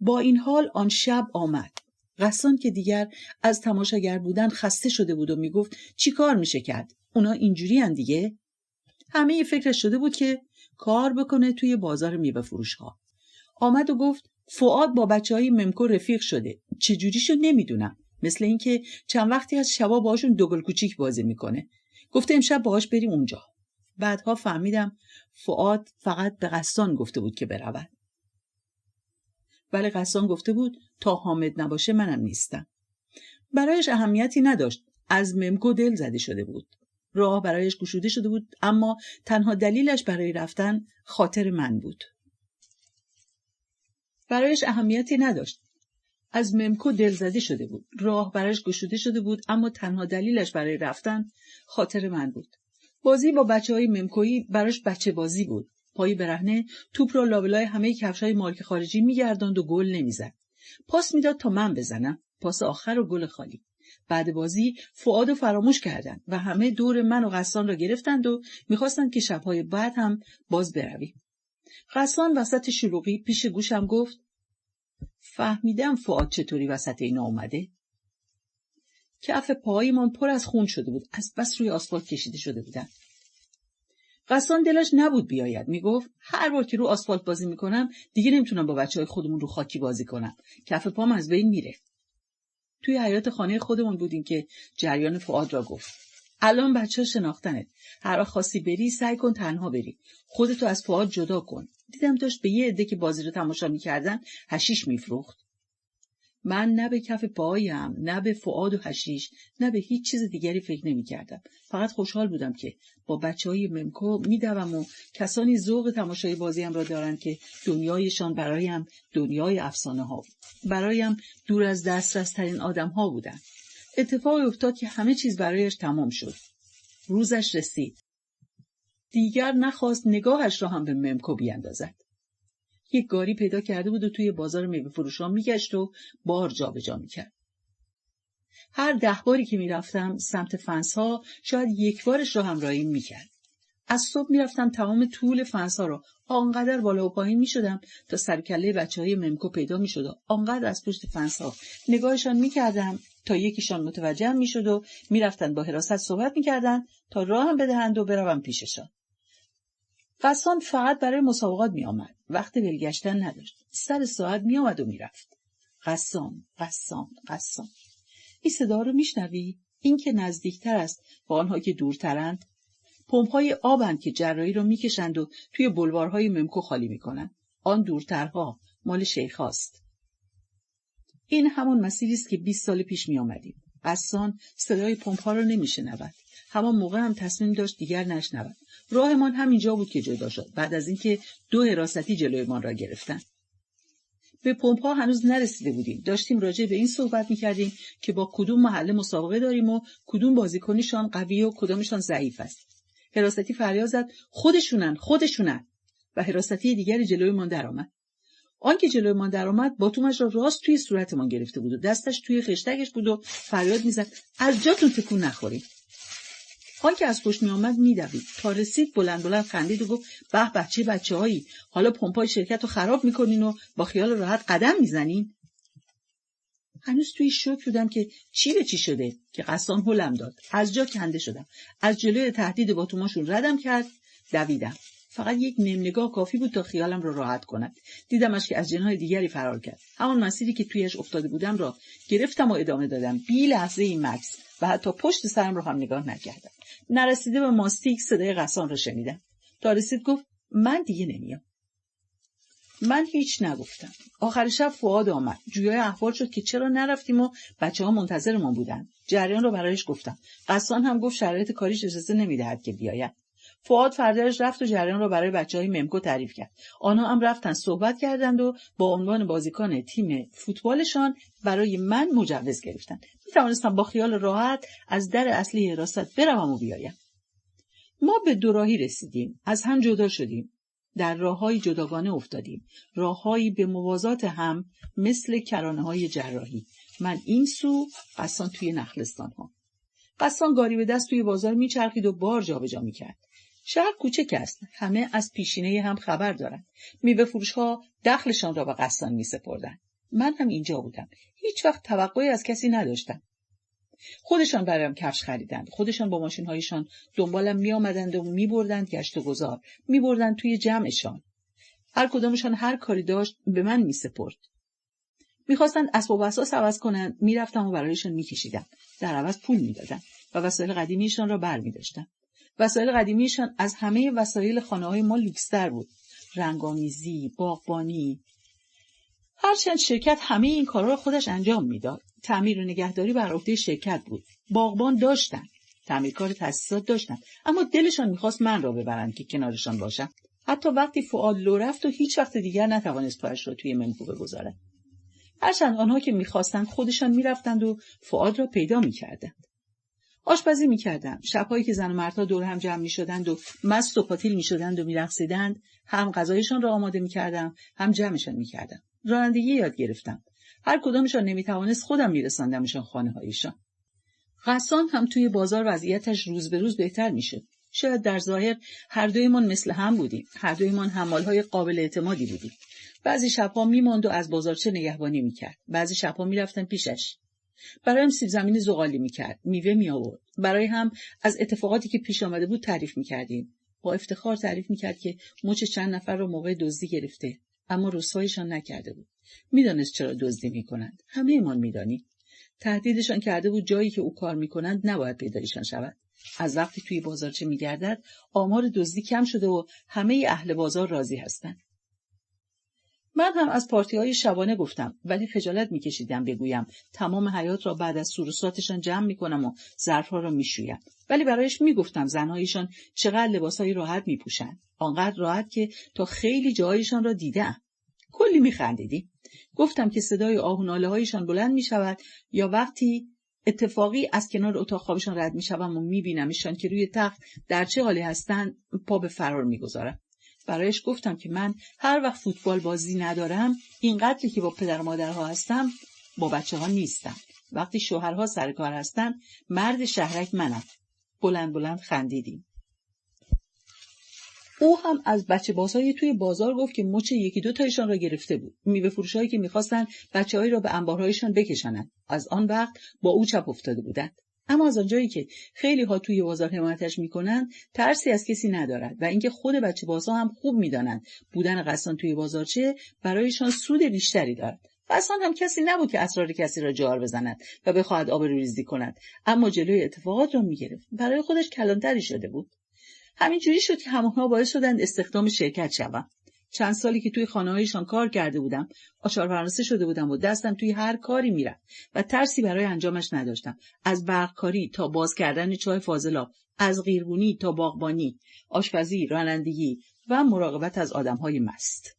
با این حال آن شب آمد. غسان که دیگر از تماشاگر بودن خسته شده بود و میگفت چی کار میشه کرد؟ اونا اینجوری هن دیگه؟ همه فکرش شده بود که کار بکنه توی بازار میوه فروش ها. آمد و گفت فؤاد با بچهای ممکو رفیق شده. چجوریشو نمیدونم. مثل اینکه چند وقتی از شبا باهاشون دوگل کوچیک بازی میکنه. گفته امشب باهاش بریم اونجا. بعدها فهمیدم فؤاد فقط به غسان گفته بود که برود. ولی غسان گفته بود تا حامد نباشه منم نیستم. برایش اهمیتی نداشت. از ممکو دل زده شده بود. راه برایش گشوده شده بود، اما تنها دلیلش برای رفتن خاطر من بود. برایش اهمیتی نداشت. از ممکو دلزده شده بود. راه برایش گشوده شده بود، اما تنها دلیلش برای رفتن خاطر من بود. بازی با بچه‌های ممکویی براش بچه بازی بود. پای برهنه توپ را لابلای همه کفش‌های مارک خارجی می‌گرداند و گل نمی‌زد. پاس میداد تا من بزنم. پاس آخر و گل خالی. بعد بازی فؤادو فراموش کردند و همه دور من و غسان را گرفتند و می‌خواستند که شب‌های بعد هم باز برویم. غسان وسط شلوغی پیش گوشم گفت فهمیدم فؤاد چطوری وسط اینا اومده. کف پاهایمان پر از خون شده بود، از بس روی آسفالت کشیده شده بودن. غسان دلش نبود بیاید. میگفت هر بار که رو آسفالت بازی میکنم دیگه نمیتونم با بچهای خودمون رو خاکی بازی کنم. کف پام از بین میره. توی حیاط خانه خودمون بودیم که جریان فؤاد را گفت. الان بچه‌ها شناختنت. هر وقت خواستی بری سعی کن تنها بری. خودتو از فؤاد جدا کن. دیدم داشت به یه عده که بازی رو تماشا میکردن حشیش میفروخت. من نه به کف پاهایم، نه به فؤاد و حشیش، نه به هیچ چیز دیگری فکر نمی‌کردم. فقط خوشحال بودم که با بچه‌های ممکو می‌دوم و کسانی ذوق تماشای بازیم را دارند که دنیایشان برایم دنیای افسانه‌ها بود. برایم دور از دسترس‌ترین آدم‌ها بودند. اتفاقی افتاد که همه چیز برایش تمام شد. روزش رسید. دیگر نخواست نگاهش را هم به ممکو بیاندازد. یک گاری پیدا کرده بود و توی بازار میوه فروشان میگشت و بار جابجا میکرد. هر 10 باری که میرفتم سمت فنس‌ها شاید یک بارش را همراهی میکرد. از صبح میرفتم تمام طول فنس‌ها رو آنقدر بالا و پایین میشدم تا سر کله بچه‌های ممکو پیدا میشد و آنقدر از پشت فنس‌ها نگاهشان میکردم تا یکیشان متوجه میشد و میرفتن با حراست صحبت میکردن تا راهم بدهند و بروم پیششان. غسان فقط برای مسابقات میآمد. وقت ولگشتن نداشت. سر ساعت میآمد و میرفت. غسان، غسان، غسان. این صدا رو میشنوی؟ این که نزدیکتر است با آنها که دورترند. پمپ‌های آبند که جراحی رو میکشند و توی بلوارهای ممکو خالی میکنند. آن دورترها مال شیخاست. این همون مسیری است که 20 سال پیش میآمدیم. غسان صدای پمپ‌ها رو نمیشنود. همان موقع هم تصمیم داشت دیگر نشنود. راهمان همینجا بود که جدا شد. بعد از اینکه 2 حراستی جلویمان را گرفتند. به پمپ‌ها هنوز نرسیده بودیم. داشتیم راجع به این صحبت می‌کردیم که با کدوم محله مسابقه داریم و کدوم بازیکنشان قوی و کدامشان ضعیف است. حراستی فریاد زد خودشونن و حراستی دیگری جلویمان درآمد. آن که جلویمان درآمد باتومش را راست توی صورتمان گرفته بود و دستش توی خشتکش بود و فریاد می‌زد از جاتون تکون نخورید. آن که از پشت می‌آمد می‌دوید تا رسید بلند خندید و گفت به چه بچه‌هایی، حالا پمپای شرکت رو خراب می‌کنین و با خیال راحت قدم می‌زنین. هنوز توی شوک بودم که چی به چی شده که غسان هلم داد. از جا کنده شدم. از جلوی تهدید باتوماشون ردم کرد، دویدم. فقط یک نیم نگاه کافی بود تا خیالم رو راحت کند. دیدمش که از جناح دیگری فرار کرد. همون مسیری که تویش افتاده بودم را گرفتم و ادامه دادم. بی لحظه این مکس و حتی پشت سرم رو هم نگاه نکردم. نرسیده به ماستیک صدای غسان رو شنیدم. تا رسید گفت من دیگه نمیام. من هیچ نگفتم. آخر شب فؤاد آمد. جویای احوال شد که چرا نرفتیم و بچه‌ها منتظرمون بودن. جریان رو برایش گفتم. غسان هم گفت شرایط کاریش اجازه نمیدهد که بیاید. فؤاد فرداش رفت و جریان رو برای بچه‌های ممکو تعریف کرد. آنها هم رفتن صحبت کردند و با عنوان بازیکن تیم فوتبالشان برای من مجوز گرفتند. می‌توانستم با خیال راحت از در اصلی حراست بروم و بیایم. ما به دوراهی رسیدیم. از هم جدا شدیم. در راه‌های جداگانه افتادیم. راه‌هایی به موازات هم مثل کرانه‌های جراحی. من این سو، غسان توی نخلستان‌ها. غسان گاری به دست توی بازار میچرخید و بار جابجا میکرد. شهر کوچک است. همه از پیشینه هم خبر دارند. میوه فروش‌ها دخلشان را به غسان میسپردند. من هم اینجا بودم. هیچ وقت توقعی از کسی نداشتم. خودشان برایم کفش خریدند. خودشان با ماشین‌هایشان دنبالم میآمدند و میبردند گشت و گذار. میبردند توی جمعشان. هر کدامشان هر کاری داشت به من میسپرد. میخواستند اسباب و اساس عوض کنند. میرفتم و برایشان میکشیدم. در عوض پول میدادم و وسایل قدیمیشان را برمی‌داشتم. وسایل قدیمیشان از همه وسایل خانه‌های ما لوکس‌تر بود. رنگامیزی، باغبانی. هرچند شرکت همه این کارا را خودش انجام میداد. تعمیر و نگهداری بر عهده شرکت بود. باغبان داشتن، تعمیرکار تاسیسات داشتن، اما دلشان میخواست من را ببرند که کنارشان باشم. حتی وقتی فؤاد لو رفت و هیچ وقت دیگر نتوانست پایش را توی ممکو بگذارد. هرچند آنها که میخواستند خودشان میرفتند و فؤاد را پیدا میکردند. آشپزی میکردم. شب‌هایی که زن و مردها دور هم جمع میشدند و مست و پاتیل میشدند و میرقصیدند، هم غذایشان را آماده میکردم، هم جمعشان میکردم. رانندگی یاد گرفتم. هر کدامشان نمیتوانست خودم میرساندمشان خانه‌هایشان. غسان هم توی بازار وضعیتش روز به روز بهتر میشد. شاید در ظاهر هر دویمان مثل هم بودیم. هر دویمان حمالهای قابل اعتمادی بودیم. بعضی شب‌ها میماند و از بازارچه نگهبانی میکرد. بعضی شب‌ها میرفتم پیشش. برایم سیب زمینی زغالی میکرد. میوه میآورد. برای هم از اتفاقاتی که پیش آمده بود تعریف میکردیم. با افتخار تعریف میکرد که مچ چند نفر را موقع دزدی گرفته، اما رسوایشان نکرده بود. میدانست چرا دزدی میکنند. همه ایمان میدانیم. تهدیدشان کرده بود جایی که او کار میکنند نباید پیدایشان شود. از وقتی توی بازارچه میگردد آمار دزدی کم شده و همه اهل بازار راضی هستند. من هم از پارتی‌های شبانه گفتم، ولی خجالت میکشیدم بگویم. تمام حیات را بعد از سوروساتشان جمع میکنم و ظرفها را میشویم. ولی برایش میگفتم زنهایشان چقدر لباسهای راحت میپوشند. آنقدر راحت که تا خیلی جایشان را دیدم. کلی میخندیدیم. گفتم که صدای آه و ناله هایشان بلند میشود یا وقتی اتفاقی از کنار اتاق خوابشان رد میشوم و میبینمشان که روی تخت در چه حالی هستند، پا به فرار میگذارم. برایش گفتم که من هر وقت فوتبال بازی ندارم، اینقدری که با پدر و مادرها هستم با بچه ها نیستم. وقتی شوهرها سر کار هستن، مرد شهرک منم. بلند بلند خندیدیم. او هم از بچه بازهای توی بازار گفت که مچ یکی دو تایشان را گرفته بود. میوه فروشایی که میخواستن بچه‌هایی را به انبارهایشان بکشانند از آن وقت با او چپ افتاده بودند. اما از آنجایی که خیلی ها توی بازار حمایتش میکنن ترسی از کسی ندارد و اینکه خود بچه بازها هم خوب میدانند بودن قصان توی بازارچه برایشان سود بیشتری دارد. قصان هم کسی نبود که اسرار کسی را جار بزند و بخواهد آبروریزی کند، اما جلوی اتفاقات را میگرفت. برای خودش کلانتری شده بود. همین جوری شد که همونها باعث شدند استخدام شرکت شوم. چند سالی که توی خانه‌هایشان کار کرده بودم، آچار فرانسه شده بودم و دستم توی هر کاری میرفت و ترسی برای انجامش نداشتم. از برقکاری تا باز کردن چای فاضلاب، از قیرگونی تا باغبانی، آشپزی، رانندگی و مراقبت از آدم‌های مست.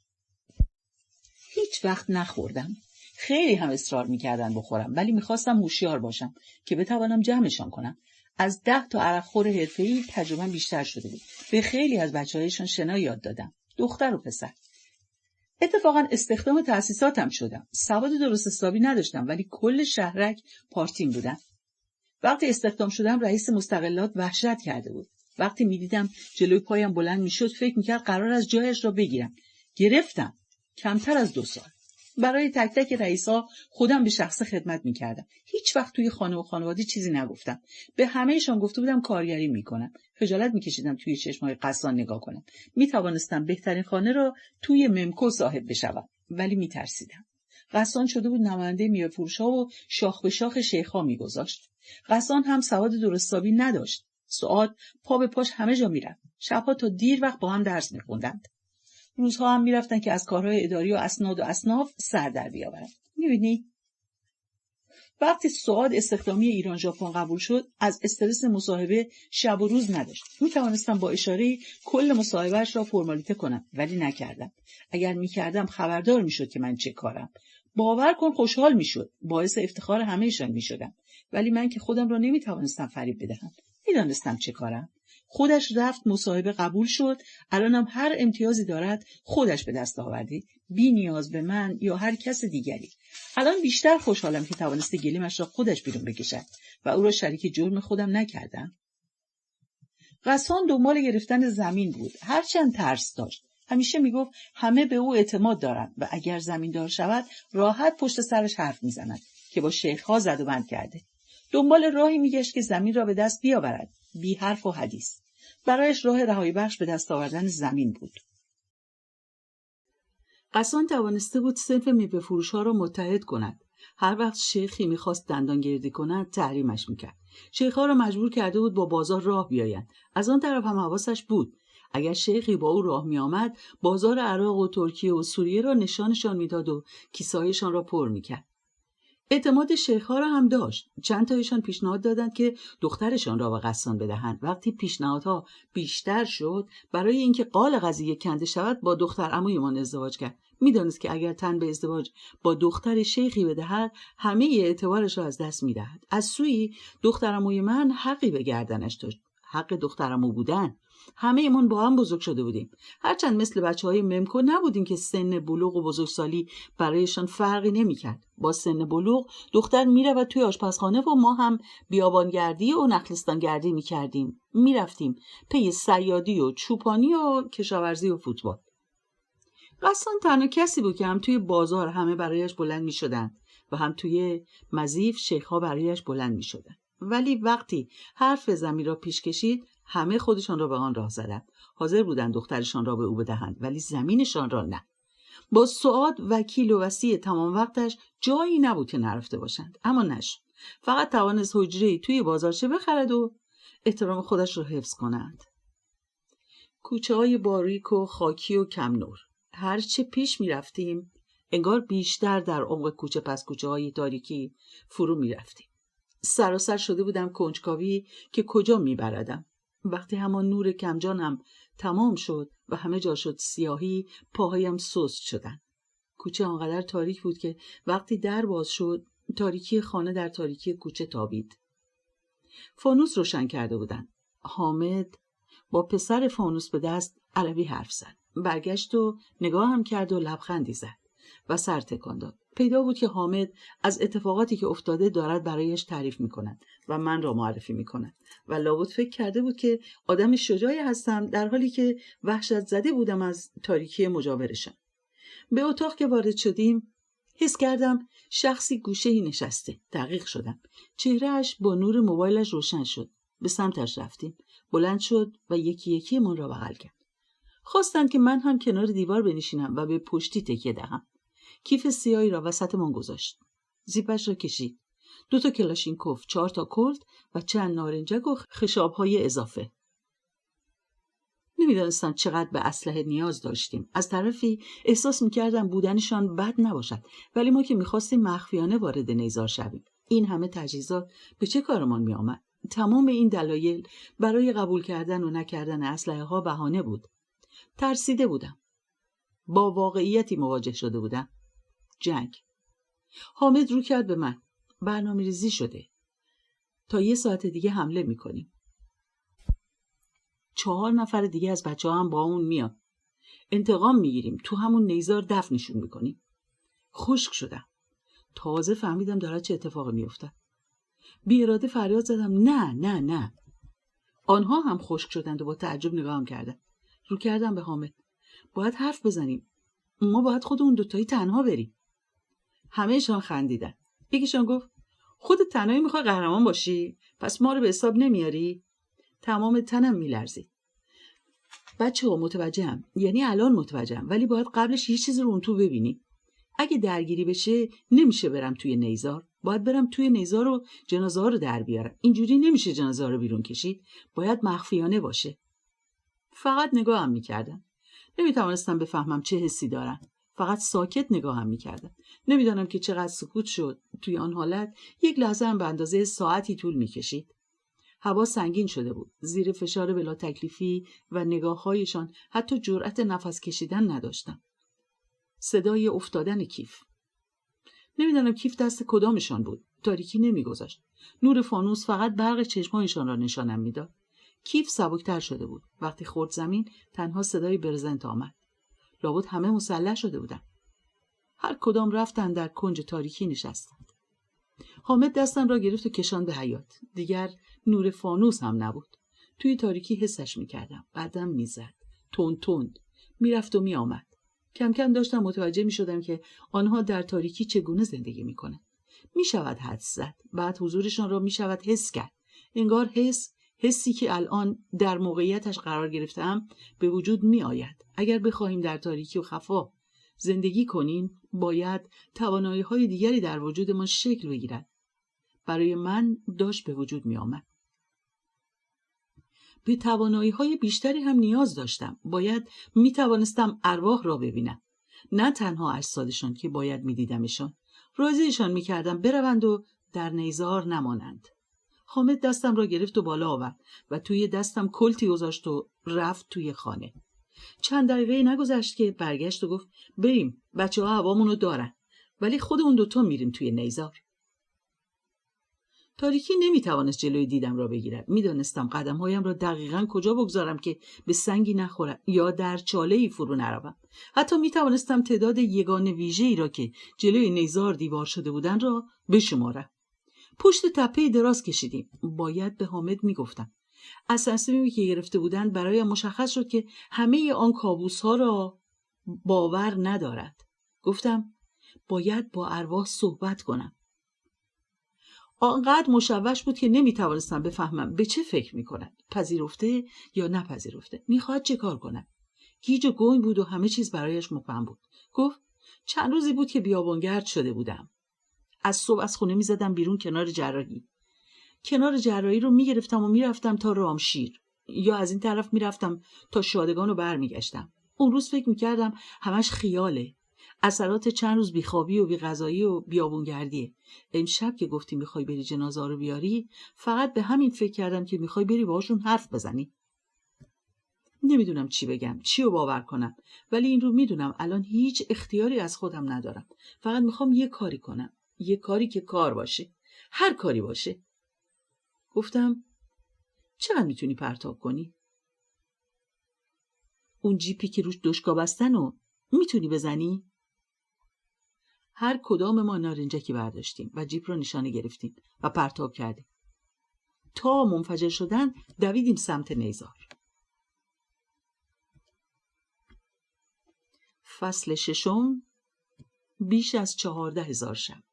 هیچ وقت نخوردم. خیلی هم اصرار می‌کردن بخورم، ولی می‌خواستم هوشیار باشم که بتوانم جمعشان کنم. از 10 تا عرقخور حرفه‌ای تجربه بیشتر شده بود. به خیلی از بچه‌هایشان شنا یاد دادم، دختر و پسر. اتفاقا استخدام تأسیساتم شدم. سواد درست حسابی نداشتم ولی کل شهرک پارتیم بودن. وقتی استخدام شدم رئیس مستقلات وحشت کرده بود. وقتی می‌دیدم جلوی پایم بلند می‌شد فکر می‌کرد قرار از جایش را بگیرم. گرفتم. کمتر از 2 سال. برای تک تک رئیسا خودم به شخص خدمت می‌کردم. هیچ وقت توی خانه و خانواده چیزی نگفتم. به همه‌شان گفته بودم کارگری می‌کنم. خجالت می‌کشیدم توی چشمای قصان نگاه کنم. می‌توانستم بهترین خانه را توی ممکو صاحب بشوم، ولی می‌ترسیدم. قصان شده بود نماینده میوه فروش‌ها و شاخ به شاخ شیخ‌ها می‌گذاشت. قصان هم سواد درستابی نداشت. سعاد پا به پاش همه جا می‌رفت. شب‌ها تا دیر وقت با هم درس می‌خوندند. روزها هم میرفتن که از کارهای اداری و اسناد و اصناف سر در بیاورن. میبینی؟ وقتی سعاد استخدامی ایران ژاپن قبول شد از استرس مصاحبه شب و روز نداشت. میتوانستم با اشاره کل مصاحبهش را فرمالیته کنم، ولی نکردم. اگر میکردم خبردار میشد که من چه کارم. باور کن خوشحال میشد، باعث افتخار همه‌شان میشدم، ولی من که خودم را نمیتوانستم فریب بدهم. میدانستم چه کارم. خودش رفت مصاحبه قبول شد. الانم هر امتیازی دارد خودش به دست آورده، بی نیاز به من یا هر کس دیگری. الان بیشتر خوشحالم که توانسته گلیمش را خودش بیرون بکشد و او را شریک جرم خودم نکردم. قصان دنبال گرفتن زمین بود، هرچند ترس داشت. همیشه میگفت همه به او اعتماد دارند و اگر زمیندار شود راحت پشت سرش حرف میزند که با شیخ‌ها زد و بند کرده. دنبال راهی میگشت که زمین را به دست بیاورد، بی حرف و حدیث. برایش راه رهایی بخش به دست آوردن زمین بود. قصان توانسته بود صنف میوه فروش‌ها را متحد کند. هر وقت شیخی می‌خواست دندان گردی کند تحریمش می‌کرد. شیخ‌ها را مجبور کرده بود با بازار راه بیایند. از آن طرف هم حواسش بود اگر شیخی با او راه می‌آمد بازار عراق و ترکیه و سوریه را نشانشان می‌داد و کیسه‌هایشان را پر می‌کرد. اعتماد شیخ‌ها را هم داشت. چند تایشان پیشنهاد دادند که دخترشان را به قصان بدهند. وقتی پیشنهادها بیشتر شد، برای اینکه قال قضیه کنده شود با دختر عمویمان ازدواج کرد. میدانست که اگر تن به ازدواج با دختر شیخی بدهد همه اعتبارش را از دست میدهد. از سوی دختر عموی من حقی به گردنش داشت، حق دختر عمو بودن. همه ایمون با هم بزرگ شده بودیم. هرچند مثل بچه‌های ممکو نبودیم که سن بلوغ و بزرگسالی برایشان فرقی نمی‌کرد. با سن بلوغ دختر میرود توی آشپزخانه و ما هم بیابانگردی و نخلستانگردی می‌کردیم. میرفتیم پی صیادی و چوپانی و کشاورزی و فوتبال. قصان تنها کسی بود که هم توی بازار همه برایش بلند می‌شدند و هم توی مضیف شیخ‌ها برایش بلند می‌شدند. ولی وقتی حرف زمین را پیش کشید همه خودشان را به آن راه زدند. حاضر بودند دخترشان را به او بدهند ولی زمینشان را نه. با سعاد وکیل و وصی تمام وقتش جایی نبود که نرفته باشند، اما نشد. فقط توانست حجره‌ای توی بازارچه بخرد و احترام خودش را حفظ کنند. کوچه‌های باریک و خاکی و کم نور. هر چه پیش می رفتیم انگار بیشتر در عمق کوچه پس کوچه‌های تاریکی فرو می رفتیم. سراسر شده بودم کنجکاوی که کجا می بردم. وقتی همان نور کمجان هم تمام شد و همه جا شد سیاهی، پاهایم سست شدن. کوچه آنقدر تاریک بود که وقتی در باز شد تاریکی خانه در تاریکی کوچه تابید. فانوس روشن کرده بودن. حامد با پسر فانوس به دست عربی حرف زد. برگشت و نگاه هم کرد و لبخندی زد و سر تکان داد. پیدا بود که حامد از اتفاقاتی که افتاده دارد برایش تعریف می‌کند و من را معرفی می‌کند و لابد فکر کرده بود که آدم شجاعی هستم، در حالی که وحشت زده بودم از تاریکی مجاورشان. به اتاق که وارد شدیم حس کردم شخصی گوشه‌ای نشسته. دقیق شدم. چهرهش با نور موبایلش روشن شد. به سمتش رفتیم. بلند شد و یکی یکی من را بغل کرد. خواستند که من هم کنار دیوار بنشینم و به پشتی تکیه دهم. کیف سیاهی را وسط من گذاشت. زیپش را کشید. 2 کلاشینکوف، 4 کلت و چند نارنجک و خشاب‌های اضافه. نمیدانستم چقدر به اسلحه نیاز داشتیم. از طرفی احساس میکردم بودنشان بد نباشد، ولی ما که میخواستیم مخفیانه وارد نیزار شویم. این همه تجهیزات به چه کارمان میآمد؟ تمام این دلایل برای قبول کردن و نکردن اسلحه ها بهانه بود. ترسیده بودم. با واقعیتی مواجه شده بودم. جنگ. حامد رو کرد به من. برنامه‌ریزی شده. تا 1 ساعت دیگه حمله میکنیم. 4 نفر دیگه از بچه‌ها هم با اون میاد. انتقام میگیریم. تو همون نیزار دفنشون میکنیم. خشک شدم. تازه فهمیدم داره چه اتفاقی میفته. بی اراده فریاد زدم نه نه نه. آنها هم خشک شدند و با تعجب نگاهم کردند. رو کردم به حامد. باید حرف بزنیم. ما باید خودمون دوتایی تنها بریم. همه‌شان خندیدن. یکیشان گفت خودت تنهایی میخوای قهرمان باشی؟ پس ما رو به حساب نمیاری؟ تمام تنم میلرزید. بچه‌ها متوجهم. یعنی الان متوجهم، ولی باید قبلش یه چیزی رو اون تو ببینیم. اگه درگیری بشه نمیشه برم توی نیزار. باید برم توی نیزار و جنازه ها رو در بیارم. اینجوری نمیشه جنازه ها رو بیرون کشید. باید مخفیانه باشه. فقط نگاهم میکردم. نمیتوانستم بفهمم چه حسی دارم. فقط ساکت نگاهم میکردم. نمیدانم که چقدر سکوت شد. توی آن حالت 1 لحظه هم به اندازه ساعتی طول میکشید. هوا سنگین شده بود. زیر فشار بلا تکلیفی و نگاه‌هایشان حتی جرأت نفس کشیدن نداشتم. صدای افتادن کیف. نمیدانم کیف دست کدامشان بود. تاریکی نمیگذاشت. نور فانوس فقط برق چشمایشان را نشانم میداد. کیف سبکتر شده بود. وقتی خورد زمین تنها صدای برزنت آمد. لابد همه مسلح شده بودند. هر کدام رفتند در کنج تاریکی نشستند. حامد دستم را گرفت و کشان به حیاط. دیگر نور فانوس هم نبود. توی تاریکی حسش میکردم. قدم میزد. تند تند. میرفت و میآمد. کم کم داشتم متوجه میشدم که آنها در تاریکی چگونه زندگی میکنند. میشود حدس زد. بعد حضورشان را میشود حس کرد. انگار حسی که الان در موقعیتش قرار گرفتم به وجود می آید. اگر بخواهیم در تاریکی و خفا زندگی کنیم، باید توانایی‌های دیگری در وجودمان شکل بگیرد. برای من داشت به وجود می آمد. به توانایی‌های بیشتری هم نیاز داشتم. باید می توانستم ارواح را ببینم. نه تنها اجسادشان که باید می دیدمشان. راضیشان می کردم بروند و در نیزار نمانند. حامد دستم را گرفت و بالا آورد و توی دستم کلتی گذاشت و رفت توی خانه. چند دقیقه نگذشت که برگشت و گفت بریم، بچه‌ها هوامونو دارن، ولی خودمون دوتا میریم توی نیزار. تاریکی نمیتوانست جلوی دیدم را بگیرد. میدانستم قدمهایم را دقیقاً کجا بگذارم که به سنگی نخورم یا در چاله‌ای فرو نروم. حتی میتوانستم تعداد یگان ویژه‌ای را که جلوی نیزار دیوار شده بودند را بشمارم. پشت تپه دراز کشیدیم. باید به حامد میگفتم. از تصمیمی که گرفته بودند برایم مشخص شد که همه آن کابوس‌ها را باور ندارد. گفتم باید با ارواح صحبت کنم. آنقدر مشوش بود که نمیتوانستم بفهمم به چه فکر میکند. پذیرفته یا نپذیرفته. میخواد چه کار کند. گیج و گنگ بود و همه چیز برایش مبهم بود. گفت چند روزی بود که بیابانگرد شده بودم. از صبح از خونه میزدم بیرون کنار جراحی رو میگرفتم و میرفتم تا رامشیر، یا از این طرف میرفتم تا شادگان و برمیگشتم. اون روز فکر میکردم همش خیاله. اثرات چند روز بیخوابی و بیغذایی و بیابونگردیه. امشب که گفتی میخوای بری جنازه رو بیاری، فقط به همین فکر کردم که میخوای بری باهاشون حرف بزنی. نمیدونم چی بگم، چی رو باور کنم، ولی این رو میدونم الان هیچ اختیاری از خودم ندارم. فقط میخوام یه کاری کنم، یه کاری که کار باشه، هر کاری باشه. گفتم چقدر میتونی پرتاب کنی؟ اون جیپی که روش دوشکا بستن رو میتونی بزنی؟ هر کدام ما نارنجکی برداشتیم و جیپ را نشانه گرفتیم و پرتاب کردیم. تا منفجر شدن دویدیم سمت نیزار. فصل 6. بیش از 14,000 شب.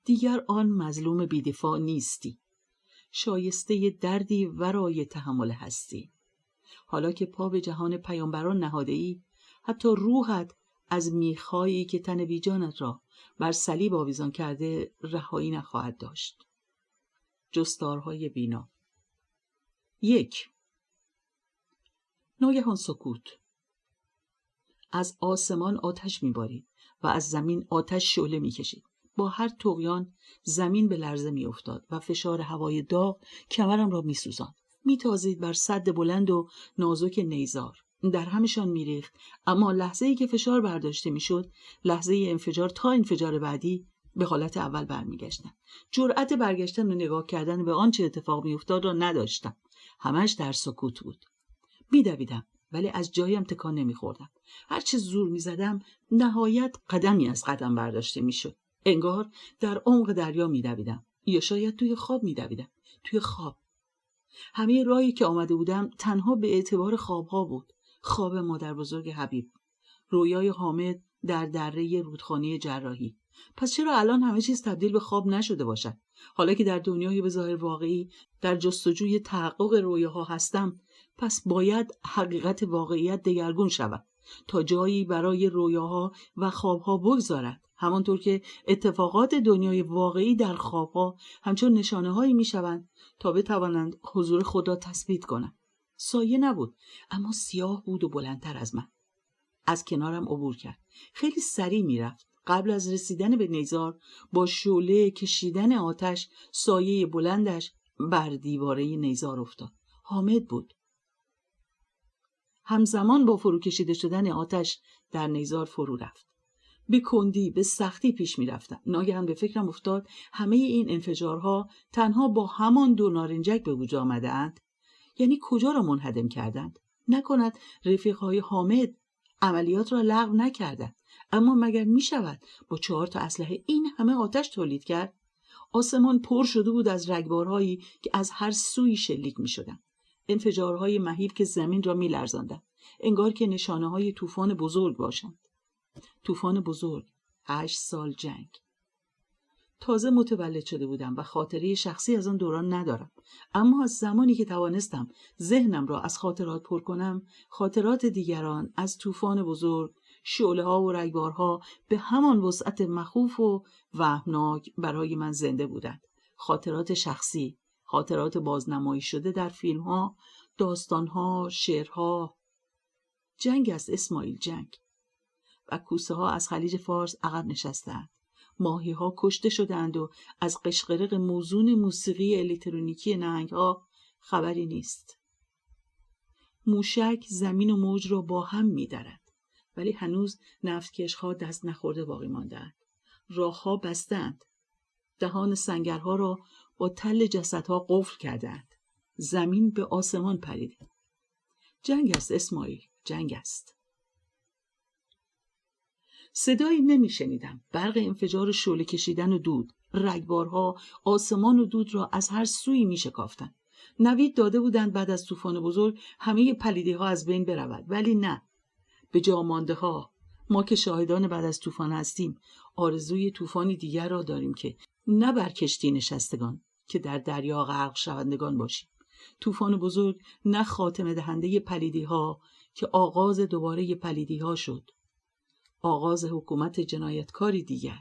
دیگر آن مظلوم بی‌دفاع نیستی، شایسته دردی ورای تحمل هستی. حالا که پا به جهان پیامبران نهاده ای، حتی روحت از میخایی که تن بیجانت را بر صلیب آویزان کرده رهایی نخواهد داشت. جستارهای بینا. 1. ناگهان سکوت. از آسمان آتش می‌بارید و از زمین آتش شعله می‌کشید. با هر طغیان زمین به لرزه می‌افتاد و فشار هوای داغ کمرم را می‌سوزاند. می‌تازید بر سد بلند و نازک نیزار. در همشان می‌ریخت، اما لحظه‌ای که فشار برداشته می‌شد، لحظه انفجار تا انفجار بعدی به حالت اول برمیگشتم. جرأت برگشتن و نگاه کردن به آنچه اتفاق می‌افتاد را نداشتم. همش در سکوت بود. می‌دویدم ولی از جایم تکان نمی‌خوردم. هر چه زور می‌زدم نهایت قدمی از قدم برداشته می‌شد. انگار در عمق دریا می‌دویدم یا شاید توی خواب می‌دویدم. توی خواب. همه راهی که آمده بودم تنها به اعتبار خواب‌ها بود. خواب مادر بزرگ حبیب، رویای حامد در دره رودخانه جراحی. پس چرا الان همه چیز تبدیل به خواب نشده باشد؟ حالا که در دنیای به ظاهر واقعی در جستجوی تحقق رویاها هستم، پس باید حقیقت واقعیت دگرگون شود تا جایی برای رویاها و خوابها بگذارد. همانطور که اتفاقات دنیای واقعی در خوابها همچون نشانه هایی می شوند تا بتوانند حضور خود را تثبیت کنند. سایه نبود، اما سیاه بود و بلندتر از من. از کنارم عبور کرد. خیلی سریع می رفت. قبل از رسیدن به نیزار با شعله کشیدن آتش سایه بلندش بر دیواره نیزار افتاد. حامد بود. همزمان با فرو کشیده شدن آتش در نیزار فرو رفت. به کندی، به سختی پیش می رفتم. ناگهان به فکرم افتاد همه این انفجارها تنها با همان 2 نارنجک به وجود آمده اند. یعنی کجا را منهدم کردند؟ نکند رفیقهای حامد عملیات را لغو نکردند؟ اما مگر می شود با 4 تا اسلحه این همه آتش تولید کرد؟ آسمان پر شده بود از رگبارهایی که از هر سوی شلیک می شدند. انفجارهای مهیب که زمین را می لرزاندند. انگار که نشانه های طوفان بزرگ باشند. طوفان بزرگ. 8 سال جنگ. تازه متولد شده بودم و خاطره شخصی از آن دوران ندارم. اما از زمانی که توانستم ذهنم را از خاطرات پر کنم، خاطرات دیگران از طوفان بزرگ، شعله‌ها و رگبارها به همان وسعت مخوف و وهمناک برای من زنده بودند. خاطرات شخصی، خاطرات بازنمایی شده در فیلم‌ها، داستان‌ها، شعرها. جنگ است اسماعیل، جنگ. و کوسه ها از خلیج فارس عقب نشستند. ماهی ها کشته شدند و از قشقرق موزون موسیقی الکترونیکی نهنگ ها خبری نیست. موشک زمین و موج را با هم می درد. ولی هنوز نفتکش ها دست نخورده باقی ماندند. راه ها بستند. دهان سنگرها را با تل جسدها قفل کردند. زمین به آسمان پریده. جنگ است اسماعیل، جنگ است. صدایی نمی شنیدم. برق انفجار شعله کشیدن و دود، رگبارها آسمان و دود را از هر سوی می شکافتند. نوید داده بودند بعد از طوفان بزرگ همه پلیدی ها از بین برود، ولی نه. به جا مانده ها، ما که شاهدان بعد از طوفان هستیم، آرزوی طوفانی دیگر را داریم که نه بر کشتی نشستگان که در دریا غرق شوندگان باشیم. طوفان بزرگ نه خاتمه دهنده پلیدی ها که آغاز دوباره پلیدی ها شد. آغاز حکومت جنایتکاری دیگر.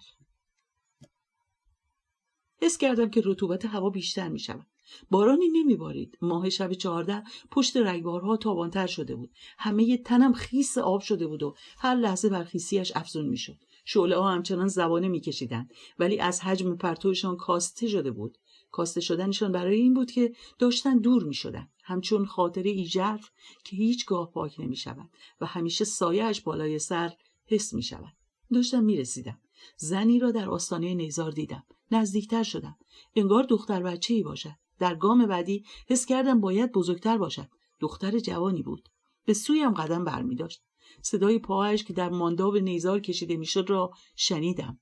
حس کردم که رطوبت هوا بیشتر می شود. بارانی نمی بارید. ماه شب 14 پشت رگبارها تابانتر شده بود. همه تنم خیس آب شده بود و هر لحظه بر خیسیش افزون می شد. شعله ها همچنان زبانه می کشیدند، ولی از حجم پرتوشان کاسته شده بود. کاسته شدنشان برای این بود که داشتن دور می شدن. همچون خاطره ای ژرف که هیچگاه پاک نمی شود و همیشه سایه‌اش بالای سر حس می شود. داشتم می رسیدم. زنی را در آستانه نیزار دیدم. نزدیکتر شدم. انگار دختر بچه‌ای باشد. در گام بعدی حس کردم باید بزرگتر باشد. دختر جوانی بود. به سویم قدم برمی داشت. صدای پاهایش که در مانداب نیزار کشیده میشد را شنیدم.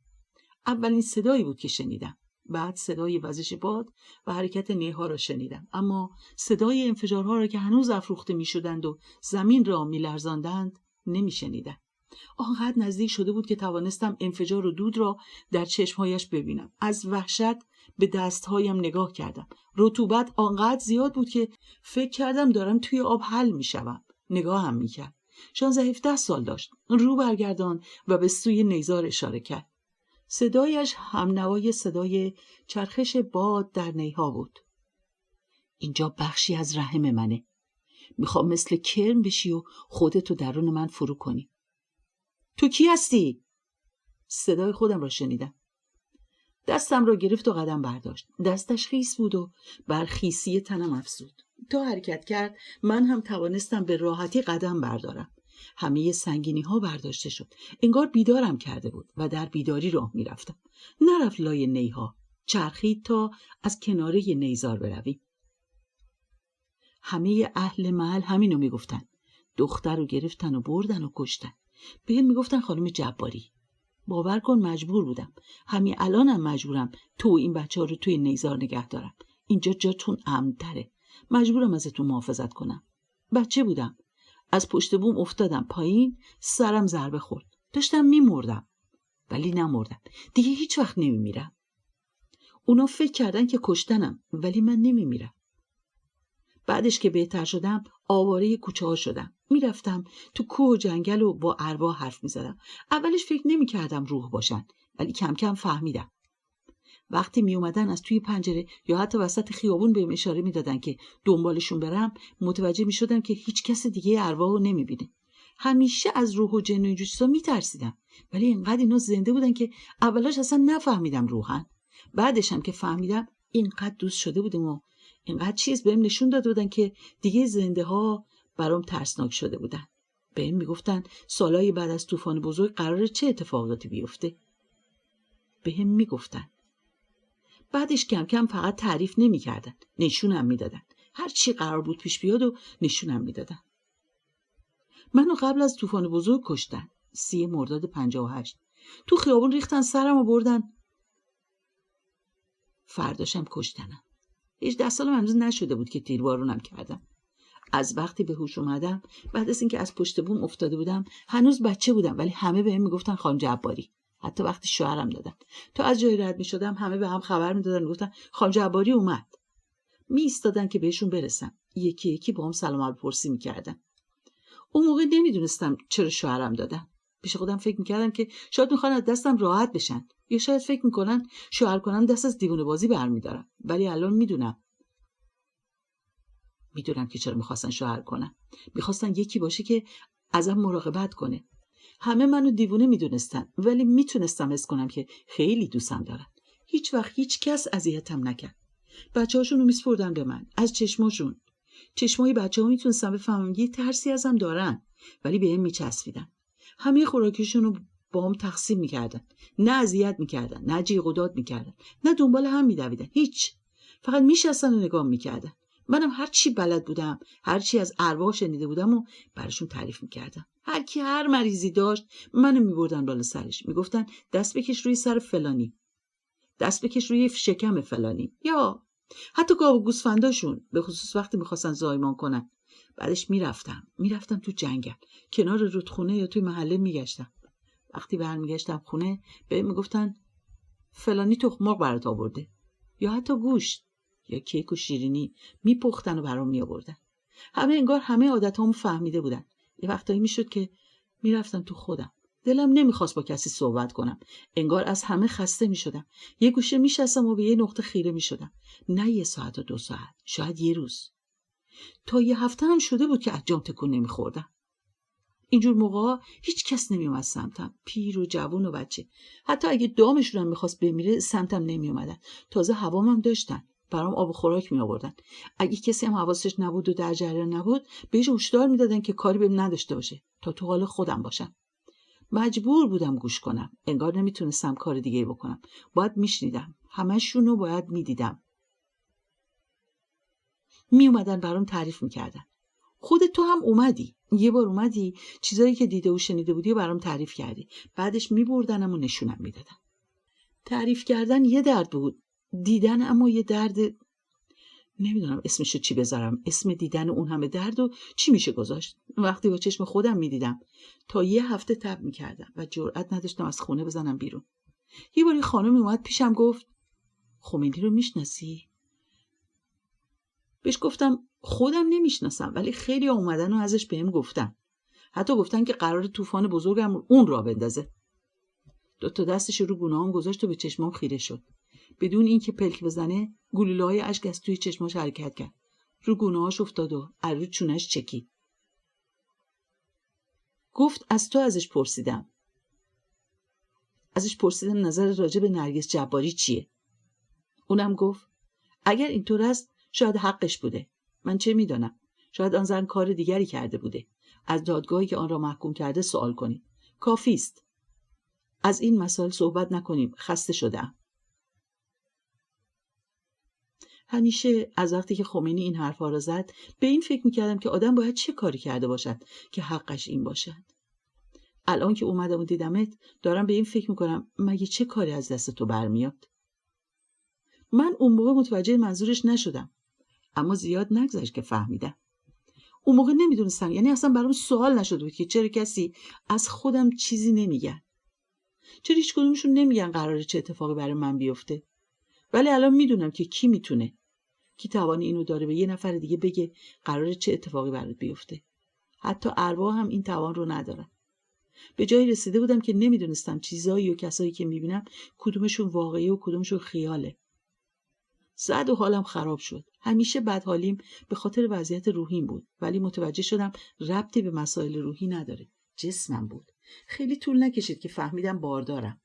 اولین صدایی بود که شنیدم. بعد صدای وزش باد و حرکت نیها را شنیدم، اما صدای انفجارها را که هنوز افروخته میشدند و زمین را میلرزاندند نمیشنیدم. آنقدر نزدیک شده بود که توانستم انفجار و دود را در چشمهایش ببینم. از وحشت به دستهایم نگاه کردم. رطوبت آنقدر زیاد بود که فکر کردم دارم توی آب حل میشوم. نگاهم میکرد. 16-17 سال داشت. رو برگردان و به سوی نیزار اشاره کرد. صدایش همنوای صدای چرخش باد در نیها بود. اینجا بخشی از رحم منه. میخوام مثل کرم بشی و خودتو درون من فرو کنی. تو کی هستی؟ صدای خودم را شنیدم. دستم را گرفت و قدم برداشت. دستش خیس بود و بر خیسی تنم افزود. تا حرکت کرد من هم توانستم به راحتی قدم بردارم. همه سنگینی ها برداشته شد. انگار بیدارم کرده بود و در بیداری راه می رفتم. نرفت لای نیها. چرخید تا از کناره نیزار برویم. همه اهل محل همینو می گفتن. دختر رو گرفتن و بردن و کشتن. به هم می گفتن خانم جباری. باور کن مجبور بودم. همین الانم مجبورم تو این بچه ها رو توی نیزار نگه دارم. اینجا جاتون امن‌تره. مجبورم ازتون محافظت کنم. بچه بودم. از پشت بوم افتادم پایین، سرم ضربه خورد. داشتم میمردم. ولی نمردم. دیگه هیچ وقت نمیمیرم. اونا فکر کردن که کشتنم، ولی من نمیمیرم. بعدش که بهتر شدم، آواره کوچه ها شدم. میرفتم تو کوه و جنگل و با ارواح حرف میزدم. اولش فکر نمیکردم روح باشن، ولی کم کم فهمیدم. وقتی می اومدن از توی پنجره یا حتی وسط خیابون بهم اشاره میدادن که دنبالشون برم، متوجه میشدم که هیچ کس دیگه ارواحو نمیبینه. همیشه از روح و جن و اینجور چیزا میترسیدم، ولی اینقدر اینا زنده بودن که اولاش اصلا نفهمیدم روحن. بعدش هم که فهمیدم اینقدر دوست شده بودم و اینقدر چیز بهم نشون داده بودن که دیگه زنده ها برام ترسناک شده بودن. بهم میگفتن سالهای بعد از طوفان بزرگ قراره چه اتفاقاتی بیفته. بهم میگفتن. بعدش کم کم فقط تعریف نمی‌کردن، نشونم میدادن. هر چی قرار بود پیش بیاد و نشونم میدادن. منو قبل از طوفان بزرگ کشتن. 30 مرداد 58. تو خیابون ریختن سرم و بردن. فرداشم کشتنم. 18 سالم هنوز نشده بود که تیربارونم کردم. از وقتی به هوش اومدم، بعد از اینکه از پشت بوم افتاده بودم، هنوز بچه بودم، ولی همه بهم میگفتن خانم جباری. حتی وقتی شوهرم دادم. تا از جای رد میشدم همه به هم خبر میدادن، میگفتن خانم جباری اومد. ایستادن که بهشون برسم. یکی یکی با هم سلام علیپرسی میکردن. اون موقع نمیدونستم چرا شوهرم دادم. پیش خودم فکر میکردم که شاید میخوان از دستم راحت بشن، یا شاید فکر میکنن شوهر کنم دست از دیوونه بازی برمیدارم. ولی الان میدونم که چرا میخواستن شوهر کنم. میخواستن یکی باشه که ازم مراقبت کنه. همه منو دیوونه میدونستن، ولی میتونستم حس کنم که خیلی دوستم دارن. هیچ وقت هیچ کس اذیتم نکرد. بچه‌هاشون رو میسپردن به من، از چشماشون. چشمای بچه‌ها میتونستم بفهمم یه ترسی ازم دارن، ولی بهم میچسبیدن. همه خوراکیشون رو با هم تقسیم میکردن. نه اذیت میکردن، نه جیغ و داد میکردن، نه دنبال هم میدویدن. هیچ. فقط میشستن و نگاه میکردن. منم هر چی بلد بودم، هر چی از ارواح شنیده بودم و براشون تعریف میکردم. هر کی هر مریضی داشت منو میبردن بالا سرش، میگفتن دست بکش روی سر فلانی، دست بکش روی شکم فلانی، یا حتی گاو و گوسفنداشون، به خصوص وقتی میخواستن زایمان کنن. بعدش میرفتم تو جنگل، کنار رودخونه یا توی محله میگشتم. وقتی برمیگشتم خونه بهم میگفتن فلانی تخم مرغ برات آورده، یا حتی گوشت یا کیک و شیرینی میپختن و برام میآوردن. انگار همه عادتامو فهمیده بودن. یه وقتایی میشد که میرفتم تو خودم. دلم نمیخواست با کسی صحبت کنم. انگار از همه خسته میشدم. یه گوشه میشستم و به یه نقطه خیره میشدم. نه 1 ساعت و 2 ساعت، شاید 1 روز. تا 1 هفته هم شده بود که از جام تکون نمیخوردم. اینجور موقعا هیچ کس نمیومد سمتم، پیر و جوون و بچه. حتی اگه دامشون هم میخواست بمیره سمتم نمیومدن. تازه هوامم داشتن، برام آب و خوراک می آوردن. اگه کسی هم حواسش نبود و در جریان نبود، بهش هشدار میدادن که کاری بهم نداشته باشه تا تو حال خودم باشم. مجبور بودم گوش کنم. انگار نمیتونستم کار دیگه بکنم. باید میشنیدم. همشونو باید میدیدم. می اومدن برام تعریف میکردن. خودت تو هم اومدی. یه بار اومدی چیزایی که دیده و شنیده بودی و برام تعریف کردی. بعدش میبردنم و نشونم میدادن. تعریف کردن یه درد بود، دیدن اما یه درد، نمیدونم اسمشو چی بذارم. اسم دیدن اون همه درد و چی میشه گذاشت؟ وقتی با چشم خودم میدیدم تا یه هفته تب میکردم و جرئت نداشتم از خونه بزنم بیرون. یه باری خانم اومد پیشم گفت خمینی رو میشناسی؟ بهش گفتم خودم نمیشناسم، ولی خیلی اومدن و ازش بهم گفتن. حتی گفتن که قرار طوفان بزرگم اون را بندازه. 2 دستش رو گونه‌ام گذاشت و به چشمام خیره شد. بدون اینکه پلک بزنه گلوله‌های اشک از توی چشماش حرکت کرد. رو گونه‌هاش افتاد و رو چونش چکید. گفت از تو ازش پرسیدم نظر راجع به نرگس جباری چیه؟ اونم گفت اگر اینطور است شاید حقش بوده. من چه میدانم؟ شاید آن زن کار دیگری کرده بوده. از دادگاهی که آن را محکوم کرده سوال کنید. کافی است. از این مسائل صحبت نکنیم. خسته شدم. همیشه از وقتی که خمینی این حرفا را زد به این فکر میکردم که آدم باید چه کاری کرده باشد که حقش این باشد. الان که اومدم و دیدمت دارم به این فکر میکنم مگه چه کاری از دست تو برمیاد؟ من اون موقع متوجه منظورش نشدم، اما زیاد نگذشت که فهمیدم. اون موقع نمیدونستم، یعنی اصلا برام سوال نشده بود که چرا کسی از خودم چیزی نمیگن. چرا هیچ کدومشون نمیگن قراره چه اتفاقی برای من بیفته. ولی الان میدونم که کی میتونه، کی توان اینو داره به یه نفر دیگه بگه قراره چه اتفاقی برات بیفته. حتی ارواح هم این توان رو ندارن. به جایی رسیده بودم که نمیدونستم چیزایی و کسایی که میبینم کدومشون واقعی و کدومشون خیاله. زد و حالم خراب شد. همیشه بدحالیم به خاطر وضعیت روحیم بود، ولی متوجه شدم ربطی به مسائل روحی نداره. جسمم بود. خیلی طول نکشید که فهمیدم باردارم.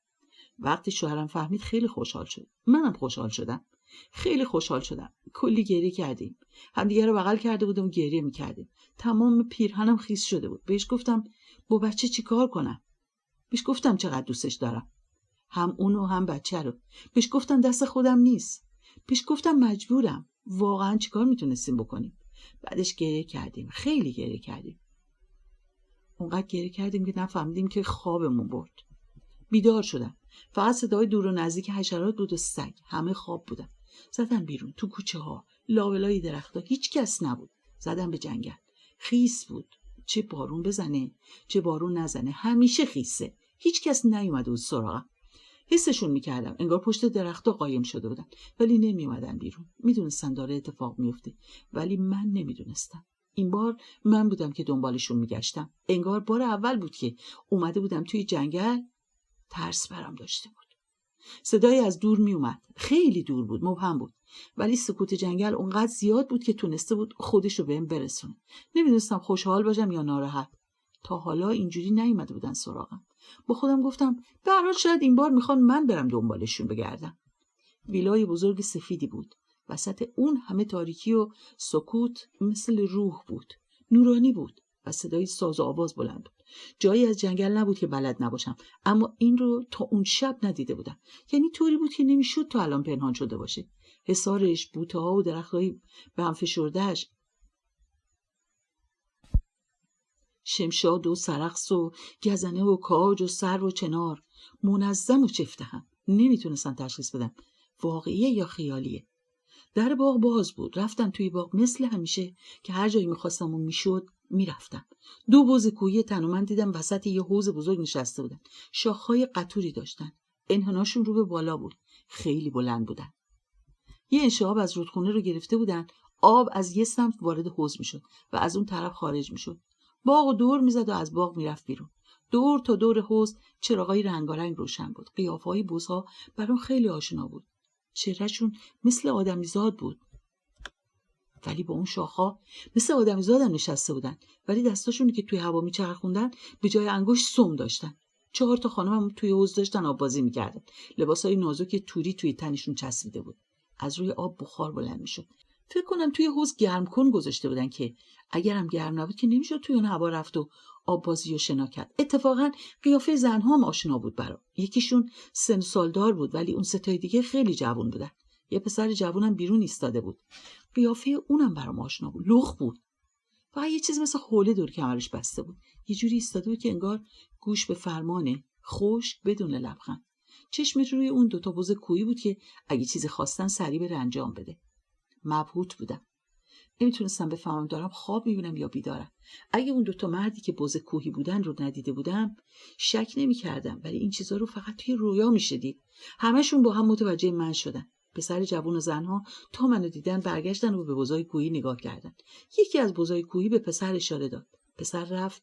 وقتی شوهرم فهمید خیلی خوشحال شد. منم خوشحال شدم. خیلی خوشحال شدم. کلی گریه کردیم. همدیگه رو بغل کرده بودیم و گریه میکردیم. تمام پیرهنم خیس شده بود. بهش گفتم با بچه چی کار کنم؟ بهش گفتم چقدر دوستش دارم. هم اونو هم بچه رو. بهش گفتم دست خودم نیست. بهش گفتم مجبورم. واقعا چیکار میتونستیم بکنیم؟ بعدش گریه کردیم. خیلی گریه کردیم. اونقدر گریه کردیم که نفهمیدیم که خوابمون برد. بیدار شدم. فقط صدای دور و نزدیک حشرات بود و سگ. همه خواب بودن. زدم بیرون تو کوچه ها، لابلای درخت‌ها. هیچ کس نبود. زدم به جنگل. خیس بود. چه بارون بزنه چه بارون نزنه همیشه خیسه. هیچ کس نیومده بود سراغم. حسشون میکردم انگار پشت درخت‌ها قایم شده بودن، ولی نمیومدن بیرون. میدونستن داره اتفاق میفته، ولی من نمیدونستم. این بار من بودم که دنبالشون میگشتم. انگار بار اول بود که اومده بودم توی جنگل. ترس برام داشته بود. صدایی از دور می اومد. خیلی دور بود، مبهم بود، ولی سکوت جنگل اونقدر زیاد بود که تونسته بود خودشو بهم برسونه. نمیدونستم خوشحال باشم یا ناراحت. تا حالا اینجوری نیومده بودن سراغم. با خودم گفتم به هر حال شاید این بار میخوان من برم دنبالشون بگردم. ویلای بزرگ سفیدی بود. وسط اون همه تاریکی و سکوت مثل روح بود. نورانی بود و صدای ساز و آواز بلند بود. جایی از جنگل نبود که بلد نباشم، اما این رو تا اون شب ندیده بودم. یعنی طوری بود که نمیشد تا الان پنهان شده باشه. حصارش، بوته‌ها و درخت‌های به هم فشرده‌اش، شمشاد و سرخس و گزنه و کاج و سرو و چنار، منظم و چفته هم. نمیتونستم تشخیص بدم واقعیه یا خیالیه. در باغ باز بود. رفتم توی باغ مثل همیشه که هر جایی میخواستم و میشد میرفتم. 2 بز کوهی تنومند دیدم وسط یه حوض بزرگ نشسته بودن. شاخهای قطوری داشتن. انحناشون رو به بالا بود. خیلی بلند بودن. یه انشعاب از رودخونه رو گرفته بودن. آب از یه سمت وارد حوض میشد و از اون طرف خارج میشد. باغو دور میزد و از باغ میرفت بیرون. دور تا دور حوض چراغای رنگارنگ روشن بود. قیافه‌های بزها برام خیلی آشنا بود. چهرهشون مثل آدمیزاد بود، ولی با اون شاخا مثل آدمیزاد هم نشسته بودن، ولی دستاشونی که توی هوا میچرخوندن به جای انگشت سم داشتن. 4 تا خانم هم توی حوض داشتن آب بازی میکردن. لباسای نازک توری توی تنشون چسبیده بود. از روی آب بخار بلند میشد. فکر کنم توی حوض گرم کن گذاشته بودن که اگرم گرم نبود که نمیشد توی اون هوا رفت و آب بازی و شنا کرد. اتفاقا قیافه زنها هم آشنا بود برام. یکیشون سن سالدار بود، ولی اون 3 تای دیگه خیلی جوان بودن. یه پسر جوونم بیرون ایستاده بود. قیافه اونم برام آشنا بود. لخت بود. فقط یه چیز مثل حوله دور کمرش بسته بود. یه جوری ایستاده بود که انگار گوش به فرمانه، خشک بدون لبخند. چشمش روی اون دوتا بز کوهی بود که اگه چیزی خواستن سریع بره انجام بده. مبهوت بودم. نمیتونستم بفهمم دارم خواب میبینم یا بیدارم. اگه اون دوتا مردی که بز کوهی بودن رو ندیده بودم شک نمیکردم، ولی این چیزا رو فقط توی رویا میشه دید. همشون با هم متوجه من شدن. پسر جوون و زنها تا منو دیدن برگشتن و به بزای کوهی نگاه کردن. یکی از بزای کوهی به پسر اشاره داد. پسر رفت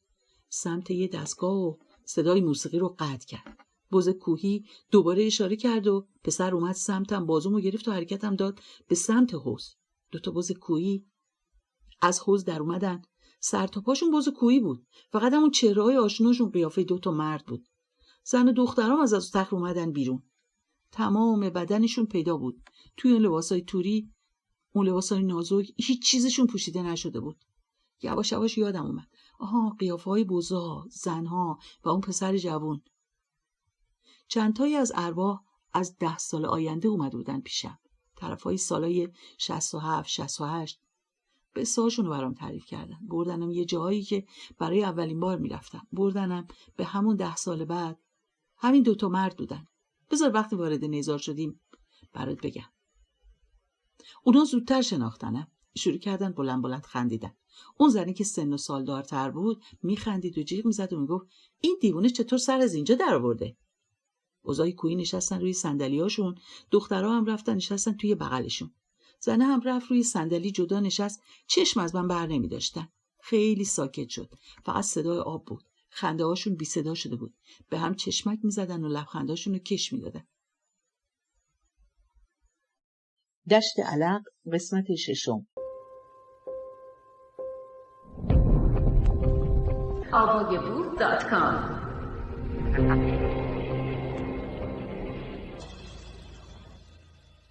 سمت یه دستگاه و صدای موسیقی رو قطع کرد. بز کوهی دوباره اشاره کرد و پسر اومد سمتم، بازومو گرفت و حرکتم داد به سمت حوض. دوتا بز کوهی از حوض در اومدن. سر تا پاشون بز کوهی بود. فقط همون چهره‌های آشناشون قیافه دوتا مرد بود. زن و دخترام از اتاق اومدن بیرون. تمام بدنشون پیدا بود. توی اون لباسای توری، اون لباسای نازک، هیچ چیزشون پوشیده نشده بود. یواش یواش یادم اومد. آها، قیافه‌های بزا، زنها و اون پسر جوون. چندتایی از ارواح از 10 سال آینده اومده بودن پیشم. طرفای سالای 67 68. قصه هاشون رو برام تعریف کردن. بردنم یه جایی که برای اولین بار میرفتم. بردنم به همون 10 سال بعد. همین دوتا مرد بودن. بذار وقتی وارد نیزار شدیم برات بگم. اونا زودتر شناختنم. شروع کردن بلند بلند خندیدن. اون زنی که سن و سال دارتر بود میخندید و جیغ میزد و میگفت این دیوونه چطور سر از اینجا در آورده؟ بزای کوهی نشستن روی صندلیاشون، دخترها هم رفتن نشستن توی بغلشون. زنه هم رفت روی صندلی جدا نشست، چشم از من بر نمی داشتن. خیلی ساکت شد. فقط صدای آب بود. خنده هاشون بی صدا شده بود. به هم چشمک می زدن و لبخنداشون رو کش می دادن. دشت علق قسمت 6. audiobook.com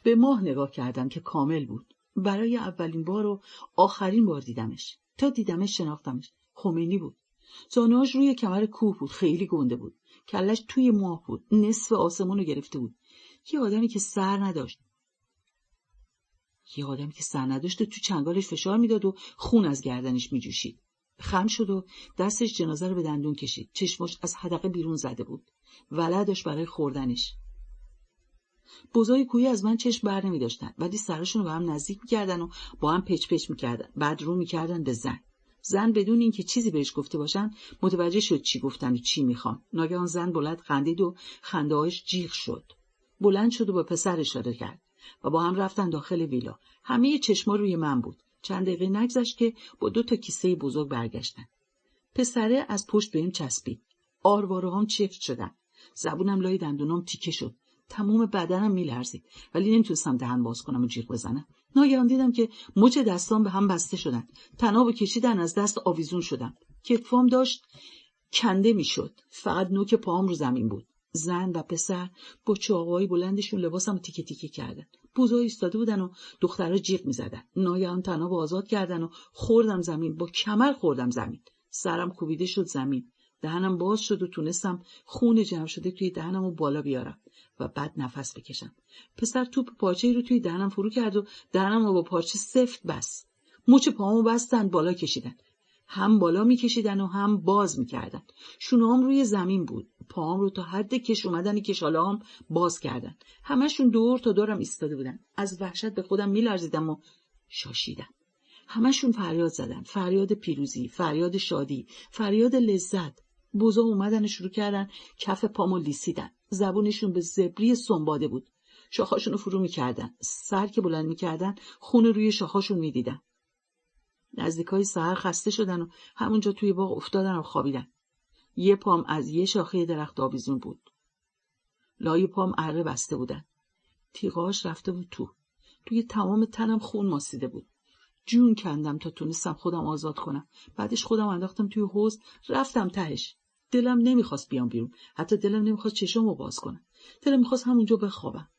به ماه نگاه کردم که کامل بود. برای اولین بار و آخرین بار دیدمش. تا دیدمش شناختمش. خمینی بود. زانوهاش روی کمر کوه بود. خیلی گنده بود. کلش توی ماه بود. نصف آسمون رو گرفته بود. یه آدمی که سر نداشت و تو چنگالش فشار میداد و خون از گردنش میجوشید. خم شد و دستش جنازه رو به دندون کشید. چشمش از حدقه بیرون زده بود. ولع داشت برای خوردنش. بزای کوهی از من چشم بر نمی داشتن، ولی سرشون رو به هم نزدیک می‌کردن و با هم پچ پچ می‌کردن. بعد رو می‌کردن به زن بدون اینکه چیزی بهش گفته باشن متوجه شد چی گفتن و چی می‌خوان. ناگهان زن بلند خندید و خنده‌هاش جیغ شد. بلند شد و با پسر اشاره کرد و با هم رفتن داخل ویلا. همه چشما روی من بود. چند دقیقه نگذشت که با 2 تا کیسه بزرگ برگشتن. پسره از پشت بهم چسبید. آرواره‌هام چفت شدن. زبونم لای دندونام تیکه شد. تمام بدنم میلرزید، ولی نمیتونستم دهن باز کنم و جیغ بزنم. ناگهان دیدم که مچ دستام به هم بسته شدن. تنابو کشیدن، از دست آویزون شدم. کتفام داشت کنده میشد. فقط نوک پاهم رو زمین بود. زن و پسر با چاقوهای بلندشون لباسمو تیکه تیکه کردن. بوزا ایستاده بودن و دخترها جیغ میزدن. ناگهان تنابو آزاد کردن و خوردم زمین. با کمر خوردم زمین. سرم کوبیده شد زمین. دهنم باز شد و تونستم خون جمع شده توی دهنمو بالا بیارم و بعد نفس بکشم. پسر توپ پارچه‌ای رو توی دهنم فرو کرد و دهنمو با پارچه سفت بست. مچ پاهامو بستن، بالا کشیدن. هم بالا میکشیدن و هم باز میکردن. شونه‌هام روی زمین بود. پاهام رو تا حد کش اومدن کشاله‌هام باز کردن. همشون دور تا دورم ایستاده بودن. از وحشت به خودم میلرزیدم و شاشیدم. همشون فریاد زدن. فریاد پیروزی، فریاد شادی، فریاد لذت. بوزا اومدن و شروع کردن کف پامو لیسیدن. زبونشون به زبری سنباده بود. شاخاشون رو فرو میکردن. سر که بلند میکردن خون روی شاخاشون میدیدن. نزدیکای سحر خسته شدن و همونجا توی باغ افتادن و خوابیدن. یه پام از یه شاخه درخت آویزون بود. لای پام اره بسته بودن. تیغاش رفته بود توی تمام تنم خون ماسیده بود. جون کندم تا تونستم خودم آزاد کنم. بعدش خودم انداختم توی حوض، رفتم تهش. دلم نمیخواست بیام بیرون. حتی دلم نمیخواست چشمو باز کنم. دلم میخواست همونجا بخوابم.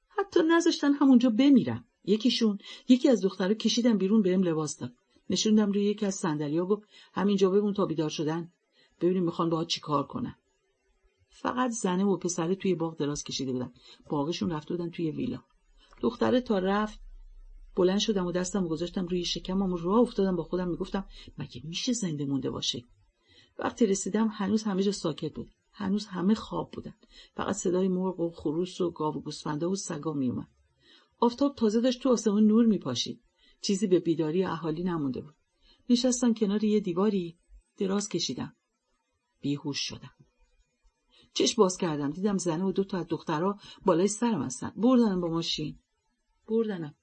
حتی نذاشتن همونجا بمیرم. یکی از دخترها کشیدن بیرون، بهم لباس داد. نشوندم روی یکی از صندلی‌ها، گفت همینجا بمون تا بیدار شدن ببینیم میخوان باهات چی کار کنن. فقط زنه و پسره توی باغ دراز کشیده بودن. باغشون رفته بودن توی ویلا. دختره تا رفت بلند شدم و دستم گذاشتم روی شکمم و راه افتادم. با خودم میگفتم مگه میشه زنده مونده باشه؟ وقتی رسیدم هنوز همه جا ساکت بود. هنوز همه خواب بودن. فقط صدای مرغ و خروس و گاو و گوسفندا و سگا میومد. آفتاب تازه داشت تو آسمون نور میپاشید. چیزی به بیداری اهالی نمونده بود. نشستم کنار یه دیواری، دراز کشیدم. بیهوش شدم. چشم باز کردم، دیدم زنه و 2 تا از دخترها بالای سرم هستن. بردنم با ماشین. بردنم.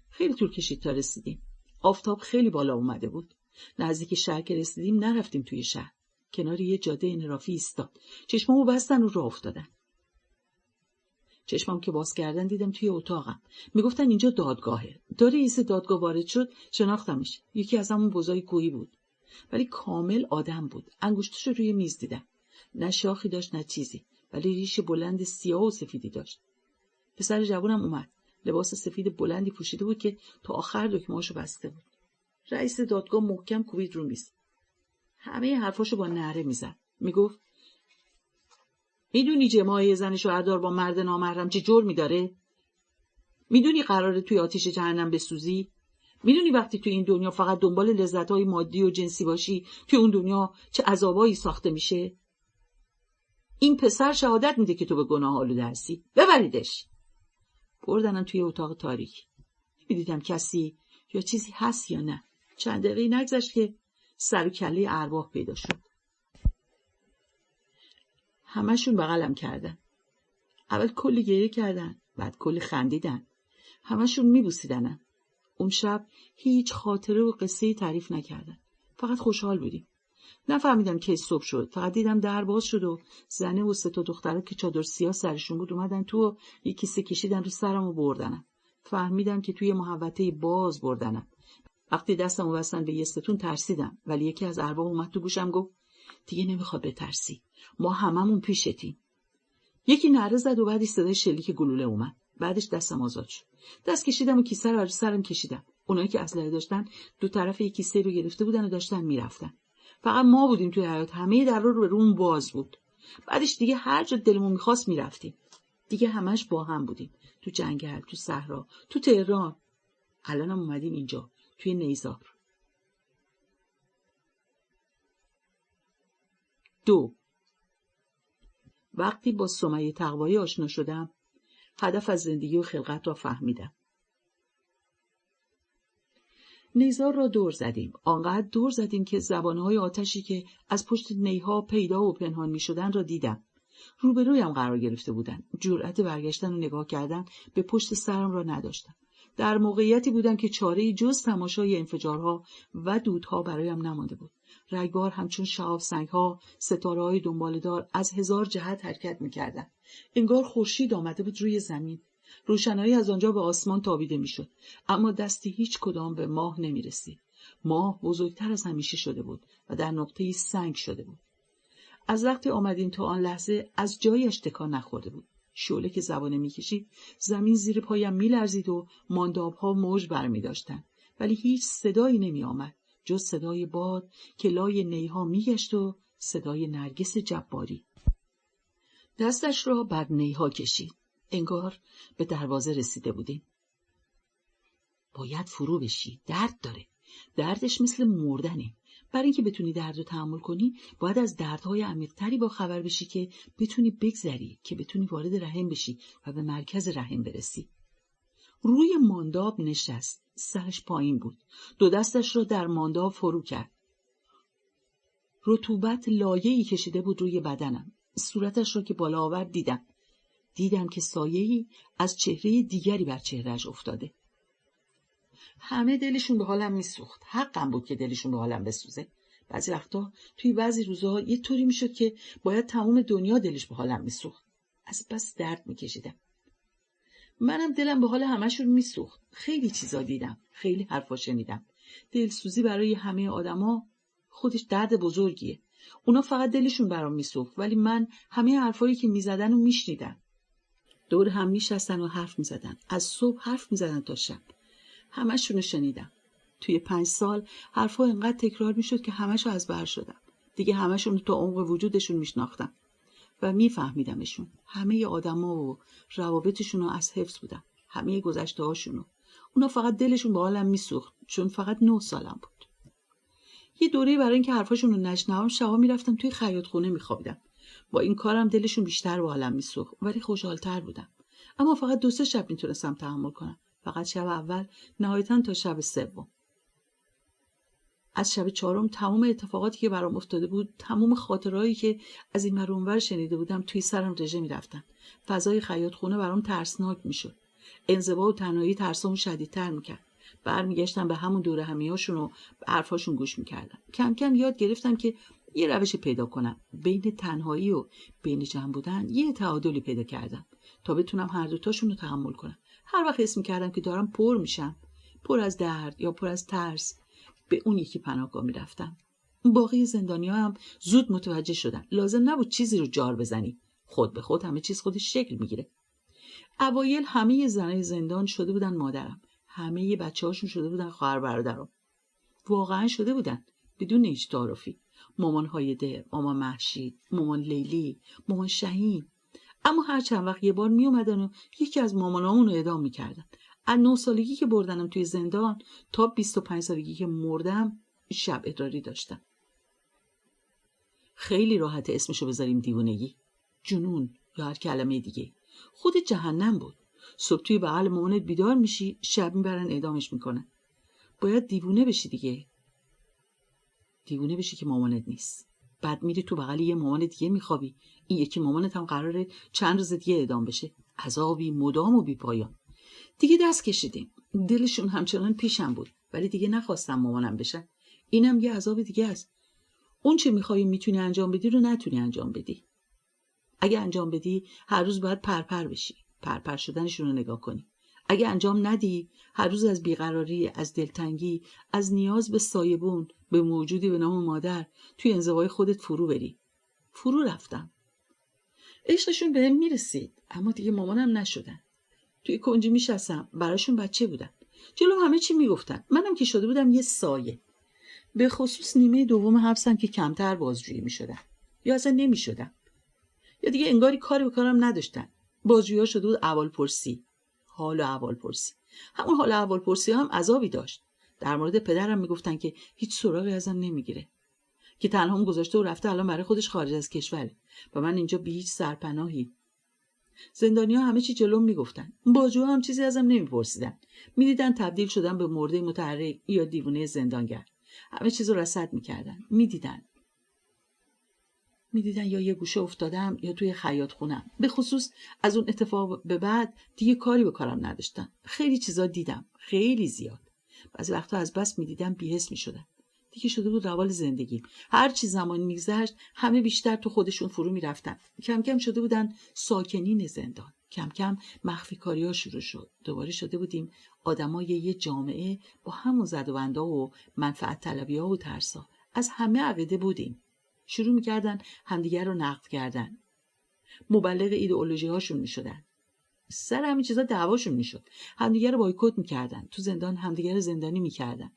خیلی طول کشید تا رسیدیم. آفتاب خیلی بالا اومده بود. نزدیک شهر که رسیدیم نرفتیم توی شهر. کنار یه جاده انحرافی ایستاد. چشمامو بستن و راه افتادن. چشمام که باز کردن دیدم توی اتاقم. میگفتن اینجا دادگاهه. داره رئیس دادگاه وارد شد، شناختمش. یکی از همون بزای کوهی بود. ولی کامل آدم بود. انگشتشو روی میز دیدم. نه شاخی داشت نه چیزی، ولی ریش بلند سیاه و سفیدی داشت. پسر جوونم اومد. لباس سفید بلندی پوشیده بود که تا آخر دکمه‌هاشو بسته بود. رئیس دادگاه محکم کوبید رو میز. همه حرفاشو با نعره میزد. میگفت میدونی جماع زن شوهردار با مرد نامحرم چه جرمی داره؟ میدونی قراره توی آتیش جهنم بسوزی؟ میدونی وقتی توی این دنیا فقط دنبال لذت‌های مادی و جنسی باشی، توی اون دنیا چه عذابایی ساخته میشه؟ این پسر شهادت میده که تو به گناه آلوده هستی. ببریدش. بردنم توی اتاق تاریک. نمیدیدم کسی یا چیزی هست یا نه. چند دقیقه نگذشت که سر و کله ارواح پیدا شد. همشون بغلم کردن. اول کلی گریه کردن، بعد کلی خندیدن. همشون میبوسیدنم. اون شب هیچ خاطره و قصه تعریف نکردن. فقط خوشحال بودیم. نفهمیدم کی صبح شد. فقط دیدم در باز شد و زنه و 3 تا دخترک که چادر سیاه سرشون بود اومدن تو و یک کیسه کشیدن رو سرم و بردنم. فهمیدم که توی محوطه باز بردنم. وقتی دستمو بستن به یه ستون ترسیدم، ولی یکی از ارواح اومد تو گوشم گفت دیگه نمیخواد بترسی. ما هممون پیشتیم. یکی نعره زد و بعدش صدای شلیک گلوله اومد. بعدش دستم آزاد شد. دست کشیدم و کیسه رو سرم کشیدم. اونایی که اسلحه داشتن 2 طرف یک کیسه رو گرفته بودن و داشتن میرفتن. فقط ما بودیم توی حیاط. همه درا رو به روم باز بود. بعدش دیگه هر جا دلمون می‌خواست میرفتیم. دیگه همش با هم بودیم. تو جنگل، تو صحرا، تو تهران. الانم اومدیم اینجا، توی نیزار. 2. وقتی با سمیه تقوایی آشنا شدم، هدف از زندگی و خلقت را فهمیدم. نیزار را دور زدیم. آنقدر دور زدیم که زبانه‌های آتشی که از پشت نیها پیدا و پنهان می‌شدن را دیدم. روبرویم قرار گرفته بودند. جرأت برگشتن و نگاه کردن به پشت سرم را نداشتم. در موقعیتی بودم که چاره‌ای جز تماشای انفجارها و دودها برایم نمانده بود. رگبار همچون شهاب سنگ‌ها، ستاره‌های دنباله‌دار از 1000 جهت حرکت می‌کردند. انگار خورشید آمده بود روی زمین. روشنایی از آنجا به آسمان تابیده می‌شد، اما دستی هیچ کدام به ماه نمی‌رسید. ماه بزرگتر از همیشه شده بود و در نقطه‌ای سنگ شده بود. از وقتی آمدیم تا آن لحظه از جایش تکان نخورده بود. شعله که زبانه می‌کشید، زمین زیر پایم می‌لرزید و مانداب‌ها موج برمی‌داشتند، ولی هیچ صدایی نمی‌آمد جز صدای باد که لای نیها می‌گشت و صدای نرگس جباری. دستش را بر نیها کشید. انگار به دروازه رسیده بودیم. باید فرو بشی. درد داره. دردش مثل مردنه. برای اینکه بتونی درد رو تحمل کنی، باید از دردهای عمیق‌تری با خبر بشی که بتونی بگذری، که بتونی وارد رحم بشی و به مرکز رحم برسی. روی مانداب نشست. سرش پایین بود. 2 دستش را در مانداب فرو کرد. رطوبت لایه‌ای کشیده بود روی بدنم. صورتش را که بالا آورد دیدم که سایه‌ای از چهره دیگری بر چهرهش افتاده. همه دلشون به حالم میسوخت. حقم بود که دلشون به حالم بسوزه. بعضی وقتا توی بعضی روزها یه طوری میشد که باید تمام دنیا دلش به حالم میسوخت. از بس درد میکشیدم. منم دلم به حال همشون میسوخت. خیلی چیزا دیدم، خیلی حرفا شنیدم. دلسوزی برای همه آدما خودش درد بزرگیه. اونا فقط دلشون برام میسوخت، ولی من همه حرفایی که میزدن رو میشنیدم. دور هم میشستن و حرف میزدن. از صبح حرف میزدن تا شب. همشون رو شنیدم. توی 5 سال حرفا انقدر تکرار میشد که همشو از بر شدم. دیگه همشون تو عمق وجودشون میشناختم و میفهمیدمشون. همه آدما و روابطشون رو از حفظ بودم. همه گذشته هاشون رو. اونا فقط دلشون به حالم میسوخت، چون فقط 9 سالم بود. یه دوره برای اینکه حرفاشون رو نشنوم شبا میرفتم توی خیاطخونه میخوابیدم. با این کارم دلشون بیشتر به حالم میسوخت، ولی خوشحال‌تر بودم. اما فقط 2-3 شب میتونستم تحمل کنم. فقط شب اول، نهایتاً تا شب سوم. از شب 4 تمام اتفاقاتی که برام افتاده بود، تمام خاطرهایی که از این ور اونور شنیده بودم توی سرم رژه میرفتن. فضای خیاطخونه برام ترسناک میشد. انزوا و تنهایی ترسامو شدیدتر میکرد. برمیگشتم به همون دوره همیاشون و به حرفاشون گوش میکردم. کم کم یاد گرفتم که یه روش پیدا کنم. بین تنهایی و بین جمع بودن یه تعادلی پیدا کردم تا بتونم هر دوتاشون رو تحمل کنم. هر وقت حس میکردم که دارم پر میشم، پر از درد یا پر از ترس، به اون یکی پناهگاه میرفتم. باقی زندانی‌ها هم زود متوجه شدن لازم نبود چیزی رو جار بزنی، خود به خود همه چیز خودش شکل میگیره. اوایل همه زنای زندان شده بودن مادرم، همه بچه‌هاشون شده بودن خواهر برادرم. واقعا شده بودن بدون هیچ تعارفی. مامان هایده، مامان مهشید، مامان لیلی، مامان شهین. اما هر چند وقت یه بار می اومدن و یکی از مامانامون رو اعدام میکردن. از 9 سالگی که بردنم توی زندان تا 25 سالگی که مردم شب ادراری داشتم. خیلی راحت اسمشو بذاریم دیوونگی، جنون یا هر کلمه دیگه. خود جهنم بود. صبح توی بغل مامانت بیدار میشی، شب میبرن اعدامش میکنن. باید دیوونه بشی دیگه. دیوونه بشی که مامانت نیست. بعد میری تو بغل یه مامان دیگه میخوابی. این یکی مامانت هم قراره چند روز دیگه اعدام بشه. عذابی مدام و بی پایان. دیگه دست کشیدیم. دلشون همچنان پیشم بود، ولی دیگه نخواستم مامانم بشن. اینم یه عذاب دیگه است. اون چه میخوای میتونی انجام بدی رو نتونی انجام بدی. اگه انجام بدی هر روز باید پرپر بشی. پرپر شدنشون رو نگاه کنی. اگه انجام ندی هر روز از بیقراری، از دلتنگی، از نیاز به سایبون، به موجودی به نام مادر توی انزوای خودت فرو بری. فرو رفتم. عشقشون بهم میرسید، اما دیگه مامانم نشدن. توی کنجی میشستم، براشون بچه بودم. جلو همه چی میگفتن. منم که شده بودم یه سایه. به خصوص نیمه دوم حبسم که کمتر بازجویی میشدن یا اصلا نمیشدن، یا دیگه انگاری کاری به کارم نداشتن. بازجویی‌ها شده بود احوالپرسی. حال و احوالپرسی. همون حال احوالپرسی هم عذابی داشت. در مورد پدرم میگفتن که هیچ سراغی ازم نمیگیره، که تنهام گذاشته و رفته الان برای خودش خارج از کشوره و من اینجا بی هیچ سرپناهی. زندانی‌ها همه چی جلوم میگفتن. بازجوها هم چیزی ازم نمیپرسیدن. میدیدن تبدیل شدم به مرده متحرک یا دیوانه زندانگر. همه چیز رو رصد میکردن. میدیدن یا یه گوشه افتادم یا توی خیاط خونم. به خصوص از اون اتفاق به بعد دیگه کاری به کارم نداشتم. خیلی چیزا دیدم، خیلی زیاد. بعضی وقتا از بس میدیدم بی‌حس میشدم. دیگه شده بود روال زندگی. هر چی زمان میگذشت همه بیشتر تو خودشون فرو میرفتن. کم کم شده بودن ساکنین زندان. کم کم مخفی کاری‌ها شروع شد. دوباره شده بودیم آدمای یه جامعه با همون زدوبندا و منفعت طلبی‌ها و ترسا. از همه عقیده بودیم. شروع میکردن همدیگر رو نقد کردن. مبلغ ایدئولوژی هاشون میشدن. سر همین چیزا دعواشون میشد. همدیگر رو بایکوت میکردن. تو زندان همدیگر رو زندانی میکردن.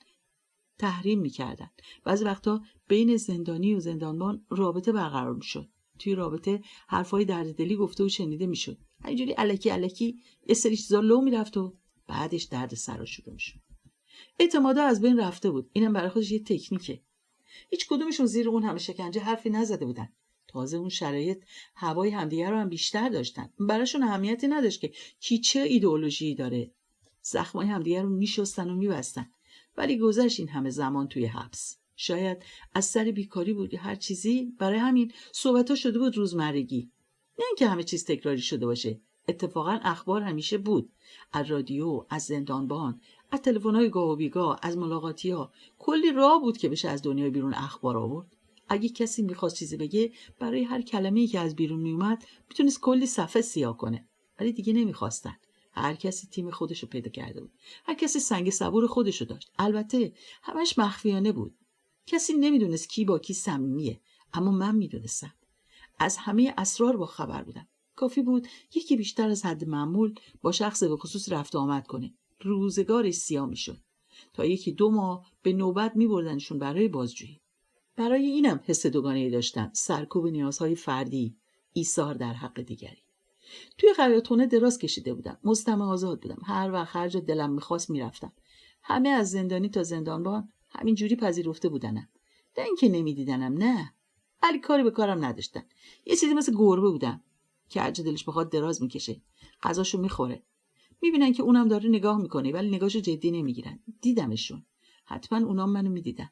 تحریم میکردن. بعضی وقتا بین زندانی و زندانبان رابطه برقرار میشد. توی رابطه حرفای درددلی گفته و شنیده میشد. همینجوری الکی یه سری چیزا لو میرفت و بعدش درد سر شروع میشد. اعتمادا از بین رفته بود. اینم برای خودش یه تکنیکه. هیچ کدومشون زیر اون همه شکنجه حرفی نزده بودن. تازه اون شرایط هوای همدیگر رو هم بیشتر داشتن. براشون اهمیتی نداشت که کی چه ایدئولوژی داره. زخمای همدیگر رو میشستن و میبستن. ولی گذشت این همه زمان توی حبس. شاید از سر بیکاری بود یا هر چیزی، برای همین صحبت‌ها شده بود روزمرگی. نه اینکه همه چیز تکراری شده باشه. اتفاقا اخبار همیشه بود. از رادیو، از زندانبان، از تلفن‌های گاه و بیگاه، از ملاقاتی‌ها. کلی راه بود که بشه از دنیای بیرون اخبار آورد. اگه کسی می‌خواست چیزی بگه، برای هر کلمه‌ای که از بیرون میومد میتونست کلی صفحه سیاه کنه. ولی دیگه نمی‌خواستن. هر کسی تیم خودشو پیدا کرده بود. هر کسی سنگ صبور خودشو داشت. البته همش مخفیانه بود. کسی نمیدونست کی با کی صمیمیه، اما من میدونستم. از همه اسرار با خبر بودم. کافی بود یکی بیشتر از حد معمول با شخص به خصوص رفت آمد کنه. روزگارش سیاه میشد. تا 1-2 ماه به نوبت میبردنشون برای بازجویی. برای اینم حس دوگانه‌ای داشتم. سرکوب نیازهای فردی، ایثار در حق دیگری. توی خیاطخونه دراز کشیده بودم. مستمع آزاد بودم. هر وقت هر جا دلم میخواست میرفتم. همه از زندانی تا زندانبان همین جوری پذیرفته بودنم. نه اینکه نمیدیدنم، نه. ولی کاری به کارم نداشتن. یه چیزی مثل گربه بودم که هر جا دلش بخواد دراز میکشه. غذاشو میخوره. میبینن که اونم داره نگاه میکنه ولی نگاهشو جدی نمیگیرن. دیدمشون. حتما اونام منو میدیدن.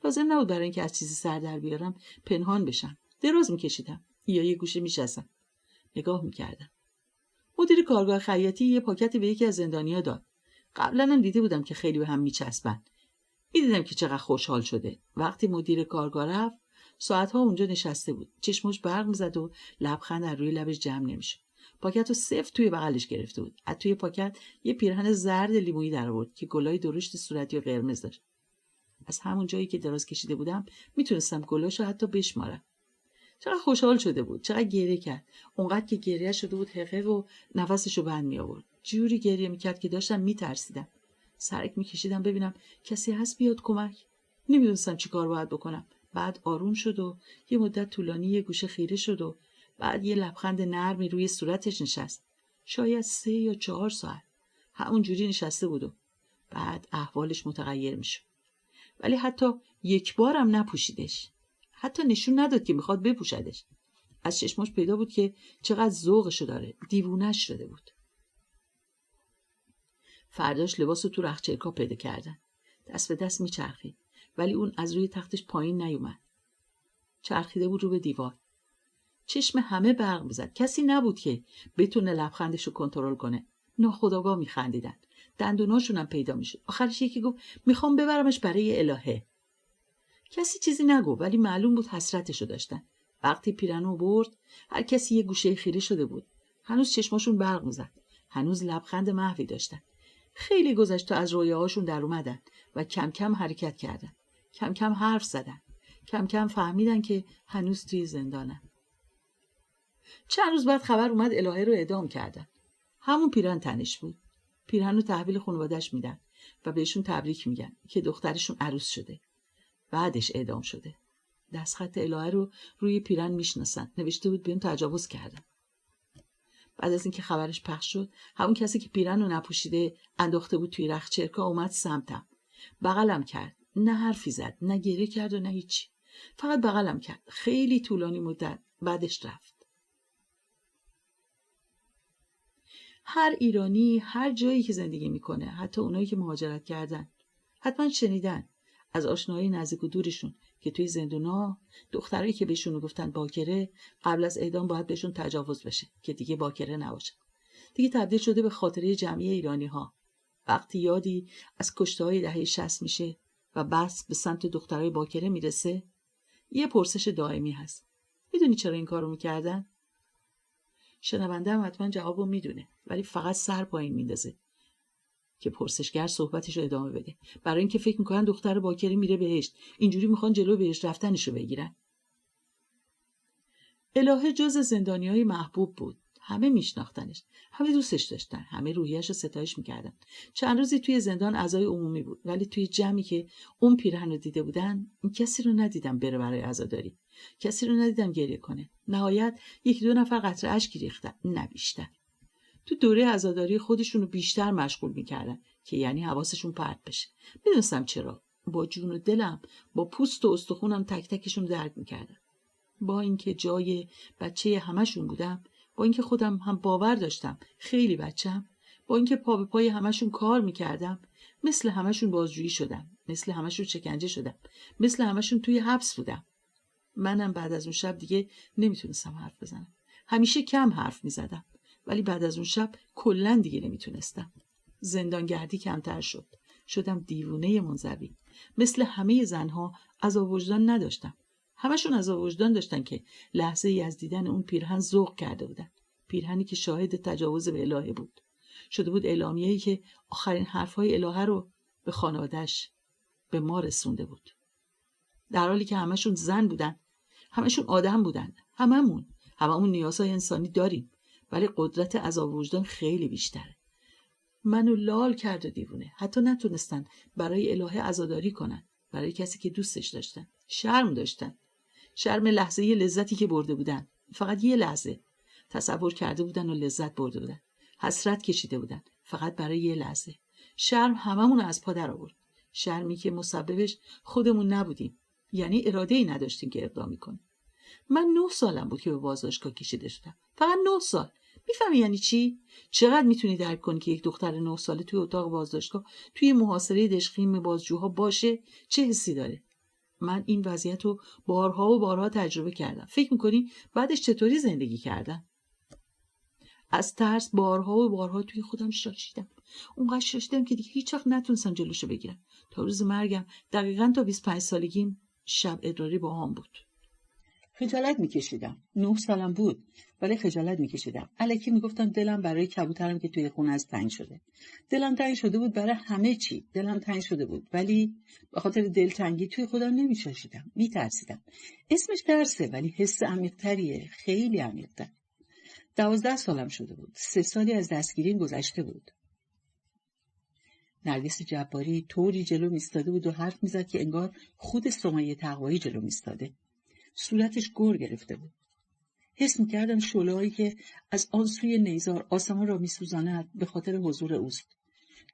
لازم نبود برای اینکه از چیزی سر در بیارم پنهان بشم. دراز میکشیدم یا یه گوشه میشستم. نگاه میکردم. مدیر کارگاه خیاطی یه پاکتی به یکی از زندانیا داد. قبلا هم دیده بودم که خیلی به هم میچسبن. میدیدم که چقدر خوشحال شده. وقتی مدیر کارگاه رفت، ساعتها اونجا نشسته بود. چشمش برق میزد و لبخند از روی لبش جمع نمیشد. پاکت رو سفت توی بغلش گرفته بود. از توی پاکت یه پیرهن زرد لیمویی در آورد که گلای درشت صورتی و قرمز داشت. از همون جایی که دراز کشیده بودم میتونستم گلاشو حتی بشمارم. چقدر خوشحال شده بود، چقدر گریه کرد. اونقدر که گریه شده بود حقه و نفسشو بند می آورد. جوری گریه میکرد که داشتم میترسیدم. سرک میکشیدم ببینم کسی هست بیاد کمک. نمیدونستم چی کار باید بکنم. بعد آروم شد و یه مدت طولانی یه گوشه خیره شد و بعد یه لبخند نرمی روی صورتش نشست. شاید 3 یا 4 ساعت همون جوری نشسته بود و بعد احوالش متغیر میشد. ولی حتی یک بارم نپوشیدش. حتی نشون نداد که میخواد بپوشدش. از چشماش پیدا بود که چقدر ذوقشو داره. دیوونه‌اش شده بود. فرداش لباسو تو رختچرکا پیدا کردن. دست به دست میچرخید. ولی اون از روی تختش پایین نیومد. چرخیده بود رو به دیوار. چشم همه برق میزد. کسی نبود که بتونه لبخندشو کنترل کنه. ناخودآگاه میخندیدن. دندوناشون هم پیدا میشد. آخرش یکی گفت میخوام ببرمش برای الهه. کسی چیزی نگفت ولی معلوم بود حسرتشو داشتن. وقتی پیرنو برد هر کسی یه گوشه خیره شده بود. هنوز چشماشون برق میزد. هنوز لبخند محوی داشتن. خیلی گذشت تا از رویاهاشون در اومدن و کم کم حرکت کردن. کم کم حرف زدن. کم کم فهمیدن که هنوز توی زندانن. چند روز بعد خبر اومد الهه رو اعدام کردن. همون پیرن تنش بود. پیرن رو تحویل خانواده‌اش میدن و بهشون تبریک میگن که دخترشون عروس شده. بعدش اعدام شده. دستخط الهه رو روی پیرن میشناسن. نوشته بود بهم تجاوز کردن. بعد از اینکه خبرش پخش شد، همون کسی که پیرن رو نپوشیده انداخته بود توی رختچرکا اومد سمتم. بغلم کرد. نه حرفی زد، نه گریه کرد و نه هیچی. فقط بغلم کرد. خیلی طولانی مدت. بعدش رفت. هر ایرانی هر جایی که زندگی میکنه، حتی اونایی که مهاجرت کردن، حتما شنیدن از آشنایی نزدیک و دورشون که توی زندونا دخترایی که بهشون گفتن باکره قبل از اعدام باید بهشون تجاوز بشه که دیگه باکره نباشه. دیگه تبدیل شده به خاطره جمعی ایرانی ها. وقتی یادی از کشته‌های دهه 60 میشه و بس به سمت دخترای باکره میرسه، یه پرسش دائمی هست. میدونی چرا این کارو میکردن؟ شنونده هم حتما جوابو میدونه ولی فقط سر پایین میندازه که پرسشگر صحبتشو ادامه بده. برای اینکه فکر میکنن دختر باکره میره بهشت، اینجوری میخوان جلو بهشت رفتنشو بگیرن. الهه جز زندانیای محبوب بود. همه میشناختنش، همه دوستش داشتن، همه روحیه‌شو ستایش میکردن. چند روزی توی زندان اعضای عمومی بود ولی توی جمعی که اون پیرهن رو دیده بودن کسی رو ندیدم بره برای عزاداری. کسی رو ندیدم گریه کنه. نهایت 1-2 نفر قطره اشک ریختن، نه بیشتر. تو دوره عزاداری خودشون رو بیشتر مشغول میکردن که یعنی حواسشون پرت بشه. میدونستم چرا. با جون و دلم، با پوست و استخونم تک تکشون درد میکردم. با اینکه جای بچه همشون بودم، با اینکه خودم هم باور داشتم خیلی بچم، با اینکه پا به پای همشون کار میکردم، مثل همشون بازجویی شدم، مثل همشون شکنجه شدم، مثل همشون توی حبس بودم. منم بعد از اون شب دیگه نمیتونستم حرف بزنم. همیشه کم حرف میزدم ولی بعد از اون شب کلاً دیگه نمیتونستم. زندانگردی کمتر شد. شدم دیوونه منزوی. مثل همه زنها عذاب وجدان نداشتم. همشون عذاب وجدان داشتن که لحظه ای از دیدن اون پیرهن ذوق کرده بودن. پیرهنی که شاهد تجاوز به الهه بود. شده بود اعلامیه‌ای که آخرین حرفهای الهه رو به خانواده‌اش، به ما رسونده بود. در حالی که همشون زن بودن، همشون آدم بودن. هممون نیازهای انسانی داریم ولی قدرت عذاب وجدان خیلی بیشتره. منو لال کرد و دیوونه. حتی نتونستن برای الهه عزاداری کنن. برای کسی که دوستش داشتن. شرم داشتن. شرم لحظه لذتی که برده بودن. فقط یه لحظه. تصور کرده بودن و لذت برده بودن. حسرت کشیده بودن فقط برای یه لحظه. شرم هممون رو از پا در آورد. شرمی که مسببش خودمون نبودیم. یعنی اراده‌ای نداشتیم که اقدامی کنیم. من 9 سالم بود که به بازداشتگاه کشیده شدم. فقط 9 سال. میفهمی یعنی چی؟ چقدر میتونی درک کنی که یک دختر 9 ساله توی اتاق بازداشتگاه توی محاصره دژخیم بازجوها باشه چه حسی داره؟ من این وضعیت رو بارها و بارها تجربه کردم. فکر میکنی بعدش چطوری زندگی کردم؟ از ترس بارها و بارها توی خودم شاشیدم. اونقدر شاشیدم که دیگه هیچ وقت نتونستم جلوشو بگیرم. تا روز مرگم دقیقاً تا 25 سالگیم شب ادراری با هم بود. خجالت میکشیدم. 9 سالم بود ولی خجالت میکشیدم. الکی میگفتم دلم برای کبوترم که توی خونه از تنگ شده. دلم تنگ شده بود برای همه چی. دلم تنگ شده بود ولی به خاطر دلتنگی توی خودم نمیشاشیدم. میترسیدم. اسمش ترسه ولی حس عمیق‌تریه. خیلی عمیق‌تر. 12 سالم شده بود. 3 سالی از دستگیریم گذشته بود. نرگس جباری طوری جلو میستاده بود و حرف میزد که انگار خود سمیه تقوایی جلو میستاده. صورتش گر گرفته بود. حس می‌کردم شعله‌هایی که از آن سوی نیزار آسمان را می‌سوزاند به خاطر حضور اوست.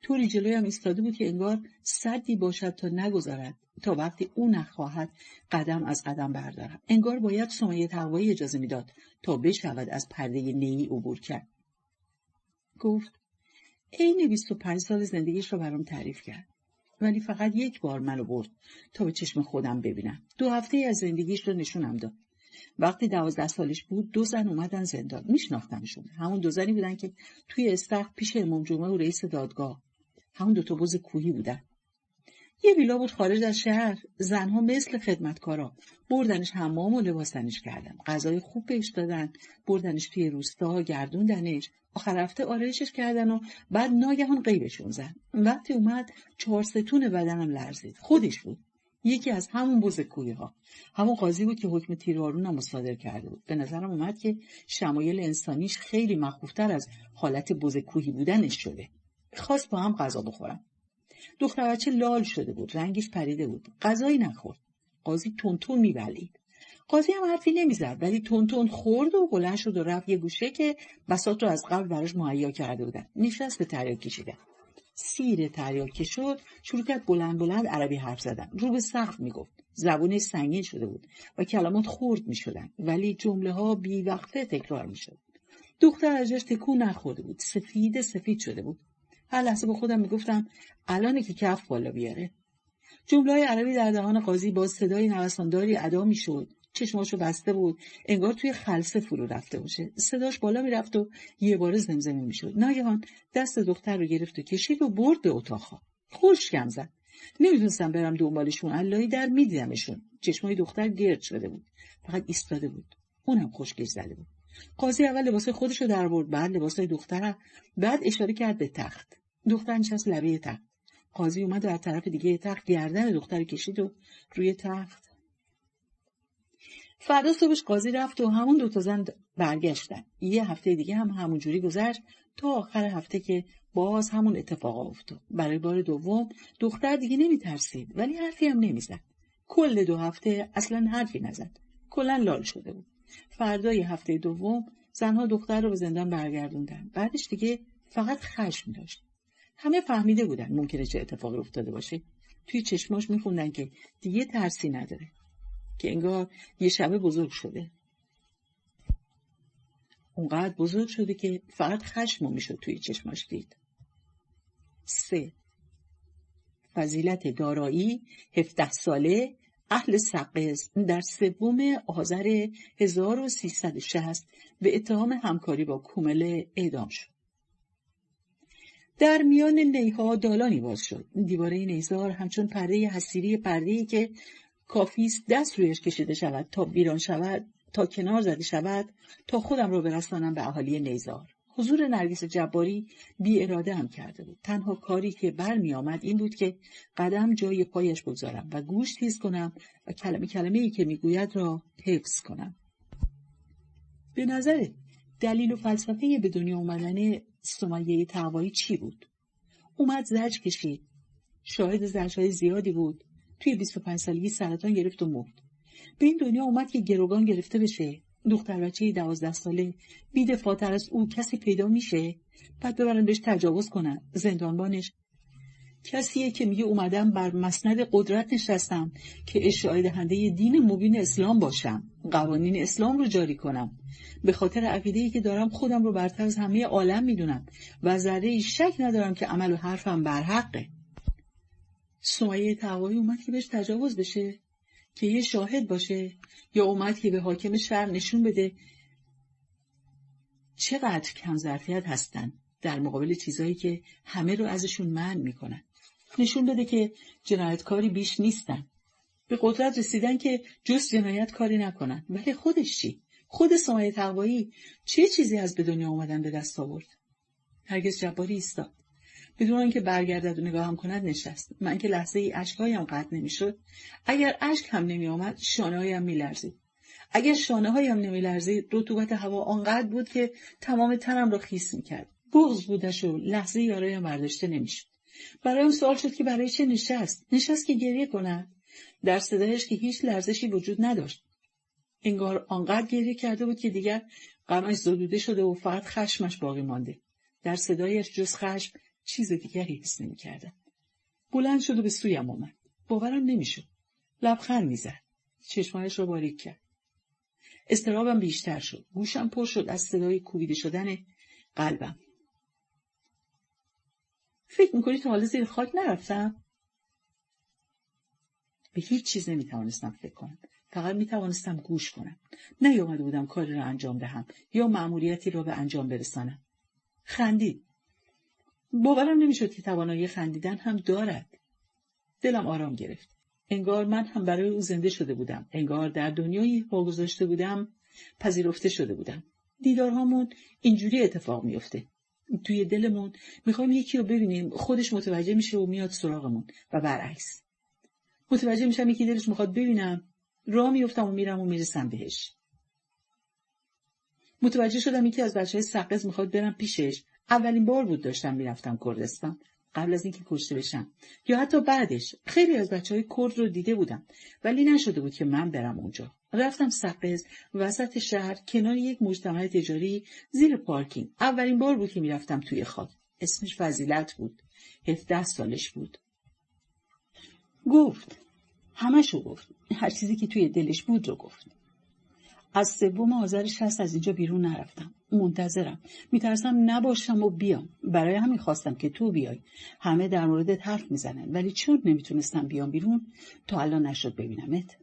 طوری جلویم ایستاده بود که انگار سدی باشد تا نگذارد تا وقتی او نخواهد قدم از قدم بردارم. انگار باید سمیه تقوایی اجازه میداد تا بشود از پرده نیی عبور کرد. گفت عین 25 سال زندگیش را برام تعریف کرد. ولی فقط یک بار منو برد تا به چشم خودم ببینم. 2 هفته از زندگیش رو نشونم داد. وقتی 12 سالش بود 2 زن اومدن زندان. میشناختمشون. همون 2 زنی بودن که توی استخر پیش امام جمعه و رئیس دادگاه. همون 2 تا بز کوهی بودن. یه ویلا بود خارج از شهر. زنها مثل خدمتکارا بردنش حمام و لباسنش کردن. غذای خوب بهش دادن. بردنش توی روستا، گردوندنش. آخر هفته آرایشش کردن و بعد ناگهان غیبشون زد. وقتی اومد 4 ستون بدنم لرزید. خودش بود. یکی از همون بز کوهی ها. همون قاضی بود که حکم تیروارونم رو صادر کرده بود. به نظرم اومد که شمایل انسانیش خیلی مخوفتر از حالت بز کوهی بودنش شده. خواست با هم غذا بخورم. دختر بچه لال شده بود. رنگش پریده بود. غذایی نخورد. قاضی تون میبلید. قاضی هم حرفی نمیزد ولی تون خورد و بلند شد و رفت یه گوشه که بساط رو از قبل براش مهیا کرده بودن. نشست به تریاک کشیدن. سیر تریاک که شد شروع کرد بلند عربی حرف زدن. رو به سقف میگفت. زبونش سنگین شده بود و کلمات خرد میشدن ولی جمله ها بیوقفه تکرار میشد. دختر از جاش تکون نخورده بود. سفید شده بود. هر لحظه با خودم میگفتم الانه که کف بالا بیاره. جمله‌های عربی در دهان قاضی با صدای نوسانداری ادا میشد. چشماشو بسته بود انگار توی خلسه فرو رفته باشه. صداش بالا میرفت و یه بار زمزمه میشد. ناگهان دست دختر رو گرفت و کشید و برد به اتاقها. خشکم زد. نمیتونستم برم دنبالشون. اللهی در میدیدمشون. چشمای دختر گرد شده بود. فقط ایستاده بود. اونم خشکش زده بود. قاضی اول لباسای خودشو در آورد، بعد لباسای دختر، بعد اشاره کرد به تخت. دختر نشست لبه تخت. قاضی اومد و از طرف دیگه تخت گردن دختر کشید و روی تخت. فردا صبحش قاضی رفت و همون 2 تا زن برگشتن. یه هفته دیگه هم همونجوری گذشت تا آخر هفته که باز همون اتفاق افتاد. برای بار دوم دختر دیگه نمیترسید ولی حرفی هم نمیزد. کل 2 هفته اصلا حرفی نزد. کلا لال شده بود. فردای هفته دوم زنها دختر رو به زندان برگردوندن. بعدش دیگه فقط خشم داشت. همه فهمیده بودن ممکنه چه اتفاقی افتاده باشه. توی چشماش میخوندن که دیگه ترسی نداره. که انگار یه شبه بزرگ شده. اونقدر بزرگ شده که فقط خشم میشد توی چشماش دید. 3. فضیلت دارایی 17 ساله اهل سقز در 3 آذر 1360 به اتهام همکاری با کومله اعدام شد. در میان نیها دالانی باز شد. دیواره نیزار همچون پرده حصیری پرده‌ای که کافیست دست رویش کشیده شود تا ویران شود، تا کنار زده شود، تا خودم رو برسانم به اهالی نیزار. حضور نرگس جباری بی اراده هم کرده بود. تنها کاری که برمی آمد این بود که قدم جای پایش بگذارم و گوش تیز کنم و کلمه‌ای که میگوید را حفظ کنم. به نظر دلیل و فلسفه به دنیا اومدن سمیه تقوایی چی بود؟ اومد زجر کشید. شاهد زجرهای زیادی بود. توی 25 سالگی سرطان گرفت و مرد. به این دنیا اومد که گروگان گرفته بشه. دختر بچه 12 ساله بی‌دفاع‌تر از او کسی پیدا میشه؟ بعد ببرن بهش تجاوز کنن. زندانبانش کسیه که میگه اومدم بر مسند قدرت نشستم که اشاعه دهنده دین مبین اسلام باشم، قوانین اسلام رو جاری کنم. به خاطر عقیده‌ای که دارم خودم رو برتر از همه عالم میدونم و ذره‌ای شک ندارم که عمل و حرفم بر حقه. سمیه تقوایی اومد که بهش تجاوز بشه، که یه شاهد باشه، یا اومد که به حاکم شهر نشون بده چقدر کم ظرفیت هستن در مقابل چیزایی که همه رو ازشون منع میکنن، نشون بده که جنایتکاری بیش نیستن، به قدرت رسیدن که جز جنایت کاری نکنن. ولی خودش چی؟ خود سمیه تقوایی چه چیزی از به دنیا اومدن به دست آورد؟ هرگز جباری ایستاد، بدون اینکه برگردد و نگاهم کند نشست. من که لحظه ای اشکهایم قطع نمیشد. اگر اشک هم نمی آمد شانه‌هایم میلرزید. اگر شانه‌هایم نمیلرزید رطوبت هوا آنقدر بود که تمام تنم را خیس میکرد. بغض بودش و لحظه ای آرایم برداشته نمیشد. برایم سوال شد که برای چه نشست که گریه کند. در صدایش که هیچ لرزشی وجود نداشت. انگار آنقدر گریه کرده بود که دیگر غمش زدوده شده و فقط خشمش باقی مانده. در صدایش جز خشم چیز دیگری حس نمی‌کردم. بلند شد و به سویم آمد. باورم نمی‌شد. لبخند می‌زد. چشمانش را باریک کرد. اضطرابم بیشتر شد. گوشم پر شد از صدای کوبیده شدن قلبم. فکر می‌کنی تا حالا زیر خاک نرفتم؟ به هیچ چیز نمی‌توانستم فکر کنم. فقط می‌توانستم گوش کنم. نیامده بودم کاری را انجام دهم یا مأموریتی را به انجام برسانم. خندید. باورم نمیشد که توانایی خندیدن هم دارد. دلم آرام گرفت. انگار من هم برای او زنده شده بودم. انگار در دنیایی پا گذاشته بودم، پذیرفته شده بودم. دیدارهامون اینجوری اتفاق میفته. توی دلمون میخوایم یکی رو ببینیم، خودش متوجه میشه و میاد سراغمون و برعکس. متوجه میشم یکی دلش میخواد ببینم، راه میفتم و میرم و میرسم بهش. متوجه شدم یکی از بچه‌های سقز میخواد برم پیشش. اولین بار بود داشتم میرفتم کردستان، قبل از اینکه کشته بشم یا حتی بعدش. خیلی از بچه‌های کرد رو دیده بودم ولی نشده بود که من برم اونجا. رفتم سقز وسط شهر کنار یک مجتمع تجاری زیر پارکینگ. اولین بار بود که میرفتم توی خاک. اسمش فضیلت بود. 17 سالش بود. گفت. همشو گفت. هر چیزی که توی دلش بود رو گفت. از 3 آذر 60 از اینجا بیرون نرفتم. منتظرم. میترسم نباشم و بیام. برای همین خواستم که تو بیای. همه در موردت حرف میزنن ولی چون نمیتونستم بیام بیرون تا الان نشد ببینمت.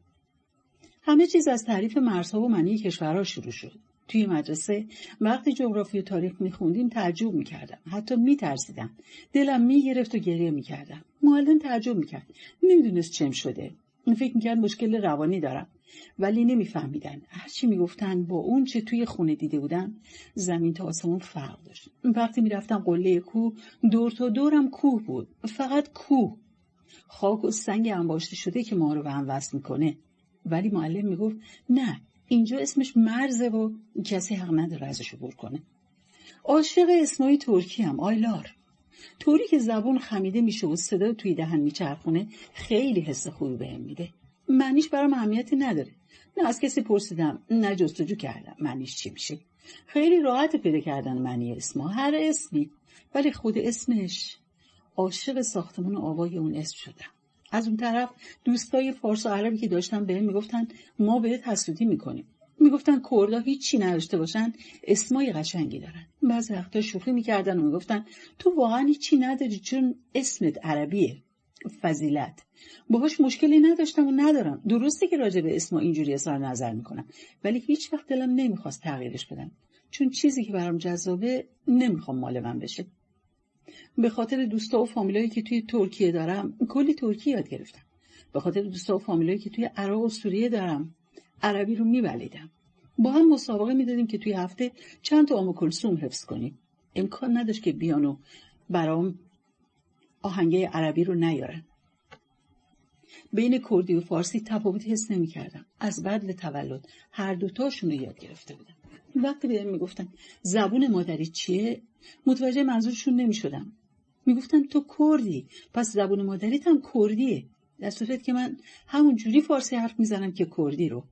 همه چیز از تعریف مرزها و معنی کشورها شروع شد. توی مدرسه وقتی جغرافی و تاریخ میخوندیم تعجب میکردم. حتی میترسیدم. دلم میگرفت و گریه میکردم. معلم تعجب میکرد. نمیدونست چم شده. فکر میکرد مشکل روانی دارم. ولی نمیفهمیدن. هرچی میگفتن با اون چه توی خونه دیده بودم زمین تا آسمون فرق داشت. وقتی میرفتم قله کوه دور تا دورم کوه بود. فقط کوه. خاک و سنگ انباشته شده که ما رو به هم وصل میکنه. ولی معلم میگفت نه، اینجا اسمش مرزه و کسی حق نداره ازش عبور کنه. عاشق اسمای ترکی هم آیلار. طوری که زبون خمیده میشه و صدا توی دهن میچرخونه خیلی حس خوبی بهم میده. معنیش برام اهمیتی نداره. نه از کسی پرسیدم نه جستجو کردم معنیش چی میشه. خیلی راحت پیدا کردن معنی اسمها، هر اسمی. ولی خود اسمش، عاشق ساختمون آوای اون اسم شدم. از اون طرف دوستای فارس و عربی که داشتم بهم میگفتن ما بهت حسودی میکنیم. میگفتن کردا هیچی نداشته باشن اسمای قشنگی دارن. بعضی وقتا شوخی میکردن و میگفتن تو واقعا هیچی نداری چون اسمت عربیه. فضیلت. باهاش مشکلی نداشتم و ندارم. درسته که راجع به اسم اینجوری اظهار نظر میکنم ولی هیچ وقت دلم نمیخواست تغییرش بدم چون چیزی که برام جذابه نمیخوام مال من بشه. به خاطر دوستا و فامیلایی که توی ترکیه دارم کلی ترکی یاد گرفتم. به خاطر دوستا و فامیلایی که توی عراق و سوریه دارم عربی رو میبلیدم. با هم مسابقه میدادیم که توی هفته چند تا ام کلثوم حفظ کنیم. امکان نداشت که بیان و برام آهنگای عربی رو نیارن. بین کردی و فارسی تفاوتی حس نمی‌کردم. از بدل تولد هر دوتاشون رو یاد گرفته بودم. وقتی بهم میگفتن زبون مادری چیه متوجه منظورشون نمی‌شدم. میگفتن تو کردی پس زبون مادریت هم کردیه، در صورتی که من همون جوری فارسی حرف میزنم که کردی رو.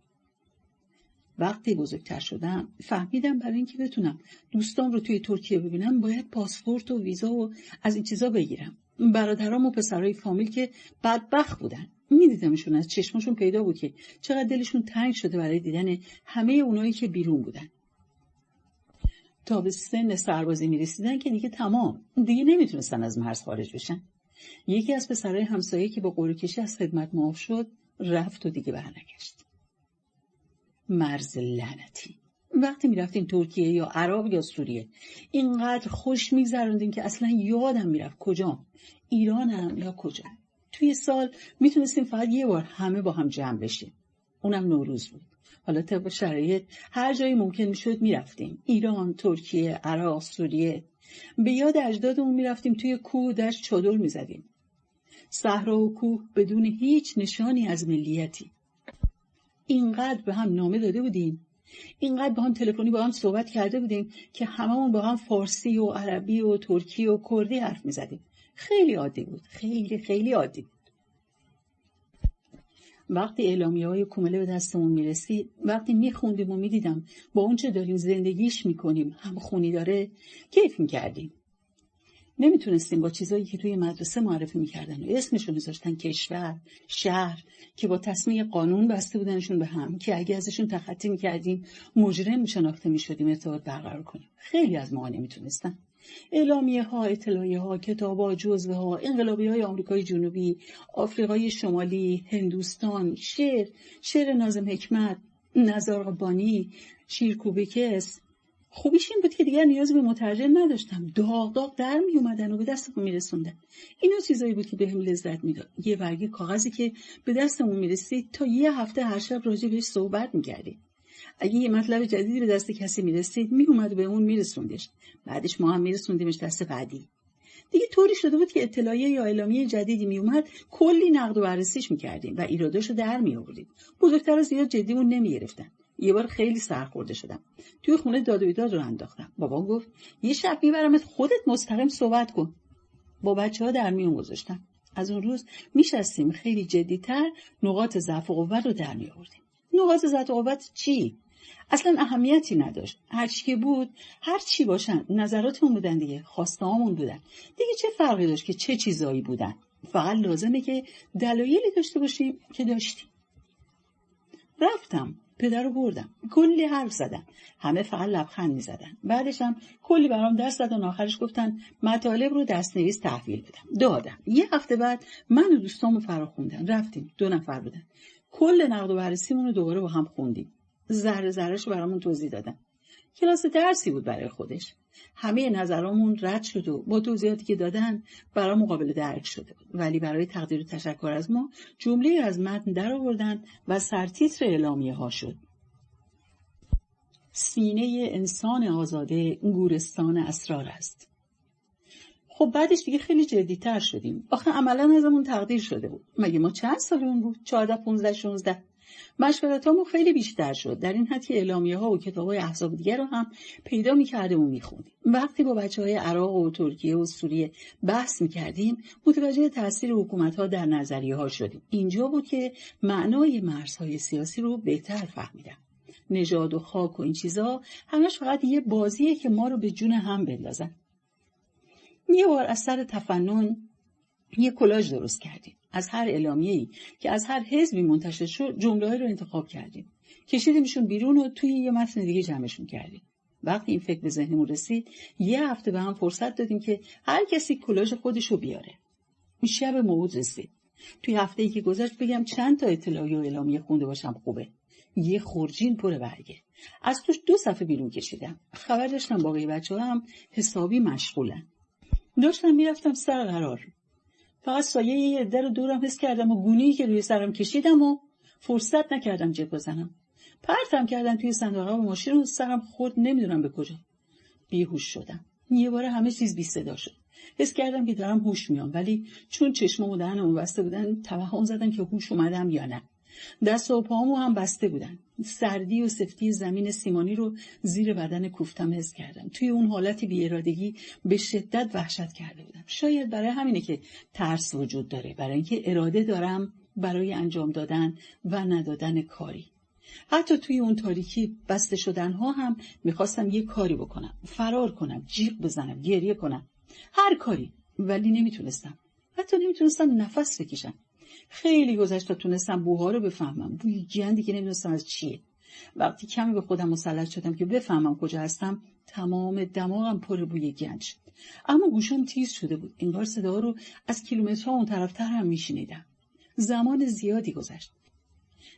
وقتی بزرگتر شدم فهمیدم برای اینکه بتونم دوستان رو توی ترکیه ببینم باید پاسپورت و ویزا و از این چیزا بگیرم. برادرام و پسرای فامیل که بدبخت بودن، میدیدمشون، از چشمشون پیدا بود که چقدر دلشون تنگ شده برای دیدن همه اونایی که بیرون بودن. تا به سن سربازی میرسیدن که دیگه تمام، دیگه نمیتونستن از مرز خارج بشن. یکی از پسرای همسایه که با قرعه کشی از خدمت معاف شد رفت و دیگه برنگشت. مرز لعنتی. وقتی میرفتیم ترکیه یا عراق یا سوریه اینقدر خوش میگذروندیم که اصلا یادم میرفت کجام، ایرانم یا کجا. توی سال میتونستیم فقط یه بار همه با هم جمع بشیم، اونم نوروز بود. حالا طبق شرایط هر جایی ممکن میشد میرفتیم، ایران، ترکیه، عراق، سوریه. به یاد اجدادمون میرفتیم، توی کوه دشت چادر میزدیم، صحرا و کوه بدون هیچ نشانی از ملیتی. اینقدر به هم نامه داده بودیم، اینقدر با هم تلفنی با هم صحبت کرده بودیم که هممون با هم فارسی و عربی و ترکی و کردی حرف میزدیم. خیلی عادی بود، خیلی خیلی عادی بود. وقتی اعلامیه‌های کومله به دستمون میرسید، وقتی میخوندیم و میدیدم با اون چه داریم زندگیش میکنیم هم خونی داره، کیف میکردیم. نمیتونستیم با چیزایی که توی مدرسه معرفی میکردن و اسمشون میذاشتن کشور، شهر، که با تصمیه قانون بسته بودنشون به هم که اگه ازشون تخطی میکردیم مجرم شناخته میشدیم، ارتباط برقرار کنیم. خیلی از ما نمیتونستن. اعلامیه ها، اطلاعیه ها، کتاب ها، جزوه ها، انقلابی های آمریکای جنوبی، آفریقای شمالی، هندوستان، شعر ناظم حکمت، نزار قبانی، شیر کوبکس. خوبیش این بود که دیگر نیازی به مترجم نداشتم، داغ در می اومدن و به دستمون میرسوندن. اینا چیزایی بود که بهم لذت میداد. یه برگه کاغذی که به دستمون میرسید تا یه هفته هر شب راجع بهش صحبت میکردیم. اگه یه مطلب جدیدی به دست کسی میرسید میومد و به اون میرسوندش، بعدش ما هم میرسوندیمش دست بعدی. دیگه طوری شده بود که اطلاعیه یا اعلامیه جدیدی میومد کلی نقد و بررسیش میکردیم و ایراداشو در میآوردیم. بزرگتر از زیاد جدیمون نمیگرفتن. یه بار خیلی سرخورده شدم، توی خونه داد و بیداد رو انداختم. بابام گفت یه شب میبرمت خودت مستقیم صحبت کن. با بچه‌ها در میون گذاشتم. از اون روز میشستیم خیلی جدی‌تر نقاط ضعف و قوت رو در میآوردیم. نقاط ضعف و قوت چی؟ اصلا اهمیتی نداشت. هر چی که بود، هر چی باشن، نظراتمون بودن دیگه، خواسته‌هامون بودن. دیگه چه فرقی داشت که چه چیزایی بودن؟ فقط لازمه که دلایلی داشته باشیم که داشتیم. رفتم پدر رو بردم، کلی حرف زدم، همه فقط لبخند می‌زدن. بعدش هم کلی برام درس دادن، آخرش گفتن مطالب رو دست‌نویس تحویل بدم. دادم. یه هفته بعد من و دوستامو فراخوندن، رفتیم، 2 نفر بودن. کل نقد و بررسیمون رو دوباره با هم خوندیم. ذره ذره‌شو برامون توضیح دادن. کلاس درسی بود برای خودش. همه نظرامون رد شد و با توضیحاتی که دادن برام قابل درک شده بود. ولی برای تقدیر و تشکر از ما جمله از متن در آوردن و سرتیتر اعلامیه ها شد: سینه انسان آزاده گورستان اسرار است. خب بعدش دیگه خیلی جدی‌تر شدیم. آخه عملاً ازمون تقدیر شده بود. مگه ما چند سالمون بود؟ 14 15 16. مشورتامون خیلی بیشتر شد، در این حد که اعلامیه ها و کتاب‌های احزاب دیگر رو هم پیدا می‌کردیم و می‌خوندیم. وقتی با بچه‌های عراق و ترکیه و سوریه بحث می‌کردیم، متوجه تاثیر حکومت‌ها در نظریه‌ها شدیم. اینجا بود که معنای مرزهای سیاسی رو بهتر فهمیدم. نژاد و خاک و این چیزا همش فقط یه بازیه که ما رو به جون هم بندازن. یه بار از سر تفنن یه کلاژ درست کردیم. از هر اعلامیه‌ای که از هر حزبی منتشر شد جمله‌ای رو انتخاب کردیم، کشیدیمشون بیرون و توی یه متن دیگه جمعشون کردیم. وقتی این فکر به ذهنمون رسید، یه هفته به هم فرصت دادیم که هر کسی کلاژ خودش رو بیاره. شب موعود رسید. توی هفته‌ای که گذشت بگم چند تا اطلاعیه و اعلامیه خونده باشم خوبه. یه خورجین پر برگه. از توش 2 صفحه بیرون کشیدم. خبر داشتم باقی بچه‌ها هم حسابی مشغولن. داشتم میرفتم سر قرار. فقط سایه یه عده رو دورم حس کردم و گونی‌ای که روی سرم کشیدم و فرصت نکردم جیغ بزنم. پرتم کردم توی صندوق و ماشین رو، سرم خورد نمیدونم به کجا. بیهوش شدم. یه باره همه چیز بی صدا شد. حس کردم که دارم هوش میام، ولی چون چشمام و دهنم بسته بودن توهم زدم که هوش اومدم یا نه. دست و پاهامو هم بسته بودن. سردی و سفتی زمین سیمانی رو زیر بدن کوفتم حس کردم. توی اون حالت بی‌ارادگی به شدت وحشت کرده بودم. شاید برای همینه که ترس وجود داره، برای اینکه اراده دارم برای انجام دادن و ندادن کاری. حتی توی اون تاریکی بسته شدنها هم میخواستم یه کاری بکنم، فرار کنم، جیغ بزنم، گریه کنم، هر کاری، ولی نمیتونستم. حتی نمیتونستم نفس بکشم. خیلی گذشت تا تونستم بوها رو بفهمم، بوی گندی که نمیدونستم از چیه. وقتی کمی به خودم مسلط شدم که بفهمم کجا هستم، تمام دماغم پر بوی گند شد. اما گوشم تیز شده بود، انگار صدا رو از کیلومترها اون طرفتر هم میشنیدم. زمان زیادی گذشت.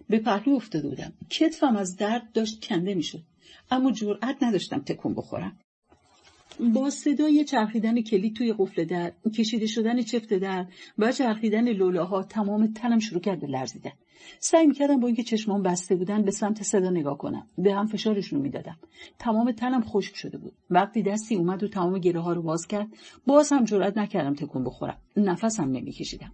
به پهلو افتاده بودم. کتفم از درد داشت کنده میشد، اما جرئت نداشتم تکون بخورم. با صدای چرخیدن کلید توی قفل در، کشیده شدن چفت در و چرخیدن لولاها تمام تنم شروع کرد به لرزیدن. سعی میکردم با اینکه چشمام بسته بودن به سمت صدا نگاه کنم. به هم فشارشون میدادم. تمام تنم خشک شده بود. وقتی دستی اومد و تمام گره ها رو باز کرد، باز هم جرئت نکردم تکون بخورم. نفسم نمیکشیدم.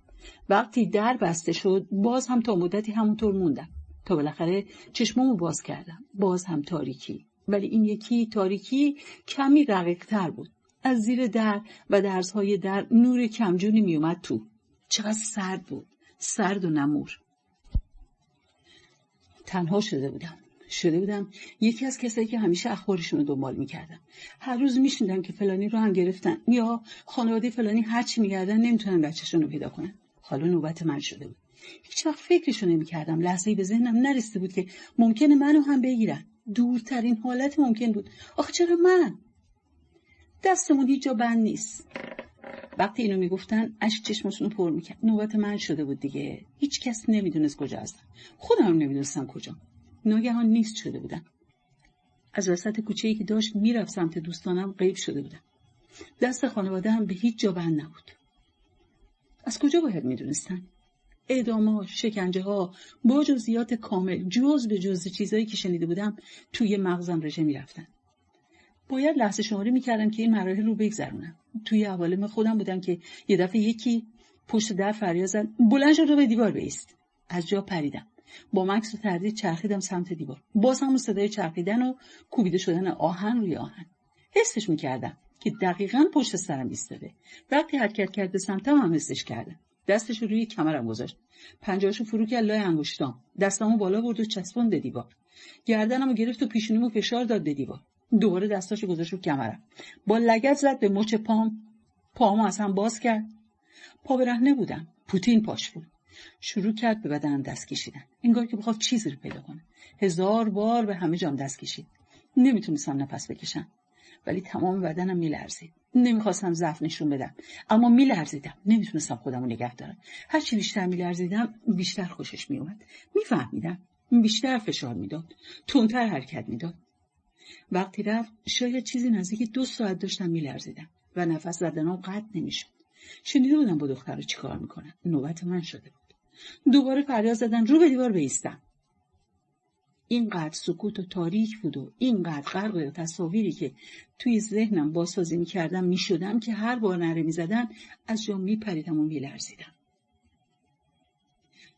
وقتی در بسته شد، باز هم تا مدتی همونطور موندم. تا بالاخره چشمامو باز کردم. باز هم تاریکی. ولی این یکی تاریکی کمی رقیق‌تر بود. از زیر در و درزهای در نور کمجونی میومد تو. چقدر سرد بود. سرد و نمور. تنها شده بودم یکی از کسایی که همیشه اخبارشون رو دنبال میکردم. هر روز میشنیدم که فلانی رو هم گرفتن یا خانواده فلانی هرچی میگردن نمیتونن بچه‌شون رو پیدا کنن. حالا نوبت من شده بود. هیچ وقت فکرشو نمیکردم. لحظه‌ای به ذهنم نرسیده بود که ممکنه منو هم بگیرن. دورترین حالت ممکن بود. آخه چرا من؟ دستمون هیچ جا بند نیست. وقتی اینو میگفتن اشک چشمشون پر میکرد. نوبت من شده بود دیگه. هیچ کس نمیدونست کجا هستم. خودم هم نمیدونستم کجا. ناگهان نیست شده بودم. از وسط کوچه‌ای که داشت میرفت سمت دوستانم غیب شده بودم. دست خانواده هم به هیچ جا بند نبود. از کجا باید میدونستن؟ اعدام‌ها، شکنجه‌ها، با جزئیات کامل، جز به جز چیزایی که شنیده بودم توی مغزم رژه می‌رفتن. باید لحظه شماری می‌کردم که این مراحل رو بگذرونم. توی عوالم خودم بودم که یه دفعه یکی پشت در فریاد زد بلند شو رو به دیوار بایست. از جا پریدم. با مکث و تردید چرخیدم سمت دیوار. باز همون صدای چرخیدن و کوبیده شدن آهن روی آهن. حسش می‌کردم که دقیقاً پشت سرم ایستاده. وقتی حرکت کرد به سمتم هم حسش کردم. دستش رو روی کمرم گذاشت. پنجه‌اشو فرو کرد لای انگشتام. دستامو بالا برد و چسبوند به دیوار. گردنمو گرفت و پیشونیمو فشار داد به دیوار. دوباره دستاشو گذاشت رو کمرم. با لگد زد به مچ پام. پامو از هم باز کرد. پا برهنه بودم. پوتین پاش بود. شروع کرد به بدنم دست کشیدن. انگار که بخواد چیزی رو پیدا کنه. 1000 بار به همه جام دست کشید. نمیتونستم نفس بکشم. ولی تمام بدنم میلرزید. نمیخواستم ضعف نشون بدم، اما میلرزیدم. نمیتونستم خودمو نگه دارم. هرچی بیشتر میلرزیدم بیشتر خوشش میومد. میفهمیدم. بیشتر فشار میداد. تندتر حرکت میداد. وقتی رفت شاید چیزی نزدیک 2 ساعت داشتم میلرزیدم و نفس زدنم قطع نمیشد. شنیده بودم با دختر چی کار میکنن. نوبت من شده بود. دوباره فریاد زدن رو به دیوار بایستم. اینقدر سکوت و تاریک بود و اینقدر غرق تصاویری که توی ذهنم بازسازی میکردم میشدم که هر بار نره میزدن از جا میپریدم و میلرزیدم.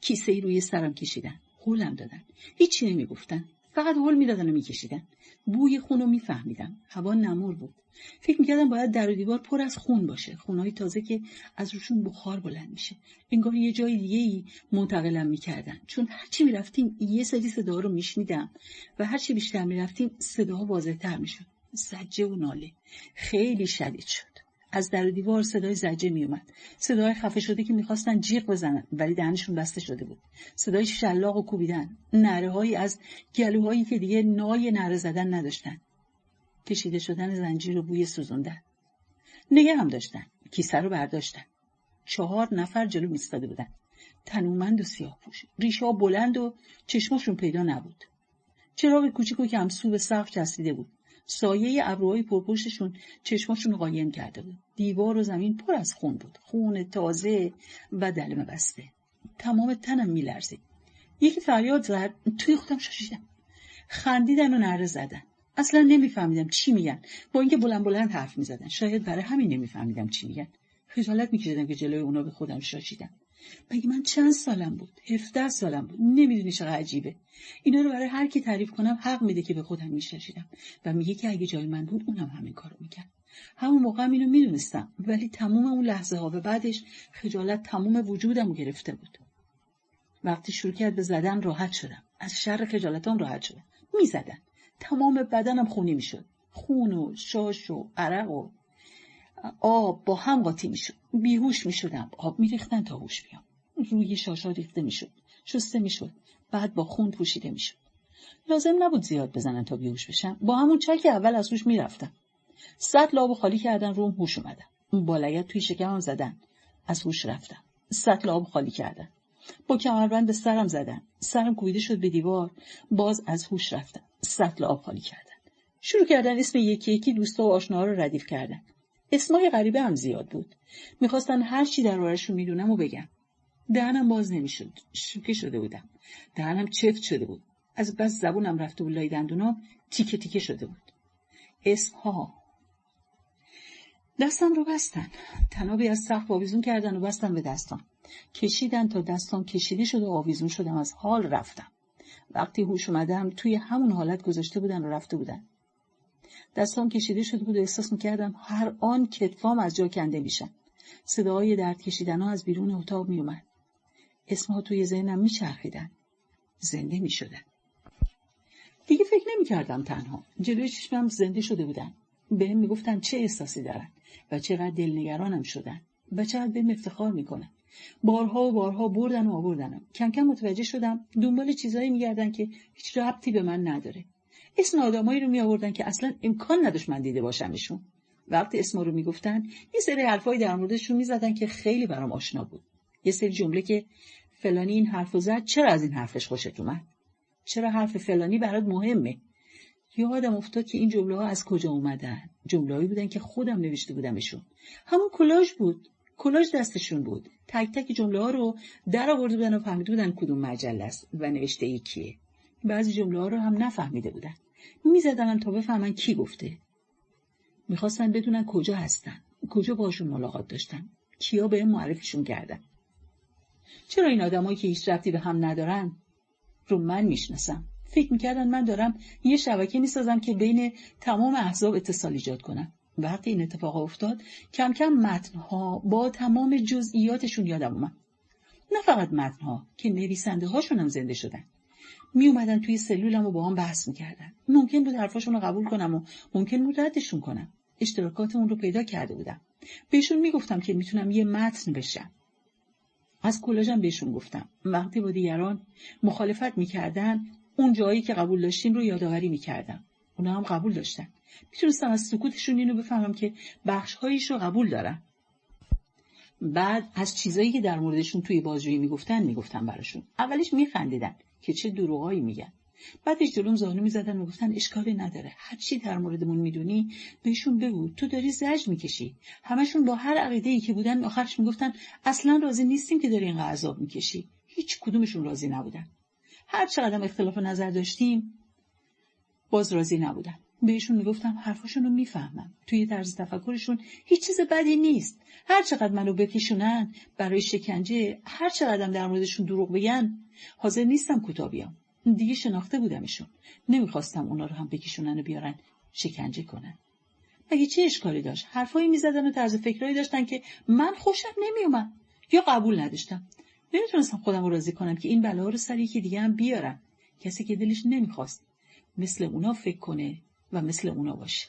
کیسه‌ای روی سرم کشیدن. هولم دادن. هیچی نمیگفتن. فقط هول میدادن و میکشیدن. بوی خون رو میفهمیدم. هوا نمور بود. فکر میکردم باید در و دیوار پر از خون باشه. خونهای تازه که از روشون بخار بلند میشه. انگار یه جای دیگه‌ای منتقلم میکردن. چون هرچی میرفتیم یه سری صدا رو میشنیدم و هرچی بیشتر میرفتیم صداها واضح‌تر میشد. زجه و ناله. خیلی شدید شد. از در و دیوار صدای زجه می اومد. صدای خفه شده که میخواستن جیغ بزنن ولی دهنشون بسته شده بود. صدای شلاق و کوبیدن. نره‌هایی از گلوهایی که دیگه نای نره زدن نداشتن. کشیده شدن زنجیر و بوی سوزوندن. نگه هم داشتن. کیسه رو برداشتن. 4 نفر جلو ایستاده بودن. تنومند و سیاه‌پوش. ریش‌ها بلند و چشماشون پیدا نبود. چراغ کوچیکو که همسو به سقف چسبیده بود. سایه ابروهای پرپشتشون چشماشون رو قایم کرده بود. دیوار و زمین پر از خون بود. خون تازه و دلمه بسته. تمام تنم میلرزید. یکی فریاد زد. توی خودم شاشیدم. خندیدن و نعره زدن. اصلا نمیفهمیدم چی میگن. با اینکه بلند بلند حرف میزدن. شاید برای همین نمیفهمیدم چی میگن. خجالت میکشیدم که جلوی اونا به خودم شاشیدم. مگه من چند سالم بود؟ 17 سالم بود. نمیدونی چقدر عجیبه. اینا رو برای هر کی تعریف کنم حق میده که به خودم میشاشیدم و میگه که اگه جای من بود اونم همین کارو میکرد. همون موقع اینو میدونستم ولی تمام اون لحظه ها و بعدش خجالت تمام وجودمو گرفته بود. وقتی شروع کرد به زدن راحت شدم. از شر خجالتام راحت شدم. میزدن. تمام بدنم خونی میشد. خون و شاش و عرق و آب با هم قاطی میشد. بیهوش میشدم. آب میریختن تا هوش بیام. روی شاشا ریخته میشد. شسته میشد. بعد با خون پوشیده میشد. لازم نبود زیاد بزنن تا بیهوش بشم. با همون چک اول از هوش میرفتم. سطل آب خالی کردن روم هوش اومدم. با لگد توی شکمم زدن. از هوش رفتم. سطل آب خالی کردن. با کمربند به سرم زدن. سرم کوبیده شد به دیوار. باز از هوش رفتم. سطل آب خالی کردن. شروع کردن اسم یکی یکی دوستا و آشناها رو ردیف کردن. اسمای غریبه هم زیاد بود. میخواستن هر چی درباره‌شون میدونم و بگم. دهنم باز نمیشد. شوکه شده بودم. دهنم چفت شده بود. از بس زبونم رفته بود لای دندونام تیکه تیکه شده بود. اسمها. دستم رو بستن. تنابی از سقف آویزون کردن و بستن به دستام. کشیدن تا دستام کشیده شد و آویزون شدم. از حال رفتم. وقتی هوش اومدم توی همون حالت گذاشته بودن و رفته بودن. دستام کشیده شده بود و احساس میکردم هر آن کتفام از جا کنده میشن. صداهای درد کشیدن ها از بیرون اتاق میومد. اسمها توی ذهنم میچرخیدن. زنده میشدن. دیگه فکر نمیکردم تنها. جلوی چشمم زنده شده بودن. بهم میگفتن چه احساسی دارن و چقدر دلنگرانم شدن و چقدر بهم افتخار میکنن. بارها و بارها بردن و آوردنم. کم کم متوجه شدم دنبال چیزایی میگردن که هیچ ربطی به من نداره. اسم آدمایی رو می آوردن که اصلا امکان نداشت من دیده باشمشون. وقتی اسما رو میگفتن یه سری حرفای در موردشون میزدن که خیلی برام آشنا بود. یه سری جمله که فلانی این حرفو زد، چرا از این حرفش خوشت اومد؟ چرا حرف فلانی برات مهمه؟ یادم افتاد که این جمله ها از کجا اومدن. جمله‌ای بودن که خودم نوشته بودمشون. همون کلاژ بود. کلاژ دستشون بود. تک تک جمله ها رو در آورده بودن و فهمیده بودن کدوم مجله است و نوشته ای کیه. بعضی جمله ها رو هم نفهمیده بودن. میزدنم تا بفهمن کی گفته. میخواستن بدونن کجا هستن، کجا باشون ملاقات داشتن، کیا بهم معرفیشون کردن. چرا این آدمایی که هیچ ربطی به هم ندارن رو من میشناسم؟ فکر میکردن من دارم یه شبکه میسازم که بین تمام احزاب اتصال ایجاد کنم. وقتی این اتفاق افتاد کم کم متنها با تمام جزئیاتشون یادم اومد. نه فقط متنها که نویسنده هاشون هم زنده شدن. می اومدن توی سلولم و با هم بحث میکردن. ممکن بود حرفاشون رو قبول کنم و ممکن بود ردشون کنم. اشتراکاتمون رو پیدا کرده بودم. بهشون میگفتم که میتونم یه متن بشم. از کلاژم بهشون گفتم. وقتی با دیگران مخالفت میکردن اون جایی که قبول داشتیم رو یادآوری میکردم. اونا هم قبول داشتن. میتونستم از سکوتشون اینو بفهمم که بخش‌هایش رو قبول دارن. بعد از چیزایی که در موردشون توی بازجویی میگفتم براشون. اولش میخندیدن که چه دروغایی میگن. بعدش جلوم زانو میزدن و گفتن اشکالی نداره. هر چی در موردمون میدونی بهشون بگو. تو داری زجر میکشی. همشون با هر عقیده‌ای که بودن آخرش میگفتن اصلا راضی نیستیم که داری اینقدر عذاب میکشی. هیچ کدومشون راضی نبودن. هر چقدر اختلاف نظر داشتیم باز راضی نبودن. بهشون میگفتم حرفاشون رو میفهمم. توی طرز تفکرشون هیچ چیز بدی نیست. هر چقدر منو بکشونن برای شکنجه، هر چقدر در موردشون دروغ بگن، حاضر نیستم کوتاه بیام. دیگه شناخته بودمشون. نمیخواستم اونا رو هم بکشونن و بیارن شکنجه کنن. مگه چه اشکالی داشت؟ حرفایی میزدن و طرز فکرایی داشتن که من خوشم نمیومد یا قبول نداشتم. نمیتونستم خودم رو راضی کنم که این بلا رو سر یکی دیگه هم بیارم. کسی که دلش نمیخواست مثل اونا فکر کنه و مثل اونا باشه.